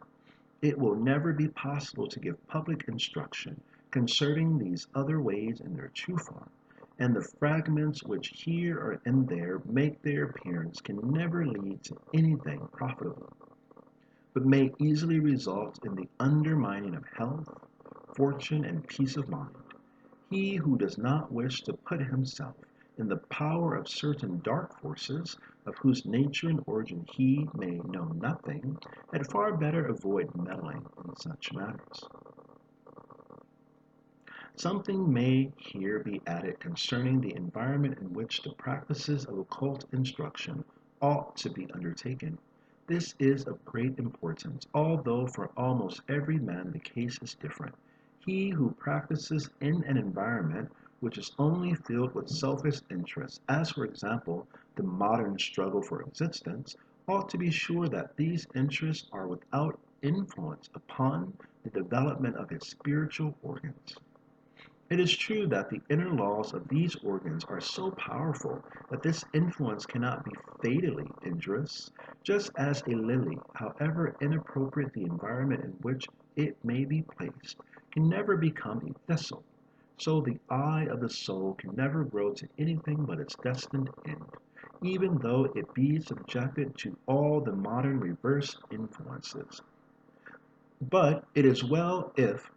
It will never be possible to give public instruction concerning these other ways in their true form, and the fragments which here or and there make their appearance can never lead to anything profitable, but may easily result in the undermining of health, fortune, and peace of mind. He who does not wish to put himself in the power of certain dark forces, of whose nature and origin he may know nothing, had far better avoid meddling in such matters. Something may here be added concerning the environment in which the practices of occult instruction ought to be undertaken. This is of great importance, although for almost every man the case is different. He who practices in an environment which is only filled with selfish interests, as for example the modern struggle for existence, ought to be sure that these interests are without influence upon the development of his spiritual organs. It is true that the inner laws of these organs are so powerful that this influence cannot be fatally injurious, just as a lily, however inappropriate the environment in which it may be placed, can never become a thistle. So the eye of the soul can never grow to anything but its destined end, even though it be subjected to all the modern reverse influences. But it is well if,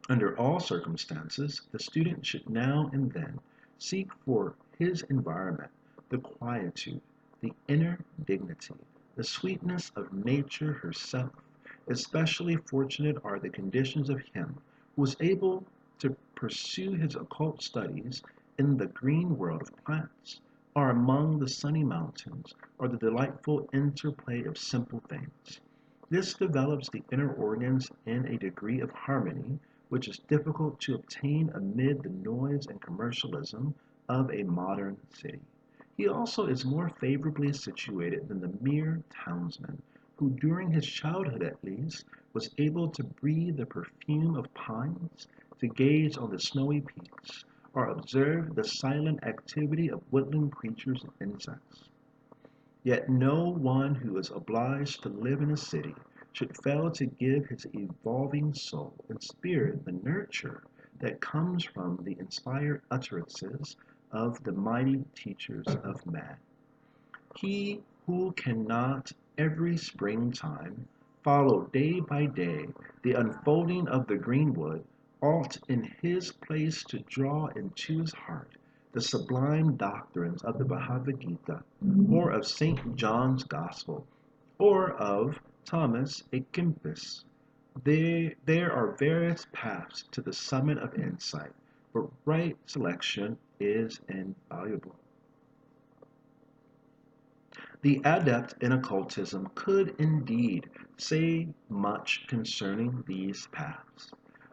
under all circumstances, the student should now and then seek for his environment the quietude, the inner dignity, the sweetness of nature herself. Especially fortunate are the conditions of him who is able to pursue his occult studies in the green world of plants, or among the sunny mountains, or the delightful interplay of simple things. This develops the inner organs in a degree of harmony which is difficult to obtain amid the noise and commercialism of a modern city. He also is more favorably situated than the mere townsman, who during his childhood at least was able to breathe the perfume of pines, to gaze on the snowy peaks, or observe the silent activity of woodland creatures and insects. Yet no one who is obliged to live in a city should fail to give his evolving soul and spirit the nurture that comes from the inspired utterances of the mighty teachers of man. He who cannot every springtime follow day by day the unfolding of the greenwood ought in his place to draw into his heart the sublime doctrines of the Bhagavad Gita, or of St. John's Gospel, or of Thomas A. Kempis. There are various paths to the summit of insight, but right selection is invaluable. The adept in occultism could indeed say much concerning these paths.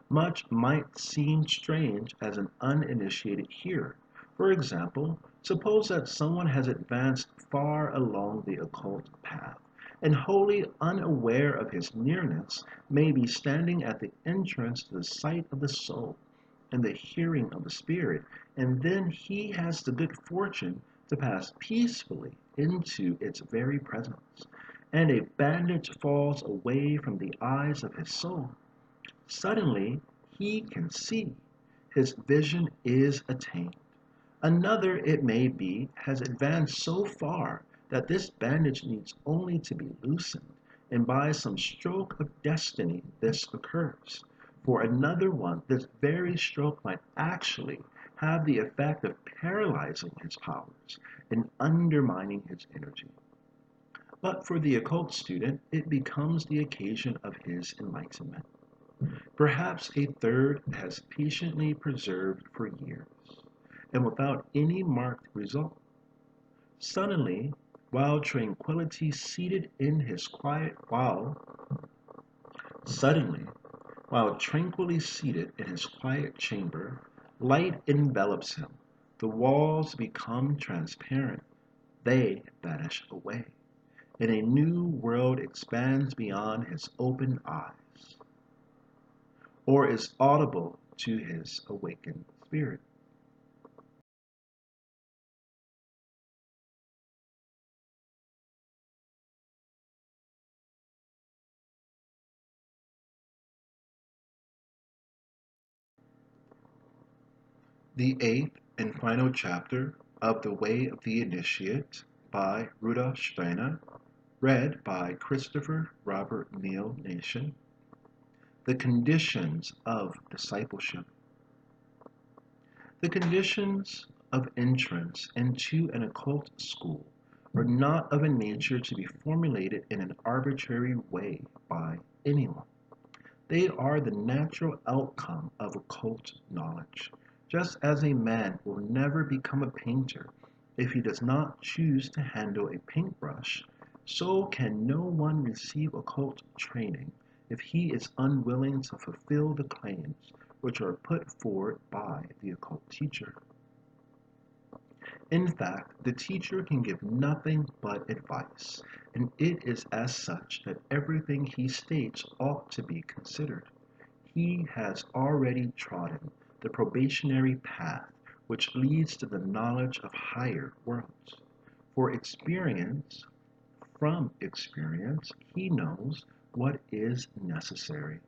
Much might seem strange as an uninitiated hearer. For example, suppose that someone has advanced far along the occult path, and wholly unaware of his nearness, may be standing at the entrance to the sight of the soul and the hearing of the spirit, and then he has the good fortune to pass peacefully into its very presence, and a bandage falls away from the eyes of his soul. Suddenly he can see. His vision is attained. Another, it may be, has advanced so far that this bandage needs only to be loosened, and by some stroke of destiny this occurs. For another one, this very stroke might actually have the effect of paralyzing his powers and undermining his energy. But for the occult student, it becomes the occasion of his enlightenment. Perhaps a third has patiently persevered for years, and without any marked result. Suddenly, while tranquility seated in his quiet suddenly, while tranquilly seated in his quiet chamber, light envelops him. The walls become transparent. They vanish away, and a new world expands beyond his open eyes, or is audible to his awakened spirit. The eighth and final chapter of The Way of the Initiate by Rudolf Steiner, read by Christopher Robert Neal Nation. The conditions of discipleship. The conditions of entrance into an occult school are not of a nature to be formulated in an arbitrary way by anyone. They are the natural outcome of occult knowledge, just as a man will never become a painter if he does not choose to handle a paintbrush, so can no one receive occult training if he is unwilling to fulfill the claims which are put forward by the occult teacher. In fact, the teacher can give nothing but advice, and it is as such that everything he states ought to be considered. He has already trodden the probationary path which leads to the knowledge of higher worlds. For experience, from experience, he knows what is necessary,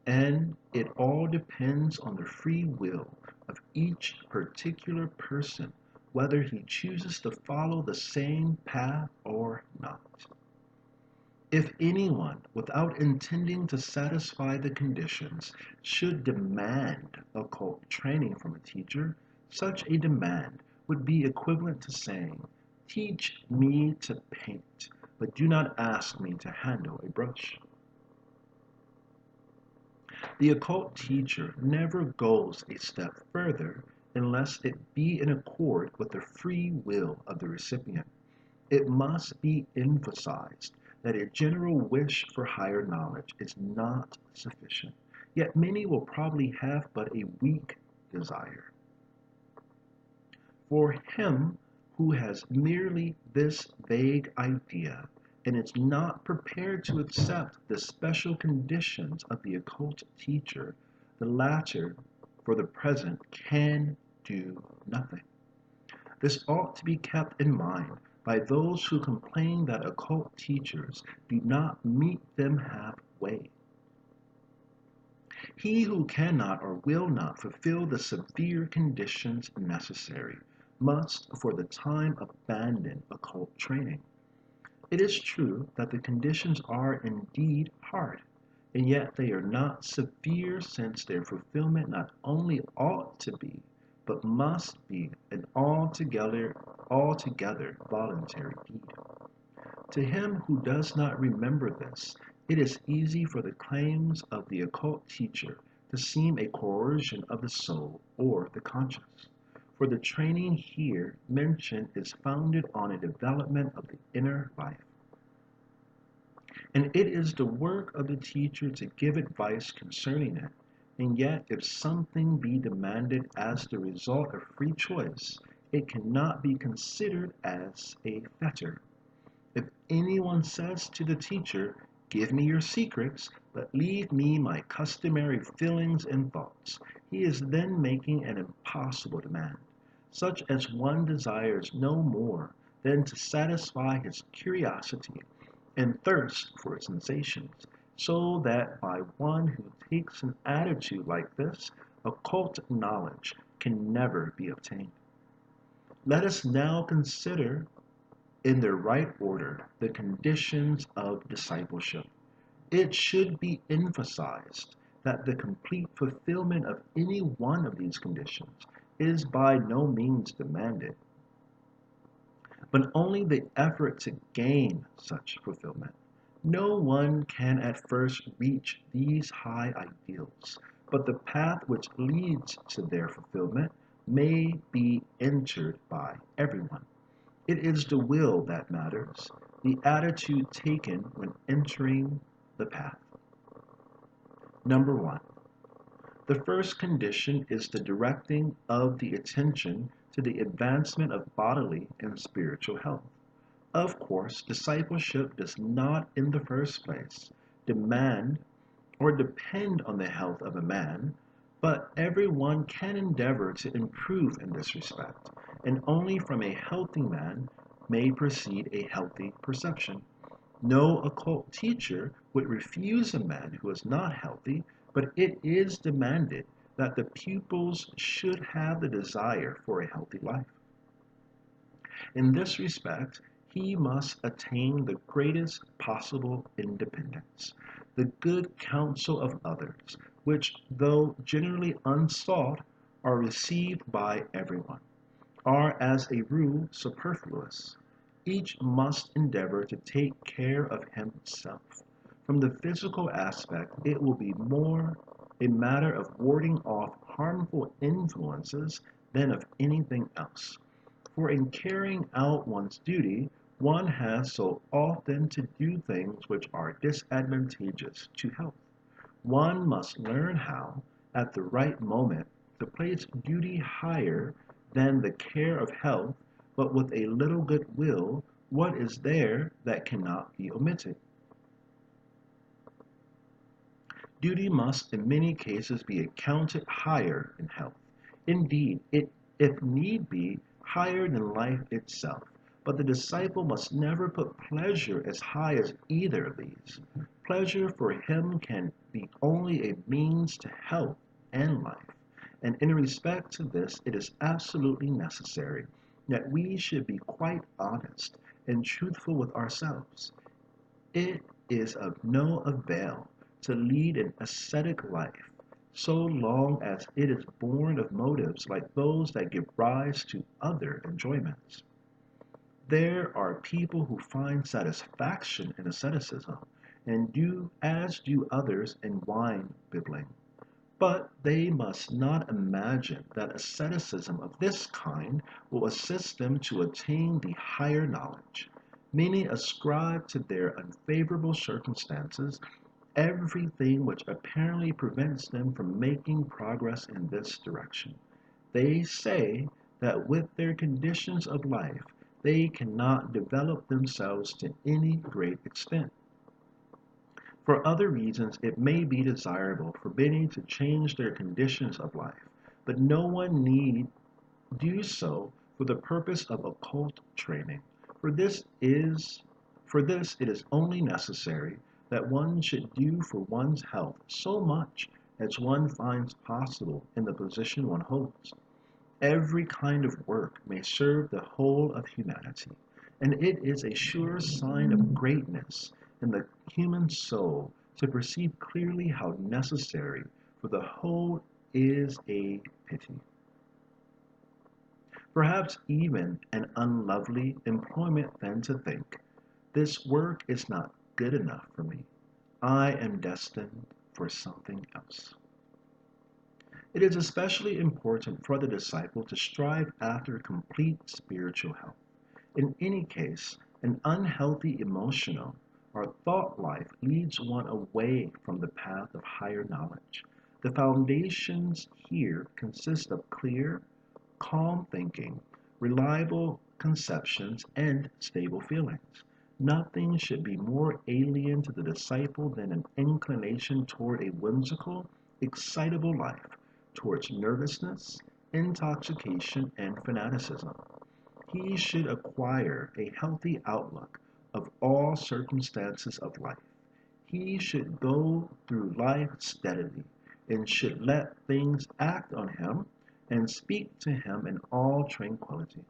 and it all depends on the free will of each particular person whether he chooses to follow the same path or not. If anyone, without intending to satisfy the conditions, should demand occult training from a teacher, such a demand would be equivalent to saying, "Teach me to paint, but do not ask me to handle a brush." The occult teacher never goes a step further unless it be in accord with the free will of the recipient. It must be emphasized that a general wish for higher knowledge is not sufficient, yet many will probably have but a weak desire. For him who has merely this vague idea and is not prepared to accept the special conditions of the occult teacher, the latter, for the present, can do nothing. This ought to be kept in mind by those who complain that occult teachers do not meet them halfway. He who cannot or will not fulfill the severe conditions necessary must for the time abandon occult training. It is true that the conditions are indeed hard, and yet they are not severe, since their fulfillment not only ought to be, but must be an altogether voluntary deed. To him who does not remember this, it is easy for the claims of the occult teacher to seem a coercion of the soul or the conscience. For the training here mentioned is founded on a development of the inner life. And it is the work of the teacher to give advice concerning it. And yet, if something be demanded as the result of free choice, it cannot be considered as a fetter. If anyone says to the teacher, "Give me your secrets, but leave me my customary feelings and thoughts," he is then making an impossible demand, such as one desires no more than to satisfy his curiosity and thirst for sensations, so that by one who takes an attitude like this, occult knowledge can never be obtained. Let us now consider in their right order the conditions of discipleship. It should be emphasized that the complete fulfillment of any one of these conditions is by no means demanded, but only the effort to gain such fulfillment. No one can at first reach these high ideals, but the path which leads to their fulfillment may be entered by everyone. It is the will that matters, the attitude taken when entering the path. Number one, the first condition is the directing of the attention to the advancement of bodily and spiritual health. Of course, discipleship does not, in the first place, demand or depend on the health of a man, but everyone can endeavor to improve in this respect, and only from a healthy man may proceed a healthy perception. No occult teacher would refuse a man who is not healthy, but it is demanded that the pupils should have the desire for a healthy life. In this respect, he must attain the greatest possible independence, the good counsel of others, which, though generally unsought, are received by everyone, are as a rule superfluous. Each must endeavor to take care of himself. From the physical aspect, it will be more a matter of warding off harmful influences than of anything else. For in carrying out one's duty, one has so often to do things which are disadvantageous to health. One must learn how, at the right moment, to place duty higher than the care of health, but with a little good will, what is there that cannot be omitted? Duty must in many cases be accounted higher in health. Indeed, if need be, higher than life itself. But the disciple must never put pleasure as high as either of these. Pleasure for him can be only a means to health and life. And in respect to this, it is absolutely necessary that we should be quite honest and truthful with ourselves. It is of no avail to lead an ascetic life so long as it is born of motives like those that give rise to other enjoyments. There are people who find satisfaction in asceticism and do as do others in wine bibbling. But they must not imagine that asceticism of this kind will assist them to attain the higher knowledge. Many ascribe to their unfavorable circumstances everything which apparently prevents them from making progress in this direction. They say that with their conditions of life, they cannot develop themselves to any great extent. For other reasons, it may be desirable for many to change their conditions of life, but no one need do so for the purpose of occult training. For this is for this it is only necessary that one should do for one's health so much as one finds possible in the position one holds. Every kind of work may serve the whole of humanity, and it is a sure sign of greatness in the human soul to perceive clearly how necessary for the whole is a pity. Perhaps even an unlovely employment then to think, this work is not good enough for me. I am destined for something else. It is especially important for the disciple to strive after complete spiritual health. In any case, an unhealthy emotional or thought life leads one away from the path of higher knowledge. The foundations here consist of clear, calm thinking, reliable conceptions, and stable feelings. Nothing should be more alien to the disciple than an inclination toward a whimsical, excitable life, towards nervousness, intoxication, and fanaticism. He should acquire a healthy outlook of all circumstances of life. He should go through life steadily and should let things act on him and speak to him in all tranquility.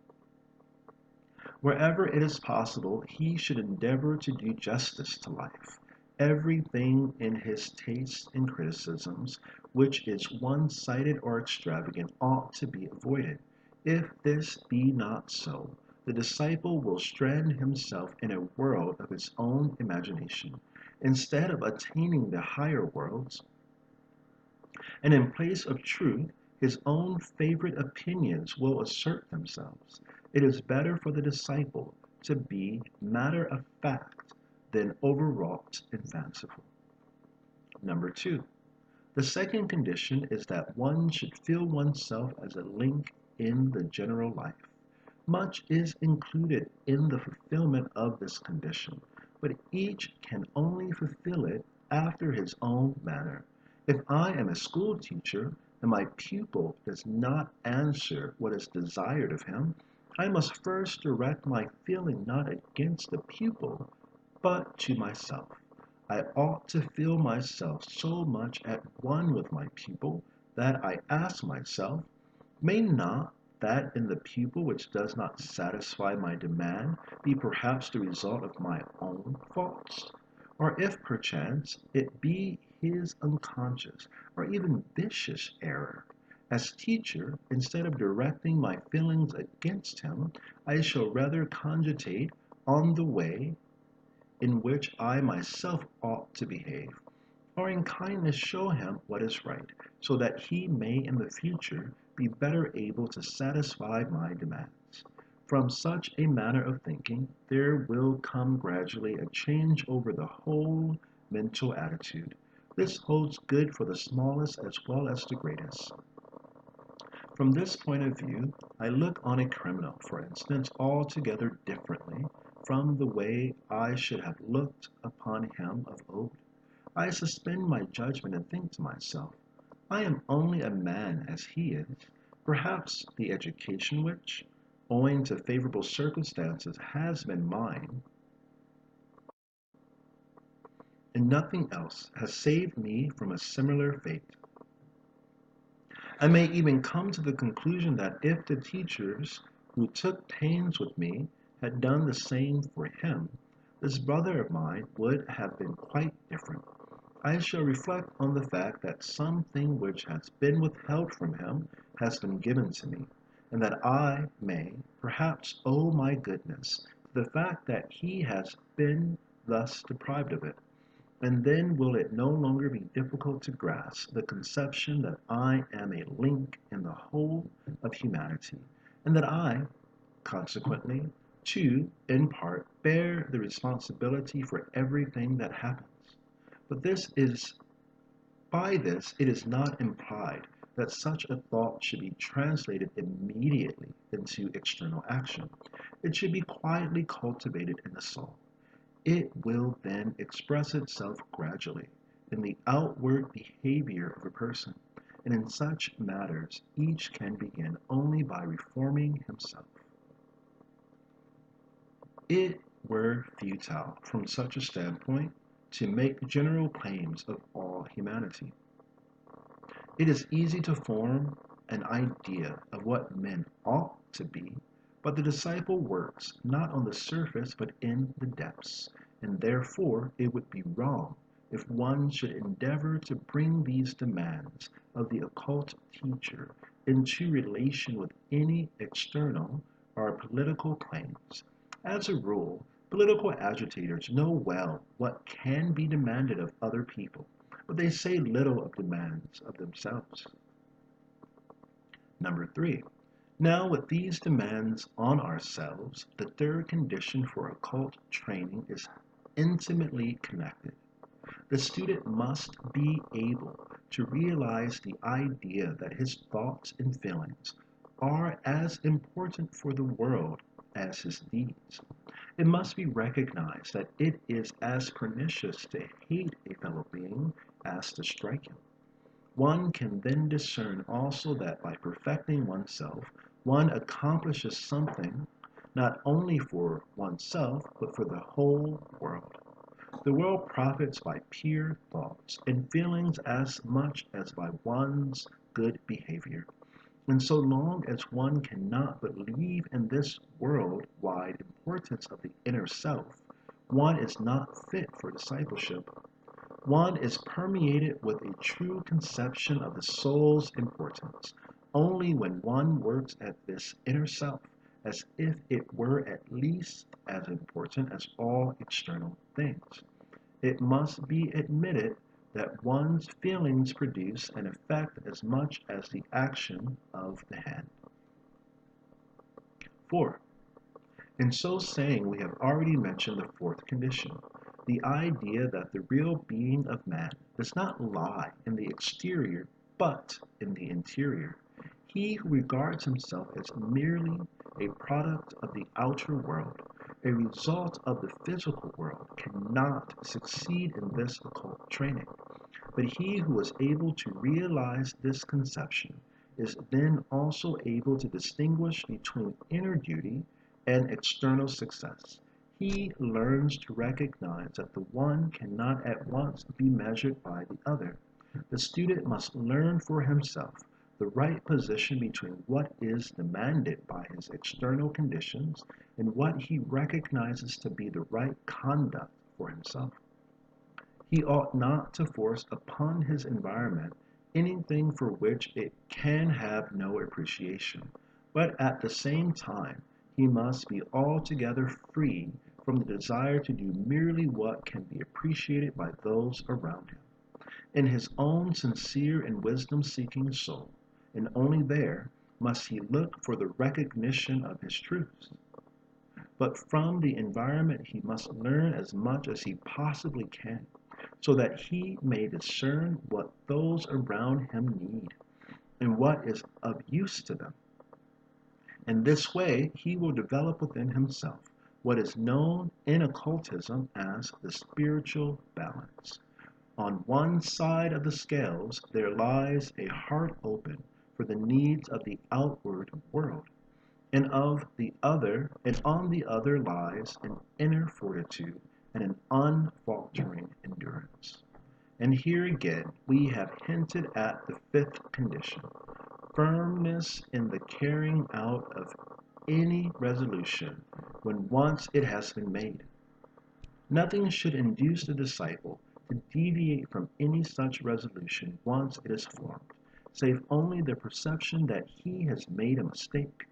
Wherever it is possible, he should endeavor to do justice to life. Everything in his tastes and criticisms which is one-sided or extravagant ought to be avoided. If this be not so, the disciple will strand himself in a world of his own imagination, instead of attaining the higher worlds, and in place of truth, his own favorite opinions will assert themselves. It is better for the disciple to be matter of fact than overwrought and fanciful. Number two, the second condition is that one should feel oneself as a link in the general life. Much is included in the fulfillment of this condition, but each can only fulfill it after his own manner. If I am a school teacher and my pupil does not answer what is desired of him, I must first direct my feeling not against the pupil, but to myself. I ought to feel myself so much at one with my pupil that I ask myself, may not that in the pupil which does not satisfy my demand be perhaps the result of my own faults? Or if perchance it be his unconscious or even vicious error? As teacher, instead of directing my feelings against him, I shall rather cogitate on the way in which I myself ought to behave, or in kindness show him what is right, so that he may in the future be better able to satisfy my demands. From such a manner of thinking, there will come gradually a change over the whole mental attitude. This holds good for the smallest as well as the greatest. From this point of view, I look on a criminal, for instance, altogether differently from the way I should have looked upon him of old. I suspend my judgment and think to myself, I am only a man as he is. Perhaps the education which, owing to favorable circumstances, has been mine, and nothing else, has saved me from a similar fate. I may even come to the conclusion that if the teachers who took pains with me had done the same for him, this brother of mine would have been quite different. I shall reflect on the fact that something which has been withheld from him has been given to me, and that I may perhaps owe my goodness to the fact that he has been thus deprived of it. And then will it no longer be difficult to grasp the conception that I am a link in the whole of humanity, and that I, consequently, too, in part, bear the responsibility for everything that happens. But by this it is not implied that such a thought should be translated immediately into external action. It should be quietly cultivated in the soul. It will then express itself gradually in the outward behavior of a person, and in such matters each can begin only by reforming himself. It were futile from such a standpoint to make general claims of all humanity. It is easy to form an idea of what men ought to be, but the disciple works not on the surface but in the depths, and therefore it would be wrong if one should endeavor to bring these demands of the occult teacher into relation with any external or political claims. As a rule, political agitators know well what can be demanded of other people, but they say little of demands of themselves. Number three, now with these demands on ourselves, the third condition for occult training is intimately connected. The student must be able to realize the idea that his thoughts and feelings are as important for the world as his deeds. It must be recognized that it is as pernicious to hate a fellow being as to strike him. One can then discern also that by perfecting oneself, one accomplishes something not only for oneself, but for the whole world. The world profits by pure thoughts and feelings as much as by one's good behavior. And so long as one cannot believe in this worldwide importance of the inner self, one is not fit for discipleship. One is permeated with a true conception of the soul's importance only when one works at this inner self as if it were at least as important as all external things. It must be admitted that one's feelings produce an effect as much as the action of the hand. 4. In so saying, we have already mentioned the fourth condition, the idea that the real being of man does not lie in the exterior, but in the interior. He who regards himself as merely a product of the outer world, a result of the physical world, cannot succeed in this occult training. But he who is able to realize this conception is then also able to distinguish between inner duty and external success. He learns to recognize that the one cannot at once be measured by the other. The student must learn for himself the right position between what is demanded by his external conditions and what he recognizes to be the right conduct for himself. He ought not to force upon his environment anything for which it can have no appreciation, but at the same time he must be altogether free from the desire to do merely what can be appreciated by those around him. In his own sincere and wisdom-seeking soul, and only there, must he look for the recognition of his truths. But from the environment he must learn as much as he possibly can, so that he may discern what those around him need and what is of use to them. In this way, he will develop within himself what is known in occultism as the spiritual balance. On one side of the scales, there lies a heart open for the needs of the outward world, and on the other lies an inner fortitude and an unfaltering endurance. And here again we have hinted at the fifth condition, firmness in the carrying out of any resolution when once it has been made. Nothing should induce the disciple to deviate from any such resolution once it is formed, save only the perception that he has made a mistake.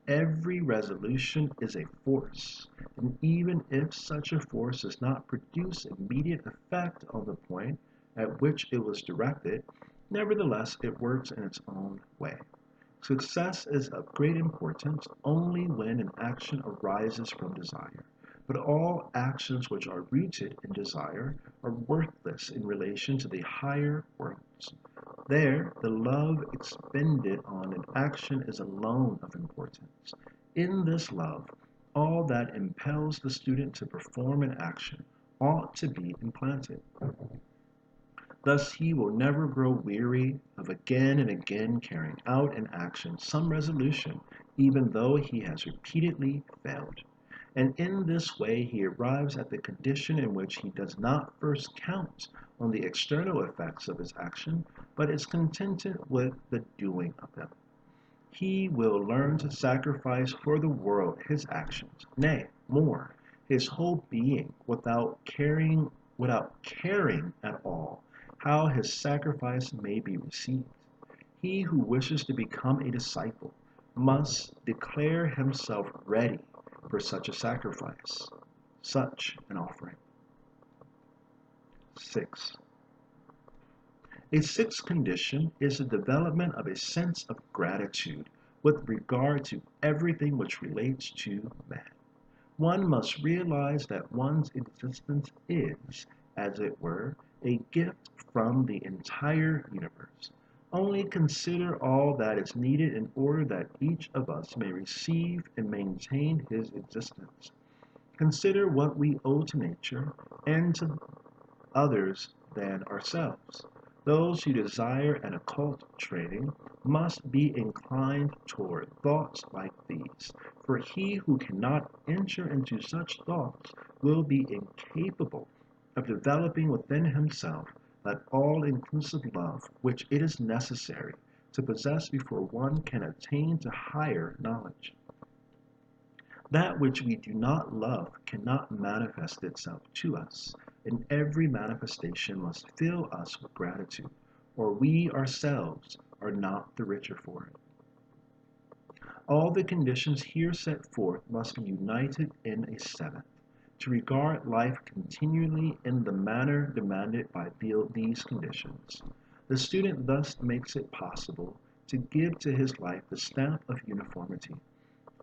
Every resolution is a force, and even if such a force does not produce immediate effect on the point at which it was directed, nevertheless it works in its own way. Success is of great importance only when an action arises from desire, but all actions which are rooted in desire are worthless in relation to the higher worlds. There, the love expended on an action is alone of importance. In this love, all that impels the student to perform an action ought to be implanted. Thus he will never grow weary of again and again carrying out in action some resolution, even though he has repeatedly failed. And in this way he arrives at the condition in which he does not first count on the external effects of his action, but is contented with the doing of them. He will learn to sacrifice for the world his actions, nay, more, his whole being, without caring at all how his sacrifice may be received. He who wishes to become a disciple must declare himself ready for such a sacrifice, such an offering. 6. A sixth condition is the development of a sense of gratitude with regard to everything which relates to man. One must realize that one's existence is, as it were, a gift from the entire universe. Only consider all that is needed in order that each of us may receive and maintain his existence. Consider what we owe to nature and to others than ourselves. Those who desire an occult training must be inclined toward thoughts like these, for he who cannot enter into such thoughts will be incapable of developing within himself that all-inclusive love which it is necessary to possess before one can attain to higher knowledge. That which we do not love cannot manifest itself to us, and every manifestation must fill us with gratitude, or we ourselves are not the richer for it. All the conditions here set forth must be united in a seventh, to regard life continually in the manner demanded by these conditions. The student thus makes it possible to give to his life the stamp of uniformity.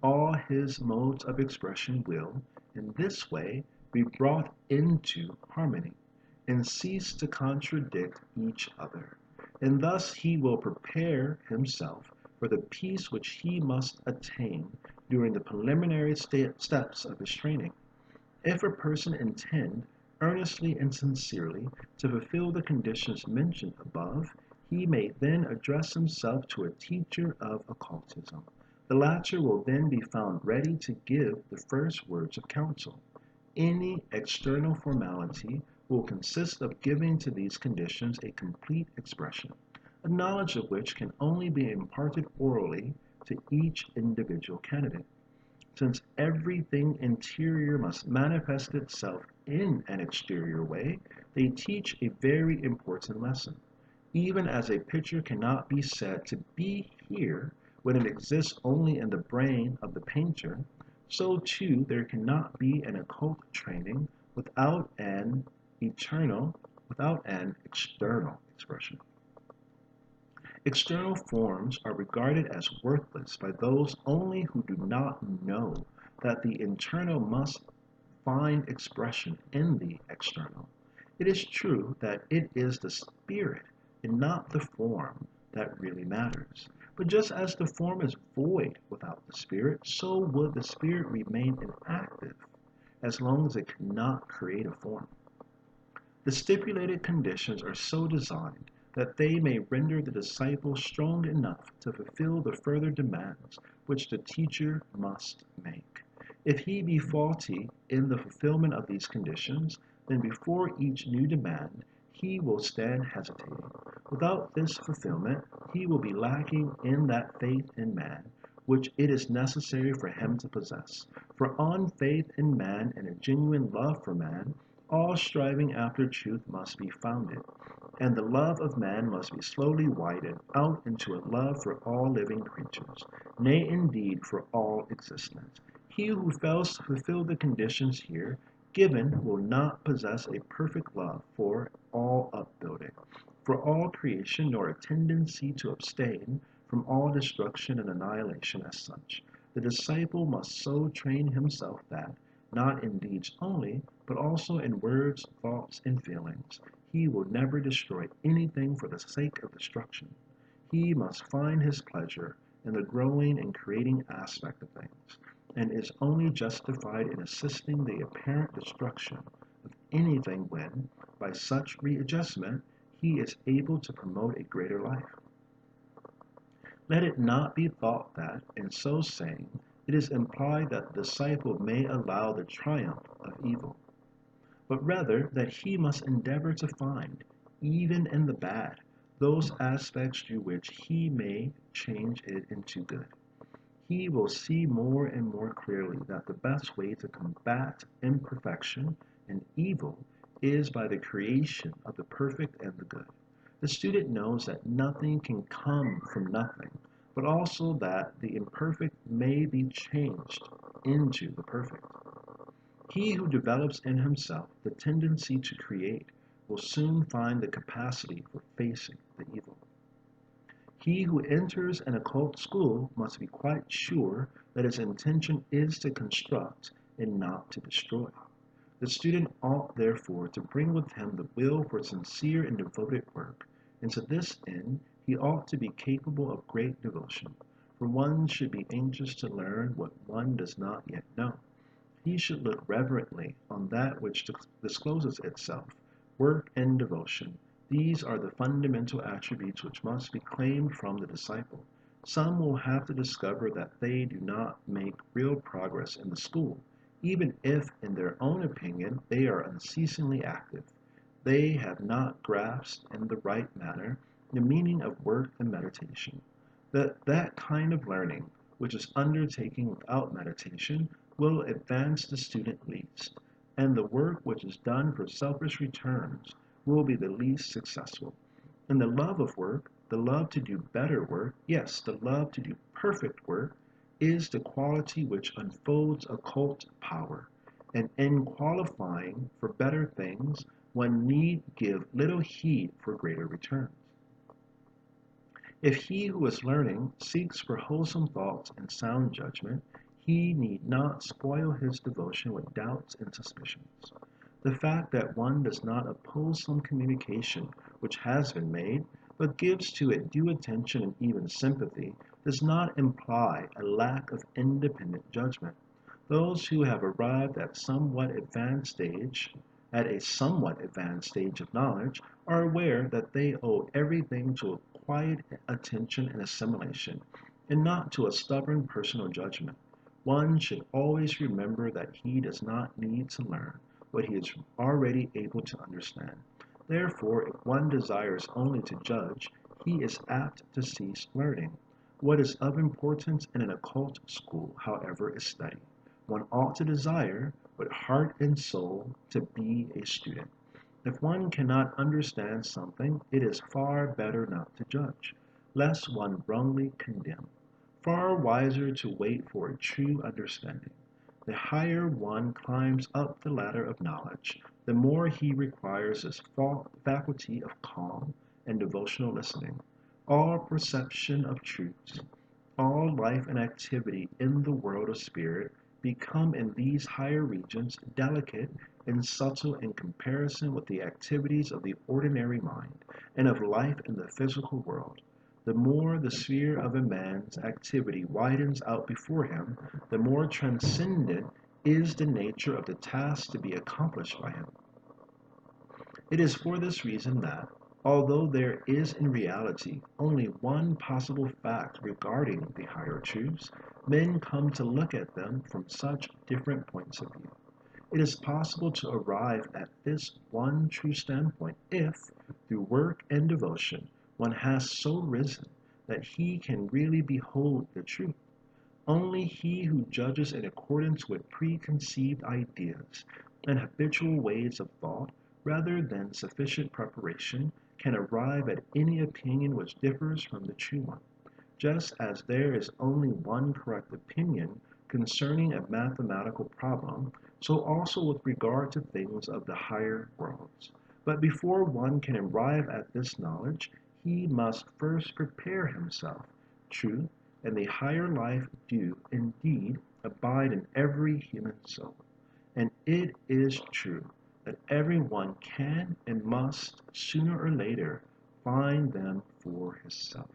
All his modes of expression will, in this way, be brought into harmony, and cease to contradict each other. And thus he will prepare himself for the peace which he must attain during the preliminary steps of his training. If a person intend earnestly and sincerely to fulfill the conditions mentioned above, he may then address himself to a teacher of occultism. The latter will then be found ready to give the first words of counsel. Any external formality will consist of giving to these conditions a complete expression, a knowledge of which can only be imparted orally to each individual candidate. Since everything interior must manifest itself in an exterior way, they teach a very important lesson. Even as a picture cannot be said to be here when it exists only in the brain of the painter, so too there cannot be an occult training without an external expression. External forms are regarded as worthless by those only who do not know that the internal must find expression in the external. It is true that it is the spirit and not the form that really matters. But just as the form is void without the spirit, so would the spirit remain inactive as long as it cannot create a form. The stipulated conditions are so designed that they may render the disciple strong enough to fulfill the further demands which the teacher must make. If he be faulty in the fulfillment of these conditions, then before each new demand he will stand hesitating. Without this fulfillment, he will be lacking in that faith in man which it is necessary for him to possess. For on faith in man and a genuine love for man, all striving after truth must be founded, and the love of man must be slowly widened out into a love for all living creatures, nay, indeed, for all existence. He who fails to fulfill the conditions here given will not possess a perfect love for all upbuilding, for all creation, nor a tendency to abstain from all destruction and annihilation as such. The disciple must so train himself that, not in deeds only, but also in words, thoughts, and feelings, he will never destroy anything for the sake of destruction. He must find his pleasure in the growing and creating aspect of things, and is only justified in assisting the apparent destruction of anything when, by such readjustment, he is able to promote a greater life. Let it not be thought that, in so saying, it is implied that the disciple may allow the triumph of evil, but rather that he must endeavor to find, even in the bad, those aspects through which he may change it into good. He will see more and more clearly that the best way to combat imperfection and evil is by the creation of the perfect and the good. The student knows that nothing can come from nothing, but also that the imperfect may be changed into the perfect. He who develops in himself the tendency to create will soon find the capacity for facing the evil. He who enters an occult school must be quite sure that his intention is to construct and not to destroy. The student ought therefore to bring with him the will for sincere and devoted work, and to this end he ought to be capable of great devotion, for one should be anxious to learn what one does not yet know. He should look reverently on that which discloses itself. Work and devotion, these are the fundamental attributes which must be claimed from the disciple. Some will have to discover that they do not make real progress in the school, even if, in their own opinion, they are unceasingly active. They have not grasped in the right manner the meaning of work and meditation. That kind of learning, which is undertaken without meditation, will advance the student least, and the work which is done for selfish returns will be the least successful. And the love of work, the love to do better work, yes, the love to do perfect work, is the quality which unfolds occult power. And in qualifying for better things, one need give little heed for greater returns. If he who is learning seeks for wholesome thoughts and sound judgment, he need not spoil his devotion with doubts and suspicions. The fact that one does not oppose some communication which has been made, but gives to it due attention and even sympathy, does not imply a lack of independent judgment. Those who have arrived at a somewhat advanced stage of knowledge, are aware that they owe everything to a quiet attention and assimilation, and not to a stubborn personal judgment. One should always remember that he does not need to learn what he is already able to understand. Therefore, if one desires only to judge, he is apt to cease learning. What is of importance in an occult school, however, is study. One ought to desire, with heart and soul, to be a student. If one cannot understand something, it is far better not to judge, lest one wrongly condemn. Far wiser to wait for a true understanding. The higher one climbs up the ladder of knowledge, the more he requires his faculty of calm and devotional listening. All perception of truths, all life and activity in the world of spirit become in these higher regions delicate and subtle in comparison with the activities of the ordinary mind and of life in the physical world. The more the sphere of a man's activity widens out before him, the more transcendent is the nature of the task to be accomplished by him. It is for this reason that, although there is in reality only one possible fact regarding the higher truths, men come to look at them from such different points of view. It is possible to arrive at this one true standpoint if, through work and devotion, one has so risen that he can really behold the truth. Only he who judges in accordance with preconceived ideas and habitual ways of thought, rather than sufficient preparation, can arrive at any opinion which differs from the true one. Just as there is only one correct opinion concerning a mathematical problem, so also with regard to things of the higher worlds. But before one can arrive at this knowledge, he must first prepare himself. Truth and the higher life do, indeed, abide in every human soul. And it is true that everyone can and must, sooner or later, find them for himself.